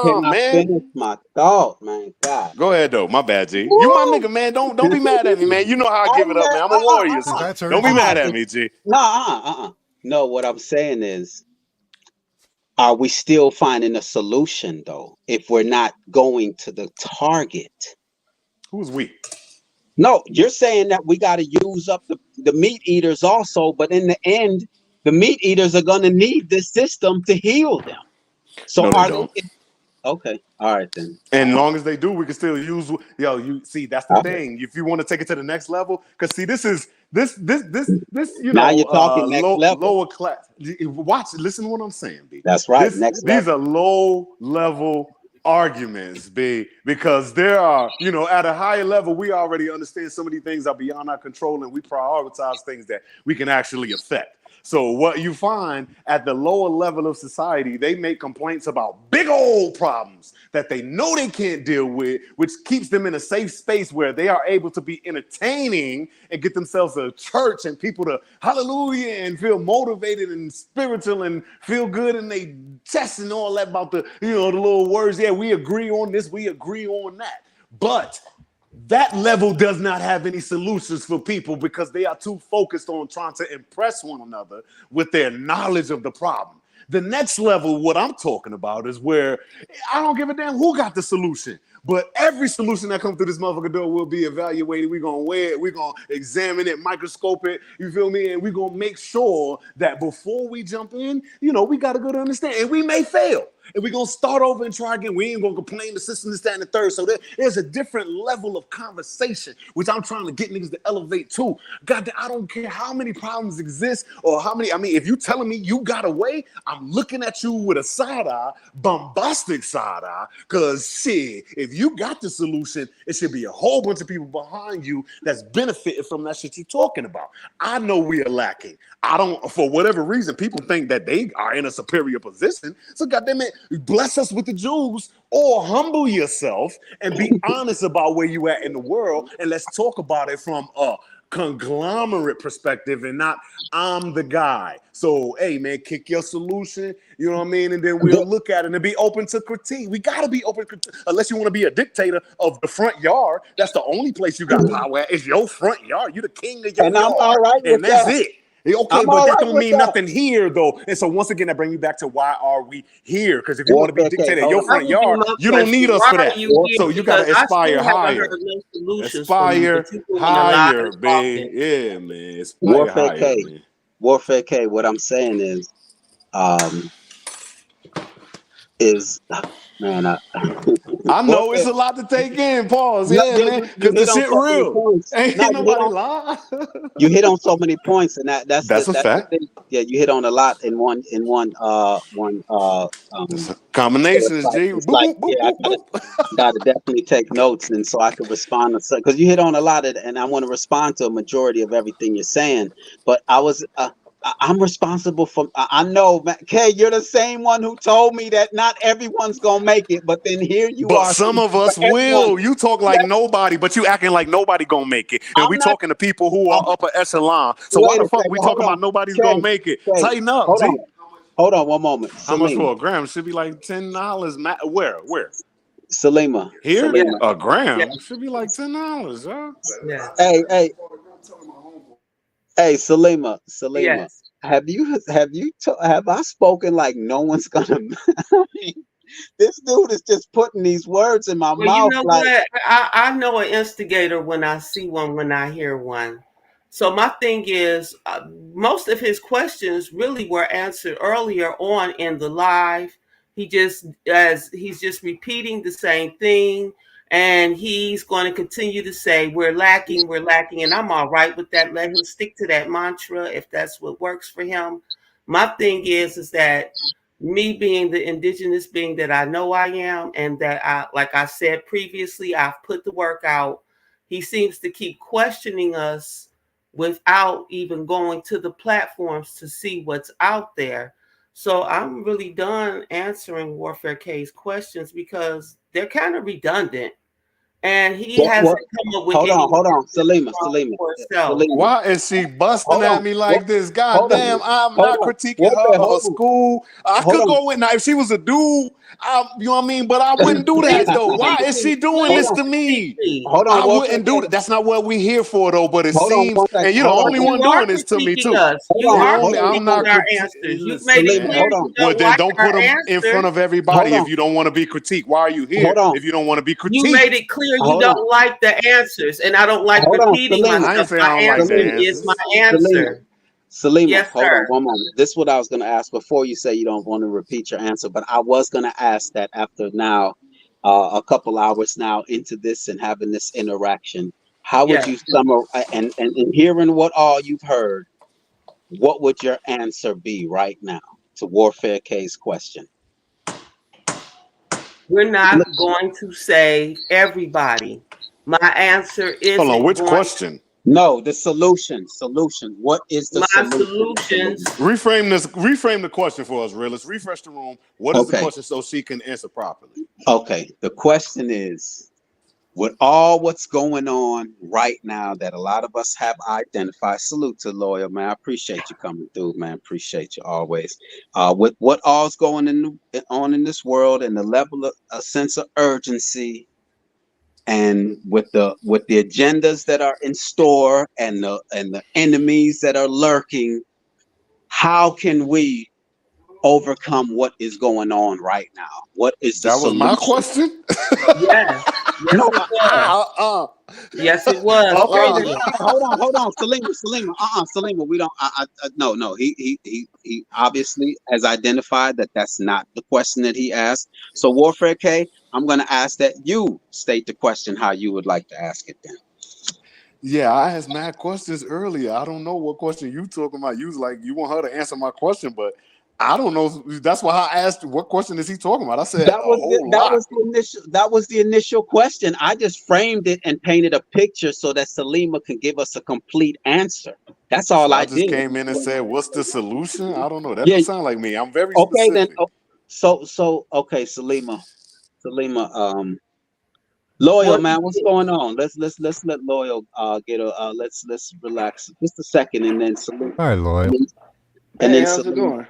Can wartime, I man. finish my thought, man? God. Go ahead though. My bad, G. You my Woo! nigga, man. Don't be mad at me, man. You know how I give it up, man. I'm a warrior, But so that's don't be mad urgency. at me, G. No. No, what I'm saying is, are we still finding a solution though? If we're not going to the target? Who's we? No, you're saying that we got to use up the meat eaters also, but in the end, the meat eaters are going to need this system to heal them. So No, they are don't. they? Okay, all right then. And long as they do, we can still use. Yo, you see, that's the All right. thing. If you want to take it to the next level, because see, this is this. You Now know, you're talking next level. lower class. Watch, listen to what I'm saying, B. That's right, next These level. are low level arguments, B, because there are, you know, at a higher level, we already understand some of these things are beyond our control, and we prioritize things that we can actually affect. So what you find at the lower level of society, they make complaints about big old problems that they know they can't deal with, which keeps them in a safe space where they are able to be entertaining and get themselves a church and people to hallelujah and feel motivated and spiritual and feel good in their chest and all that about the, you know, the little words. Yeah, we agree on this, we agree on that. But that level does not have any solutions for people because they are too focused on trying to impress one another with their knowledge of the problem. The next level, what I'm talking about, is where I don't give a damn who got the solution, but every solution that comes through this motherfucker door will be evaluated. We're going to weigh it. We're going to examine it, microscope it. You feel me? And we're going to make sure that before we jump in, you know, we got a good understanding. And we may fail. And we're going to start over and try again. We ain't going to complain the system is that and the third. So there's a different level of conversation, which I'm trying to get niggas to elevate to. God, I don't care how many problems exist or how many. I mean, if you telling me you got a way, I'm looking at you with a side eye, bombastic side eye, because shit, if you got the solution, it should be a whole bunch of people behind you that's benefiting from that shit you're talking about. I know we are lacking. I don't, for whatever reason, people think that they are in a superior position. So goddamn it, bless us with the Jews, or humble yourself and be honest about where you at in the world, and let's talk about it from a conglomerate perspective and not I'm the guy. So hey man, kick your solution, you know what I mean, and then we'll look at it and be open to critique. We got to be open, unless you want to be a dictator of the front yard. That's the only place you got power at, is your front yard. You're the king of your And I'm yard, all right with and that's that. it. Okay, I'm but all that right don't with mean that. nothing here, though. And so once again, that brings me back to why are we here? Because if you want to be Warfare K, dictator of hold your on. That front would be yard, my you don't need question. us Why for are that. you here? So you got to Because I aspire still haven't higher. heard no solutions from you, Aspire but you're doing a lot higher, of babe. talking. Yeah, man. Aspire Warfare higher, K, man. Warfare K. What I'm saying is, um, is, man, I know warfare. it's a lot to take in. Pause. No, Yeah, man. you Because the hit on shit so many real. points. Ain't No, nobody lie. you hit on so many points, and that's That's a the fact. thing. Yeah, you hit on a lot in one It's a so combination is G. it's Boop, like, boop, boop, yeah, I boop, boop. gotta definitely take notes, and so I can respond to some, because you hit on a lot of, and I want to respond to a majority of everything you're saying. But I'm responsible for. I know, man, Kay, you're the same one who told me that not everyone's gonna make it, but then here you But are some of speaking for us everyone. will. You talk like nobody, but you acting like nobody gonna make it. And I'm we not. talking to people who are upper echelon. So why Wait the a fuck second. we Hold talking on, about nobody's Kay. gonna make it? Kay, Tighten up, hold G. on. Hold on one moment. How much Salima. for a gram? Should be like $10. Where? Salima. Here? Yeah, Salima. A gram yeah, should be like $10, huh? yeah, Hey, Salima. yes. Have I spoken like no one's gonna I mean, this dude is just putting these words in my Well, you mouth know like, what? I know an instigator when I see one, when I hear one. So my thing is, most of his questions really were answered earlier on in the live. He's just repeating the same thing, and he's going to continue to say we're lacking, and I'm all right with that. Let him stick to that mantra if that's what works for him. My thing is that me being the indigenous being that I know I am, and that like I said previously, I've put the work out. He seems to keep questioning us without even going to the platforms to see what's out there. So I'm really done answering Warfare K's questions because they're kind of redundant. And he hasn't what? come up with Hold any on, strong Salima. for himself. Why is she busting Hold at on. me like this? God Hold on. damn, I'm Hold not on. critiquing Warfare, her hold on. school. I Hold could on. go in now if she was a dude. You know what I mean? But I wouldn't do Please, that though. Why is please, she doing Hold this please on. to critique me? me. Hold on, I Warfare wouldn't do K. that. That's not what we here for though. But it Hold on seems, one second. and you're the Hold on. only one You are doing this to me critiquing too. us. Hold You on. The are Hold only on. I'm critiquing not our criti- answers. You've made it Salima, Listen, clear hold you on. well don't then like don't our put them in front answers. of Hold everybody on. if you don't want to be critiqued. Why are you here Hold on. if you don't want to be You critiqued? made it clear you Hold on. don't like the answers, and I don't like Hold on, repeating Salima. I myself. ain't say I My don't like the answer Salima. is my answers. Salima. answer. Salima, Yes, hold on sir. one moment. This is what I was going to ask before you say you don't want to repeat your answer, but I was going to ask that after now, a couple hours now into this and having this interaction, how would Yes. you summarize, and hearing what all you've heard, what would your answer be right now to Warfare K's question? We're not going to save everybody. My answer Hold on, isn't which going. question? No, the solution. What is the My solution, solutions. Salima? Reframe the question for us, real. Let's refresh the room. What is the Okay, question so she can answer properly? okay. The question is, with all what's going on right now that a lot of us have identified. Salute to Lawyer, man. I appreciate you coming through, man. Appreciate you always. With what all's going on in this world and the level of a sense of urgency, and with the agendas that are in store and the enemies that are lurking, how can we overcome what is going on right now? What is the That was my solution? question. Yes. Yes, No, it was. Yes, it was okay, then earlier. hold on, Salima, Salima, we don't, no, he obviously has identified that that's not the question that he asked. So Warfare K, I'm going to ask that you state the question how you would like to ask it then. Yeah, I asked mad questions earlier. I don't know what question you talking about. You was like, you want her to answer my question, but I don't know. That's why I asked, what question is he talking about? I said a whole lot. That was the initial question. I just framed it and painted a picture so that Salima can give us a complete answer. That's all So I I just did. came in and said, what's the solution? I don't know. That Yeah. don't sound like me. I'm very Okay, then. specific. Okay, Salima, Loyal, What? man, what's going on? Let's let Loyal get a let's relax just a second, and then Salima, Hi, Lloyd. and then how's it going?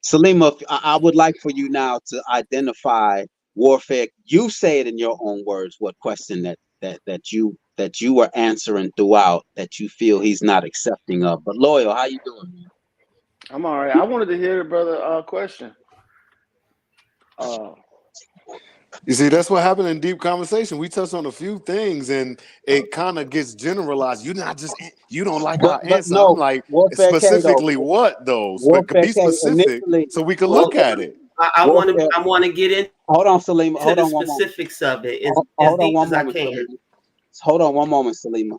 Salima, I would like for you now to identify Warfare. You say it in your own words. What question that you were answering throughout that you feel he's not accepting of? But Loyal, how you doing, man? I'm all right. I wanted to hear the brother question. You see, that's what happened in deep conversation. We touched on a few things and it kind of gets generalized. You don't like our But answer. I'm no, like, Warfare K though. specifically what though? Warfare Be K specific initially. so we can Well, look at it. I want to. warfare. I want to get into Hold on, Salima. Hold the on one moment. specifics of it as Hold on deep one as I moment, can. Salima. Hold on one moment, Salima.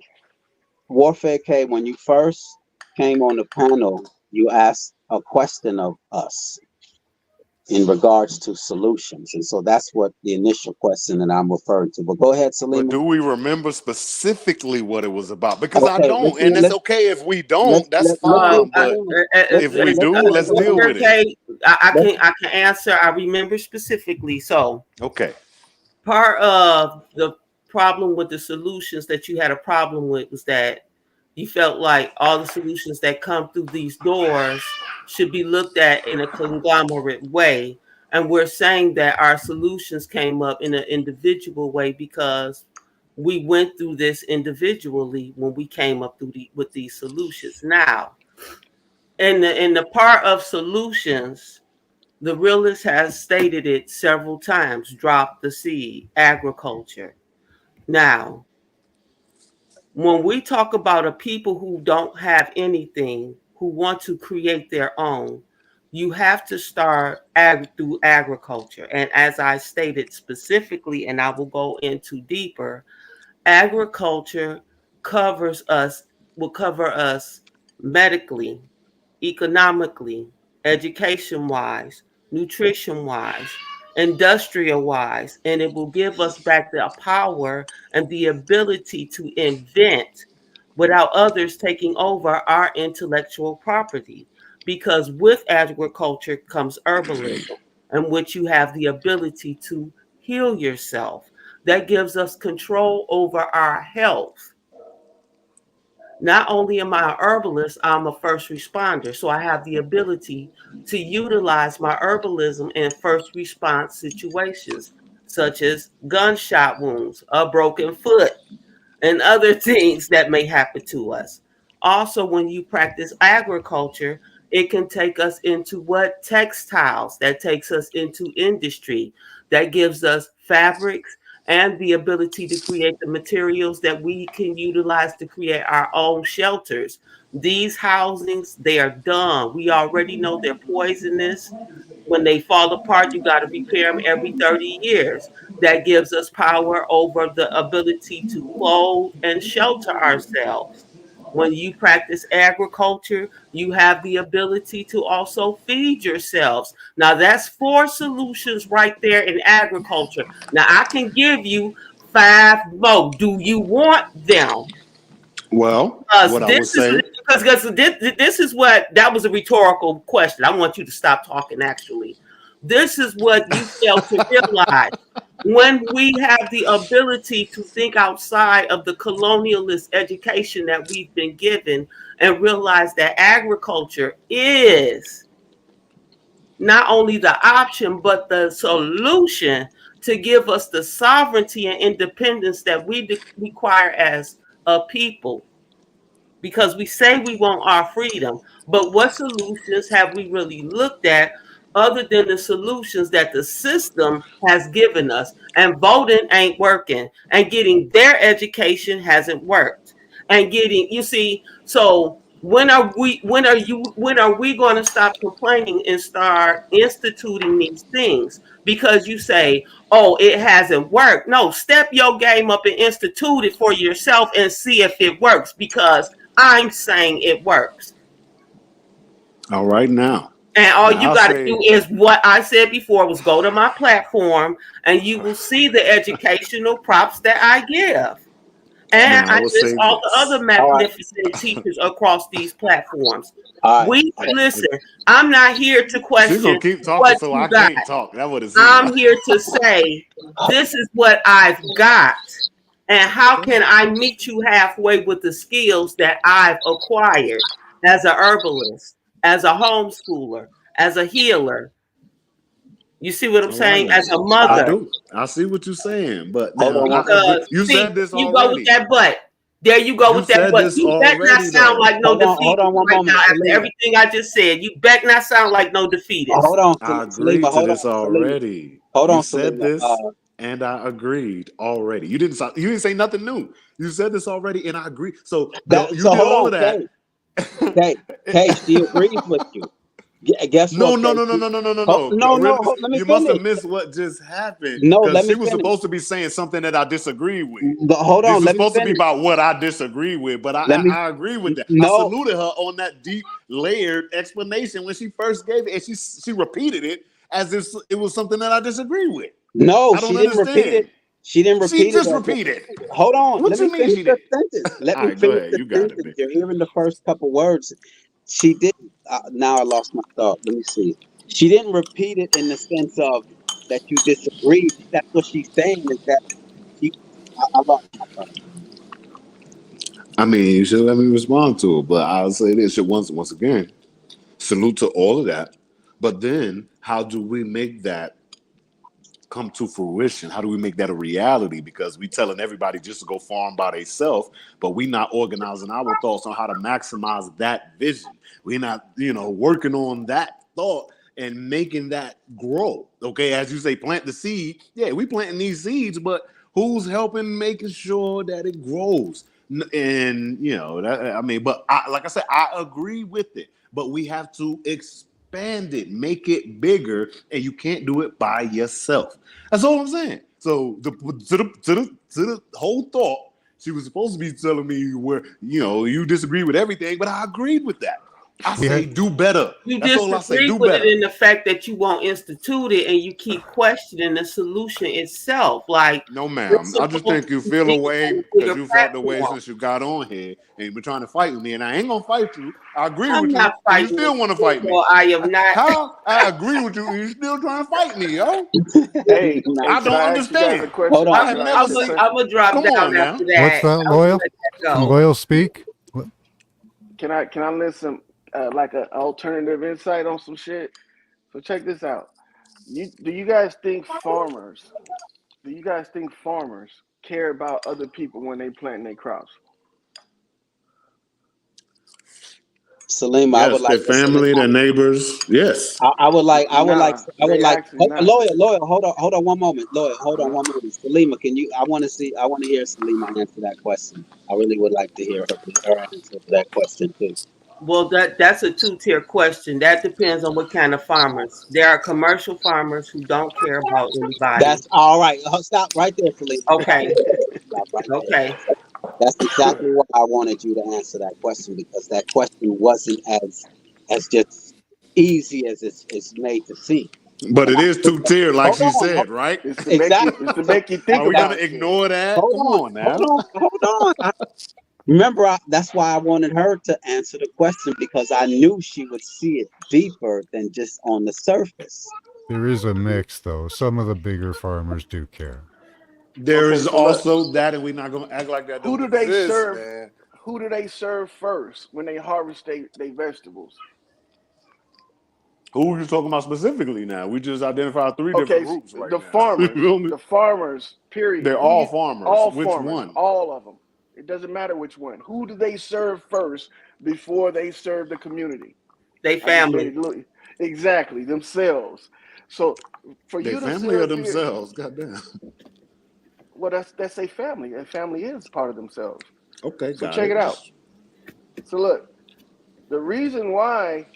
Warfare K, when you first came on the panel, you asked a question of us in regards to solutions. And so that's what the initial question that I'm referring to. But go ahead, But Salima. do we remember specifically what it was about? Because I Okay, don't, and it's okay if we don't. That's let's do fine. But if we do, let's deal with it. Okay, I can answer. I remember specifically. So Okay. part of the problem with the solutions that you had a problem with was that you felt like all the solutions that come through these doors should be looked at in a conglomerate way. And we're saying that our solutions came up in an individual way because we went through this individually when we came up through with these solutions. Now, in the part of solutions, the realist has stated it several times: drop the seed, agriculture. Now, when we talk about a people who don't have anything, who want to create their own, you have to start through agriculture. And as I stated specifically, and I will go into deeper, agriculture will cover us medically, economically, education wise, nutrition wise, industrial wise, and it will give us back the power and the ability to invent without others taking over our intellectual property. Because with agriculture comes herbalism, in which you have the ability to heal yourself. That gives us control over our health. Not only am I a herbalist, I'm a first responder. So I have the ability to utilize my herbalism in first response situations, such as gunshot wounds, a broken foot, and other things that may happen to us. Also, when you practice agriculture, it can take us into what? Textiles. That takes us into industry. That gives us fabrics and the ability to create the materials that we can utilize to create our own shelters. These housings, they are done. We already know they're poisonous. When they fall apart, you got to repair them every 30 years. That gives us power over the ability to clothe and shelter ourselves. When you practice agriculture, you have the ability to also feed yourselves. Now, that's 4 solutions right there in agriculture. Now, I can give you 5 more. Do you want them? Well, what I would say. Because this is what, that was a rhetorical question. I want you to stop talking, actually. This is what you fail to realize. When we have the ability to think outside of the colonialist education that we've been given and realize that agriculture is not only the option, but the solution to give us the sovereignty and independence that we require as a people. Because we say we want our freedom, but what solutions have we really looked at other than the solutions that the system has given us? And voting ain't working, and getting their education hasn't worked, and getting, you see, so when are we going to stop complaining and start instituting these things? Because you say, oh, it hasn't worked. No, step your game up and institute it for yourself and see if it works, because I'm saying it works. All right, now. And all you got to do is what I said before, was go to my platform and you will see the educational props that I give. And I list all the other magnificent teachers across these platforms. Listen, I'm not here to question. She's gonna keep talking, what so you I got. can't talk. That would have. I'm here to say this is what I've got. And how can I meet you halfway with the skills that I've acquired as a herbalist, as a homeschooler, as a healer? You see what I'm saying? As a mother. I do. I see what you're saying, but now you said this already. You go with that butt. There you go with that butt. You better not sound like no defeatist right now after everything I just said. You better not sound like no defeatist. Hold on, I agreed to this already. Hold on, you said this, and I agreed already. You didn't say nothing new. You said this already, and I agree. So you did all of that. Kay, she agrees with you. Guess No, what, no, no, no, Casey? no, no, no, no, Oh, no. no, no. Really, Let me you must finish. have missed what just happened No, because let she me was finish. supposed to be saying something that I disagree with. Hold This on. was Let me supposed to be finish. about what I disagree with, but Let me. I agree with that. I No, saluted her on that deep, layered explanation when she first gave it, and she repeated it as if it was something that I disagree with. no. I don't She didn't repeat it. understand. She didn't She repeat it. just repeated. Hold on. What Let you me mean finish she the did? sentence. Let All me right, go finish ahead. the You got it, sentence. man. You're hearing the first couple words. She did. Now I lost my thought. Let me see. She didn't repeat it in the sense of that you disagreed. That's what she's saying is that she. I lost my thought. I mean, you should let me respond to it, but I'll say this once again. Salute to all of that. But then how do we make that come to fruition? How do we make that a reality? Because we telling everybody just to go farm by themselves, but we not organizing our thoughts on how to maximize that vision. We're not, working on that thought and making that grow. Okay, as you say, plant the seed. Yeah, we planting these seeds, but who's helping making sure that it grows? And but like I said, I agree with it, but we have to expand it, make it bigger, and you can't do it by yourself. That's all I'm saying. So to the whole thought, she was supposed to be telling me where you disagree with everything, but I agreed with that. I We say had do better. You That's all I say. disagree Do with it better. in the fact that you won't institute it and you keep questioning the solution itself. Like No, we're ma'am. I just supposed think to you be feel bigger away on a because bigger you felt the way platform. since you got on here and you've been trying to fight with me, and I ain't gonna fight you. I agree I'm with you, not and you fighting with still want to you. fight me. No, I am not. How? I agree with you, and you still trying to fight me, yo. Hey, Nah. hey, I can don't I ask you guys a understand. Hold question? on. I have Can I ask never you a seen. I'm question? gonna drop Come down on after now. what's that. that, I'm gonna Loyal? let that Can go. Loyal speak? Can I listen like an alternative insight on some shit? So check this out. Do you guys think farmers care about other people when they plant their crops? Salima, I would Yes, like their to Salima. family, their neighbors. Yes. Nah, they actually not. Lawyer, hold on one moment. Lawyer, hold on one moment. Salima, I want to hear Salima answer that question. I really would like to hear her answer to that question too. Well, that's a two-tier question. That depends on what kind of farmers. There are commercial farmers who don't care about anybody. That's all right. Stop right there, Salima. Okay. Stop right there. Okay. That's exactly why I wanted you to answer that question because that question wasn't as just easy as it's made to seem. But And it is two tier, like hold she on, said, right? It's to make you. exactly. It's to So make you think Are we gonna about shit. ignore that? Come on now. hold on. Remember, that's why I wanted her to answer the question because I knew she would see it deeper than just on the surface. There is a mix, though. Some of the bigger farmers do care. There Okay, is so look, also that, and we're not gonna act like that who don't do they exist, serve? man. Who do they serve first when they harvest they vegetables? Who are you talking about specifically now? We just identified three different Okay, groups right the now. You farmers, feel me? the farmers. Period. They're all farmers. Which one? All of them. It doesn't matter which one. Who do they serve first before they serve the community? They I just made family. it look exactly themselves. So for They you to sit family or up here, themselves? Goddamn. well, that's a family. A family is part of themselves. Okay, So got check it. it out. Just So look, the reason why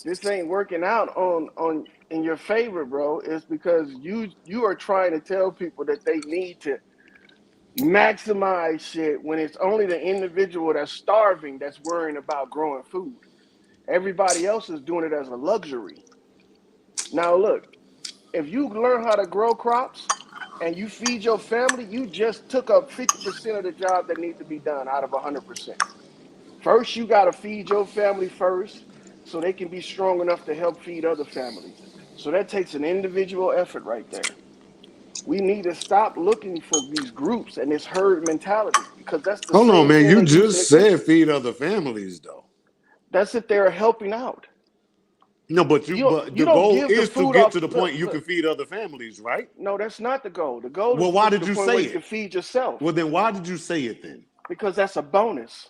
this ain't working out on in your favor, bro, is because you are trying to tell people that they need to maximize shit when it's only the individual that's starving that's worrying about growing food. Everybody else is doing it as a luxury. Now look, if you learn how to grow crops and you feed your family, you just took up 50% of the job that needs to be done out of 100%. First, you got to feed your family first so they can be strong enough to help feed other families. So that takes an individual effort right there. We need to stop looking for these groups and this herd mentality because that's the hold on, same man. thing You they using just said against us. feed other families, though. That's if they're helping out. No, but You the don't goal give the is to food get off. to the Look, point you look. can feed other families, right? No, that's not the goal. The goal is Well, to why get to did the you point where say you can it? feed yourself Well, then why did you say it then? because that's a bonus.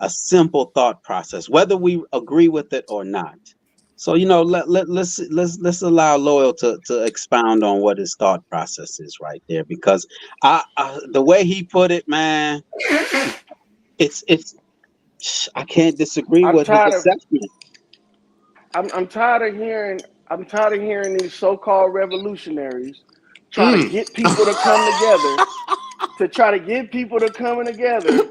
a simple thought process, whether we agree with it or not. So let's allow Loyal to expound on what his thought process is right there, because the way he put it, man, it's I can't disagree I'm with his tired of assessment. I'm tired of hearing these so-called revolutionaries try to get people to come together, to try to get people to coming together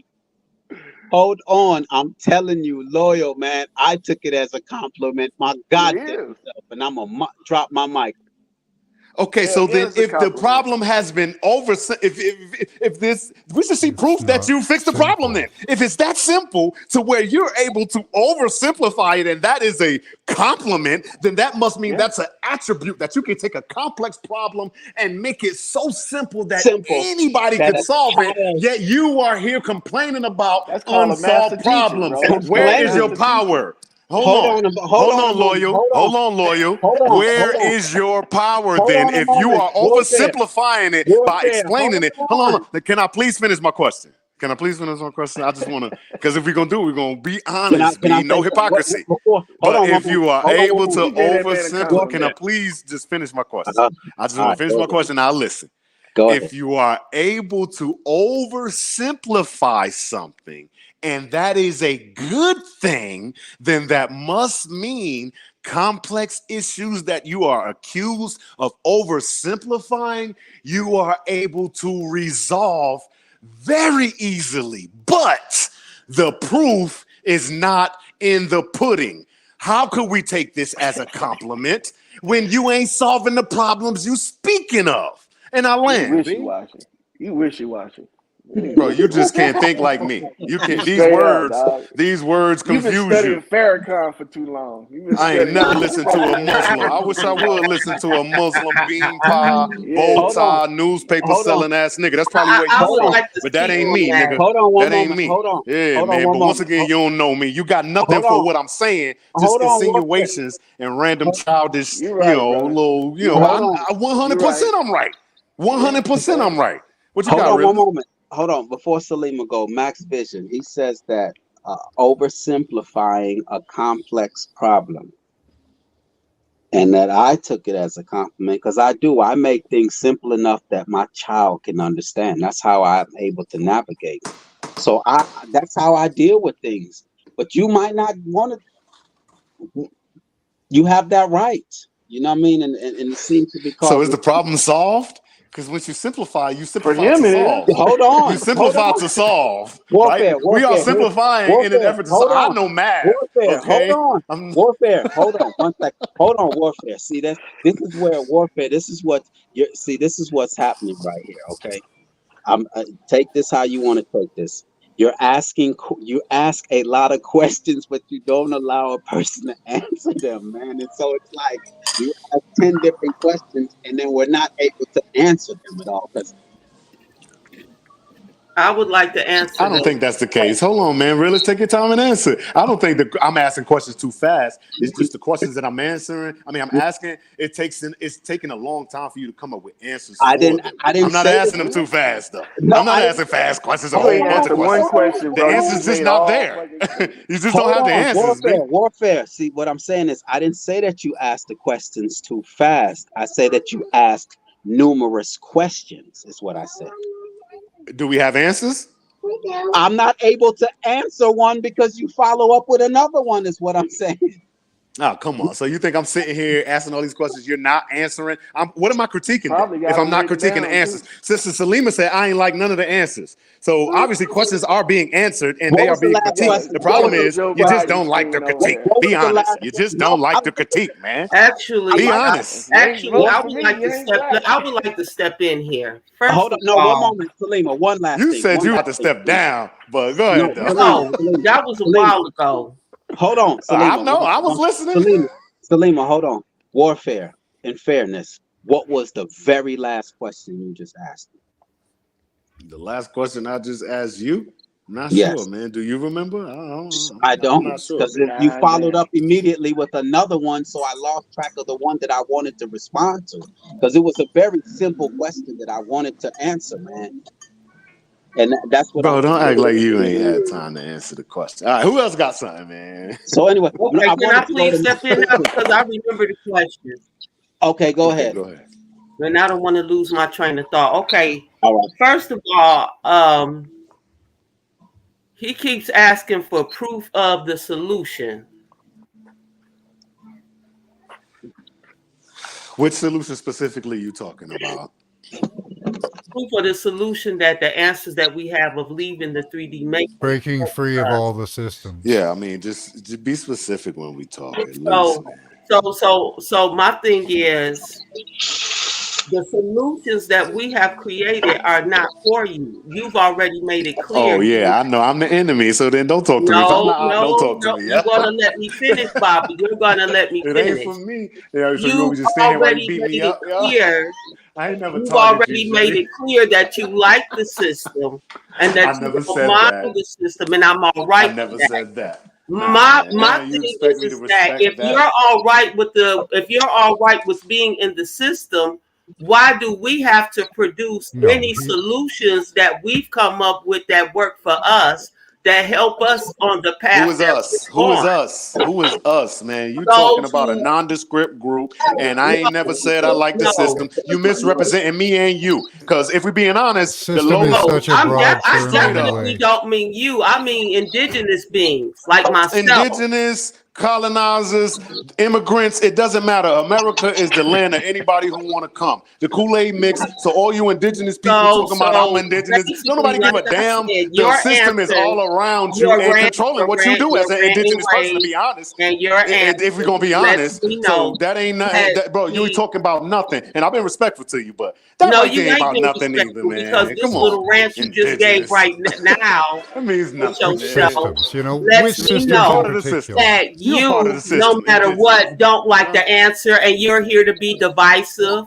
Hold on. I'm telling you, loyal, man. I took it as a compliment. My It goddamn is. self. And I'm going to drop my mic. Okay, Hell so yeah, then it's a if the compliment. problem has been if this, we should see proof It's that not you fixed the problem then. simple. If it's that simple to where you're able to oversimplify it and that is a compliment, then that must mean Yeah. that's an attribute that you can take a complex problem and make it so simple that Simple. anybody That could a solve it. child Yet you are here complaining about That's called a master unsolved teacher, problems. bro. That's Where called a is your master teacher. power? Hold hold on. on, hold Hold on a on, moment. loyal. Hold Hold on. on, loyal. Hold on. Where Hold on. is your power Hold then on a if you moment. are Warfare. oversimplifying it by Warfare. explaining it? Hold Hold on. on. Can I please finish my question? Can I please finish my question? I just want to, because if we're going to do it, we're going to be honest, Can I no say something? hypocrisy. Before, hold But on one if you moment. are Hold on one able to moment. He gave that man a oversimplify, can I compliment. please just finish my question? Uh, I just all want to right, finish go my ahead. question. I'll listen. Go If ahead. you are able to oversimplify something and that is a good thing, then that must mean complex issues that you are accused of oversimplifying, you are able to resolve very easily. But the proof is not in the pudding. How could we take this as a compliment when you ain't solving the problems you speaking of? And I You land, B. wishy-washy. You wishy-washy. Bro, you just can't think like me. You can't. These Straight up, words dog. You've been confuse you. studying Farrakhan for too long. You've been I ain't studying never him listened for to a too Muslim. I long, wish I dog. would listen to a Muslim bean pie, Yeah. bow Hold on. tie, newspaper Hold on. selling ass nigga. That's probably where you I Hold would on. from. like to But that speak ain't on me, that. nigga. Hold on one That ain't moment. me. Hold on. Yeah, Hold on man. one But once moment. again, you don't know me. You got nothing Hold for on. what I'm saying. Just Hold on, Warfare. insinuations and random childish, You're right, brother. little, You're Hold right. on. I 100% You're right. I'm right. Yeah. 100% I'm right. What you Hold got, on one Realist? moment. Hold on. Before Salima go, Max Vision, he says that oversimplifying a complex problem. And that I took it as a compliment because I do. I make things simple enough that my child can understand. That's how I'm able to navigate. So that's how I deal with things. But you might not want to. You have that right. You know what I mean? And it seems to be So is causing. the problem solved? Because once you simplify For to him, it solve. is. Hold You on. Hold simplify on. to solve, Warfare. right? We are Warfare. simplifying in an Warfare. effort to solve. Hold I on. know math, Warfare. Hold okay? on. Warfare. Hold on. One sec. Hold on. Warfare. See this is where warfare. This is what you're. See, this is what's happening right here. Okay. Take this how you want to take this. You ask a lot of questions, but you don't allow a person to answer them, man. And so it's like you ask 10 different questions, and then we're not able to answer them at all. Because I would like to answer I don't those think that's the case. questions. Hold on, man. Really take your time and answer. I don't think that I'm asking questions too fast. It's just the questions that I'm answering. I mean, I'm asking. It's taking a long time for you to come up with answers I for didn't. them. I didn't I'm not say asking that. them too fast, though. No, I'm not I didn't. asking fast questions, a You whole ain't bunch of answered one questions. question, The bro. You answer's just just made not all there. fucking. You just don't Hold have the on, answers, B. warfare. See, what I'm saying is, I didn't say that you asked the questions too fast. I say that you asked numerous questions. Is what I said. Do we have answers? I'm not able to answer one because you follow up with another one. Is what I'm saying. Oh, come on. So you think I'm sitting here asking all these questions you're not answering? What am I critiquing Probably then, got if I'm them not written critiquing the down answers? too. Sister Salima said I ain't like none of the answers. So obviously questions are being answered and What they are was the being last critiqued. question? The What problem was the is Joe you just question? don't Biden like the screaming over critique. there. What Be was the honest. last? You just No, don't like the critique, man. Be Actually, honest. You ain't actually, vote I for would me. like You to ain't step. black. I would like to step in here. First hold on. of No, one all, moment, Salima. One last You thing. said One you last had to thing. step down, but go No, ahead though. no, Salima. that was a Salima. while ago. Hold on, I Salima. know, I was listening. Salima, hold on. Warfare and fairness. What was the very last question you just asked me? The last question I just asked you, I'm not Yes. sure, man. Do you remember? I I'm don't, not sure, because man. you followed Damn. up immediately with another one, so I lost track of the one that I wanted to respond to. Because it was a very simple question that I wanted to answer, man. And that's what I'm Bro, don't act like you ain't saying. had time to answer the question. All right, who else got something, man? So anyway, Okay, I can wanted I to go please to step in now because I remember the question, Okay, go Okay, ahead. go ahead. and I don't want to lose my train of thought. Okay, All right. first of all, he keeps asking for proof of the solution. Which solution specifically you talking about? Proof of the solution that the answers that we have of leaving the 3D matrix. Breaking free of all the systems. Yeah, I mean, just be specific when we talk, at least, So, man. so my thing is, The solutions that we have created are not for you. You've already made it clear. Oh yeah, I know I'm the enemy. So then don't talk to me. If I'm No, the op, don't no, talk to no. me. You're gonna let me finish, Bobby. You're gonna let me It ain't finish. for me. Yeah, so you want me You've to just stand here while you already beat made me it up? Yeah. clear. I ain't never You've targeted you, already made Jay. it clear that you like the system and that I you never don't said mind that. the system, and I'm all I right never with that. said that. Nah, My man. You thing expect me to is that respect that? if you're all right with being in the system, why do we have to produce No, any solutions that we've come up with that work for us, that help us on the Who path is that us? we're Who is on? us? Who is us, man? You talking Those about a who nondescript group, and I ain't never said I like the no, system. You misrepresenting me and you. Because if we being honest, the system is lowest no, such a broad I term straight up definitely anyway. don't mean you. I mean indigenous beings like myself. indigenous colonizers, immigrants, it doesn't matter. America is the land of anybody who want to come. The Kool-Aid mix. So all you indigenous people talking about I'm So indigenous, don't basically, nobody give like a I damn. said, The your system is answer, all around you your and rant, controlling your what you rant, do your as an ranting indigenous person, to rage, be honest. and your answer If we're gonna be lets honest, me so know that ain't nothing, that that, bro. You ain't the talking about nothing, and I've been respectful to you, but that no, right you there ain't ain't about been nothing either, respectful because man. this Come on, little rant you just gave indigenous. right now That means with nothing, Which man. yourself systems? You know, which lets me You're systems in part know of the system. particular? that You're part of the you, no system, matter indigenous. what, don't like Huh? the answer, and you're here to be divisive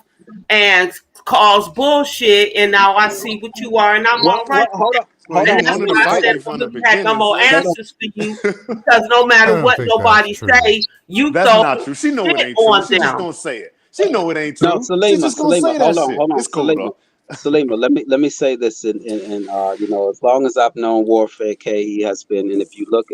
and cause bullshit. And now I see what you are, and I'm all right What? with that. Well, Hold you And on, that's wanted to why I fight said me from from the the back, I'm beginning, gonna sis. answers for you because no I matter don't what think that's nobody true. say, you That's throw not true. She know it shit ain't true. on She just them. gonna say it. She know it ain't no, true. She Salima, just gonna Salima, say that hold shit. on, It's cool Salima, though. Salima. Let me say this, and you know, as long as I've known Warfare K, he has been. And if you look,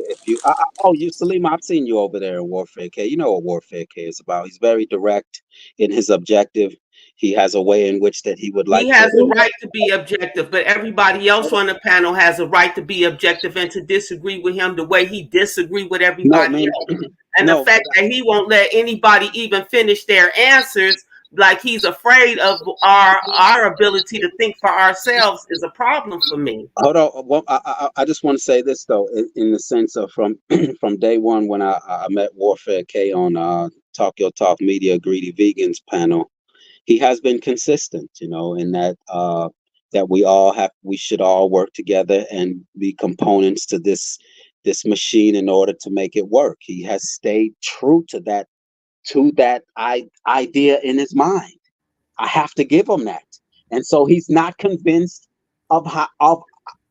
oh, you Salima, I've seen you over there in Warfare K. You know what Warfare K is about. He's very direct in his objective. He has a way in which that he would He like has a to. right to be objective, but everybody else on the panel has a right to be objective and to disagree with him the way he disagree with No, everybody man, else. And the no. fact that he won't let anybody even finish their answers, like he's afraid of our ability to think for ourselves, is a problem for me. Hold on. Well, I just want to say this though, in the sense of from from day one when I met Warfare K on Talk Your Talk Media Greedy Vegans panel. He has been consistent, you know, in that that we should all work together and be components to this machine in order to make it work. He has stayed true to that idea in his mind. I have to give him that. And so he's not convinced of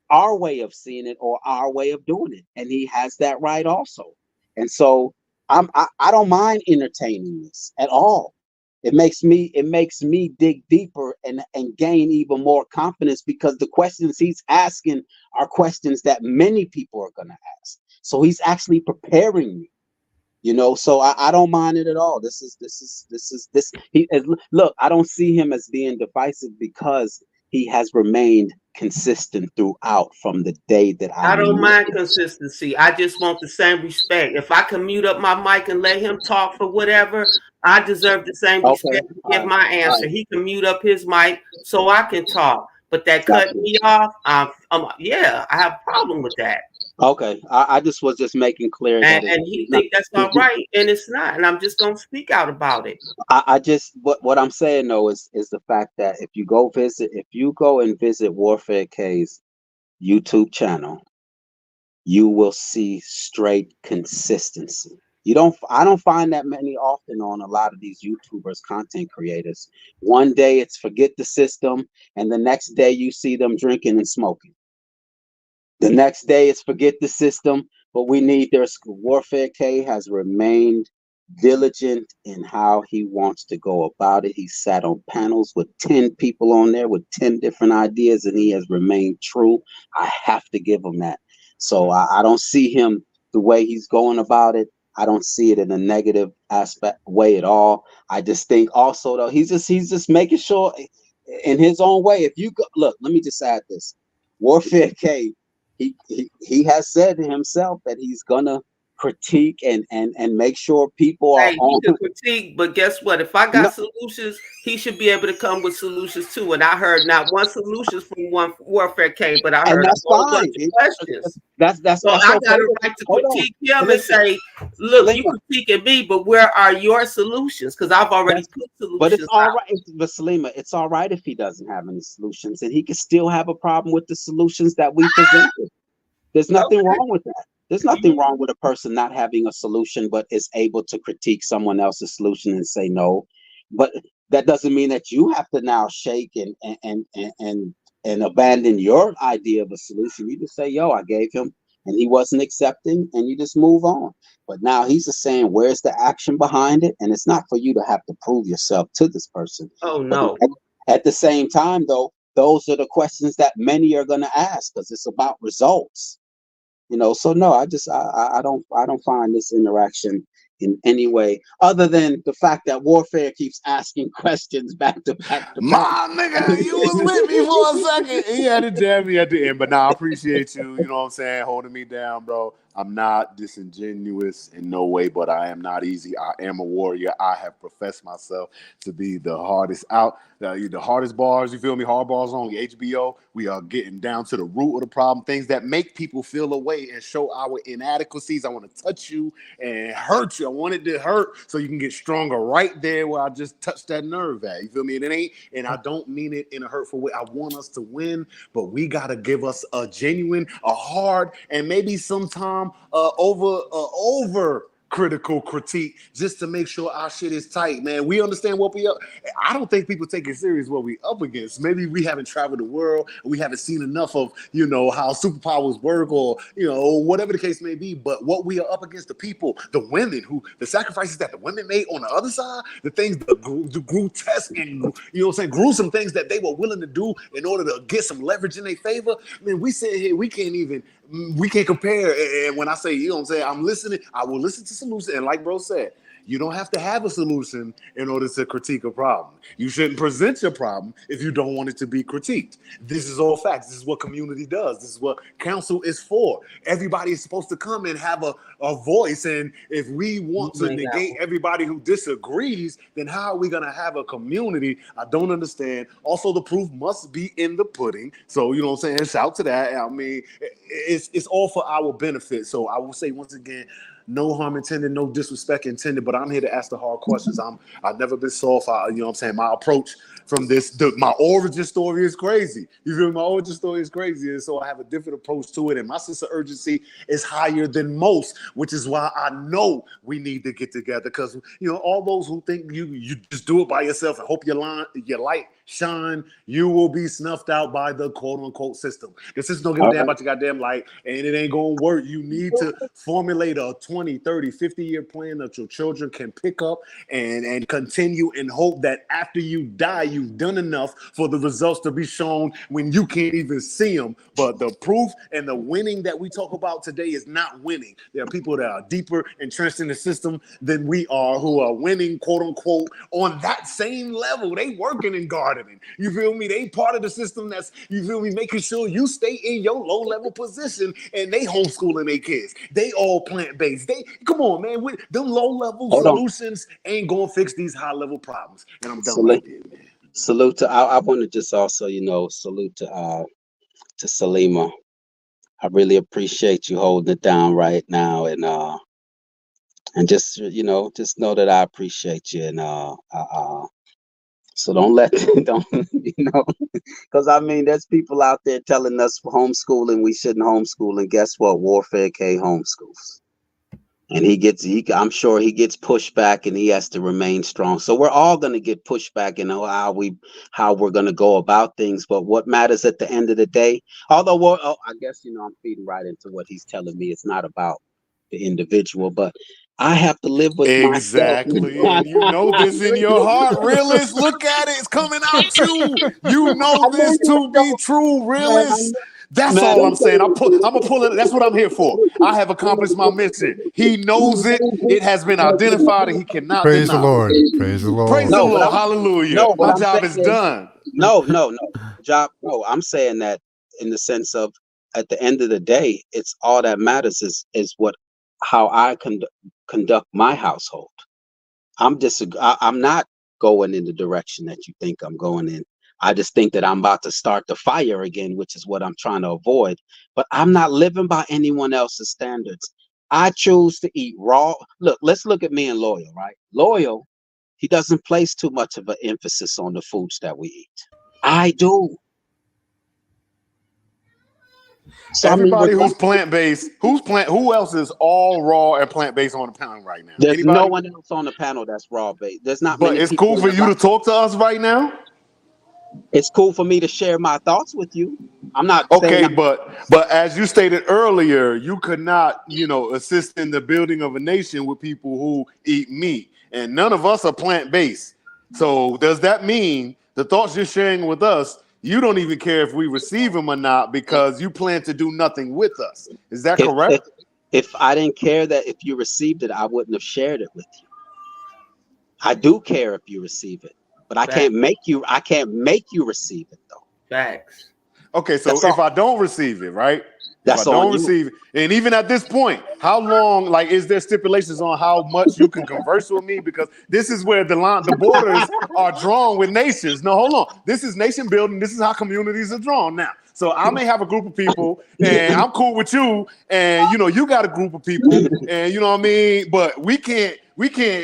our way of seeing it or our way of doing it. And he has that right also. And so I don't mind entertaining this at all. It makes me dig deeper and gain even more confidence because the questions he's asking are questions that many people are gonna ask. So he's actually preparing me, you know. So I don't mind it at all. This he look, I don't see him as being divisive because he has remained consistent throughout from the day that I I don't met mind him. consistency. I just want the same respect. If I can mute up my mic and let him talk for whatever, I deserve the same Okay, respect to all give right, my all answer. right. He can mute up his mic so I can talk. But that Got cut you. me off, yeah, I have a problem with that. Okay, I just was just making clear that And it's he not. think that's all right, and it's not. And I'm just gonna speak out about it. I just what I'm saying though is the fact that if you go and visit Warfare K's YouTube channel, you will see straight consistency. I don't find that many often on a lot of these YouTubers, content creators. One day it's forget the system, and the next day you see them drinking and smoking. The next day it's forget the system, but we need their school. Warfare K has remained diligent in how he wants to go about it. He sat on panels with 10 people on there with 10 different ideas, and he has remained true. I have to give him that. So I don't see him the way he's going about it. I don't see it in a negative aspect way at all. I just think also though he's just making sure in his own way. If you go, look, let me just add this. Warfare K, he has said to himself that he's gonna critique and make sure people are Hey, he on. can critique, but guess what? If I got No, solutions, he should be able to come with solutions too. And I heard not one solution from one Warfare K, but I and heard a that's whole fine. bunch of questions. That's So I okay. got a But right to hold on, critique him but and listen, say, look, you Salima, critiquing me, but where are your solutions? Because I've already that's put but it's solutions all out. right. But Salima, it's all right if he doesn't have any solutions, and he can still have a problem with the solutions that we presented. There's nothing Okay. wrong with that. There's nothing wrong with a person not having a solution, but is able to critique someone else's solution and say no. But that doesn't mean that you have to now shake and abandon your idea of a solution. You just say, "Yo, I gave him, and he wasn't accepting," and you just move on. But now he's just saying, "Where's the action behind it?" And it's not for you to have to prove yourself to this person. Oh But no. at the same time, though, those are the questions that many are going to ask because it's about results. So no, I don't find this interaction in any way other than the fact that Warfare keeps asking questions back to back to back. My nigga, you was with me for a second. He had to jab me at the end, but I appreciate you. You know what I'm saying, holding me down, bro. I'm not disingenuous in no way, but I am not easy. I am a warrior. I have professed myself to be the hardest out, the hardest bars. You feel me? Hard bars on HBO. We are getting down to the root of the problem. Things that make people feel away and show our inadequacies. I want to touch you and hurt you. I want it to hurt so you can get stronger right there where I just touched that nerve at. You feel me? And I don't mean it in a hurtful way. I want us to win, but we gotta give us a genuine, a hard, and maybe sometime over critical critique just to make sure our shit is tight, man. We understand what we up. I don't think people take it serious what we up against. Maybe we haven't traveled the world. We haven't seen enough of, how superpowers work or, whatever the case may be. But what we are up against, the people, the women the sacrifices that the women made on the other side, the things, the grotesque and, gruesome things that they were willing to do in order to get some leverage in their favor. I mean, we sit here, we can't compare. And when I say, I'm listening, I will listen to solutions. And like bro said, you don't have to have a solution in order to critique a problem. You shouldn't present your problem if you don't want it to be critiqued. This is all facts. This is what community does. This is what council is for. Everybody is supposed to come and have a voice. And if we want to negate everybody who disagrees, then how are we going to have a community? I don't understand. Also, the proof must be in the pudding. So, you know what I'm saying? Shout to that. I mean, it's all for our benefit. So I will say once again, no harm intended, no disrespect intended, but I'm here to ask the hard questions. I've never been soft. My approach from my origin story is crazy. You feel me? My origin story is crazy. And so I have a different approach to it. And my sense of urgency is higher than most, which is why I know we need to get together. Because, all those who think you just do it by yourself and hope your light shine, you will be snuffed out by the quote unquote system. The system don't give a damn about your goddamn light, and it ain't gonna work. You need to formulate a 20, 30, 50-year plan that your children can pick up and continue and hope that after you die, you've done enough for the results to be shown when you can't even see them. But the proof and the winning that we talk about today is not winning. There are people that are deeper entrenched in the system than we are who are winning, quote unquote, on that same level. They working in gardening. You feel me? They part of the system that's, you feel me, making sure you stay in your low level position, and they homeschooling their kids. They all plant-based. Come on, man. Them low level solutions ain't gonna fix these high level problems. And I'm done right there, man. Salute to, I want to just also, salute to Salima. I really appreciate you holding it down right now, and just just know that I appreciate you, and so don't because I mean there's people out there telling us for homeschooling we shouldn't homeschool, and guess what? Warfare K homeschools, and I'm sure he gets pushed back, and he has to remain strong. So we're all going to get pushed back in how we're going to go about things. But what matters at the end of the day, although I guess I'm feeding right into what he's telling me. It's not about the individual, but I have to live with exactly. myself. And you know this in your heart, realist. Look at it. It's coming out you. You know this to be true, realist. That's all I'm saying. I'm gonna pull it. That's what I'm here for. I have accomplished my mission. He knows it. It has been identified, and he cannot Praise deny the Lord. it. Praise the Lord. Praise the Lord. Hallelujah. My job is done. No. I'm saying that in the sense of, at the end of the day, it's all that matters is what how I conduct my household. I'm not going in the direction that you think I'm going in. I just think that I'm about to start the fire again, which is what I'm trying to avoid. But I'm not living by anyone else's standards. I choose to eat raw. Look, let's look at me and Loyal, right? Loyal, he doesn't place too much of an emphasis on the foods that we eat. I do. So Everybody who's plant-based, who else is all raw and plant-based on the panel right now? There's Anybody? no one else on the panel that's raw based. There's not But many it's people cool in for the you to line. talk to us right now. It's cool for me to share my thoughts with you. I'm not Okay, saying but as you stated earlier, you could not, assist in the building of a nation with people who eat meat, and none of us are plant-based. So does that mean the thoughts you're sharing with us, you don't even care if we receive them or not because you plan to do nothing with us? Is that correct? If I didn't care that if you received it, I wouldn't have shared it with you. I do care if you receive it, but I can't make you receive it though. Facts. Okay, so if I don't receive it, right? That's if I don't on you. receive it, and even at this point, how long, is there stipulations on how much you can converse with me? Because this is where the borders are drawn with nations. No, hold on. This is nation building. This is how communities are drawn now. So I may have a group of people and I'm cool with you, and you got a group of people, and you know what I mean? But we can't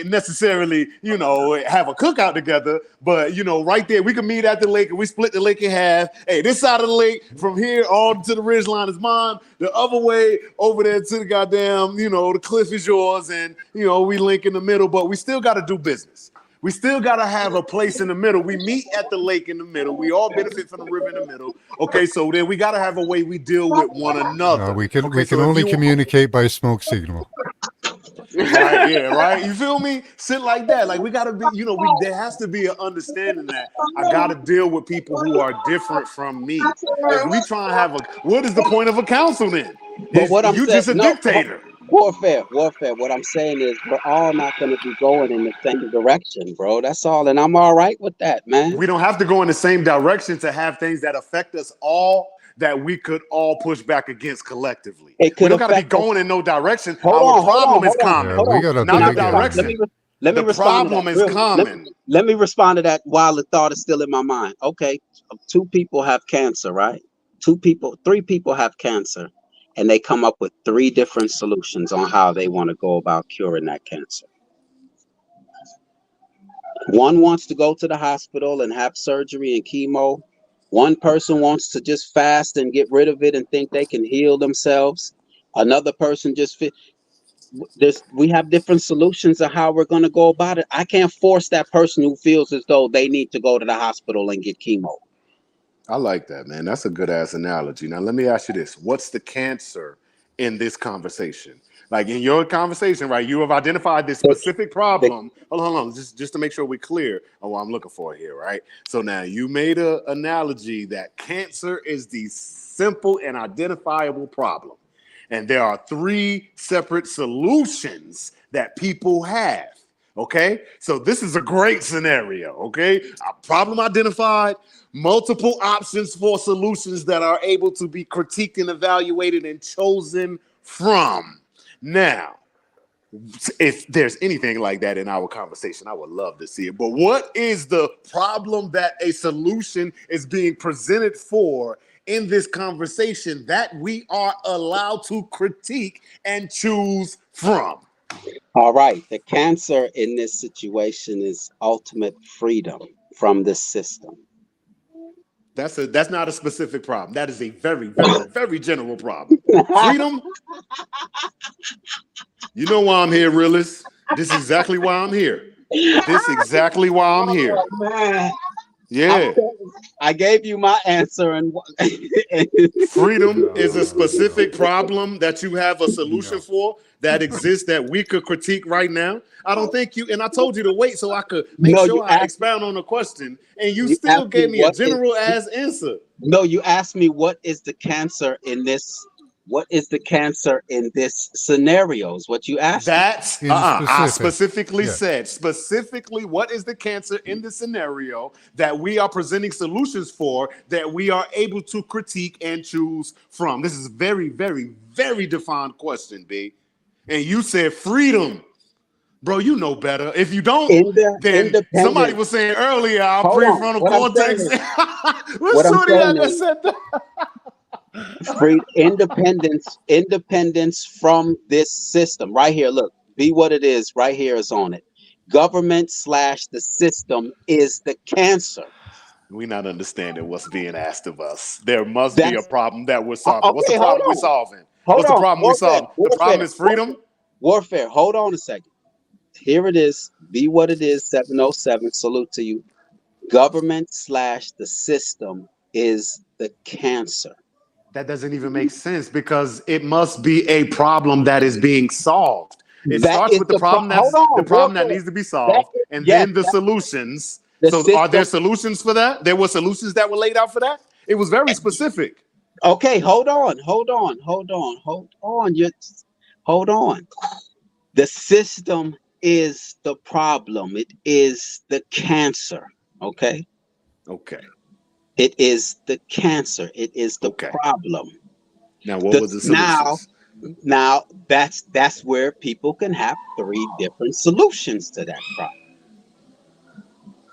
necessarily, have a cookout together. But right there, we can meet at the lake and we split the lake in half. Hey, this side of the lake from here all to the ridge line is mine. The other way over there to the goddamn, the cliff is yours, and we link in the middle, but we still gotta do business. We still got to have a place in the middle. We meet at the lake in the middle. We all benefit from the river in the middle. Okay, so then we got to have a way we deal with one another. We can only communicate by smoke signal. Right, yeah, right. You feel me? Shit like that. Like we got to be, there has to be an understanding that I got to deal with people who are different from me. If we try and have what is the point of a council then? But what I'm you saying, just a dictator. Warfare. What I'm saying is we're all not going to be going in the same direction, bro. That's all. And I'm all right with that, man. We don't have to go in the same direction to have things that affect us all that we could all push back against collectively. We don't got to be going in no direction. Our problem is common. Not the direction. Let me respond. The problem is common. Let me respond to that while the thought is still in my mind. Okay, 2 people have cancer, right? 3 people have cancer. And they come up with 3 different solutions on how they want to go about curing that cancer. One wants to go to the hospital and have surgery and chemo. One person wants to just fast and get rid of it and think they can heal themselves. Another person we have different solutions of how we're going to go about it. I can't force that person who feels as though they need to go to the hospital and get chemo. I like that, man. That's a good ass analogy. Now, let me ask you this. What's the cancer in this conversation? Like in your conversation, right? You have identified this specific problem. Hold on. Just to make sure we're clear on what I'm looking for here, right? So now you made an analogy that cancer is the simple and identifiable problem. And there are 3 separate solutions that people have. Okay, so this is a great scenario. Okay, a problem identified, multiple options for solutions that are able to be critiqued and evaluated and chosen from. Now, if there's anything like that in our conversation, I would love to see it. But what is the problem that a solution is being presented for in this conversation that we are allowed to critique and choose from? All right. The cancer in this situation is ultimate freedom from this system. That's not a specific problem. That is a very, very, very general problem. Freedom. You know why I'm here, realist. This is exactly why I'm here. Yeah. I gave you my answer, and freedom is a specific problem that you have a solution for that exists that we could critique right now. I don't think you, and I told you to wait so I could make sure I expound on the question, and you still gave me a general ass answer. No, you asked me what is the cancer in this. What is the cancer in this scenario is what you asked. That's I specifically said, what is the cancer in the scenario that we are presenting solutions for that we are able to critique and choose from? This is a very, very, very defined question, B. and you said freedom. Bro, you know better. If you don't, then somebody Independence. was saying earlier, our Hold on. prefrontal What I'm cortex. saying is, What's what I'm somebody saying that is, said that? free independence from this system. Right here, look, be what it is. Right here is on it. Government / the system is the cancer. We're not understanding what's being asked of us. There must be a That's problem that we're solving. What's the okay. Hold problem we're on. solving? Hold What's the on. problem we solving? The problem is freedom? Warfare. Hold on a second. Here it is. Be what it is. 707. Salute to you. Government / the system is the cancer. That doesn't even make sense because it must be a problem that is being solved. It That starts is with the problem hold that's on, the problem that Warfare. needs to be That solved, is, and yes, then the solutions. the So are there system. solutions for that? There were solutions that were laid out for that? It was very specific. Okay, hold on. Hold on. The system is the problem. It is the cancer. Okay. Okay. It is the cancer. It is the problem. Now, what were the solutions? Now that's where people can have 3 different solutions to that problem.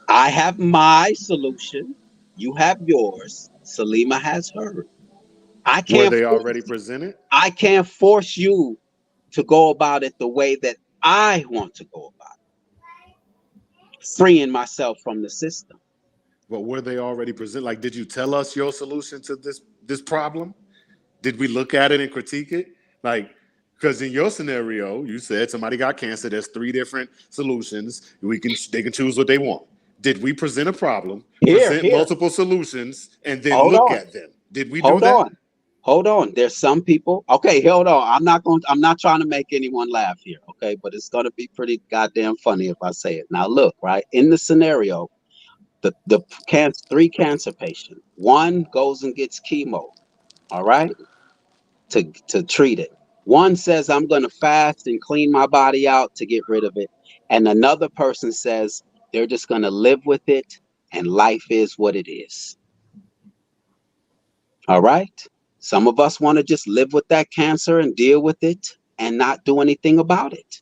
I have my solution. You have yours. Salima has hers. Were they already presented? I can't force you to go about it the way that I want to go about it. Freeing myself from the system. But were they already presented? Like, did you tell us your solution to this problem? Did we look at it and critique it? Like, because in your scenario, you said somebody got cancer. There's 3 different solutions. They can choose what they want. Did we present a problem, present multiple solutions, and then look at them? Did we do that? Hold on. There's some people. Okay, hold on. I'm not trying to make anyone laugh here. Okay, but it's gonna be pretty goddamn funny if I say it. Now look, right in the scenario, the 3 cancer patients. One goes and gets chemo. All right, to treat it. One says I'm gonna fast and clean my body out to get rid of it, and another person says they're just gonna live with it, and life is what it is. All right. Some of us want to just live with that cancer and deal with it and not do anything about it.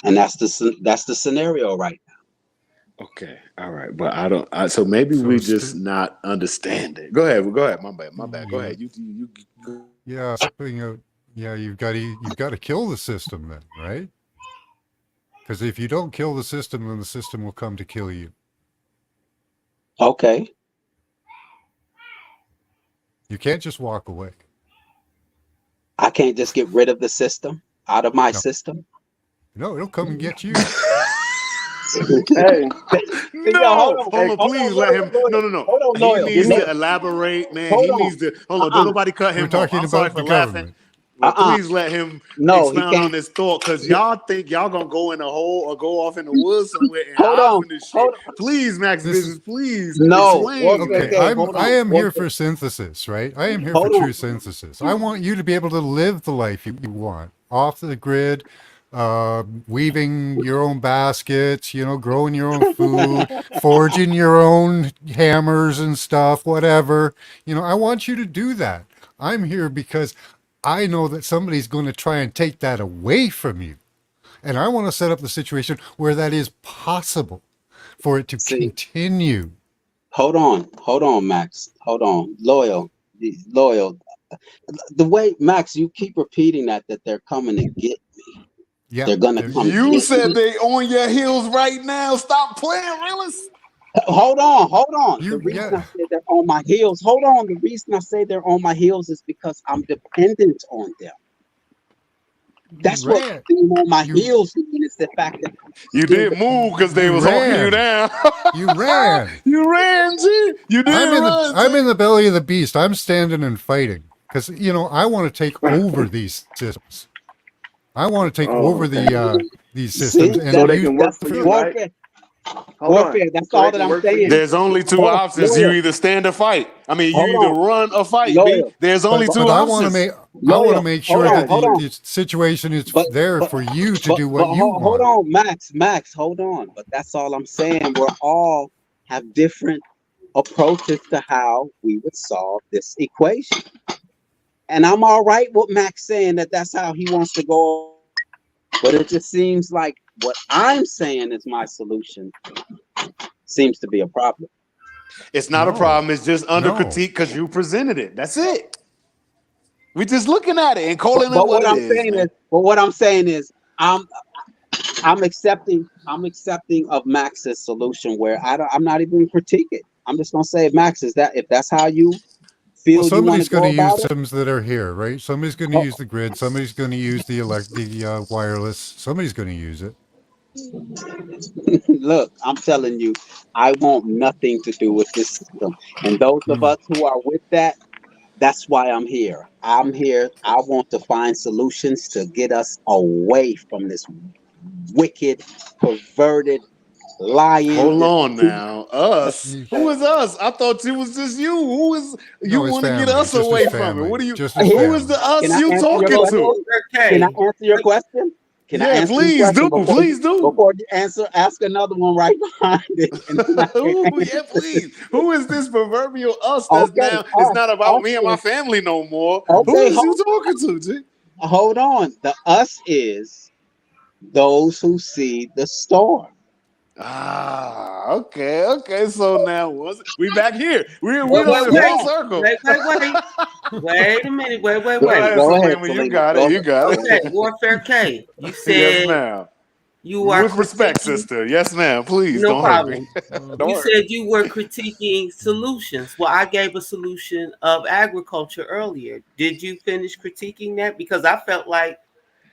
And that's the scenario right now. Okay, all right, but I don't. So maybe we just not understand it. Go ahead. My bad. Go ahead. You. Yeah, you've got to kill the system then, right? Because if you don't kill the system, then the system will come to kill you. Okay. You can't just walk away. I can't just get rid of the system out of my system. No, it'll come and get you. Hey, no, hold on, please let him. No. Hold on, he needs to elaborate, man. He needs to. Hold on, don't nobody cut him off. We're talking I'm sorry about for the laughing. government. Well, please let him expound on this thought, because y'all think y'all gonna go in a hole or go off in the woods somewhere and hide from this shit. Please, Max Business, please explain. Okay, I am here for synthesis, right? I am here for true synthesis. I want you to be able to live the life you want, off the grid, weaving your own baskets, growing your own food, forging your own hammers and stuff, whatever. I want you to do that. I'm here because I know that somebody's going to try and take that away from you. And I want to set up the situation where that is possible for it to continue. Hold on, Max. Hold on. Loyal. The way, Max, you keep repeating that they're coming to get me. Yeah. They're going to come. You said they on your heels right now. Stop playing, realist. Hold on. The reason I say they're on my heels. Hold on. The reason I say they're on my heels is because I'm dependent on them. That's what being on my heels means. The fact that you did move because they was holding you down. You ran. You ran, G. You did run. I'm in the belly of the beast. I'm standing and fighting because I want to take over these systems. I want to take over these systems so they can work for you, right? Warfare. That's all that I'm saying. There's only 2 options. You either stand or fight. I mean, you either run or fight. There's only 2 options. I want to make sure that the situation is there for you to do what you want. Hold on, Max, hold on. But that's all I'm saying. We're all have different approaches to how we would solve this equation. And I'm all right with Max saying that that's how he wants to go. But it just seems like what I'm saying is my solution seems to be a problem. It's not a No. problem. It's just under No. critique because you presented it. That's it. We're just looking at it and calling But it what what I'm it is. saying Man. is, but what I'm saying is, I'm accepting of Max's solution where I'm not even critiquing. I'm just gonna say, Max, if that's how you feel Well, you want to somebody's going go to use about it. systems that are here, right? Somebody's going to Oh, use the grid. Somebody's going to use the wireless. Somebody's going to use it. look, I'm telling you, I want nothing to do with this system. And those of us who are with that, that's why I'm here. I'm here. I want to find solutions to get us away from this wicked, perverted, lying. Hold on deceit- now. Us? Who is us? I thought it was just you. Who is you No, his want to get family. us Just away his from it? family. What are you? Just his Who is family. the us Can I you answer your talking question? to? Can I answer your question? Can I Yeah, answer your please question do. Please do. before you answer? Ask another one right behind it. And then I can Ooh, yeah, answer. please. Who is this proverbial us that's Okay, now? It's us, not about us me and my is family no more. Who okay. is you talking to, G? Hold on. The us is those who see the storm. Ah, okay. So now we back here. We Wait, on it full Yeah. circle. wait a minute. Wait. Go Go ahead, ahead, Salima. You Selena. got Go it. You ahead. got Go ahead. it. Okay, Warfare K. You Yes, said ma'am. you are With respect, critiquing. sister. Yes, ma'am. Please No don't hurt me. problem. Don't You hurt. said you were critiquing solutions. Well, I gave a solution of agriculture earlier. Did you finish critiquing that? Because I felt like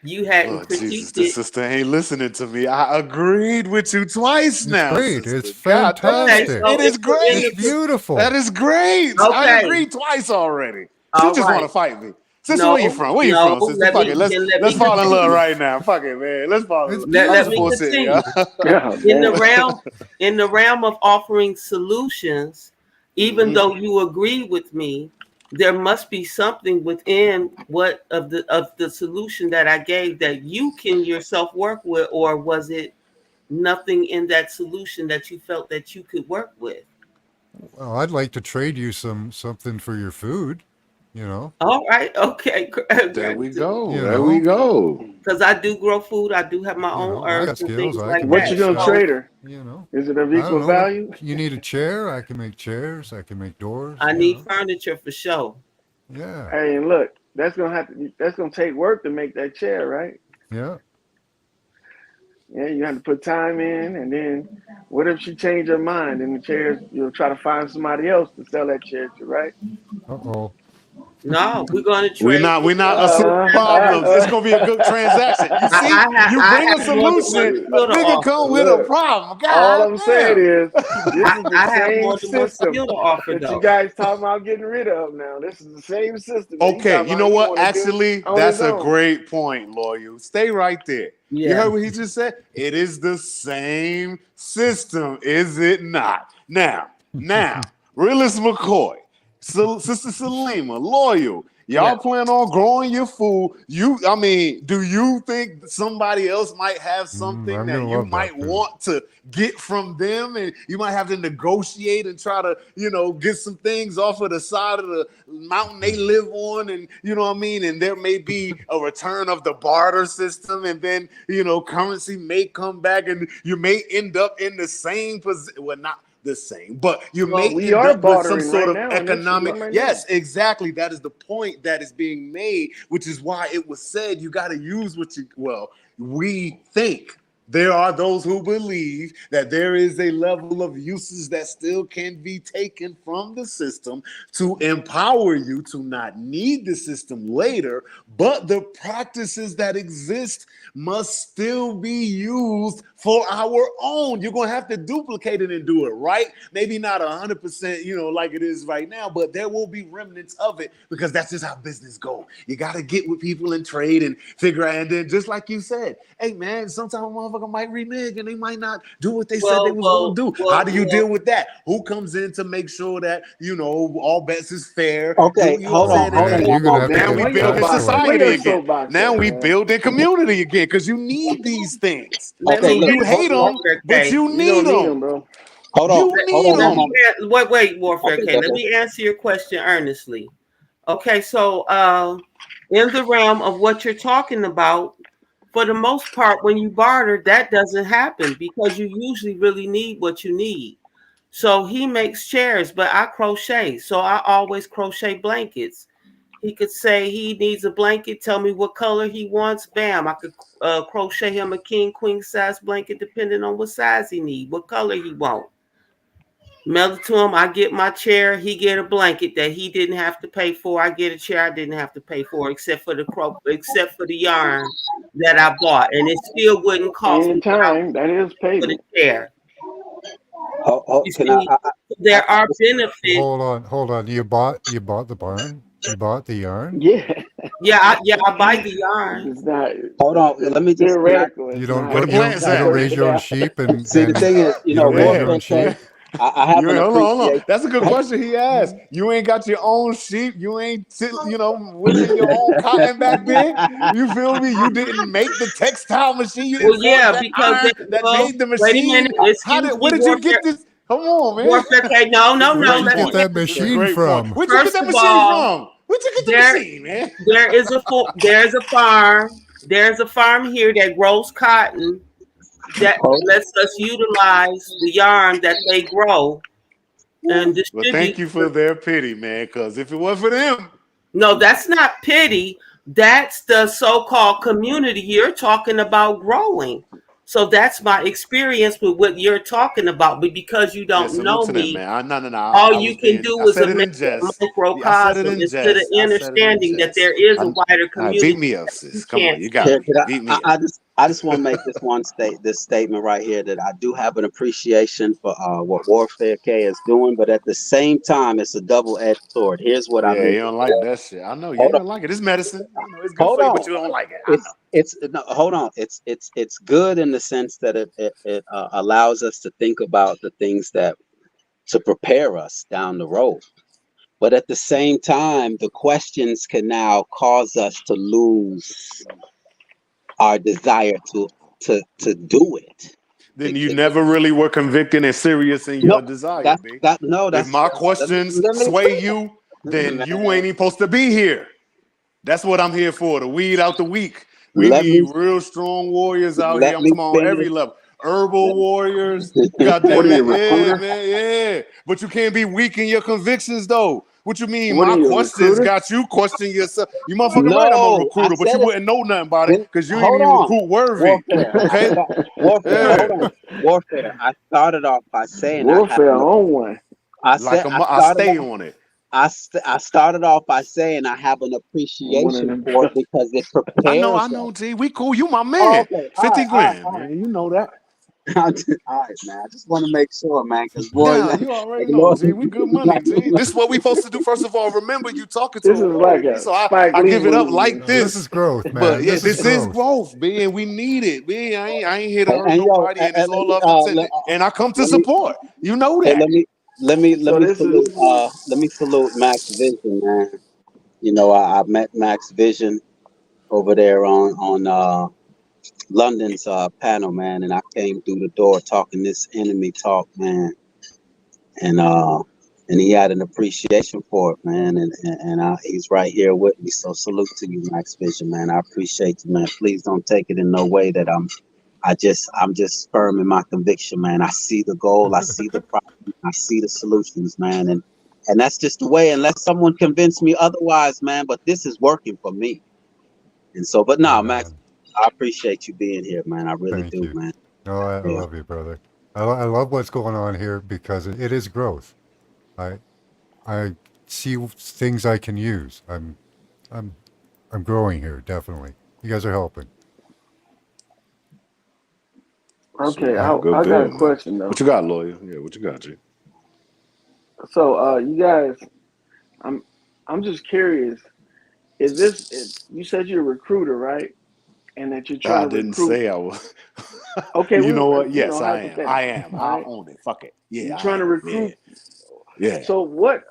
you hadn't Oh, Jesus, critiqued this it. sister ain't listening to me. I agreed with you twice It's now, great. sister. It's God damn Okay, it. fantastic. so It is if we're in great. It's the beautiful. That is great. I okay, agreed twice already. She all just want right. to fight me. Sister, where you No, from? Where you no. from, sister? Fuck it. Let's Let let's me fall in love continue. right now. Fuck it, man. Let's fall in It's love. I'm Let just me beautiful. bullshitting, continue. y'all. God In the damn. realm of offering solutions, even Mhm. though you agree with me, there must be something within what of the solution that I gave that you can yourself work with, or was it nothing in that solution that you felt that you could work with? Well, I'd like to trade you something for your food. You know. All right, okay, There we go. You There we know. go. because I do grow food. I do have my You own know. I herbs got and skills. things I like can What make you that. gonna stuff. So trade her? You know. Is it of I equal don't know. value? You need a chair. I can make chairs. I can make doors. I You need know. furniture for sure. Yeah. Hey, and look, that's gonna take work to make that chair, right? Yeah. Yeah, you have to put time in, and then what if she change her mind and the chairs? You'll try to find somebody else to sell that chair to, right? Uh-oh. No, we're going to We're trade. not assuming problems. It's gonna be a good transaction. You see, you I bring a have more than one solution, a skill to nigga come offer. with a Look, problem. all God I'm saying damn. is this is the I have same more than one system skill to offer, that you though. guys talking about getting rid of now. This is the same system that he Okay, talking you about know he what? want to do Actually, on his that's a own. great point, Loyal. Stay right there. You Yeah. heard what he just said? It is the same system, is it not? Now, Realist McCoy, Sister Salima, Loyal, y'all Yeah. plan on growing your food. Do you think somebody else might have something I'm that gonna you love that might food. want to get from them, and you might have to negotiate and try to, get some things off of the side of the mountain they live on, and you know what I mean? And there may be a return of the barter system, and then, currency may come back, and you may end up in the same position. Well, not the same, but you Well, may we end are up with some bartering sort right of now in this economic. system right Yes, exactly. That is the point that is being made, which is why it was said you got to use we think. There are those who believe that there is a level of uses that still can be taken from the system to empower you to not need the system later, but the practices that exist must still be used for our own. You're going to have to duplicate it and do it right. Maybe not 100%, like it is right now, but there will be remnants of it because that's just how business go. You got to get with people and trade and figure out. And then just like you said, hey, man, sometimes a motherfucker might renege and they might not do what they said they was going to do. How do you deal with that? Who comes in to make sure that, all bets is fair? Okay, hold on. You're gonna have to Now get we back building to it. society again. Now we building community again because you need these things. Okay, So look, you hate them, but you You need don't need them, them. bro. Hold on. You need Hold on one them. moment. Wait, Warfare Okay, K. go Let ahead. me answer your question earnestly. Okay, so in the realm of what you're talking about, for the most part, when you barter, that doesn't happen because you usually really need what you need. So he makes chairs, but I crochet. So I always crochet blankets. He could say he needs a blanket, tell me what color he wants. Bam, I could crochet him a king, queen size blanket depending on what size he need, what color he want. Mail it to him. I get my chair. He get a blanket that he didn't have to pay for. I get a chair I didn't have to pay for, except for the yarn that I bought, and it still wouldn't cost me Anytime, that is for the payment. chair. You Can see, there are benefits. Hold on. You bought the barn? You bought the yarn? Yeah. Yeah, I buy the yarn. It's not Hold on. Let me just. theoretical. You It's don't not. Where the plants you at? don't raise your own sheep and See, the thing is, you don't raise your Yeah, own sheep. yeah. I have You an ain't, hold on. appreciation. That's a good question he asked. You ain't got your own sheep. You ain't, whipping your own cotton back there. You feel me? You didn't make the textile machine. You Well, didn't forge yeah, that because iron that made the wait a machine. minute. Excuse Where me, did you get this? Come on, man. Warfare. Okay, no. This is a Where'd great you get point. that This is a machine great point. from? Where'd you get First that of machine all, from? Where'd you get the there machine, man? there's a farm. There's a farm here that grows cotton that lets us utilize the yarn that they grow and Well, distribute. thank you for their pity, man. Because if it wasn't for them, No, that's not pity. That's the so-called community you're talking about growing. So that's my experience with what you're talking about. But because you yeah, don't salute know to them, me, man. No. all I you was can being. do I is said a it in jest. Yeah, I said it microcosm in instead of jest. I said it in understanding that jest. there is a wider community Beat me up, that you sis. Come on, can't you see. got me. Beat me up. I just want to make this statement right here that I do have an appreciation for what Warfare K is doing, but at the same time, it's a double-edged sword. Here's what I Yeah, mean. you don't like that shit. I know you Hold ain't on. gonna like it. It's medicine. I know it's good Hold for you, on. but you don't like it. I know. Hold on. It's good in the sense that it allows us to think about the things that to prepare us down the road. But at the same time, the questions can now cause us to lose our desire to do it. Then you never really were convicted and serious in your desire, B. If my questions sway you, then you ain't even supposed to be here. That's what I'm here for, to weed out the weak. We need real strong warriors out here. I'm talking on every level. Herbal warriors. Goddamn it. Yeah, man, yeah. But you can't be weak in your convictions, though. What you mean? What My are you, a questions recruiter? got you questioning yourself. You motherfucking right, I'm a recruiter, but you wouldn't know nothing about it because you ain't Hold even on. recruit worthy. Warfare. Okay? Warfare. Yeah. Hold on. Warfare. I started off by saying Warfare on one. I stay on it. I started off by saying I have an appreciation for it because it prepares. I know, G. We cool. You my man. Okay. 50 grand, all man. You know that. all right, man. I just want to make sure, man, because boy, Nah, you already know, G. We good money, G. This is what we supposed to do. First of all, remember you talking to This a is warrior, like a so I Spike Lee give it up movie. like No, this. this is growth, man. But yeah, This is growth, B, and we need it, B. I ain't here to hurt And, yo, nobody, and it's all love intended. And I come to support. You know Hey, that. let me So this salute is let me salute Max Vision, man. You know, I met Max Vision over there on London's panel, man, and I came through the door talking this enemy talk, man, and he had an appreciation for it, man, and he's right here with me. So salute to you, Max Vision, man. I appreciate you, man. Please don't take it in no way that I'm just firm in my conviction, man. I see the goal, I see the problem, I see the solutions, man, and that's just the way. Unless someone convince me otherwise, man. But this is working for me, and so. But no, Max, I appreciate you being here, man. I really Thank do, you. man. No, I love you, brother. I love what's going on here because it is growth. I see things I can use. I'm growing here, definitely. You guys are helping. okay. Yeah, I good got a build, man. question though. What you got, lawyer? Yeah, what you got, G? So you guys, I'm just curious. Is this? You said you're a recruiter, right? And that you're trying I to didn't recruit. say I was. Okay, You know what? Yes, I am. hypothetical. I am. All I right? own it. Fuck it. Yeah, You're I trying to am. recruit. Yeah. So what?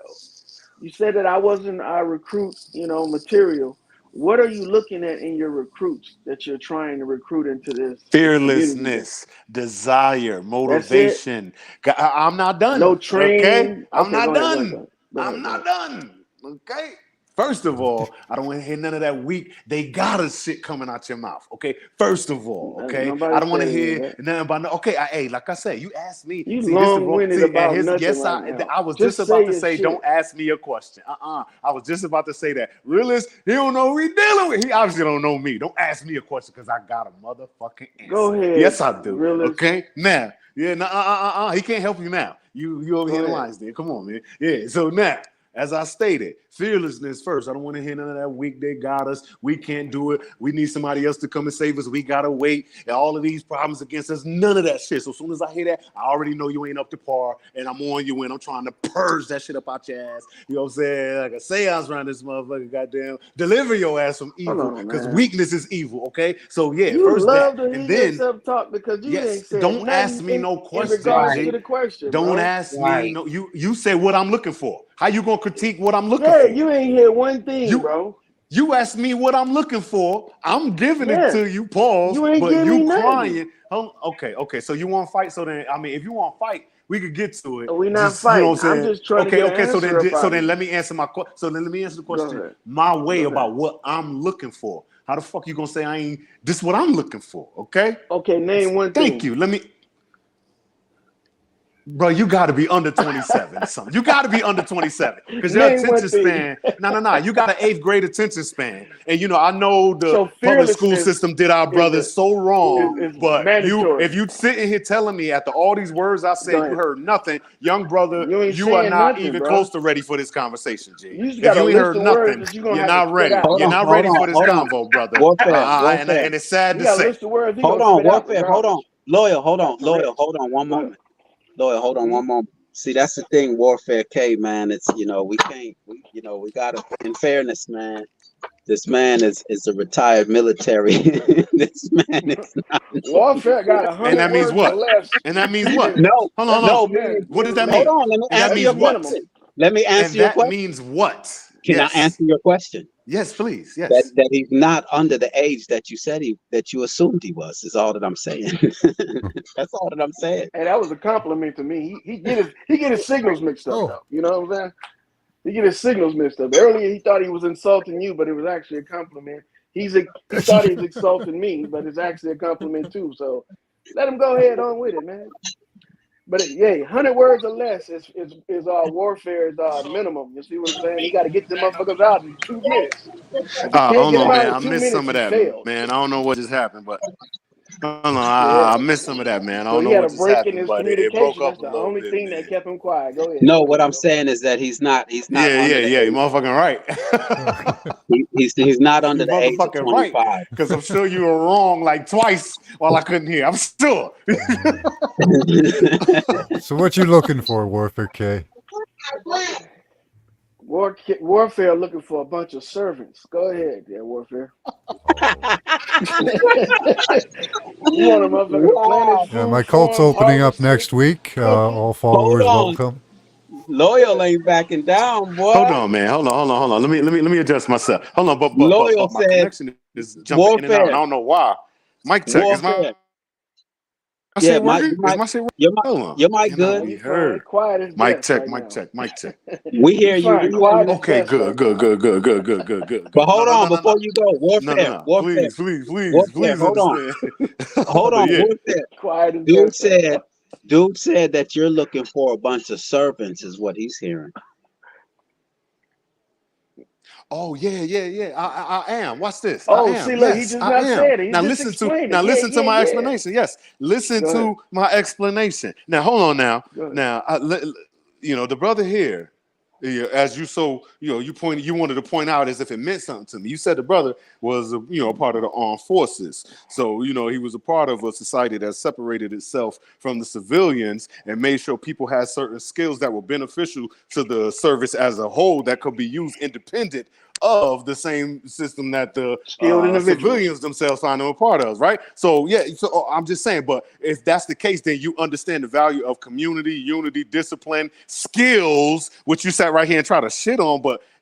You said that I wasn't recruit, material. What are you looking at in your recruits that you're trying to recruit into this community? Fearlessness, desire, That's it. motivation. I'm not done. No Okay? training. I'm Okay, not go ahead. done. I'm not done. Okay? First of all, I don't want to hear none of that weak, they got us shit coming out your mouth. Okay. First of all, okay. I don't want to hear nothing about no. Okay. Hey, like I said, you asked me. You See, this the wrong. long-winded See, and about his, nothing yes, right now. I was Just just about say to your say, shit. don't ask me a question. I was just about to say that. Realist, he don't know who he dealing with. He obviously don't know me. Don't ask me a question because I got a motherfucking answer. Go ahead. Yes, I do. Realist. Okay. Now, yeah, he can't help you now. You over here in the lines there. Come on, man. Yeah. So now, as I stated, fearlessness first. I don't want to hear none of that weak. They got us. We can't do it. We need somebody else to come and save us. We gotta wait. And all of these problems against us. None of that shit. So as soon as I hear that, I already know you ain't up to par, and I'm on you. And I'm trying to purge that shit up out your ass. You know what I'm saying? Like a seance around this motherfucker. Goddamn, deliver your ass from evil because weakness is evil. Okay. So yeah, You first love that, to and hear then yourself talk because you ain't yes, said don't ask nothing me no in question, regards G. to the question. Don't bro. ask me no. You say what I'm looking for. How you gonna critique what I'm looking Yeah, for? you ain't hear one thing, bro. You asked me what I'm looking for. I'm giving it Yeah. to you. Pause. You ain't But give me you nothing. crying. Okay. So you want to fight? So then, I mean, if you want to fight, we could get to it. We not Just, you know fighting. what I'm saying? I'm just trying to get an So then, answer up out of you. let me answer my question. So then, let me answer the Go question ahead. my way Go about ahead. what I'm looking for. How the fuck you gonna say I ain't? This is what I'm looking for. Okay. Okay. Name one thing. Thank you. Let me. Bro, you got to be under 27, son. You got to be under 27 because your Name one attention thing. span. No. You got an 8th grade attention span, and you know I know the So public school fearlessness system did our is brothers so wrong. is But mandatory. if you sitting here telling me after all these words I Go said, you ahead. heard nothing, young brother, You ain't you are saying not nothing, even bro. close to ready for this conversation, G. You just If got a you ain't list heard of words nothing, that you're gonna you're have to not spit ready. out. You're not ready for this Hold on. convo, brother. Warfare, And warfare. it's sad You to got a say. list of words he Hold gonna on, spit out warfare. Hold on. regardless. Loyal, hold on. Correct. Loyal, hold on one Go ahead. moment. Loyal, hold on one moment. See, that's the thing, Warfare K, man. It's, we can't, we gotta, in fairness, man, this man is a retired military. This man is not. Warfare got And 100 that means words or what? less. And that means what? No, Hold That's on. man. What does that hold mean? on. Let me And that answer means your what? question. Let me answer And your that question. means what? Can I Yes. answer your question? Yes, please. That Yes. that he's not under the age that you said that you assumed he was, is all that I'm saying. That's all that I'm saying. Hey, that was a compliment to me. He get his signals mixed up though. You know what I'm saying? He get his signals mixed up. Earlier he thought he was insulting you, but it was actually a compliment. He thought he was insulting me, but it's actually a compliment too. So let him go ahead on with it, man. But 100 words or less is Warfare's minimum. You see what I'm saying? He got to get them motherfuckers out in 2 minutes. If he can't Hold get them on, out man. in I 2 missed some minutes, of he that, failed. man. I don't know what just happened, but hold on. Yeah. I missed some of that, man. I So don't he know had a what just break in happened, his but it broke communication. up That's a the little only bit, thing man. that kept him quiet. Go ahead. No, Go what ahead, I'm bro. saying is that he's not Yeah. under the You're age. motherfucking right. He's not under You're the age of motherfucking right. 25. Because I'm sure you were wrong like twice while I couldn't hear. I'm sure. So what you looking for, Warfare K? Warfare looking for a bunch of servants. Go ahead, Warfare. You want a motherfucker to plant his Yeah, my food for cult's him, opening up harvest it, next week. cook it. All Hold followers on. welcome. Loyal ain't backing down, boy. Hold on, man. Hold on. Let me adjust myself. Hold on, but Loyal my said connection is jumping in and out, and I Warfare. don't know why. Mic check. Is my Warfare. shit Yeah, working? Is my shit working? Hold on. your mic Cannot good. be You fine. heard. Quiet as Mic death check. right Mic now. check. Mic check. We hear You you. fine. Quiet as Okay, death right good. now. But hold on, No. before you go, Warfare. Please Warfare. Hold on. understand. Hold on, Yeah. Warfare. Quiet as death right now. Dude said that you're looking for a bunch of servants, is what he's hearing. Oh yeah. I am. Watch this. Oh, I am. see, look, he Yes, just I not am. saying it. He Now just listen explained it. listen to my Yeah. explanation. Yes, listen Go ahead. to my explanation. Now hold on. Now Go ahead. the brother here, as you wanted to point out as if it meant something to me. You said the brother was a part of the armed forces, so he was a part of a society that separated itself from the civilians and made sure people had certain skills that were beneficial to the service as a whole that could be used independent of the same system that the Skilled individuals. civilians themselves find them a part of, right? So I'm just saying, but if that's the case, then you understand the value of community, unity, discipline, skills, which you sat right here and try to shit on, but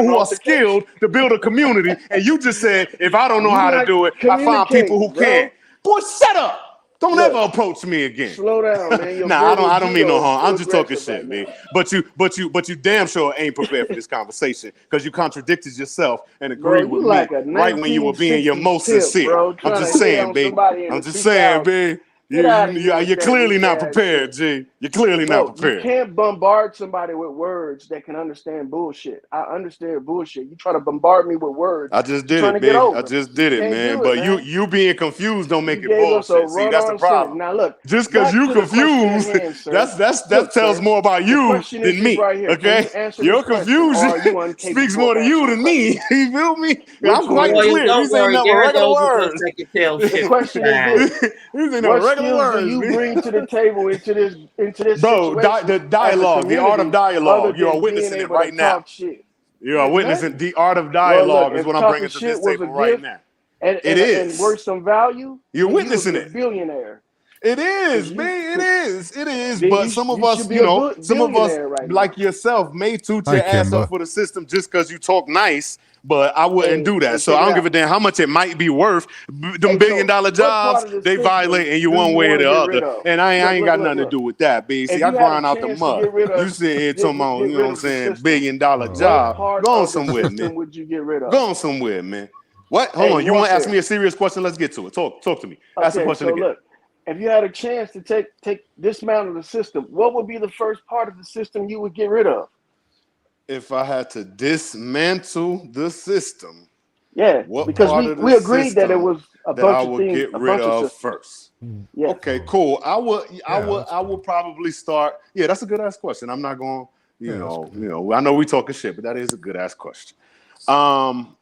people who are skilled to build a community, and you just said, if I don't know You're how to not do it, I find people who communicating, bro. can. Boy, shut up. Don't Look, ever approach me again. slow down, man. Your Nah, verbal I don't mean no judo is harm. too I'm just talking aggressive shit, right man. now. But you damn sure ain't prepared for this conversation because you contradicted yourself and Bro, agreed with you me like a right when you were being your 1960s most pimp, sincere. bro, I'm trying just to hit saying, on B. somebody in I'm the just saying, 2000s. B. Get out of here with You're that clearly weak not ass prepared, shit. G. You're clearly not Bro, you prepared. can't bombard somebody with words that can understand bullshit. I understand bullshit. You try to bombard me with words. I just You're did trying it, to get B. I over. just did it, Can't man. do it, But man. you being confused don't make You it gave us a bullshit. See, that's the run-on sentence. problem. Now look, Just because back you to the question at confused, hand, sir. that Look, tells sir, more about the you question is than this me. right here. Can Okay, you answer your this question, or are confusion you speaks incapable more of to you answering the than me. question? You feel me? Which I'm one quite is William, it? clear. don't These ain't worry. never Darren regular knows he's gonna words. take your tail The shifting question is time. this: These ain't never what regular skills do words, you B. bring to the table into this Bro, situation the as a dialogue, the art of community, other dialogue. You are than being witnessing it able to right now. talk shit? You are Yeah, witnessing nothing. the art of Well, look, dialogue is if what I'm talking bringing to this shit was a table right gift now. and It and is. worth some value, You're then you would witnessing be a it. billionaire. It Cause is, you, man. It cause is. It is. then But some of you should us, be a some of us billionaire right like now. yourself may toot Hi, your ass up Kimba. for the system just because you talk nice. But I wouldn't Hey, do that. hey, So check I it don't give a out. damn how much it might be worth. Them Hey, so $1 billion what part jobs, of the they system violating you do one you way or want to the get other. rid of? And I Look, ain't look, got look, nothing to look. do with that, B. If See, I you had a grind out the chance to mud. get rid You of sitting here talking about, get you know what rid I'm of the saying, $1 system, billion what job. Oh, part Go on of the somewhere, man. system would you get rid of? Go on somewhere, man. What? Hold Hey, on. You want to ask me warfare. a serious question? Let's get to it. Talk to me. Ask the Okay, question so again. look, if you had a chance to take dismantle the system, what would be the first part of the system you would get rid of? If I had to dismantle the system, Yeah, what because part we of the we agreed that it system was a that I bunch of would things, get a rid bunch of of systems. first? Yes. Okay, oh, cool. yeah, that's I would good. probably start. Yeah, that's a good ass question. I'm not going. Yeah, that's good. I know we talking shit, but that is a good ass question.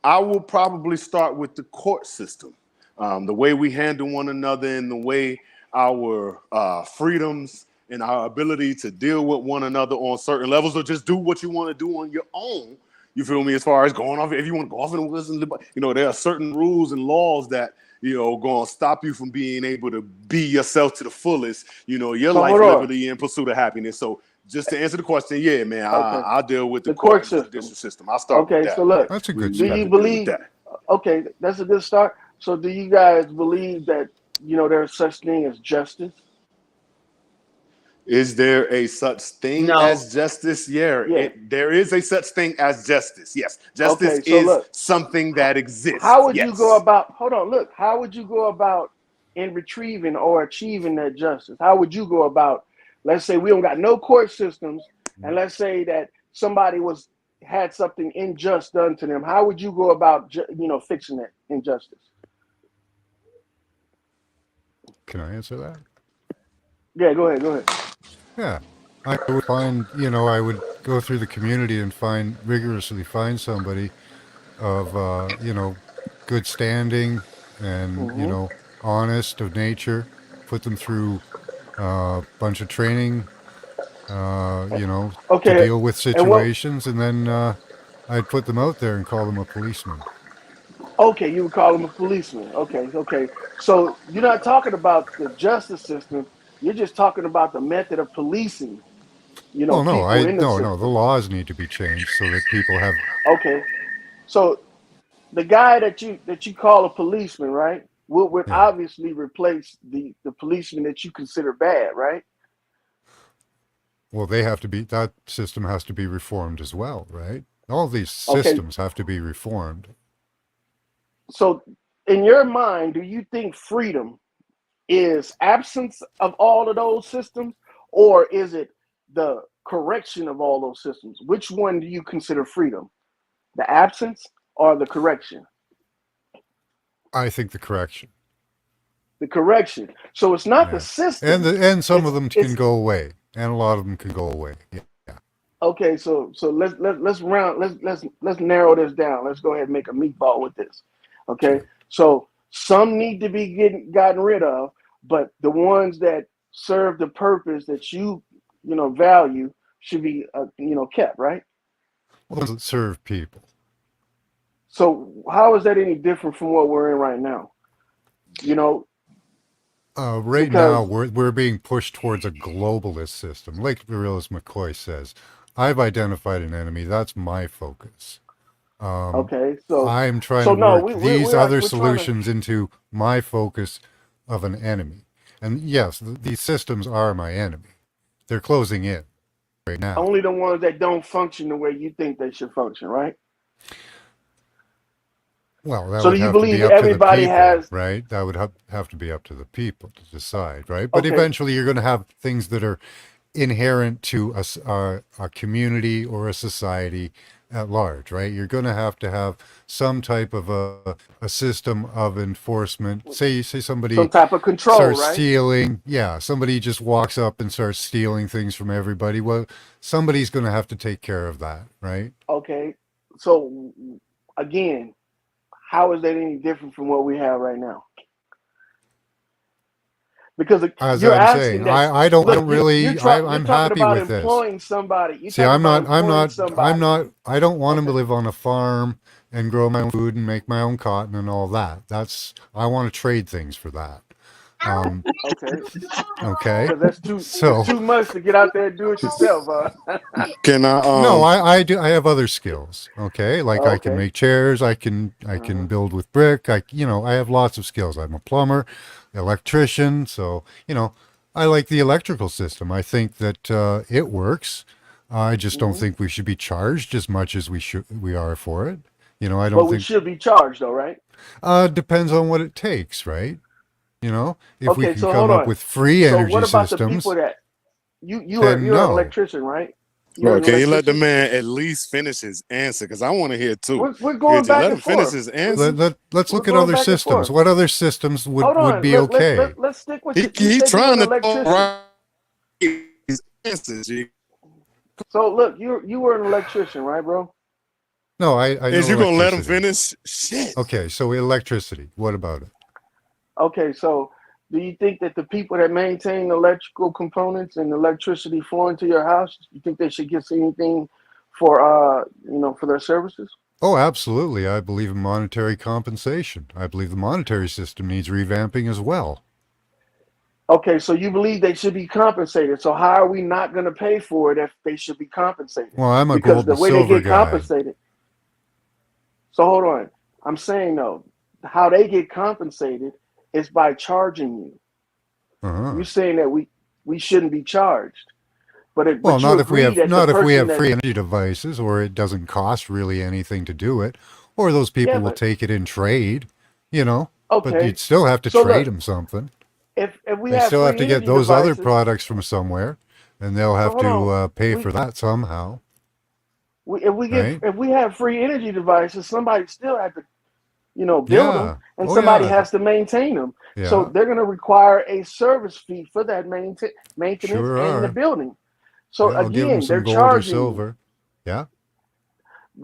I will probably start with the court system, the way we handle one another, and the way our freedoms and our ability to deal with one another on certain levels, or just do what you want to do on your own. You feel me? As far as going off, if you want to go off in the woods and live, there are certain rules and laws that going to stop you from being able to be yourself to the fullest. Your So life, hold on. liberty, and pursuit of happiness. So just to answer the question, yeah, man, Okay. I'll deal with the The court court and system. judicial system. I'll start with Okay, that. so look, That's a We good do have you to start. deal with believe? that. Okay, that's a good start. So do you guys believe that there's such thing as justice? Is there a such thing No. as justice? Yeah, Yeah. there is a such thing as justice. Yes, justice Okay, so is look, something that exists. how would you go Yes. about? Hold on, look, how would you go about in retrieving or achieving that justice? How would you go about? Let's say we don't got no court systems, and let's say that somebody had something unjust done to them. How would you go about, fixing that injustice? Can I answer that? Yeah, go ahead. Yeah. I would find, I would go through the community and rigorously find somebody of, good standing and, Hmm. honest of nature, put them through a bunch of training, to Okay, deal with and what? situations, and then I'd put them out there and call them a policeman. Okay, you would call him a policeman. Okay. So you're not talking about the justice system. You're just talking about the method of policing, Well, no, people in the no, the system. laws need to be changed so that people have, Okay. So the guy that you call a policeman, right, would yeah. obviously replace the policeman that you consider bad, right? Well, that system has to be reformed as well, right? All these Okay. systems have to be reformed. So in your mind, do you think freedom is absence of all of those systems, or is it the correction of all those systems? Which one do you consider freedom? The absence or the correction? I think the correction. The correction. So it's not the Yeah. system. And some of them It's can go away, and a lot of them can go away. Yeah. okay. So let's narrow this down. Let's go ahead and make a meatball with this. Okay. Sure. So some need to be gotten rid of, but the ones that serve the purpose that you value should be kept, right? Well, those that serve people. So how is that any different from what we're in right now? Right now, we're being pushed towards a globalist system. Like Virilus McCoy says, I've identified an enemy. That's my focus. Okay, so I'm trying so to no, work these we're other trying to. solutions into my focus of an enemy. And yes, these systems are my enemy. They're closing in right now. Only the ones that don't function the way you think they should function, right? Well, that So would do you have to believe be up to the everybody people, has? right? That would have to be up to the people to decide, right? But Okay, eventually you're going to have things that are inherent to a community or a society at large, right? You're going to have some type of a system of enforcement. Say some somebody type of control, starts right? stealing, yeah, somebody just walks up and starts stealing things from everybody. Well, somebody's going to have to take care of that, right? Okay. So again, how is that any different from what we have right now? Because As you're I'm asking saying, that. I don't Look, really, you're I'm talking happy about with this. employing somebody. You're See, talking I'm about not, employing somebody. I don't want to Okay. live on a farm and grow my own food and make my own cotton and all that. I want to trade things for that. Um, Okay. okay. Because that's So, too much to get out there and do it yourself, huh? Can I no, I have other skills. Okay. Like I can Okay. make chairs. I Uh-huh. can build with brick. I have lots of skills. I'm a plumber, electrician. So, I like the electrical system. I think that it works. I just don't Hmm. think we should be charged as much as we are for it. I But don't we think should be charged, though, right? depends on what it takes, right? If we Okay. can So come hold up on. with free So what energy about the people systems, that then you're an no. electrician, right? You're Bro, an can you let the electrician. man at least finish his answer? Because I want to hear too. We're going Let back him and finish forth. his We're, answer. Let's we're look at going other back and systems. forth. What other systems Hold would on. be okay? Let's stick with you. You He said you're trying an to talk electrician. right his answer, G. So look, you were an electrician, right, bro? No, I Is know you gonna let him electricity. finish? Shit. Okay, so electricity. What about it? Okay, so do you think that the people that maintain electrical components and electricity flowing to your house, you think they should get anything for for their services? Oh, absolutely. I believe in monetary compensation. I believe the monetary system needs revamping as well. Okay, so you believe they should be compensated. So how are we not going to pay for it if they should be compensated? Well, I'm a Because gold the and way they silver get guy. compensated. So hold on. I'm saying though, how they get compensated is by charging you. Uh-huh. You're saying that we shouldn't be charged, Well, but you not if we agree have that the not if we person have that free energy devices, or it doesn't cost really anything to do it, or those yeah, people will but take it in trade, you know. But okay. you'd still have to So trade look, them something. if we They have still have free to get energy those other devices, products from somewhere, and they'll so have hold on. to pay We for that somehow, right? if we have free energy devices, somebody still had to build them, Yeah. and Oh somebody yeah. has to maintain them. So Yeah. they're going to require a service fee for that maintenance Sure and the are. building. So Yeah, I'll give them again, some they're gold or charging you silver. Yeah.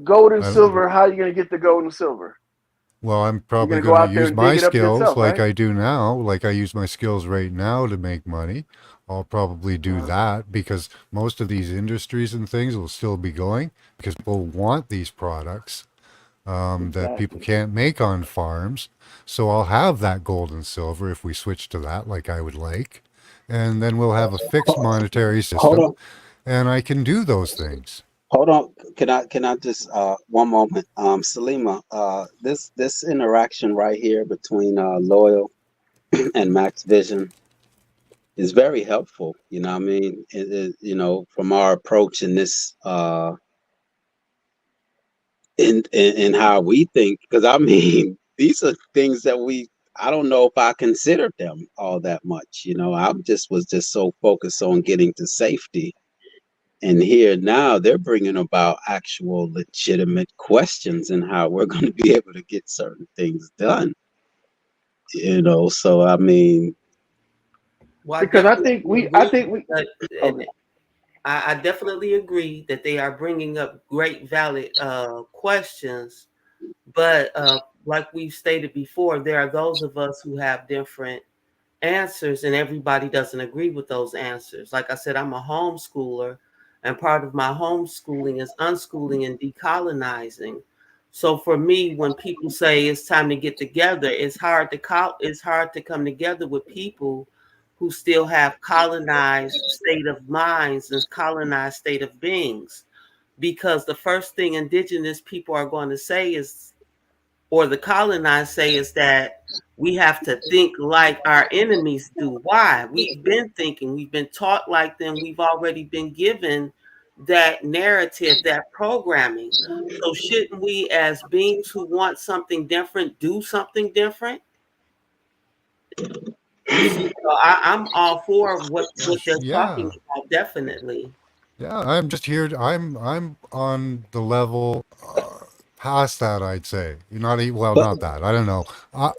gold and I, silver. How are you going to get the gold and silver? well, I'm You're probably going to go going to out there use and dig my it up skills yourself, like right? I do now, like I use my skills right now to make money. I'll probably do Uh, that because most of these industries and things will still be going because people want these products that people exactly. can't make on farms. So I'll have that gold and silver if we switch to that, like I would like. And then we'll have a fixed monetary Hold system on, and I can do those things. hold on. Can I just one moment, Salima? This interaction right here between Loyal and Max Vision is very helpful. You know what I mean? From our approach in this in how we think, because I mean these are things that I don't know if I considered them all that much. I was just so focused on getting to safety. And here now they're bringing about actual legitimate questions and how we're going to be able to get certain things done. So I mean, Well, Because I think we. that, Okay. I definitely agree that they are bringing up great, valid questions. But like we've stated before, there are those of us who have different answers, and everybody doesn't agree with those answers. Like I said, I'm a homeschooler, and part of my homeschooling is unschooling and decolonizing. So for me, when people say it's time to get together, it's hard to come together with people who still have colonized state of minds and colonized state of beings. Because the first thing indigenous people are going to say is, or the colonized say, is that we have to think like our enemies do. Why? We've been thinking, we've been taught like them, we've already been given that narrative, that programming. So shouldn't we, as beings who want something different, do something different? You see, so I'm all for what they're talking Yeah. about, definitely. Yeah, I'm just here. I'm on the level past that. I'd say not well, But not that. I don't know.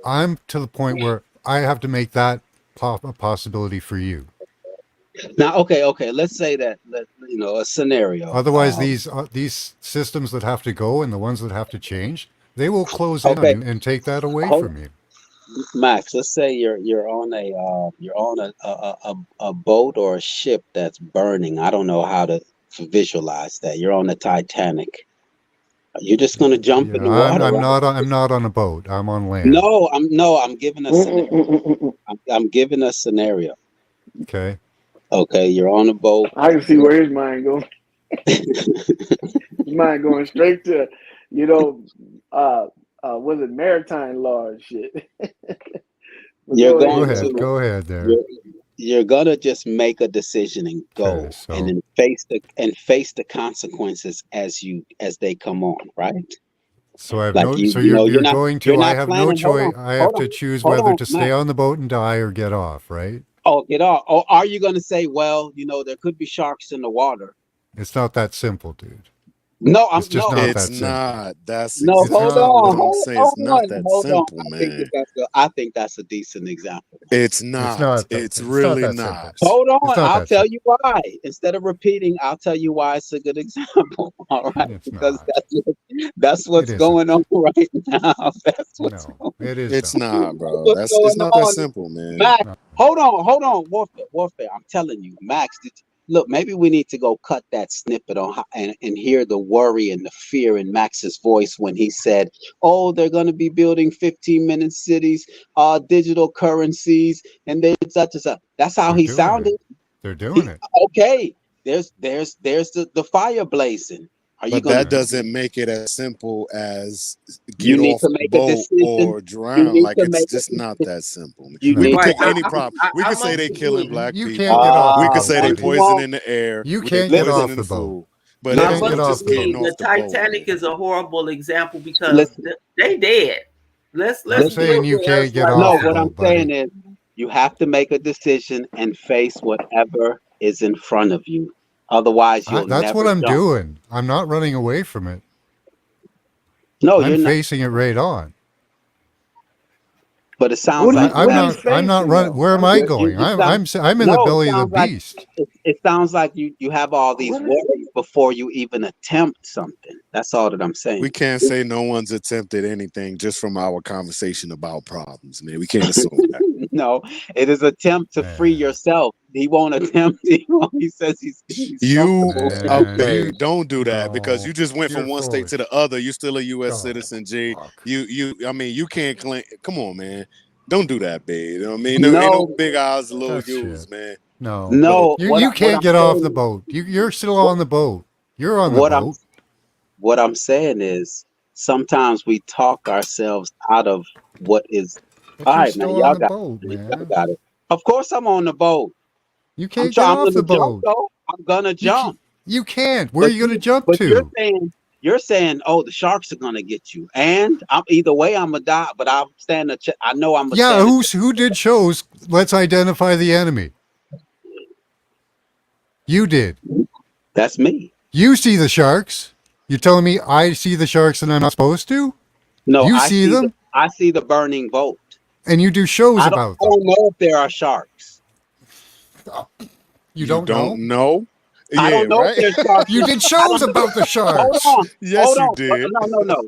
I'm to the point where I have to make that a possibility for you. now, okay, let's say that a scenario. Otherwise, these systems that have to go and the ones that have to change, they will close in on Okay, you and take that away hold from you. Max. Let's say you're on a boat or a ship that's burning. I don't know how to visualize that. You're on the Titanic. You're just gonna jump in Yeah, the water, I'm right? not. I'm not on a boat. I'm on land. No, I'm giving a scenario. I'm giving a scenario. Okay. Okay, you're on a boat. I can see where his mind goes. His mind going straight to, was it maritime law and shit? But You're go Go ahead, going ahead. though. to Go ahead there. you're gonna just make a decision and Okay. go, and So then face the consequences as they come on, right? so I have Like no. So you know you're going you're to. I not have no planning. choice. I have to choose Hold whether on, to stay Max. on the boat and die or get off. Right. Oh, get off. Or are you gonna say, well, there could be sharks in the water? It's not that simple, dude. No, It's just not It's that simple. not. That's no. It's Hold exactly not. what on, I'm hold saying. It's not on, that hold on. simple, man. I think that's a decent example. It's It's not. not. It's It's not really that simple. not. Hold It's on, not I'll that tell simple. you why. Instead of repeating, I'll tell you why it's a good example. All right, It's because not. that's It what's going isn't. on right now. That's what's No, going. it is It's not. not, That's bro. what's It's going not that on. simple, man. Max, No. hold on, warfare. I'm telling you, Max. Look, maybe we need to go cut that snippet on and hear the worry and the fear in Max's voice when he said, "Oh, they're going to be building 15-minute cities, digital currencies, and they such and such." That's how They're he doing it. sounded. They're doing He it. okay. There's the fire blazing. Are you But gonna? that Yeah. doesn't make it as simple as You get need off to the make a boat decision. or You drown. need Like to it's make a just not decision. that simple. You We No. need could to Right. pick make. any problem. We I could say must they killing agree. black You can't people. get off We the could boat, say they But you buddy. poisoning won't the air. You They can't get listen. off poisoning the the boat. food. But You it I can't ain't get must just off the agree. getting boat. The off the boat, Titanic man. is a horrible example because Listen. they dead. Let's I'm Listen. deal saying you with us can't get like off No, the that. what I'm boat, saying buddy. is you have to make a decision and face whatever is in front of you. Otherwise, you'll That's what never I'm jump. doing. I'm not running away from it. No, I'm you're not. facing it right on. But it sounds like I'm you What are have. you not. I'm not facing running. though? Where am I You going? it sounds. I'm in the No, it belly of the sounds like beast. it sounds like you have all these What are, worries before you even attempt something. That's all that I'm We saying. can't say no one's attempted anything just from our conversation about problems, man. We can't assume that. No, it is attempt to free Man, yourself. He won't attempt. He says he's You comfortable. man, okay? you Don't do that because no, you just went you're from one full state of to the other. You're still a U.S. oh, citizen, G. fuck. I mean, you can't claim. Come on, man. Don't do that, babe. You know what I mean? No, ain't no No, big eyes, little That's U's, shit. man. No, But no. you What can't I'm get off the saying, boat. You're still what on the boat. You're on the what I'm boat. what I'm saying is sometimes we talk ourselves out of what is. But All you're right, man. still on Y'all the got boat, it. Y'all man. got it. Of course, I'm on the boat. You can't get I'm off gonna the jump boat. though. I'm gonna jump. You can't. Where are But you going to jump you're to? saying oh, the sharks are gonna get you, and I'm either way I'm gonna die. But I'm stand a I know I'm gonna Yeah, stand a who did shows? Let's identify the enemy. You did. That's me. You see the sharks. You're telling me I see the sharks and I'm not supposed to? No, You see them I see the burning boat. and you do shows I about them. don't know if there are sharks. You you don't know? don't know? I Yeah, don't know if right. there's sharks. You did I shows don't. about the Hold sharks. on. Yes, Hold you on. did.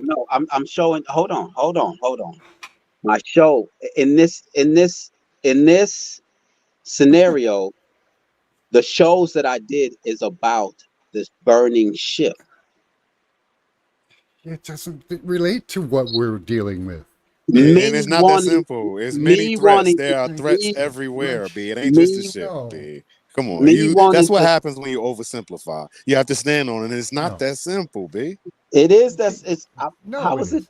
No. I'm showing. Hold on. My show in this scenario, the shows that I did is about this burning ship. It doesn't relate to what we're dealing with. And Me it's not that wanting, simple. It's many me threats. wanting, There are threats me, everywhere, B. It ain't just the me, ship, No, B. Come on. me That's wanting what to. happens when you oversimplify. You have to stand on it. And it's not no, that simple, It is you that. can't. It's No, how it is it? is.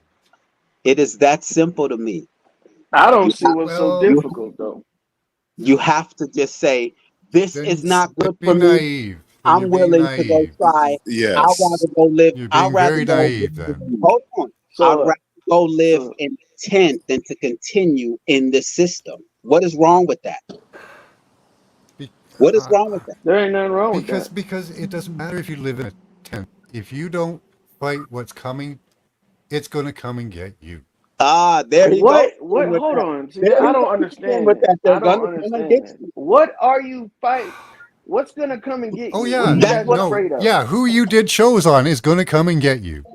It is that simple to me. I don't You see have, what's so Well, difficult though. you have to just say, this then is not you're good for being me. naive. Then you're I'm being willing to go naive. try. I'd Yes. rather go live. You're I'd being rather very go. naive then. Hold on. I'd So rather go live so in a tent than to continue in this system. What is wrong with that? Be- What is uh, wrong with that? there ain't nothing wrong with that. because it doesn't matter if you live in a tent. If you don't fight what's coming, it's going to come and get you. Ah, there he goes What again with hold that. on. See, There I he don't goes again understand with that. that. They're I don't gonna come and get understand that. you. What are you fighting? What's gonna come and get Oh you? What are yeah, you That's guys what. no, afraid of? yeah. Who you did shows on is going to come and get you.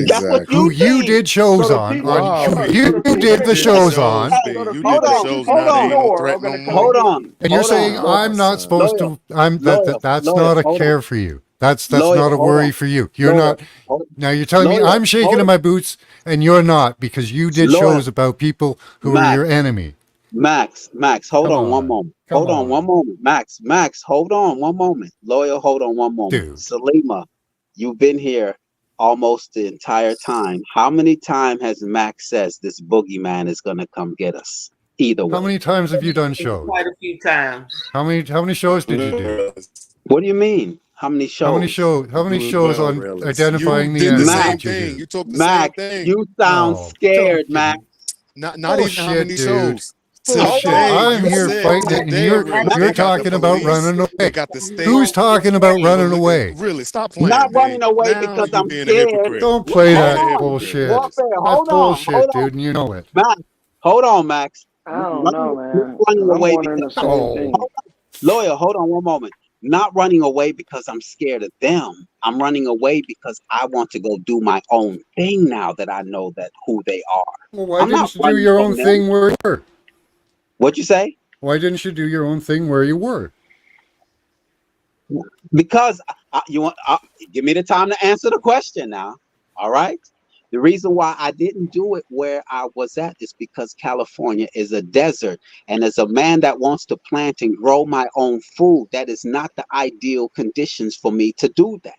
That's what Exactly. Who you you think. did shows So the on, people, or Wow. hold who on. You So you the you people did that the did you the shows think, on. shows. so the You Hold did people the that on. you shows. Hold think Now they are on. ain't no for are threat no gonna come and Hold more. get on. you. And you're Hold saying on. Wow, I'm not son. supposed Lawyer. to. I'm Lawyer. that's not Lawyer. a Hold on. care for you. That's Lawyer. not a Hold worry on. for you. You're Lawyer. not. Hold, Now you're telling me lawyer. I'm shaking Hold in on. my boots and you're not because you did Lawyer. shows about people who are Max. your enemy. Max, hold Come on one on, moment. come Hold on one on, moment. Max, hold on one moment. Lawyer, hold on one moment. dude. Salima, you've been here almost the entire time. How many times has Max says this boogeyman is gonna come get us? Either How way. many times have you done shows? Quite a few times. How many shows did you do? What do you mean? How many shows? How many shows Well, on realist. You identifying the did the enemy same Max, did you thing. do? You talked the same Max, thing. you sound Oh, don't scared, give Max. me Not even how bullshit, many dude. shows. Hold Bullshit. on. Today, I'm you here said fighting it, and today a Max, realist. you're They got the talking about police. running They away. got the state. Who's talking about running away? Really, stop not playing, B. running away Now because you I'm being a scared. hypocrite. Don't You play Hold being a that on. hypocrite, bullshit. realist. Warfare, That's hold on, hold bullshit, on. dude, and you know it. Max, hold on, Max. I Not don't know, not man, running because I'm away wondering because the same No. thing. lawyer, hold on one moment. Not running away because I'm scared of them. I'm running away because I want to go do my own thing now that I know that who they are. Well, why I'm not didn't you do running your from own them. thing where you were? What you say? Why didn't you do your own thing where you were? Because you want give me the time to answer the question now. All right. The reason why I didn't do it where I was at is because California is a desert. And as a man that wants to plant and grow my own food, that is not the ideal conditions for me to do that.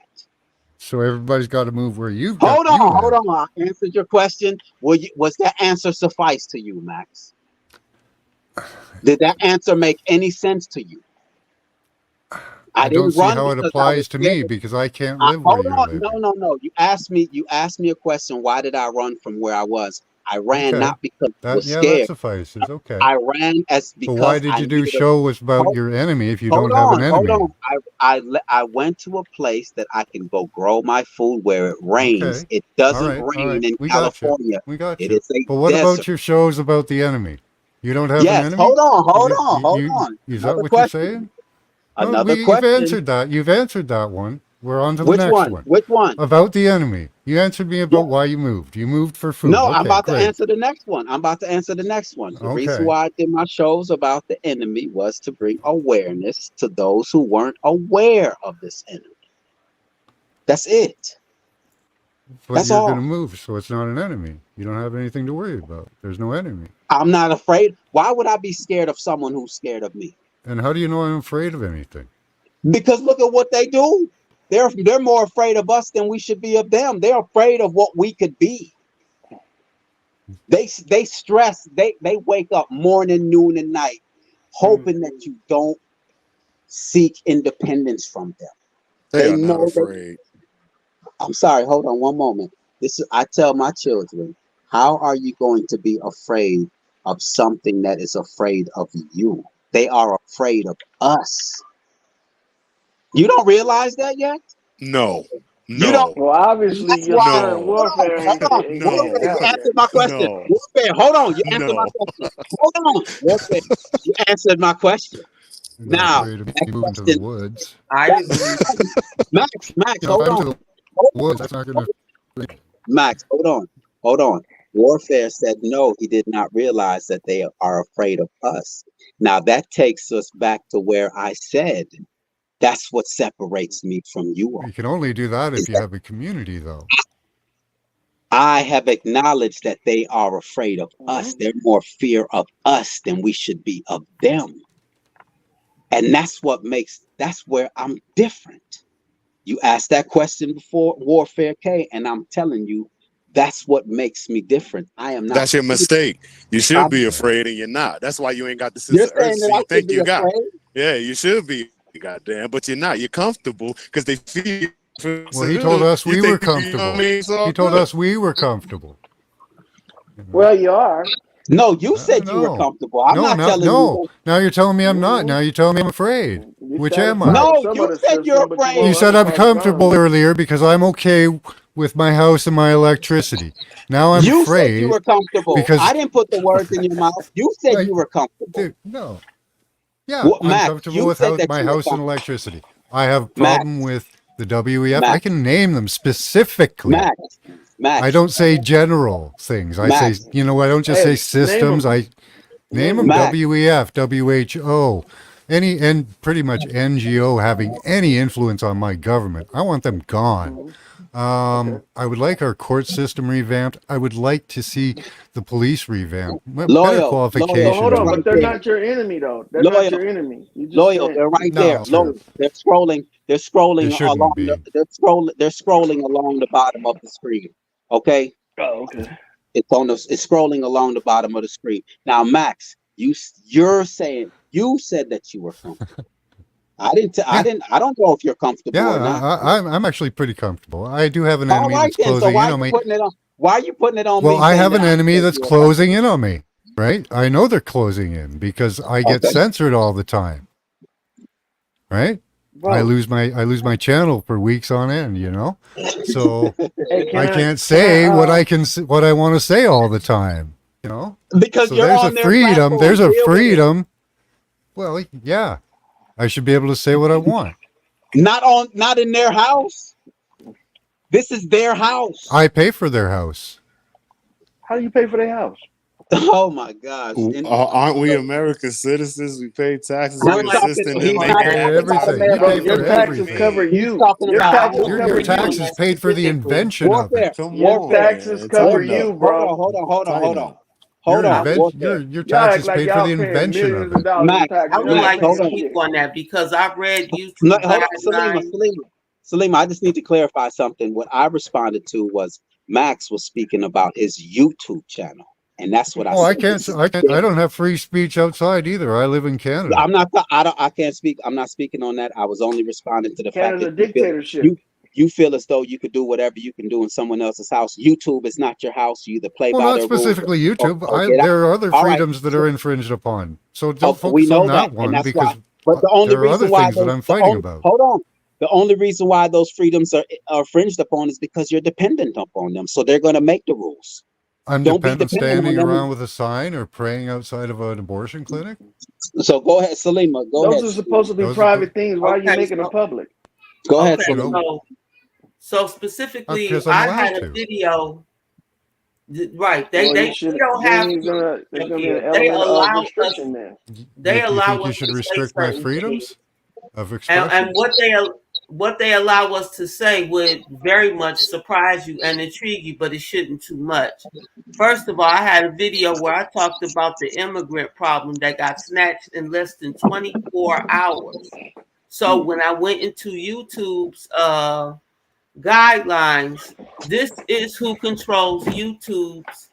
So everybody's got to move where you Hold live. on. I answered your question. Was that answer suffice to you, Max? Did that answer make any sense to you? I I don't didn't see run how it because I was applies to me scared. because I can't live where Hold you're on. living. No. You asked me a question. Why did I run from where I was? I ran Okay. not because I was That scared. suffices. Okay. I ran as But why because did I you do needed a shows about hold, your enemy if you hold don't have an on, hold enemy? on. I went to a place that I can go grow my food where it rains. Okay. It All doesn't right. All rain right. in We got you. California. We got It you. is a But what desert. about your shows about the enemy? You don't have an Yes, enemy? hold on. Is that Another what you're question. saying? No, Another you've question. answered that. You've answered that one. We're on to the Which next one? one. Which one? About the enemy. You answered me Yeah. about why you moved. You moved for food. No, I'm Okay, about to great. answer the next one. The reason Okay. why I did my shows about the enemy was to bring awareness to those who weren't aware of this enemy. That's it. But That's you're going to all. move, so it's not an enemy. You don't have anything to worry about. There's no enemy. I'm not afraid. Why would I be scared of someone who's scared of me? And how do you know I'm afraid of anything? Because look at what they do. They're more afraid of us than we should be of them. They're afraid of what we could be. They stress. They wake up morning, noon, and night, hoping that you don't seek independence from them. They They are not know that. afraid. I'm sorry. Hold on one moment. I tell my children, how are you going to be afraid of something that is afraid of you? They are afraid of us. You don't realize that yet? No. You don't. No. Well, obviously, That's your why. son No. warfare ain't getting it Warfare, you out yet. answered my question. No. Warfare, hold on. You answered my No. question. Hold on. Warfare, you answered my question. You're not Now, afraid of me next moving to the question. woods. I agree. Max, If hold I move on. to the woods, that's not going to. Max, hold on. Warfare said no, he did not realize that they are afraid of us. Now that takes us back to where I said that's what separates me from you all. You can only do that Is if you that have a community, though. I have acknowledged that they are afraid of us. They're more fear of us than we should be of them. And that's where I'm different. You asked that question before, Warfare K, and I'm telling you, That's what makes me different. I am not. That's your mistake. You should be I'm- afraid, and you're not. That's why you ain't got the You're sense of saying that urgency I you should think be you got. afraid? Yeah, you should be, goddamn, but you're not. You're comfortable because they feel. Well, he told us we were You know what I comfortable. mean? It's all He told good. us we were comfortable. Well, you are. No, you said you were No. comfortable. I'm not telling No. you. Now you're telling me I'm not. Now you're telling me I'm afraid. You Which am satisfied I? No, with some you of the said you're system, but afraid. You want said other I'm parts comfortable gone. earlier because I'm okay with my house and my electricity. Now I'm You said you afraid were comfortable. because I didn't put the words in your mouth. You said Like, you were comfortable. dude, no. Yeah, Well, I'm Max, comfortable you with said that my you were house and comfortable. electricity. I have a Max, problem with the WEF. I Max, can name them specifically. Max, I Max, don't say general things. I say, Max, I don't just say Hey, systems. name I them. name Name them them. Max. WEF, WHO, and pretty much NGO having any influence on my government. I want them gone. Mhm. Okay. I would like our court system revamped. I would like to see the police revamped. Better Loyal, So qualifications. hold on, right but they're there. not your enemy though. They're not Loyal, your enemy. You just Loyal, saying. they're right there. No, Loyal, they're scrolling. They're they scrolling shouldn't along. be. They're scrolling along the bottom of the screen. Okay, Oh, okay. it's scrolling along the bottom of the screen. Now, Max, you're saying you said that you were comfortable. I don't know if you're comfortable Yeah, or not. I'm actually pretty comfortable. I do have an All enemy right that's then. So closing why in are on you me. putting it on? Why are you putting it on Well, me? I saying have an that I enemy said that's you were closing in on me, right? I know they're closing in because I get Okay. censored all the time, right? I Bro, lose my channel for weeks on end, So hey, I can't say what I want to say all the time, Because So you're there's a on their freedom. platform. There's a Deal with it. freedom. Well, yeah, I should be able to say what I want. Not in their house. This is their house. I pay for their house. how do you pay for their house? Oh my gosh. Aren't we American citizens? We pay taxes. I'm We talking, assist in he's them not making talking about everything. You American Bro, pay your for taxes everything. cover He's you. talking Your about taxes Your cover taxes you. paid for the invention of warfare. it. Come Your on, taxes man. cover Tighten you, up. bro. Hold on. Tighten up. Hold Your on. Warfare. your Y'all act taxes like paid for y'all the paying invention millions of of it. dollars in Max, taxes. I Y'all would ain't Max, like to paying hold on. speak shit. on that because I've read YouTube No, hold on. guidelines. Salima, I just need to clarify something. What I responded to was Max was speaking about his YouTube channel. And that's what I Oh, said. This is I don't have free speech outside either. I live in Canada. I can't speak. I'm not speaking on that. I was only responding to the fact Canada's a that dictatorship. you feel as though you could do whatever you can do in someone else's house. YouTube is not your house. You either play Well, by not their rules specifically YouTube. or get out. There are other All right. freedoms that are infringed upon. So don't We focus know on that, that and one that's because why. But the only there are other reason why things that those I'm fighting about. hold on. The only reason why those freedoms are infringed upon is because you're dependent upon them. So they're going to make the rules. I'm Don't be dependent dependent on standing them. around with a sign or praying outside of an abortion clinic. So go ahead, Salima. Go Those ahead. are supposed to be Those are private things. Why are you Okay, making them public? Go ahead, Okay, Salima. so specifically, Because I'm I allowed had a to. video. Right, Well, they don't have then freedom there's up gonna be an here. They element of allow us. restriction there. They You allow think you us should to say restrict my certain freedoms things, of expression? and what they allow us to say would very much surprise you and intrigue you, but it shouldn't too much. First of all, I had a video where I talked about the immigrant problem that got snatched in less than 24 hours. So when I went into YouTube's guidelines, this is who controls YouTube's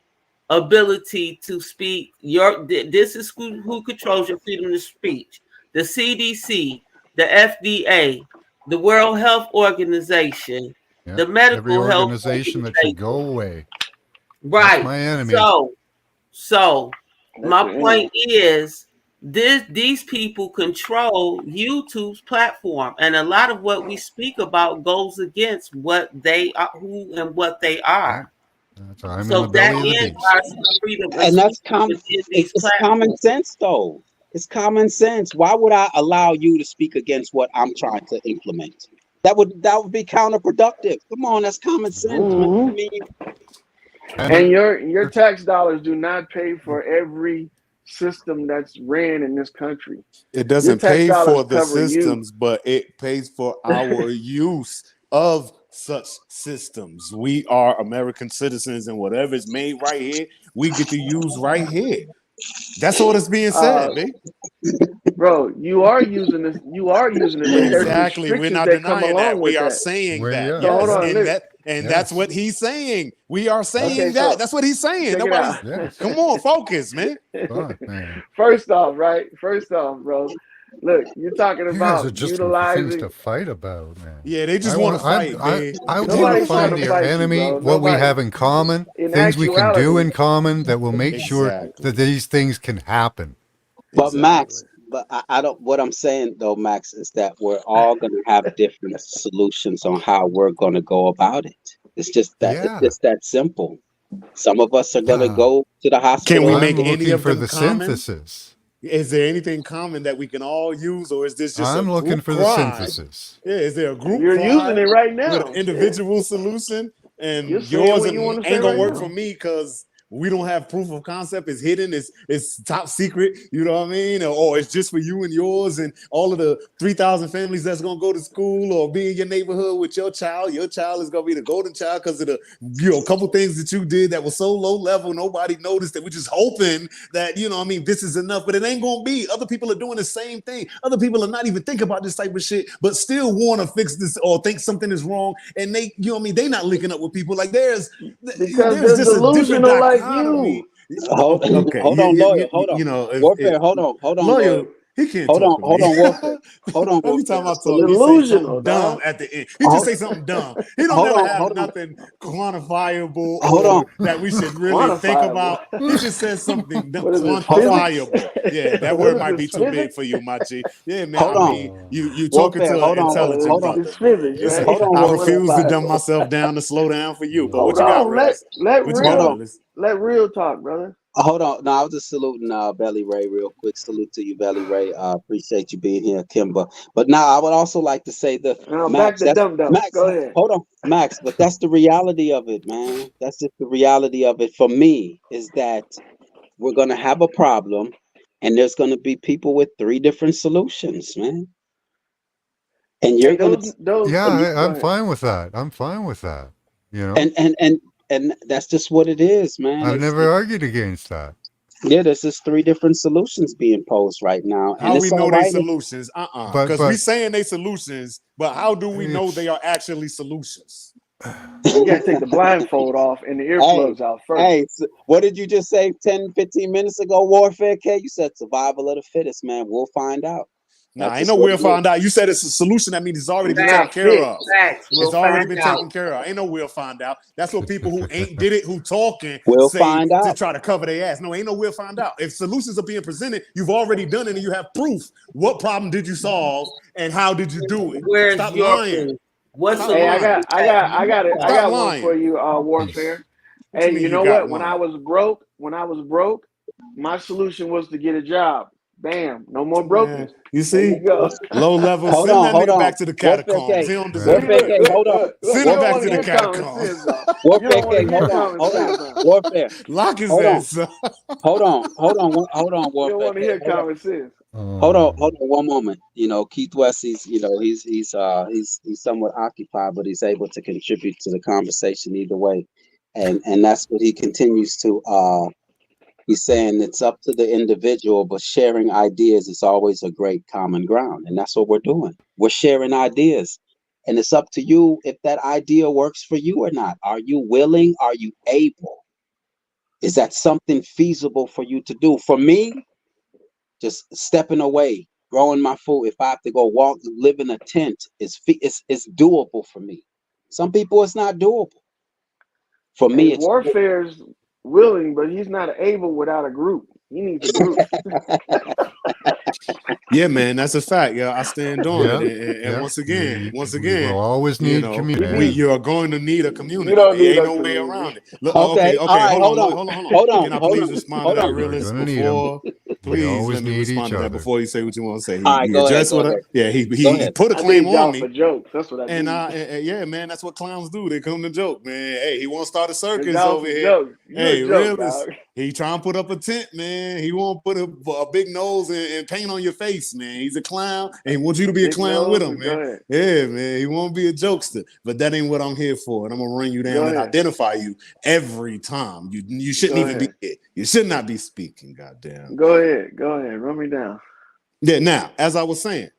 ability to speak. This is who controls your freedom of speech. The CDC, the FDA, the World Health Organization, Yeah, the Medical every Health organization that should go away. Right. That's my enemy. So That's my your point is these people control YouTube's platform, and a lot of what we speak about goes against what they are, who and what they are. I'm So in the that belly of the is beast. our freedom of And that's speech common. within these It's common platforms. sense, though. It's common sense. Why would I allow you to speak against what I'm trying to implement? That would be counterproductive. Come on, that's common sense, man. I mean, And your tax dollars do not pay for every system that's ran in this country. It doesn't Your tax pay dollars for the cover you. systems, but it pays for our use of such systems. We are American citizens, and whatever is made right here, we get to use right here. That's what is being said, man. Bro, you are using this. You are using it, but there's Exactly. We're restrictions not that come denying along that. with We are that. saying Well, that. yeah. So hold Yes, on, and look. that And that's what he's saying. We are saying Okay, that. so That's what he's saying. check it Nobody's out. Yes. come on, focus, man. Fuck, man. First off, bro. Look, you're talking You guys are about just things utilizing. to fight about, man. Yeah, they just want to fight, man. I want to Nobody's trying find to the fight you, enemy, bro. what we Nobody. have in common, In things we can do actuality, in common that will make sure Exactly. that these things can happen. But Exactly. Max, but I don't. What I'm saying though, Max, is that we're all gonna have different solutions on how we're gonna go about it. It's just that. It's Yeah. just that simple. Some of us are gonna go to the Can we hospital. make I'm any looking of for them the common? synthesis. Is there anything common that we can all use, or is this just I'm a looking group for the cry? synthesis. Yeah, is there a group You're cry using it right with now. an individual solution, and You're saying yours what you want to say ain't gonna right work now. for me because we don't have proof of concept? It's hidden, it's top secret, you know what I mean? Or it's just for you and yours and all of the 3,000 families that's gonna go to school or be in your neighborhood with your child. Your child is gonna be the golden child because of the couple things that you did that was so low level, nobody noticed, that we're just hoping that this is enough, but it ain't gonna be. Other people are doing the same thing. Other people are not even thinking about this type of shit, but still want to fix this or think something is wrong, and they they not linking up with people. Like there's Because they're just a different delusional like dichotomy. you. Hold, Okay, hold on, lawyer. Hold on. if Warfare. Hold on, lawyer, lawyer. he can't Hold talk on, to me. Warfare. Hold on, Every Warfare. time I The talk, he say Delusional, something dumb dog. at the end. He just Hold, say something dumb. He don't hold never on, have hold on, nothing quantifiable hold on. or that we should really think Quantifiable. about. He just says something What is this? Hold on. quantifiable. Yeah, that What word is might this? be too big Physics? for you, my G. Yeah, man. Hold I on. mean, you talking Warfare. to Hold an on. intelligent Hold on. brother, It's man. physics, It's right? Hold on, I Warfare. refuse to dumb Quantifiable. myself down to slow down for you. But what Hold you got, on. Realist? Let What you Hold got, on. real Realist? talk, brother. Hold on. No, I was just saluting Belly Ray real quick. Salute to you, Belly Ray. Appreciate you being here, Kimba. But now I would also like to say Now back Max, to that's Dum Dum. Max. Go ahead. Hold on, Max. But that's the reality of it, man. That's just the reality of it for me, is that we're gonna have a problem, and there's gonna be people with 3 different solutions, man. And you're Hey, gonna those. Yeah, and you, Go I'm ahead. fine with that. I'm fine with that. You know, and that's just what it is, man. I've never argued against that. Yeah, there's just 3 different solutions being posed right now, and How we it's all know they right. solutions? But Because we saying they solutions, but how do we know it's they are actually solutions? You gotta take the blindfold off and the Hey, earplugs out first. what did you just say 10, 15 minutes ago, Warfare K? You said survival of the fittest, man. We'll find out. Nah, That's ain't just no what we'll it is. find out. You said it's a solution. That means it's already been You're taken not care fit. of. Facts. We'll It's already find been out. taken care of. Ain't no we'll find out. That's what people who ain't did it, who talking, We'll say find to out. try to cover their ass. No, ain't no we'll find out. If solutions are being presented, you've already done it and you have proof. What problem did you solve and how did you do it? Where's Stop your lying. proof? What Stop Hey, I lying. got I Stop got one for lying. you, peace. Warfare. What you Hey, mean you you know got what? When I one? was broke, my solution was to get a job. Bam, no more Man, brokenness. you There you see? go. Low level. Hold Send on, that hold nigga on. back to the Warfare catacombs. K. He don't Yeah. deserve Warfare it. K, hold on. Look, Send you him don't back want to to the hear common catacombs. sense, though. You Warfare don't want K, to hear hold on, common hold on. sense, huh? Warfare, Lock his hold on, ass up. hold on, hold on, You don't Warfare want to K. hear Hold on. common sense. Hold on, Oh, one moment. Keith West, he's somewhat occupied, but he's able to contribute to the conversation either way. And that's what he continues to he's saying it's up to the individual, but sharing ideas is always a great common ground. And that's what we're doing. We're sharing ideas. And it's up to you if that idea works for you or not. Are you willing? Are you able? Is that something feasible for you to do? For me, just stepping away, growing my food. If I have to go live in a tent, it's doable for me. Some people, it's not doable. For Hey, me, it's Warfare's willing, but he's not able without a group. He needs a group. Yeah, man, that's a fact. Yeah, I stand on it. yeah, And yeah. once again, We will always you need know, He community. needs. you are going to need a You community. don't There need ain't a no way community. around it. Look, okay. All right, hold on, hold on, Can I hold please on, respond to hold that, on. We're Realist, gonna need them. before? We Please always let me need respond each to that other. before you say what you want to say. All right, He go ahead, addressed go what ahead, he go ahead. put a I claim need on y'all me. for jokes. That's what I And need. yeah, man, that's what clowns do. They come to joke, man. Hey, he won't start a You're circus down over for here. jokes. You a Hey, joke, Realist, dog. he trying to put up a tent, man. He won't put a big nose and paint on your face, man. He's a clown, and he wants you to be a Big clown with nose. him, Go man. ahead. Yeah, man. He won't be a jokester, but that ain't what I'm here for. And I'm gonna run you Go down and ahead. identify you every time. You shouldn't Go even be ahead. here. You should not be speaking. Goddamn. Go ahead. Go ahead. Run me down. Yeah. Now, as I was saying,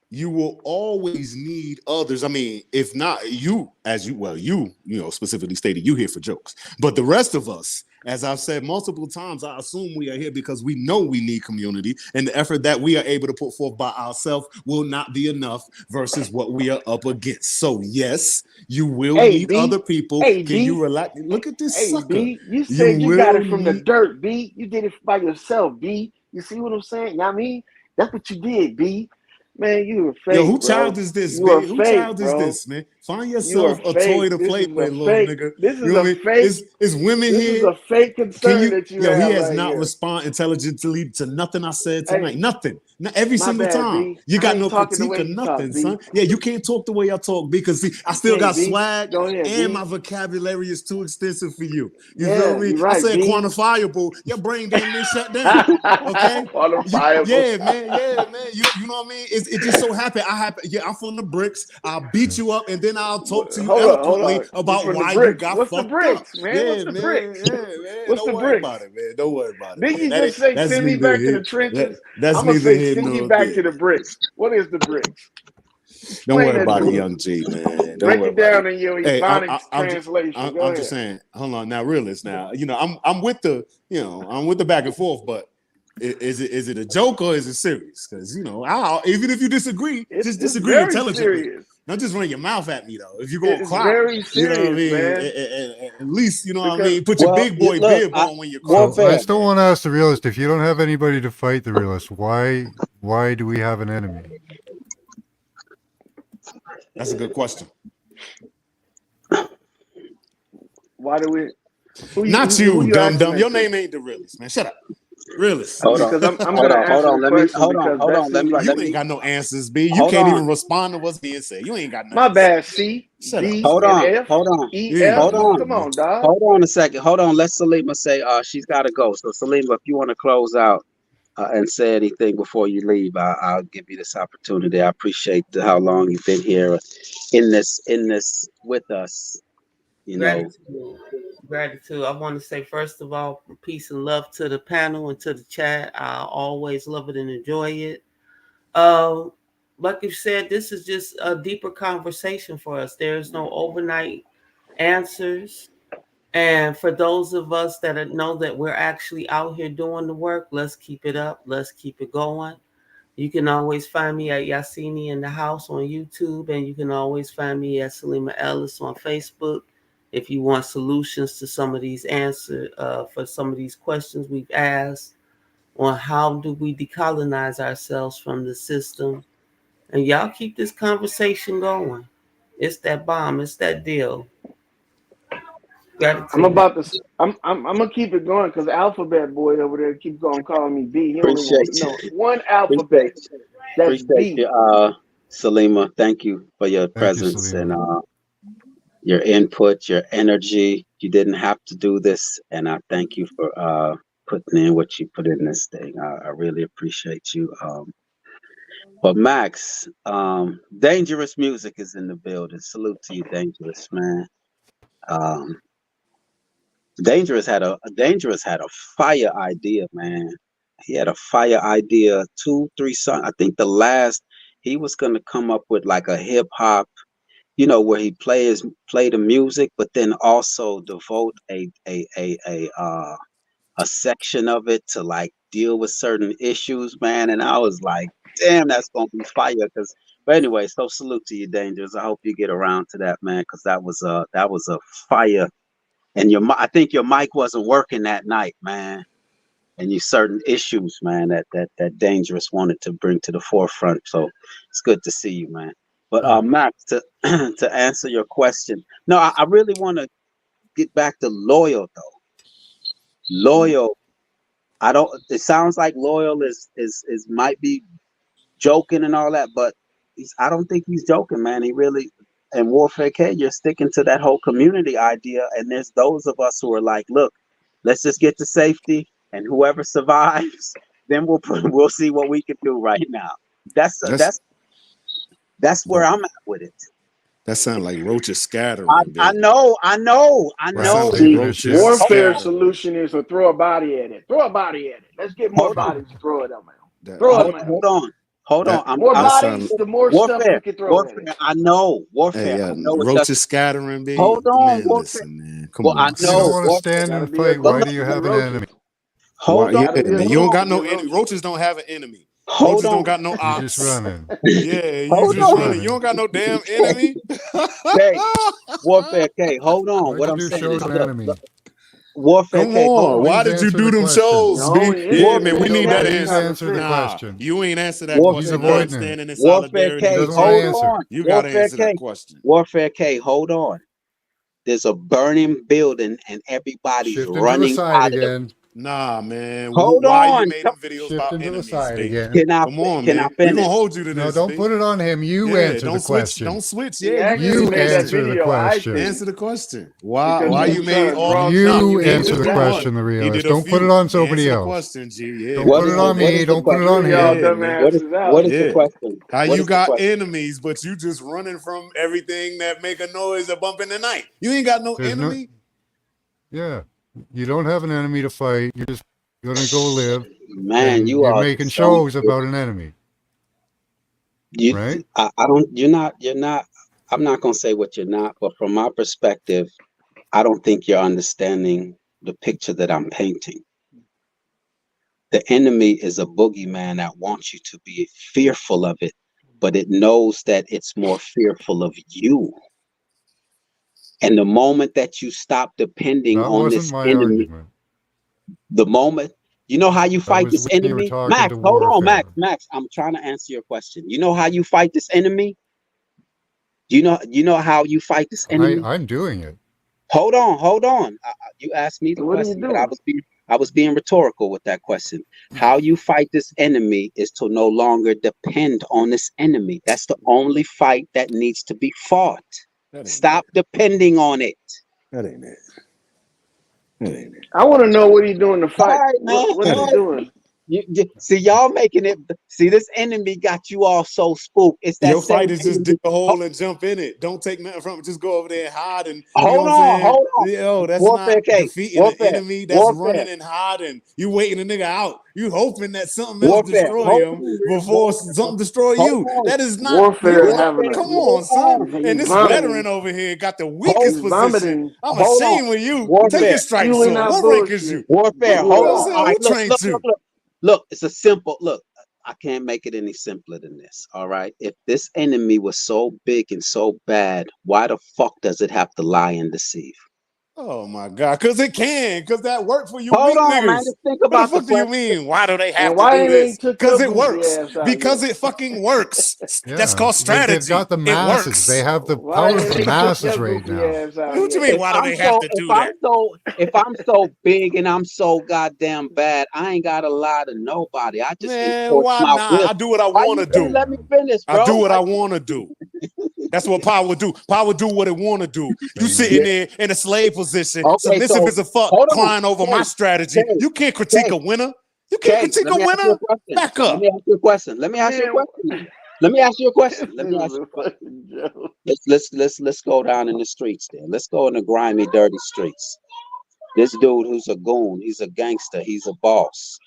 you will always need others. I mean, if not you, you specifically stated you here for jokes, but the rest of us, as I've said multiple times, I assume we are here because we know we need community, and the effort that we are able to put forth by ourselves will not be enough versus what we are up against. So yes, you will need other people. Can you relax? Look at this sucker. B, you said you got it from the dirt, B. You did it by yourself, B. You see what I'm saying? You know what I mean? That's what you did, B. Man, you were fake. Yo, who child is this, man? Who child is this, man? Find yourself a toy to play with, little nigga. This is a fake. Is women here? This is a fake concern that you have. He has right not here. responded intelligently to nothing I said tonight. Hey, nothing. Not every single time. B. You got I no ain't talking the critique way or you nothing, talk, son. Yeah, you can't talk the way I talk because see, I still got B. swag Go ahead, and B. my vocabulary is too extensive for you. You Yeah, feel me? you're right, I said B. quantifiable. Your brain damn near shut down. Okay? Quantifiable. Yeah, man. You know what I mean? It just so happened. I'm from the bricks. I'll beat you up and then I'll talk to you eloquently about why you got What's fucked the bricks, up. man? Yeah, What's the man. bricks? Yeah, man. What's Don't the worry bricks? about it, man. Don't worry about it. Didn't you Man. just say That's send me neither back to here- the trenches? That's I'm gonna neither say here send me nor back there. to the bricks. What is the bricks? Don't Explain worry that about to it, me. young G, man. Don't Break worry it down about in your Hey, Ebonics translation. Go I'm ahead. just saying. Hold on, now, realist. Now, I'm with the, I'm with the back and forth, but is it a joke or is it serious? Because even if you disagree, just disagree very intelligently. serious. Don't just run your mouth at me though. If you're gonna It's cry, very you know what I serious, mean. man. At least you know what I Because- mean. Put your big boy bib on when you're crying. So I still want to ask the realist, if you don't have anybody to fight the realist, why do we have an enemy? That's a good question. Why do we? Not who you, dumb. asking Your that to? name ain't the realist, man. Shut up. Realist. Hold on. Because I'm Hold gonna on. Hold answer on. the question because that seems like You ain't got no answers, B. You Hold can't on. even respond to what's being said. You ain't got nothing. my to say. bad. C, Shut D, up. Hold and on. F, Hold on. E, Yeah, F. Hold on. Come on, dog. Hold on a second. Hold on. Let Salima say she's got to go. So Salima, if you want to close out and say anything before you leave, I'll give you this opportunity. I appreciate how long you've been here in this with us. Gratitude. I want to say, first of all, peace and love to the panel and to the chat. I always love it and enjoy it. Like you said, this is just a deeper conversation for us. There's no overnight answers. And for those of us that know that we're actually out here doing the work, let's keep it up. Let's keep it going. You can always find me at Yasini in the House on YouTube, and you can always find me at Salima Ellis on Facebook. If you want solutions to some of these answers, for some of these questions we've asked on how do we decolonize ourselves from the system. And y'all keep this conversation going. It's that bomb. It's that deal. Gratitude. I'm gonna keep it going because Alphabet Boy over there keeps going calling me B. He only Appreciate wants you. one alphabet. That's Appreciate B. you, Salima. Thank you for your presence and your input, your energy. You didn't have to do this, and I thank you for putting in what you put in this thing. I really appreciate you. But Max, Dangerous Music is in the building. Salute to you, Dangerous, man. Dangerous had a fire idea, man. He had a fire idea 2-3 songs. I think the last he was gonna come up with like a hip hop, where he play the music, but then also devote a section of it to like deal with certain issues, man. And I was like, damn, that's gonna be fire. But anyway, so salute to you, Dangerous. I hope you get around to that, man, because that was a fire. And I think your mic wasn't working that night, man. And you certain issues, man, that Dangerous wanted to bring to the forefront. So it's good to see you, man. But Max, to to answer your question, no, I really want to get back to Loyal though. Loyal, it sounds like Loyal is might be joking and all that, but I don't think he's joking, man. He really, and Warfare K, you're sticking to that whole community idea. And there's those of us who are like, look, let's just get to safety, and whoever survives, then we'll see what we can do right now. That's where I'm at with it. That sounds like roaches scattering. I know. See, roaches warfare scattering. solution is to throw a body at it. Throw a body at it. Let's get more bodies to throw it on, man. Hold on. Hold on. That More I'm that bodies, sound. the more stuff warfare. you can throw at it. Warfare. I know Hey, warfare. yeah, I know it doesn't. roaches scattering, B. Hold on, Man, warfare. listen, man. Come Well, I on, If you don't know son. want to warfare. stand Gotta and be fight, But why look, do you good have an roaches. enemy? hold Why? on. Yeah, Gotta be a man. good You don't got to no get enemy. roaches. Roaches don't have an enemy. Hold Roaches don't on. got no You're just ops. running. Yeah, you Hold You're just just on. running. You running. don't got no damn enemy. K. Warfare K. Hold on. Why'd What you I'm do saying shows is, on look, enemy? Warfare Come K. Hold on. on. Why Please did you answer do the them question. shows, B? Only Yeah, enemy man, we Warfare show need K. that doesn't Please answer. have a answer the fence. Nah, question. you ain't answer that Warfare He's question. K. I'm avoiding it. standing in Warfare solidarity He K. with doesn't want you. to Hold answer. on. You got to Warfare answer that K. question. Warfare K. Hold on. There's a burning building and everybody's Shifting to the running side out of the. again. Nah, man. Hold Why you on. made them videos about Shifting to the enemies, side B? again. Can I Come on, can I man. We finish? gonna hold you to No, this, don't B. put it on him. You Yeah, answer the don't switch. question. Don't switch. He Yeah, you actually You answer the made that answer question. the video, I question. think, Answer the question. Why? because Why he you was trying made to all? draw Nah, something You he you ain't answer just the do exactly. one. question, the He realist. did a Don't put it few. on somebody Answer the else. question, G. Yeah, Don't What put is it the on what me. is the Don't put it question? on Threw y'all him. yeah, man. dumbasses out. What is the Yeah. question? How What you is the got question? enemies, but you just running from everything that make a noise or bump in the night? You ain't got no There's no, enemy. yeah. You don't have an enemy to fight. You're just gonna go live, Man, and you you're are making so shows about an enemy, you right? I don't you're not I'm not gonna say what you're not, but from my perspective, I don't think you're understanding the picture that I'm painting. The enemy is a boogeyman that wants you to be fearful of it, but it knows that it's more fearful of you. And the moment that you stop depending That on wasn't this my enemy, argument. the moment, you know how you That fight was this when you were enemy? talking Max, to hold on, warfare. Max, I'm trying to answer your question. You know how you fight this enemy? You know how you fight this enemy? I'm doing it. Hold on. You asked me the So what are you question, but doing? I was being rhetorical with that question. How you fight this enemy is to no longer depend on this enemy. That's the only fight that needs to be fought. That ain't it. Stop depending on it. That ain't it. That ain't it. I want to know what he's doing to All fight. right, man. What's That he All ain't right. it. doing? See, y'all making it. See, this enemy got you all so spooked. It's that Your same fight is just dig enemy. a hole and jump in it. Don't take nothing from it. Just go over there and hide. And you know Hold what I'm on, saying? hold on. Yo, that's Warfare not K. defeating an enemy. That's Warfare. running and hiding. You waiting a nigga out. You hoping that something else Warfare. destroy Hold him on, man. before something destroy Hold you. on. That is not Warfare you. having Warfare. Come a on, Hold son. on. And he's this vomiting. veteran over here got the Hold. weakest He's position. vomiting. I'm Hold on. ashamed of you. Take Warfare. your stripes Spewing off. out What rank is bullshit. you? Warfare. You know Hold what I'm on. saying? All Who right. Look. trained Look. you? Look. Look. Look. It's a simple look. I can't make it any simpler than this. All right. If this enemy was so big and so bad, why the fuck does it have to lie and deceive? Oh my God, because it can, because that worked for you Hold weak on, man. niggas. Just think What the about the fuck do you question. mean? Why do they And have to why do ain't they this? took Because your it goofy works. ass out Because yet? it fucking works. That's Yeah, called they've got strategy. the It masses. They works. have the Why power of ain't the they took masses your right goofy now. ass out What you yet? mean? Why do they have to do that? If I'm so big and I'm so goddamn bad, I ain't gotta lie to nobody. I just Man, enforce why my not? will. I do what I Why want you to can't do. let me finish, I do bro? what I want to do. That's what power do. Power do what it want to do. You sitting there in a slave position, Okay, submissive so as a fuck, hold on. crying over my strategy. You can't critique Kay, a winner. You can't critique let a me ask you winner. a question. Back Let up. me ask you a question. Let me ask you a Man, question. Let me ask you a question. this Let me is ask you a a question. fucking joke. Let's go down in the streets there. Let's go in the grimy, dirty streets. This dude who's a goon, he's a gangster, he's a boss.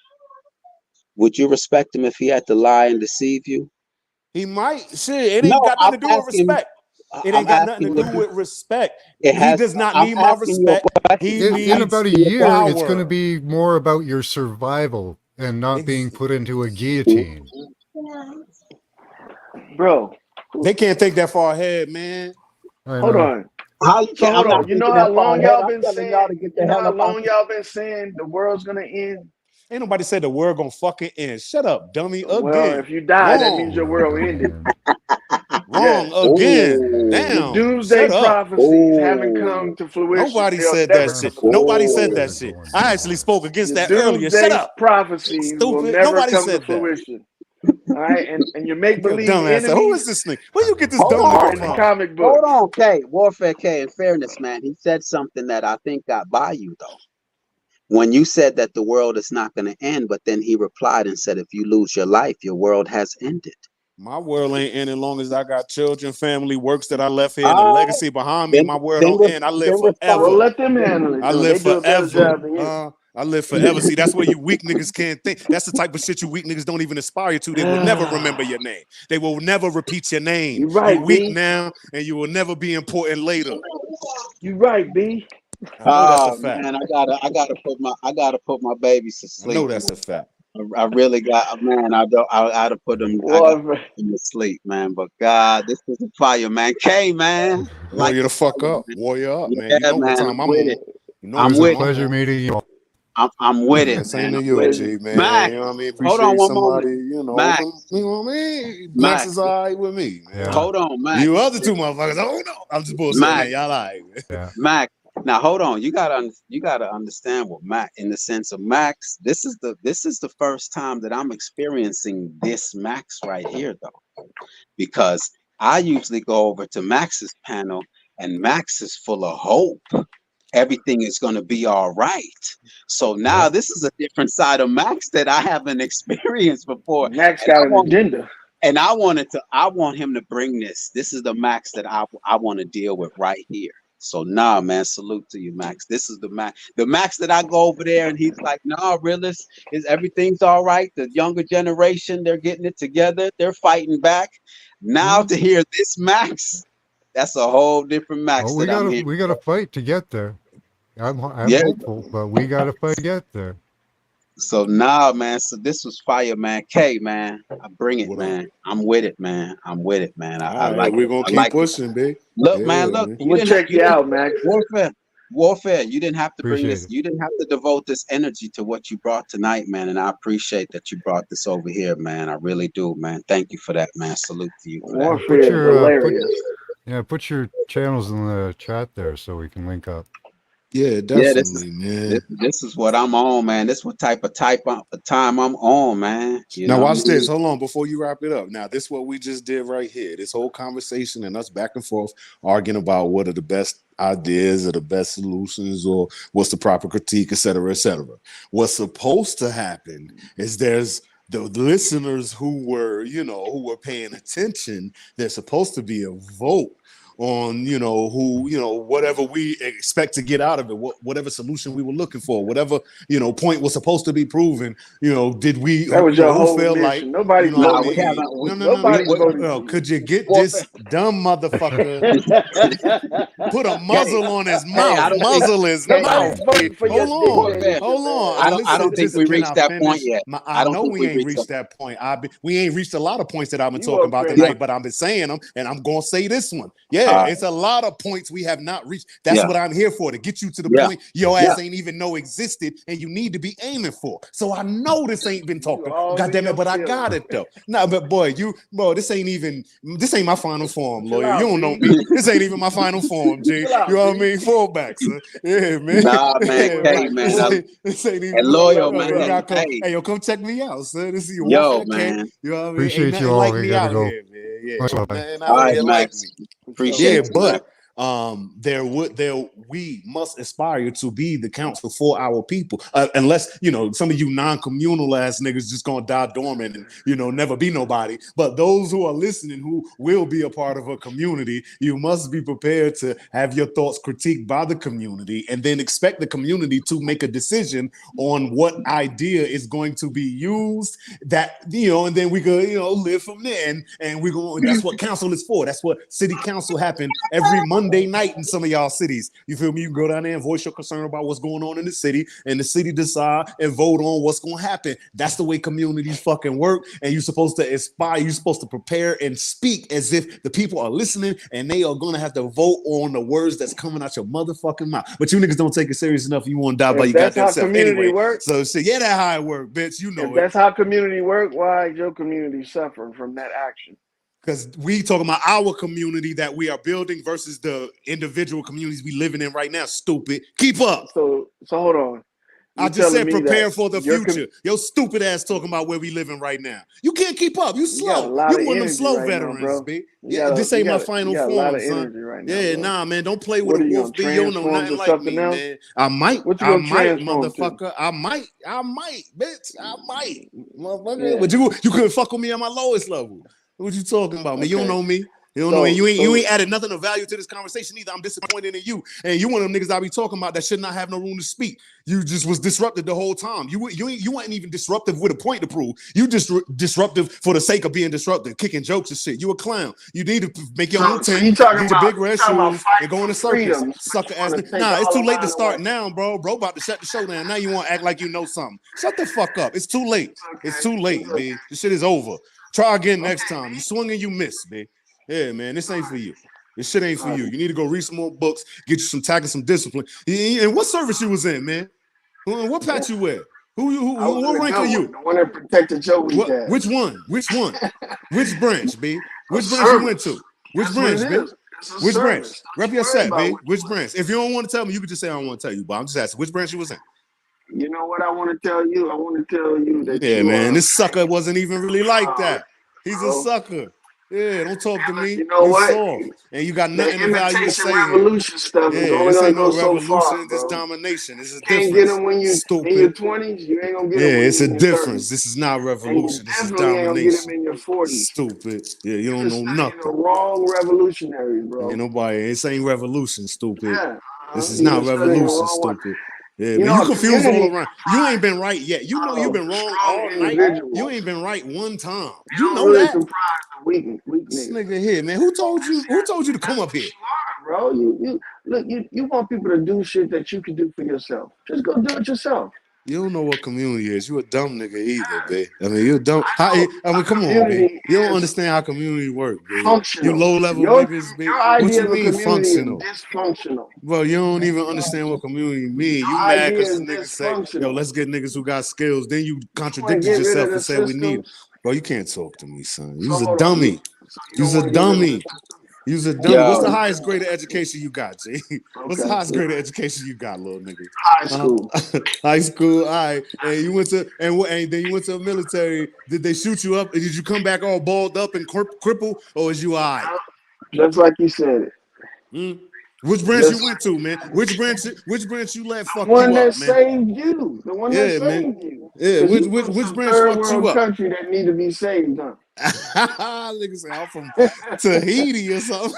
Would you respect him if he had to lie and deceive you? He might. Shit, it ain't No, got I'm nothing to do with asking. respect. It I'm ain't got nothing asking to you. do with respect. It He has. does not I'm need my asking you a respect. question. He I'm In needs about a asking you a year, question. it's going to power. be more about your survival and not being put into a guillotine. Bro, They can't think that far ahead, man. I hold know. on. How you So can? hold I'm not on. You know thinking how that far long ahead. y'all I'm been telling y'all saying? to get You the know hell how up out long here. y'all been saying the world's gonna end? Ain't nobody said the world gonna fucking end. Shut up, dummy. Well, Again. if you die, that means Wrong. your World world gonna ended. end. Wrong Yes. again. The Oh, Damn. Shut doomsday up. prophecies haven't come oh, to fruition. Nobody They'll said that never Kind come of shit. to fucked Nobody up fruition. said what that you're oh. shit. going I through actually there. spoke against The that earlier. Shut doomsday up. prophecies will Stupid. never Nobody come to said that. fruition. All right, and your make Your believe dumb ass. Who is enemies this nigga? Where I you get will. this Hold dumb are nigga in on. the from? comic Hold books. on, K. Warfare K. In fairness, man, he said something that I think got by you though. When you said that the world is not going to end, but then he replied and said, if you lose your life, your world has ended. My world ain't ending as long as I got children, family, works that I left here, and a All right, legacy behind me. My world don't end. I live then Well, forever. let them handle it. I Though. live They do a better forever. job than you. I live forever. See, that's where you weak niggas can't think. That's the type of shit you weak niggas don't even aspire to. They will never remember your name. They will never repeat your name. You right, You're weak B. now, and you will never be important later. You right, B. I know that's a Oh fact. man, I gotta put my babies to I sleep. know that's a fact. I really got, man. I gotta put them. I gotta put them to sleep, man. But God, this is a fire, man. K, man. Warrior the fuck up. Warrior up, man. You Yeah, know what man. time I'm I'm with on. it. You know I'm what It was a with time it. I'm pleasure on. meeting you. I'm with Man, it, same man. to I'm you, with G, it. man. Max, You know what I mean? hold on Appreciate one somebody, moment. you know, Max, you know what I mean? Blacks Max, is all right with me, man. Yeah. hold on, Max. You other two motherfuckers, oh no. I'm just bullshitting, Max, man. Y'all all right, man. Yeah. Max. Now hold on. You gotta understand what Max, in the sense of Max. This is the first time that I'm experiencing this Max right here, though, because I usually go over to Max's panel, and Max is full of hope. Everything is going to be all right. So now Yeah. this is a different side of Max that I haven't experienced before. Max And got an agenda. I want him to bring this. This is the Max that I want to deal with right here. So nah, man, salute to you, Max. This is the Max that I go over there and he's like, nah, realist, is everything's all right. The younger generation, they're getting it together, they're fighting back. Now to hear this Max, that's a whole different Max Oh, that I'm hearing. we gotta fight to get there. I'm Yeah. hopeful, but we gotta fight to get there. So nah, man. So this was fire, man. K, man. I bring it, What man. up? I'm with it, man. I'm with it, man. I All right, like we're it. gonna I keep like it. pushing, B. Look, Yeah, man. Look, man. you We'll didn't. check you out, Max. Warfare. You didn't have to bring Appreciate this. it. You didn't have to devote this energy to what you brought tonight, man. And I appreciate that you brought this over here, man. I really do, man. Thank you for that, man. Salute to you for that. And Warfare is hilarious. put your channels in the chat there so we can link up. Yeah, Yeah, definitely, man. this is what I'm on, man. This is what type of time I'm on, man. You Now know what I watch mean? this. Hold on before you wrap it up. Now, this is what we just did right here. This whole conversation and us back and forth arguing about what are the best ideas or the best solutions or what's the proper critique, et cetera, et cetera. What's supposed to happen is there's the listeners who were paying attention. There's supposed to be a vote on whatever we expect to get out of it, whatever solution we were looking for, whatever point was supposed to be proven. Did we? That was your who whole felt mission. like Nobody's Nah, voting we for you. haven't. Nobody's voting for you. could you get Warfare. this dumb motherfucker? Put a Hey, muzzle on his hey, mouth. I don't think. Muzzle his Hey, Nobody's mouth. voting for your Hold on. Warfare. Hold on. I Listen, don't think just we can reached I that finish? point yet. I don't know think we we ain't reached reached that. that point. We ain't reached a lot of points that I've been You talking up about there tonight, now. but I've been saying them, and I'm gonna say this one. All Yeah, right. it's a lot of points we have not reached. That's Yeah. what I'm here for, to get you to the Yeah. point your Yeah. ass ain't even know existed and you need to be aiming for. So I know this ain't been You talking. all God in damn it, your but I feelings. got it though. Nah, but boy, this ain't my final form, Chill lawyer. You out, don't know B. me. This ain't even my final form, G. Chill out, You know what I B. mean? Fullback, son. Yeah, man. Nah, man. Yeah, K, man. man. This ain't And even loyal, man. You man. gotta come. Hey, Hey, yo, come check me out, son. This is your yo, Warfare K. man. You know what I mean? Ain't Appreciate nothing you all. like We me gotta out go. here, man. Yeah, Much love. man. All Out right, here like Max. me. Appreciate Yeah, you, but man. we must aspire to be the council for our people, unless some of you non-communal ass niggas just gonna die dormant and never be nobody. But those who are listening, who will be a part of a community, you must be prepared to have your thoughts critiqued by the community, and then expect the community to make a decision on what idea is going to be used. And then we could live from there, and we go. That's what council is for. That's what city council happen every Monday night in some of y'all cities. You feel me? You can go down there and voice your concern about what's going on in the city, and the city decide and vote on what's going to happen. That's the way communities fucking work. And you're supposed to aspire. You're supposed to prepare and speak as if the people are listening, and they are going to have to vote on the words that's coming out your motherfucking mouth. But you niggas don't take it serious enough. You want to die by If your that's goddamn how self community anyway. work, So shit, yeah, that's how it work, bitch. You know if it. that's how community work, why is your community suffering from that action? Because we talking about our community that we are building versus the individual communities we living in right now. Stupid. Keep up. So hold on. I You just telling said me prepare that for the your future. Your stupid ass talking about where we living right now. You can't keep up. You you got a slow. lot You of one of them energy slow right now, veterans, bro. B. You Yeah, got this a ain't my you final got a lot form, of son. energy right now, Yeah, bro. nah, man. Don't play with What a are you wolf, gonna B. You don't know transform nothing to like something me, else? man. I might, What you gonna transform to? motherfucker. I might, bitch. I might, motherfucker. Yeah. But you couldn't fuck with me at my lowest level. What you talking about, man? You don't Okay. know me. You don't know me. You So ain't added nothing of value to this conversation either. I'm disappointed in you. And you one of them niggas I be talking about that should not have no room to speak. You just was disrupted the whole time. You weren't even disruptive with a point to prove. You just disruptive for the sake of being disruptive, kicking jokes and shit. You a clown. You need to make your own so tent, you talking get your about big red fighting shoes, and go in the for circus. freedom, but Sucker you ass. want to take Nah, it's all too of late to mine start away. now, bro. Bro about to shut the show down. Now you want to act like you know something. Shut the fuck up. It's too late. It's too late, It's okay. man. This shit is over. Try again next time. You swing and you miss, man. Yeah, man. This ain't for you. This shit ain't for you. You need to go read some more books, get you some tackle, some discipline. And what service you was in, man? What patch you wear? I was What in a rank are good you? one, the one that protected your weak What? ass. Which one? Which one? Which branch, B? A Which branch you went service. to? Which That's what branch, it B? is. It's a Which branch? service. Rep Don't your you worry set, about B. which Which one. branch? If you don't want to tell me, you could just say I don't want to tell you, but I'm just asking which branch you was in. You know what I want to tell you? I want to tell you that Yeah, you man. are This sucker wasn't even really like proud, that. He's a bro. sucker. Yeah, don't talk to me. You know You what? soft. And you got The nothing of value to imitation say here. revolution stuff Yeah, is only this gonna ain't go no so revolution. far, This bro. domination. This is a Can't get difference. them when you in Stupid. your 20s. You ain't gonna get Yeah, them when it's you a in your difference. 30s. This is not And you revolution. This is definitely ain't gonna get them domination. in your 40s. Stupid. Yeah, you You don't can know study the nothing. wrong revolutionaries, bro. Ain't nobody. This ain't revolution, stupid. Yeah, This is you not been studying the revolution, wrong one. stupid. Yeah, You man, know, you a confused all community around. You ain't been right yet. You know you've of been wrong strong all night. individuals. You ain't been right one time. They You don't know really that. comprise of weak This niggas. nigga here, man. Who told you? Who told you to come up here? Bro, you look, you want people to do shit that you can do for yourself. Just go do it yourself. You don't know what community is. You a dumb nigga either, babe. I mean, you don't. How, I mean, come on, babe. Community You don't is understand how community work, babe. You functional. low level Your niggas, babe. your What idea you of a mean community is functional? dysfunctional. Bro, you don't even understand what community mean. You Your mad idea because is the niggas say, yo, dysfunctional. let's get niggas who got skills. Then you You want to contradicted get rid of yourself the and said we need. systems. Bro, you can't talk to me, son. So You's a hold on. dummy. So you You's don't a want to get rid of the dummy. systems. You's a What dummy. What's Yo, the you highest grade of education you got, G? What's the Okay. highest grade of education you got, little nigga? High school. High school, all right. And you went to and then you went to the military. Did they shoot you up? Did you come back all balled up and crippled, or was you all right? Just like you said it. Which branch Just you went to, man? Which branch you let the fuck one you that up, man? saved you. The one that Yeah, man. saved you. Yeah, Because which you from some branch third fucked you world up? country that need to be saved, huh? Nigga say I'm from Tahiti or something.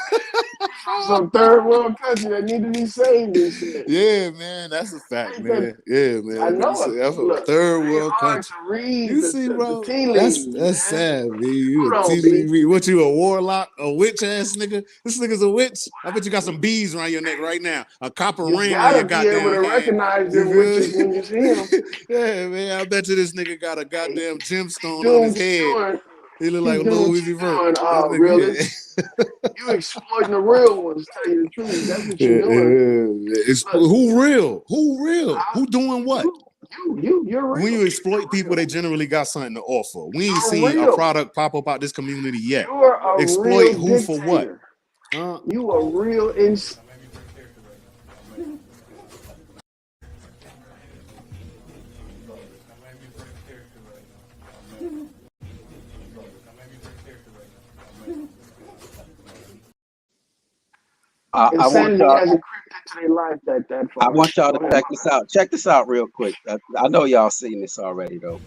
Some third world country that need to be saved and shit. Yeah, man, that's a fact, man. Yeah, man. I know Nigga say it. I'm from Look, third it's world hard country. to read You the, see, the bro, tea leaves, man. that's sad, man. You Hold a on, TV, B. what you a warlock, a witch ass nigga? This nigga's a witch. I bet you got some bees around your neck right now, a copper You ring on your gotta be able goddamn to hand. recognize You them feel witches me? when you see them. Yeah, man. I bet you this nigga got a goddamn gemstone Do on what his head. you're doing. He look Keep like a doing little what Uzi you're Vert. doing, This nigga realist. You exploiting the real ones, tell you the truth. That's what you're doing. It's, Look, who real? Who real? Who doing what? you're real. When you exploit people, they generally got something to offer. We ain't You're seen a real. product pop up out this community yet. You're a Exploit real who for what? dictator. You a real I want insanity y'all. hasn't creeped into their life that far. I want y'all to Go ahead. check this out. Check this out real quick. I know y'all seen this already though.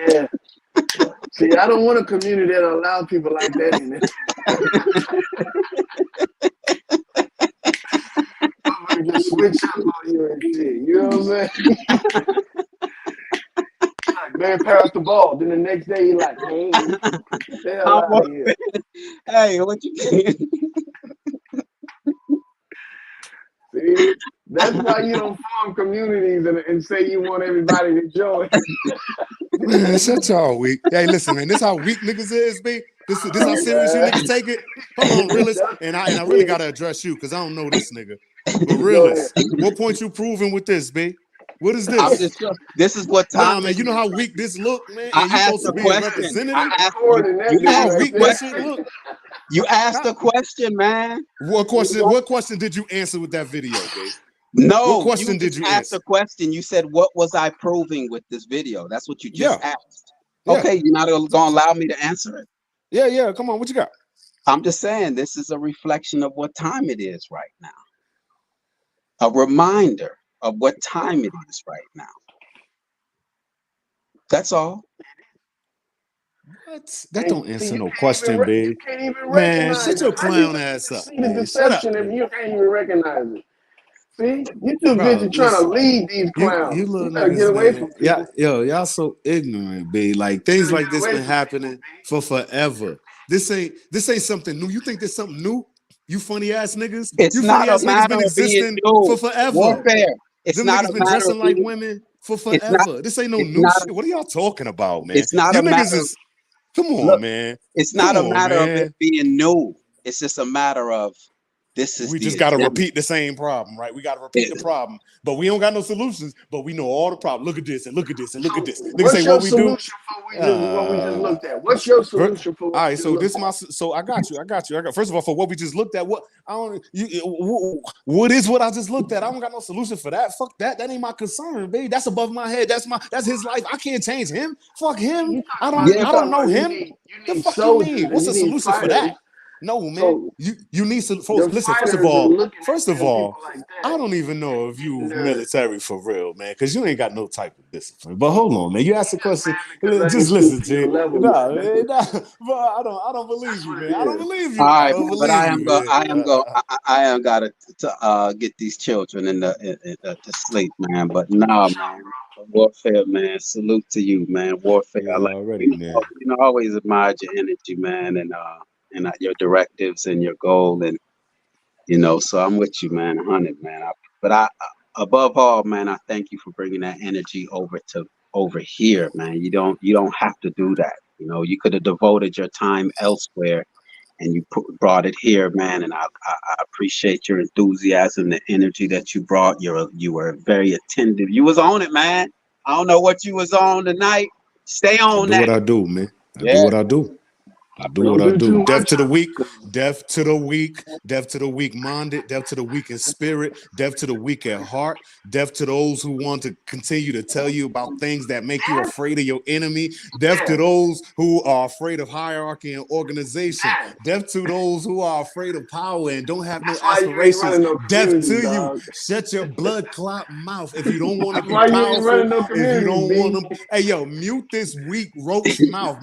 Yeah. See, I don't want a community that allow people like that in it. I'm gonna just switch up on you and shit. You know what I'm saying? Like, man, pass the ball. Then the next day, you're like, hey, get the hell out of here. Hey, what you think? See, that's why you don't form communities and say you want everybody to join. Man, shut y'all weak. Hey, listen, man, this how weak niggas is, B. This how serious you niggas take it. Hold on, realist. And I really gotta address you because I don't know this nigga. But realist, what point you proving with this, B? What is I'm this? just, this is what Nah, time. man, you know how weak this look, man? I And you asked supposed to the be a question. representative? I asked Recording that You know how nigga weak right that shit look? You asked a question, man. What question? What question did you answer with that video, babe? No, What question you did just you asked answer? a question. You said, "What was I proving with this video?" That's what you just Yeah, asked. yeah, Okay, you're not gonna allow me to answer it. yeah, yeah. Come on, what you got? I'm just saying this is a reflection of what time it is right now. A reminder of what time it is right now. That's all. What? That And don't see, answer you no can't even question, babe. you can't even Man, recognize shut it. your How you clown gonna ass even up, see the man. Shut up, deception if man. you can't even recognize it? See, you too Bro, busy trying to listen. lead these You clowns. You little better get niggas, away man. from Yeah, people. yo, y'all so ignorant, babe. Like You things better like get this away been from people, happening for forever. This ain't something new. You think there's something new? You funny ass niggas. It's You funny not a ass niggas matter been of being existing for new. forever. Warfare. It's Them not niggas a been matter of dressing like being. women for It's not. forever. This ain't no It's new not. shit. What are y'all talking about, man? It's not You a niggas matter. is come on, Look, man. it's Come not a on, matter of it man. being new. It's just a matter of this is We the just got to agenda. repeat the same problem, right? We got to repeat the It- problem, but we don't got no solutions. But we know all the problems. Look at this and look at this and look at So, this. Niggas say what's what your we do. solution for what we just looked at? What's your All solution for what we right, just so looked this at? my so I got you. First of all, for what we just looked at, what I don't what is what I just looked at? I don't got no solution for that. Fuck that. That ain't my concern, baby. That's above my head. That's his life. I can't change him. Fuck him. You I talking don't about Yeah, you I but don't talking know about him. you The need fuck you soldiers mean? and What's you the need solution for fighters. that? No, man. So You need some folks. the Listen, fighters are looking first at of them people all, like I that. don't even know if you And military for real, man, because you ain't got no type of discipline. But hold on, man. You asked a you just question. mad because I ain't Just stooped listen, to your G. level Nah, yet. That's man, what nah. But I don't believe that's you, what man. it I don't is. believe all you. I right, don't man. But believe you, man. I am got to get these children to sleep, man. But nah, man. Warfare, man. Salute to you, man. Warfare. I Yeah, like already, man. always admired your energy, man, and your directives and your goal, and so I'm with you, man. 100, man. But above all, man, I thank you for bringing that energy over here, man. You don't have to do that. You could have devoted your time elsewhere, and you brought it here, man. And I appreciate your enthusiasm, the energy that you brought. You were very attentive. You was on it, man. I don't know what you was on tonight. Stay I on do that. what I do, man. I do Yeah, what I do. I do what Don't I do too do. Death much to the of weak, death to the weak, death to the weak minded, death to the weak in spirit, death to the weak at heart, death to those who want to continue to tell you about things that make you afraid of your enemy, death to death. those who are afraid of hierarchy and organization, Death. death to those who are afraid of power and don't have no That's why you ain't aspirations, running no death communities, to you. dog. Shut your blood clot mouth if you don't want to That's be why you ain't powerful, running no if you communities, don't want B. them. Hey, yo, mute this weak roach mouth.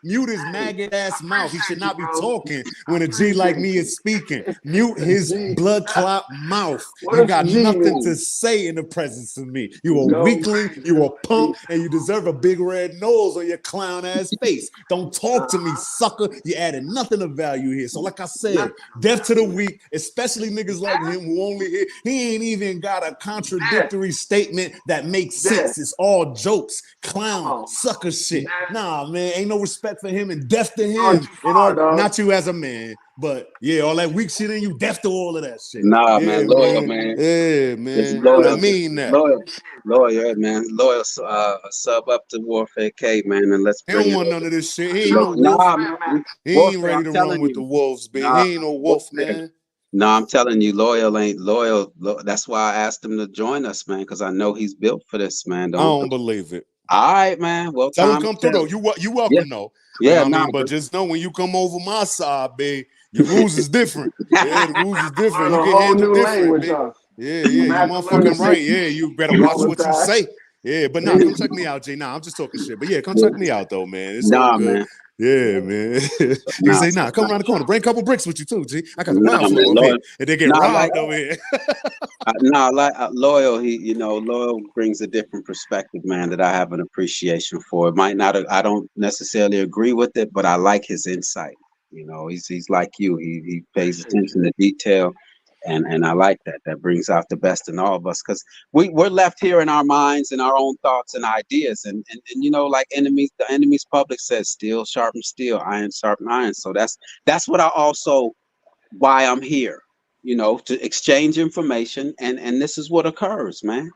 Mute his Hey, maggot ass mouth. He should appreciate you, not be bro. talking when a G like Appreciate me you. is speaking. Mute his G. blood clot mouth. What You does got G nothing to mean? say in the presence of me. You a Go weakling, crazy. you That's a what G. punk, and you deserve a big red nose on your clown ass face. Don't talk to me, Uh-huh. sucker. You added nothing of value here. So, like I said, Nothing death to the about you. weak, especially niggas like him who only he ain't even got a Death. contradictory statement that makes Death. sense. It's all jokes, Come clown, on. sucker shit. Death. Nah, man, ain't no respect for him and death to You going him. too And far, all, dog. not you as a man, but yeah, all that weak shit in you, death to all of that shit. Nah, man. Yeah, Loyal, man. man. Yeah, Just man. And I loyal, mean that. loyal, man. Loyal. Sub up to Warfare K, man, and let's He bring don't it want none over. of this shit. He ain't Show no us the wolf. Nah, fat man. man. He ain't Warfare. ready I'm to run telling with the you. wolves, babe. Nah, He ain't no wolf, Warfare. man. No, I'm telling you, loyal ain't loyal. That's why I asked him to join us, man, because I know he's built for this, man. I Don't. don't believe it. All right, man. Well, Tell him time come through will though. tell. You Yeah, welcome though. You know yeah, what I nah, mean? But but just know when you come over my side, babe, your rules is different. Yeah, the rules is different. Learn You a get whole handled new different, language, babe. huh? Yeah, I'm you gonna have to learn to motherfucking say right. Yeah, you better watch all the what you time. say. Yeah, but nah, come check me out, Jay. Nah, I'm just talking shit. But yeah, come check me out though, man. It's all nah, good. man. Yeah, man. You Nah, say, nah, come around the corner. Bring a couple bricks with you too, G. I got the nah, wild man. flow up here. Loyal. And they get Nah, like, robbed over here. nah, like loyal. Loyal brings a different perspective, man, that I have an appreciation for. It might not. I don't necessarily agree with it, but I like his insight. He's like you. He pays Appreciate attention to detail, and I like that. That brings out the best in all of us, because we're left here in our minds and our own thoughts and ideas, and like the enemy's public says, steel sharpens steel, iron sharpens iron. So that's what I also why I'm here, to exchange information, and this is what occurs, man.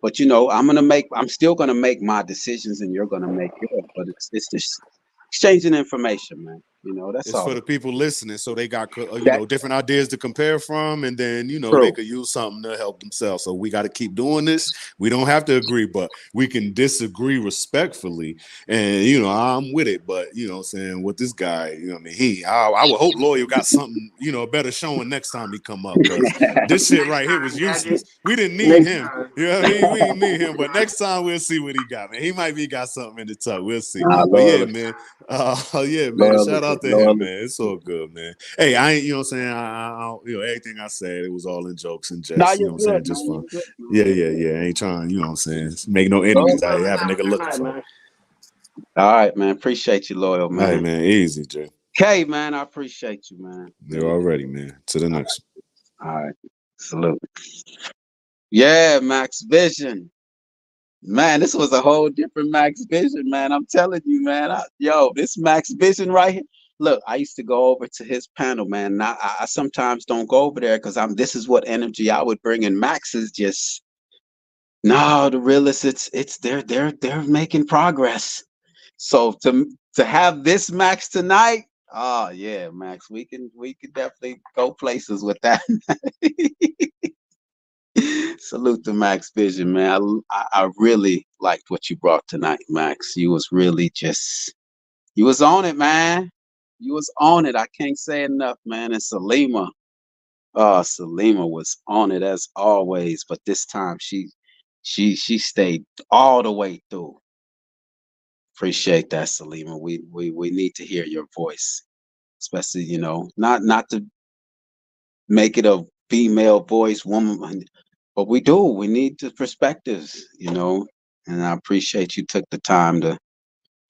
But I'm still gonna make my decisions, and you're gonna make yours. But it's just exchanging information, man. You know, that's It's all. for the people listening, so they got That different ideas to compare from, and then they true. could use something to help themselves. So we got to keep doing this. We don't have to agree, but we can disagree respectfully. And I'm with it, but what I'm saying, with this guy, I mean, I would hope Loyal got something, a better showing next time he come up, because this shit right here was useless. We didn't need Next him. time. You know what I mean? We didn't need him, but next time we'll see what he got, man. He might be got something in the tuck. We'll see. Nah, But yeah, loyalty, man. Yeah, man. Shout loyalty, out to him, loyalty. man. It's all good, man. Hey, I ain't, what I'm saying, everything I said, it was all in jokes and Nah, jest. you're What I'm saying, good, just man. fun. You're good, man. Yeah, You're yeah, good. yeah. I ain't trying, what I'm saying, make no Go enemies ahead. out here. Brother, Have a have a nigga good looking night, for. man. All right, man. Appreciate you, loyal, Hey, man. man, easy, Jay. K, man, I appreciate you, man. You're Really. already, man. To the next. All right. Salute. Yeah, Max Vision. Man, this was a whole different Max Vision, man. I'm telling you, man. This Max Vision right here. Look, I used to go over to his panel, man. Now I sometimes don't go over there because this is what energy I would bring, and Max is just no, the realist. It's they're making progress. So to have this Max tonight, oh yeah, Max, we can definitely go places with that. Salute to Max Vision, man. I really liked what you brought tonight, Max. You was really you was on it, man. You was on it. I can't say enough, man. And Salima, Salima was on it as always, but this time she stayed all the way through. Appreciate that, Salima. We need to hear your voice, especially not to make it a female voice, woman, but we do. We need the perspectives, and I appreciate you took the time to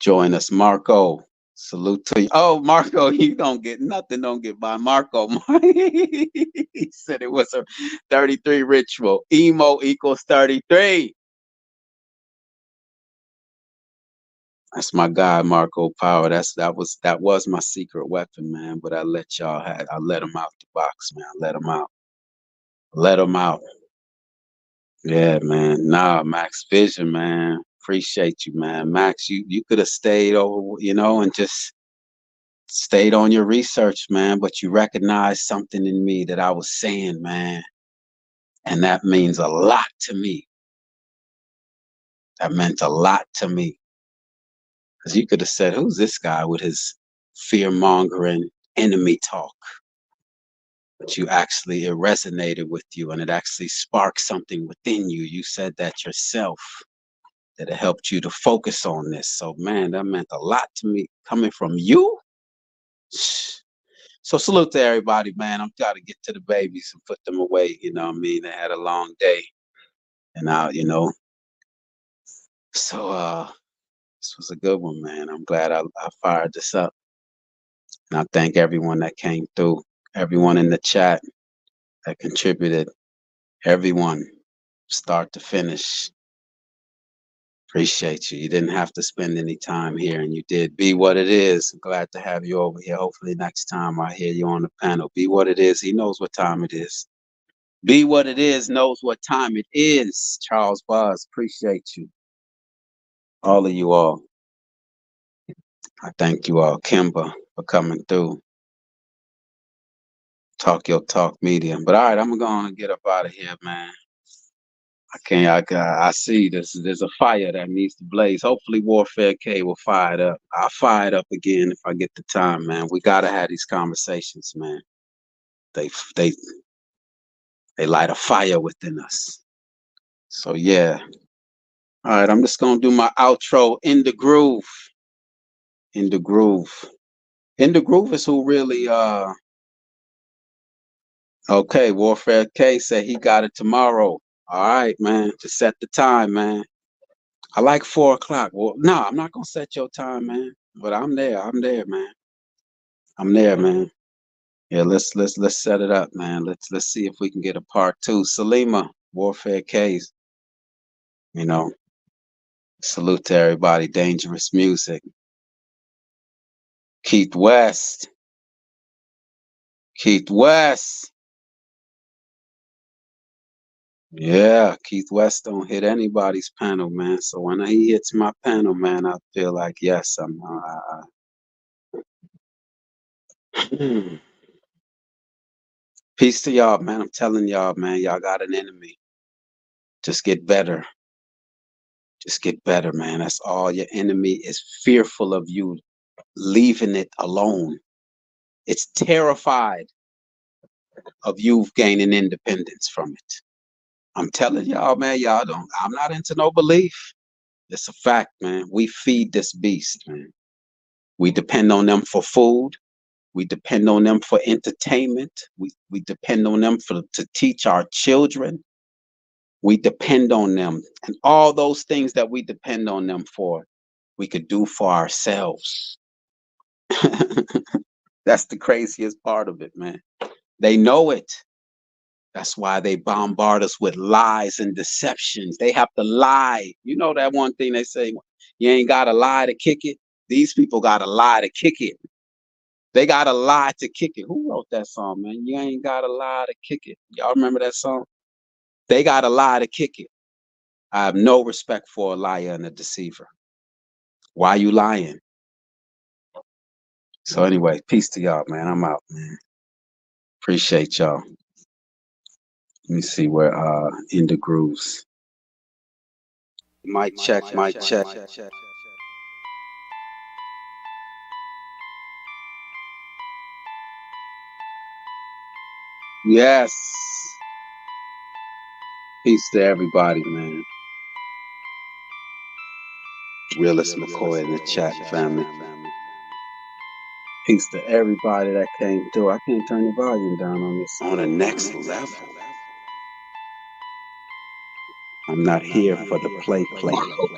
join us, Marco. Salute to you. Oh, Marco, you don't get nothing. Don't get by Marco. He said it was a 33 ritual. Emo equals 33. That's my guy, Marco Power. That was my secret weapon, man. But I let him out the box, man. I let him out. Let him out. Yeah, man. Nah, Max Vision, man. Appreciate you, man. Max, you could have stayed over, and just stayed on your research, man. But you recognized something in me that I was saying, man. And that means a lot to me. That meant a lot to me. Because you could have said, who's this guy with his fear mongering enemy talk? But it resonated with you, and it actually sparked something within you. You said that yourself, that it helped you to focus on this. So, man, that meant a lot to me coming from you. So, salute to everybody, man. I'm trying to get to the babies and put them away. You know what I mean? They had a long day. And now, so this was a good one, man. I'm glad I fired this up. And I thank everyone that came through, everyone in the chat that contributed, everyone, start to finish. Appreciate you. You didn't have to spend any time here, and you did. Be what it is. Glad to have you over here. Hopefully next time I hear you on the panel. Be what it is. He knows what time it is. Be what it is, knows what time it is. Charles Buzz, appreciate you. All of you all. I thank you all. Kimba for coming through. Talk Your Talk Media. But all right, I'm going to get up out of here, man. I see there's a fire that needs to blaze. Hopefully Warfare K will fire it up. I'll fire it up again if I get the time, man. We gotta have these conversations, man. They light a fire within us. So yeah. All right, I'm just gonna do my outro in the groove. In the groove. In the groove is who really okay, Warfare K said he got it tomorrow. All right, man. Just set the time, man. I like 4:00. Well, no, I'm not gonna set your time, man. But I'm there. I'm there, man. I'm there, man. Yeah, let's set it up, man. Let's see if we can get a part 2. Salima, Warfare K's. Salute to everybody. Dangerous Music. Keith West. Keith West. Yeah, Keith West don't hit anybody's panel, man. So when he hits my panel, man, I feel like yes, Peace to y'all, man. I'm telling y'all, man, y'all got an enemy. Just get better. Just get better, man. That's all. Your enemy is fearful of you leaving it alone. It's terrified of you gaining independence from it. I'm telling y'all, man, I'm not into no belief. It's a fact, man. We feed this beast, man. We depend on them for food. We depend on them for entertainment. We depend on them to teach our children. We depend on them. And all those things that we depend on them for, we could do for ourselves. That's the craziest part of it, man. They know it. That's why they bombard us with lies and deceptions. They have to lie. You know that one thing they say, you ain't got to lie to kick it. These people got to lie to kick it. They got to lie to kick it. Who wrote that song, man? You ain't got to lie to kick it. Y'all remember that song? They got to lie to kick it. I have no respect for a liar and a deceiver. Why you lying? So anyway, peace to y'all, man. I'm out, man. Appreciate y'all. Let me see where in the grooves. Mic check. Yes. Peace to everybody, man. Realist McCoy in the chat, family. Peace to everybody that came through. I can't turn the volume down on this. On the next level. I'm not here for the play.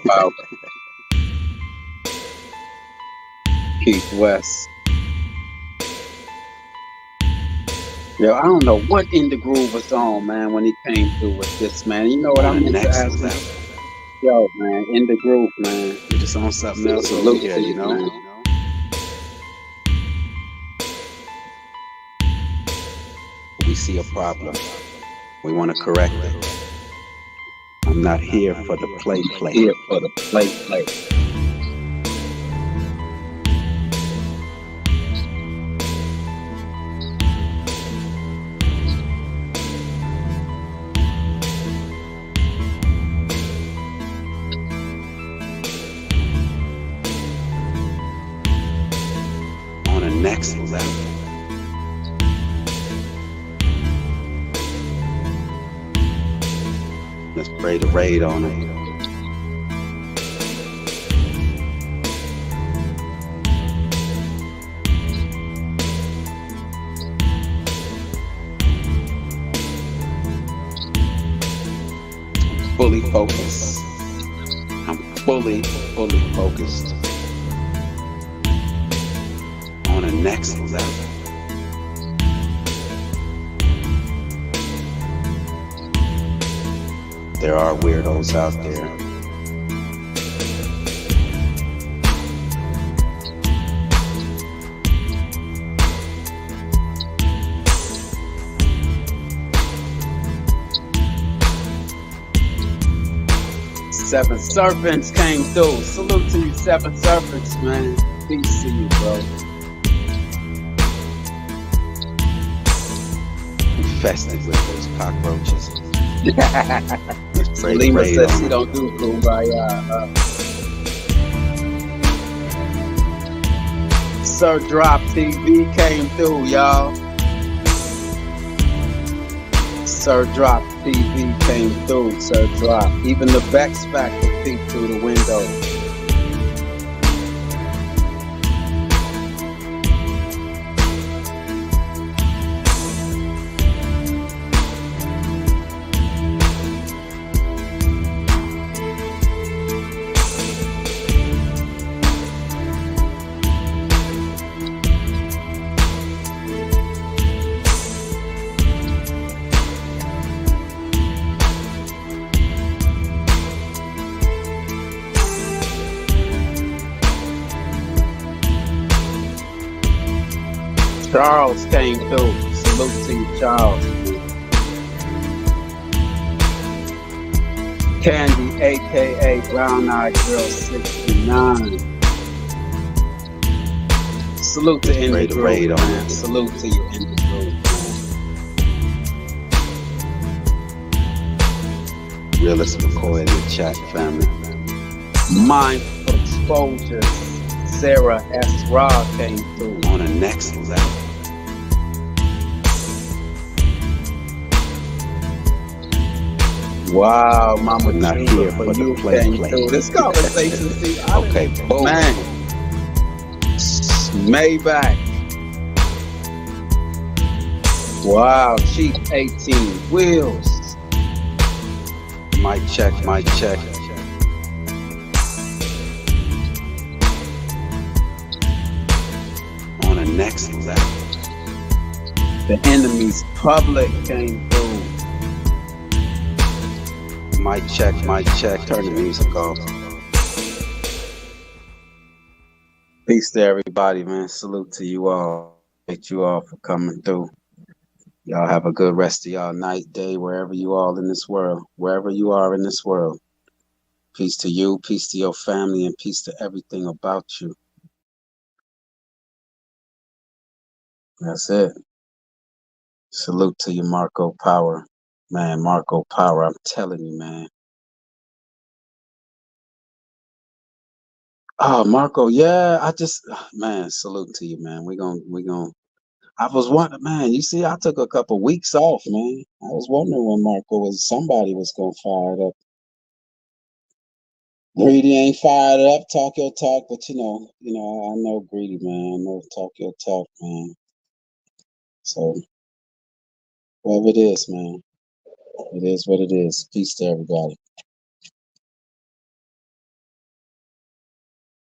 Wow. Keith West. Yo, I don't know what In the Groove was on, man, when he came through with this, man. You know what I'm next asking? Yo, man, In the Groove, man. You're just on something else over here, you know? Man. We see a problem. We want to correct it. I'm not here for the play. Here for the play. On the next level. Let's pray the raid on it. Fully focused. I'm fully focused. On the next level. There are weirdos out there. Seven Serpents came through. Salute to you, Seven Serpents, man. Peace to you, bro. Infested with those cockroaches. Lima says he don't do kumbaya. Sir Drop TV came through, y'all. Sir Drop TV came through, Sir Drop. Even the Bex Factor peeked through the window. Charles came through. Salute to you, Charles. Candy, aka Brown Eyed Girl 69. Salute to Just Indie ready to Groove, raid on man. it. Salute to you, Indie Groove, man. Realist McCoy in the chat, family. Mindful Exposure. Sarah S. Rob came through. On the next level. Wow, Mama I'm not Judah, here for for the you play came play. through. This conversation, see, Okay, boom. man. Maybach. Wow, Chief 18 Wheels. Mic check, mic check. On the next level. The Enemy's Public came through. Mic check, mic check. Turn the music off. Peace to everybody, man. Salute to you all. Thank you all for coming through. Y'all have a good rest of y'all night, day, wherever you all in this world. Wherever you are in this world. Peace to you, peace to your family, and peace to everything about you. That's it. Salute to you, Marco Power. Man, Marco Power, I'm telling you, man. Oh, Marco, yeah, man, salute to you, man. We gon' I was wondering, man, you see, I took a couple weeks off, man. I was wondering when somebody was gonna fire it up. Greedy ain't fired up, talk your talk, but I know Greedy, man. I know talk your talk, man. So, whatever it is, man. It is what it is. Peace to everybody.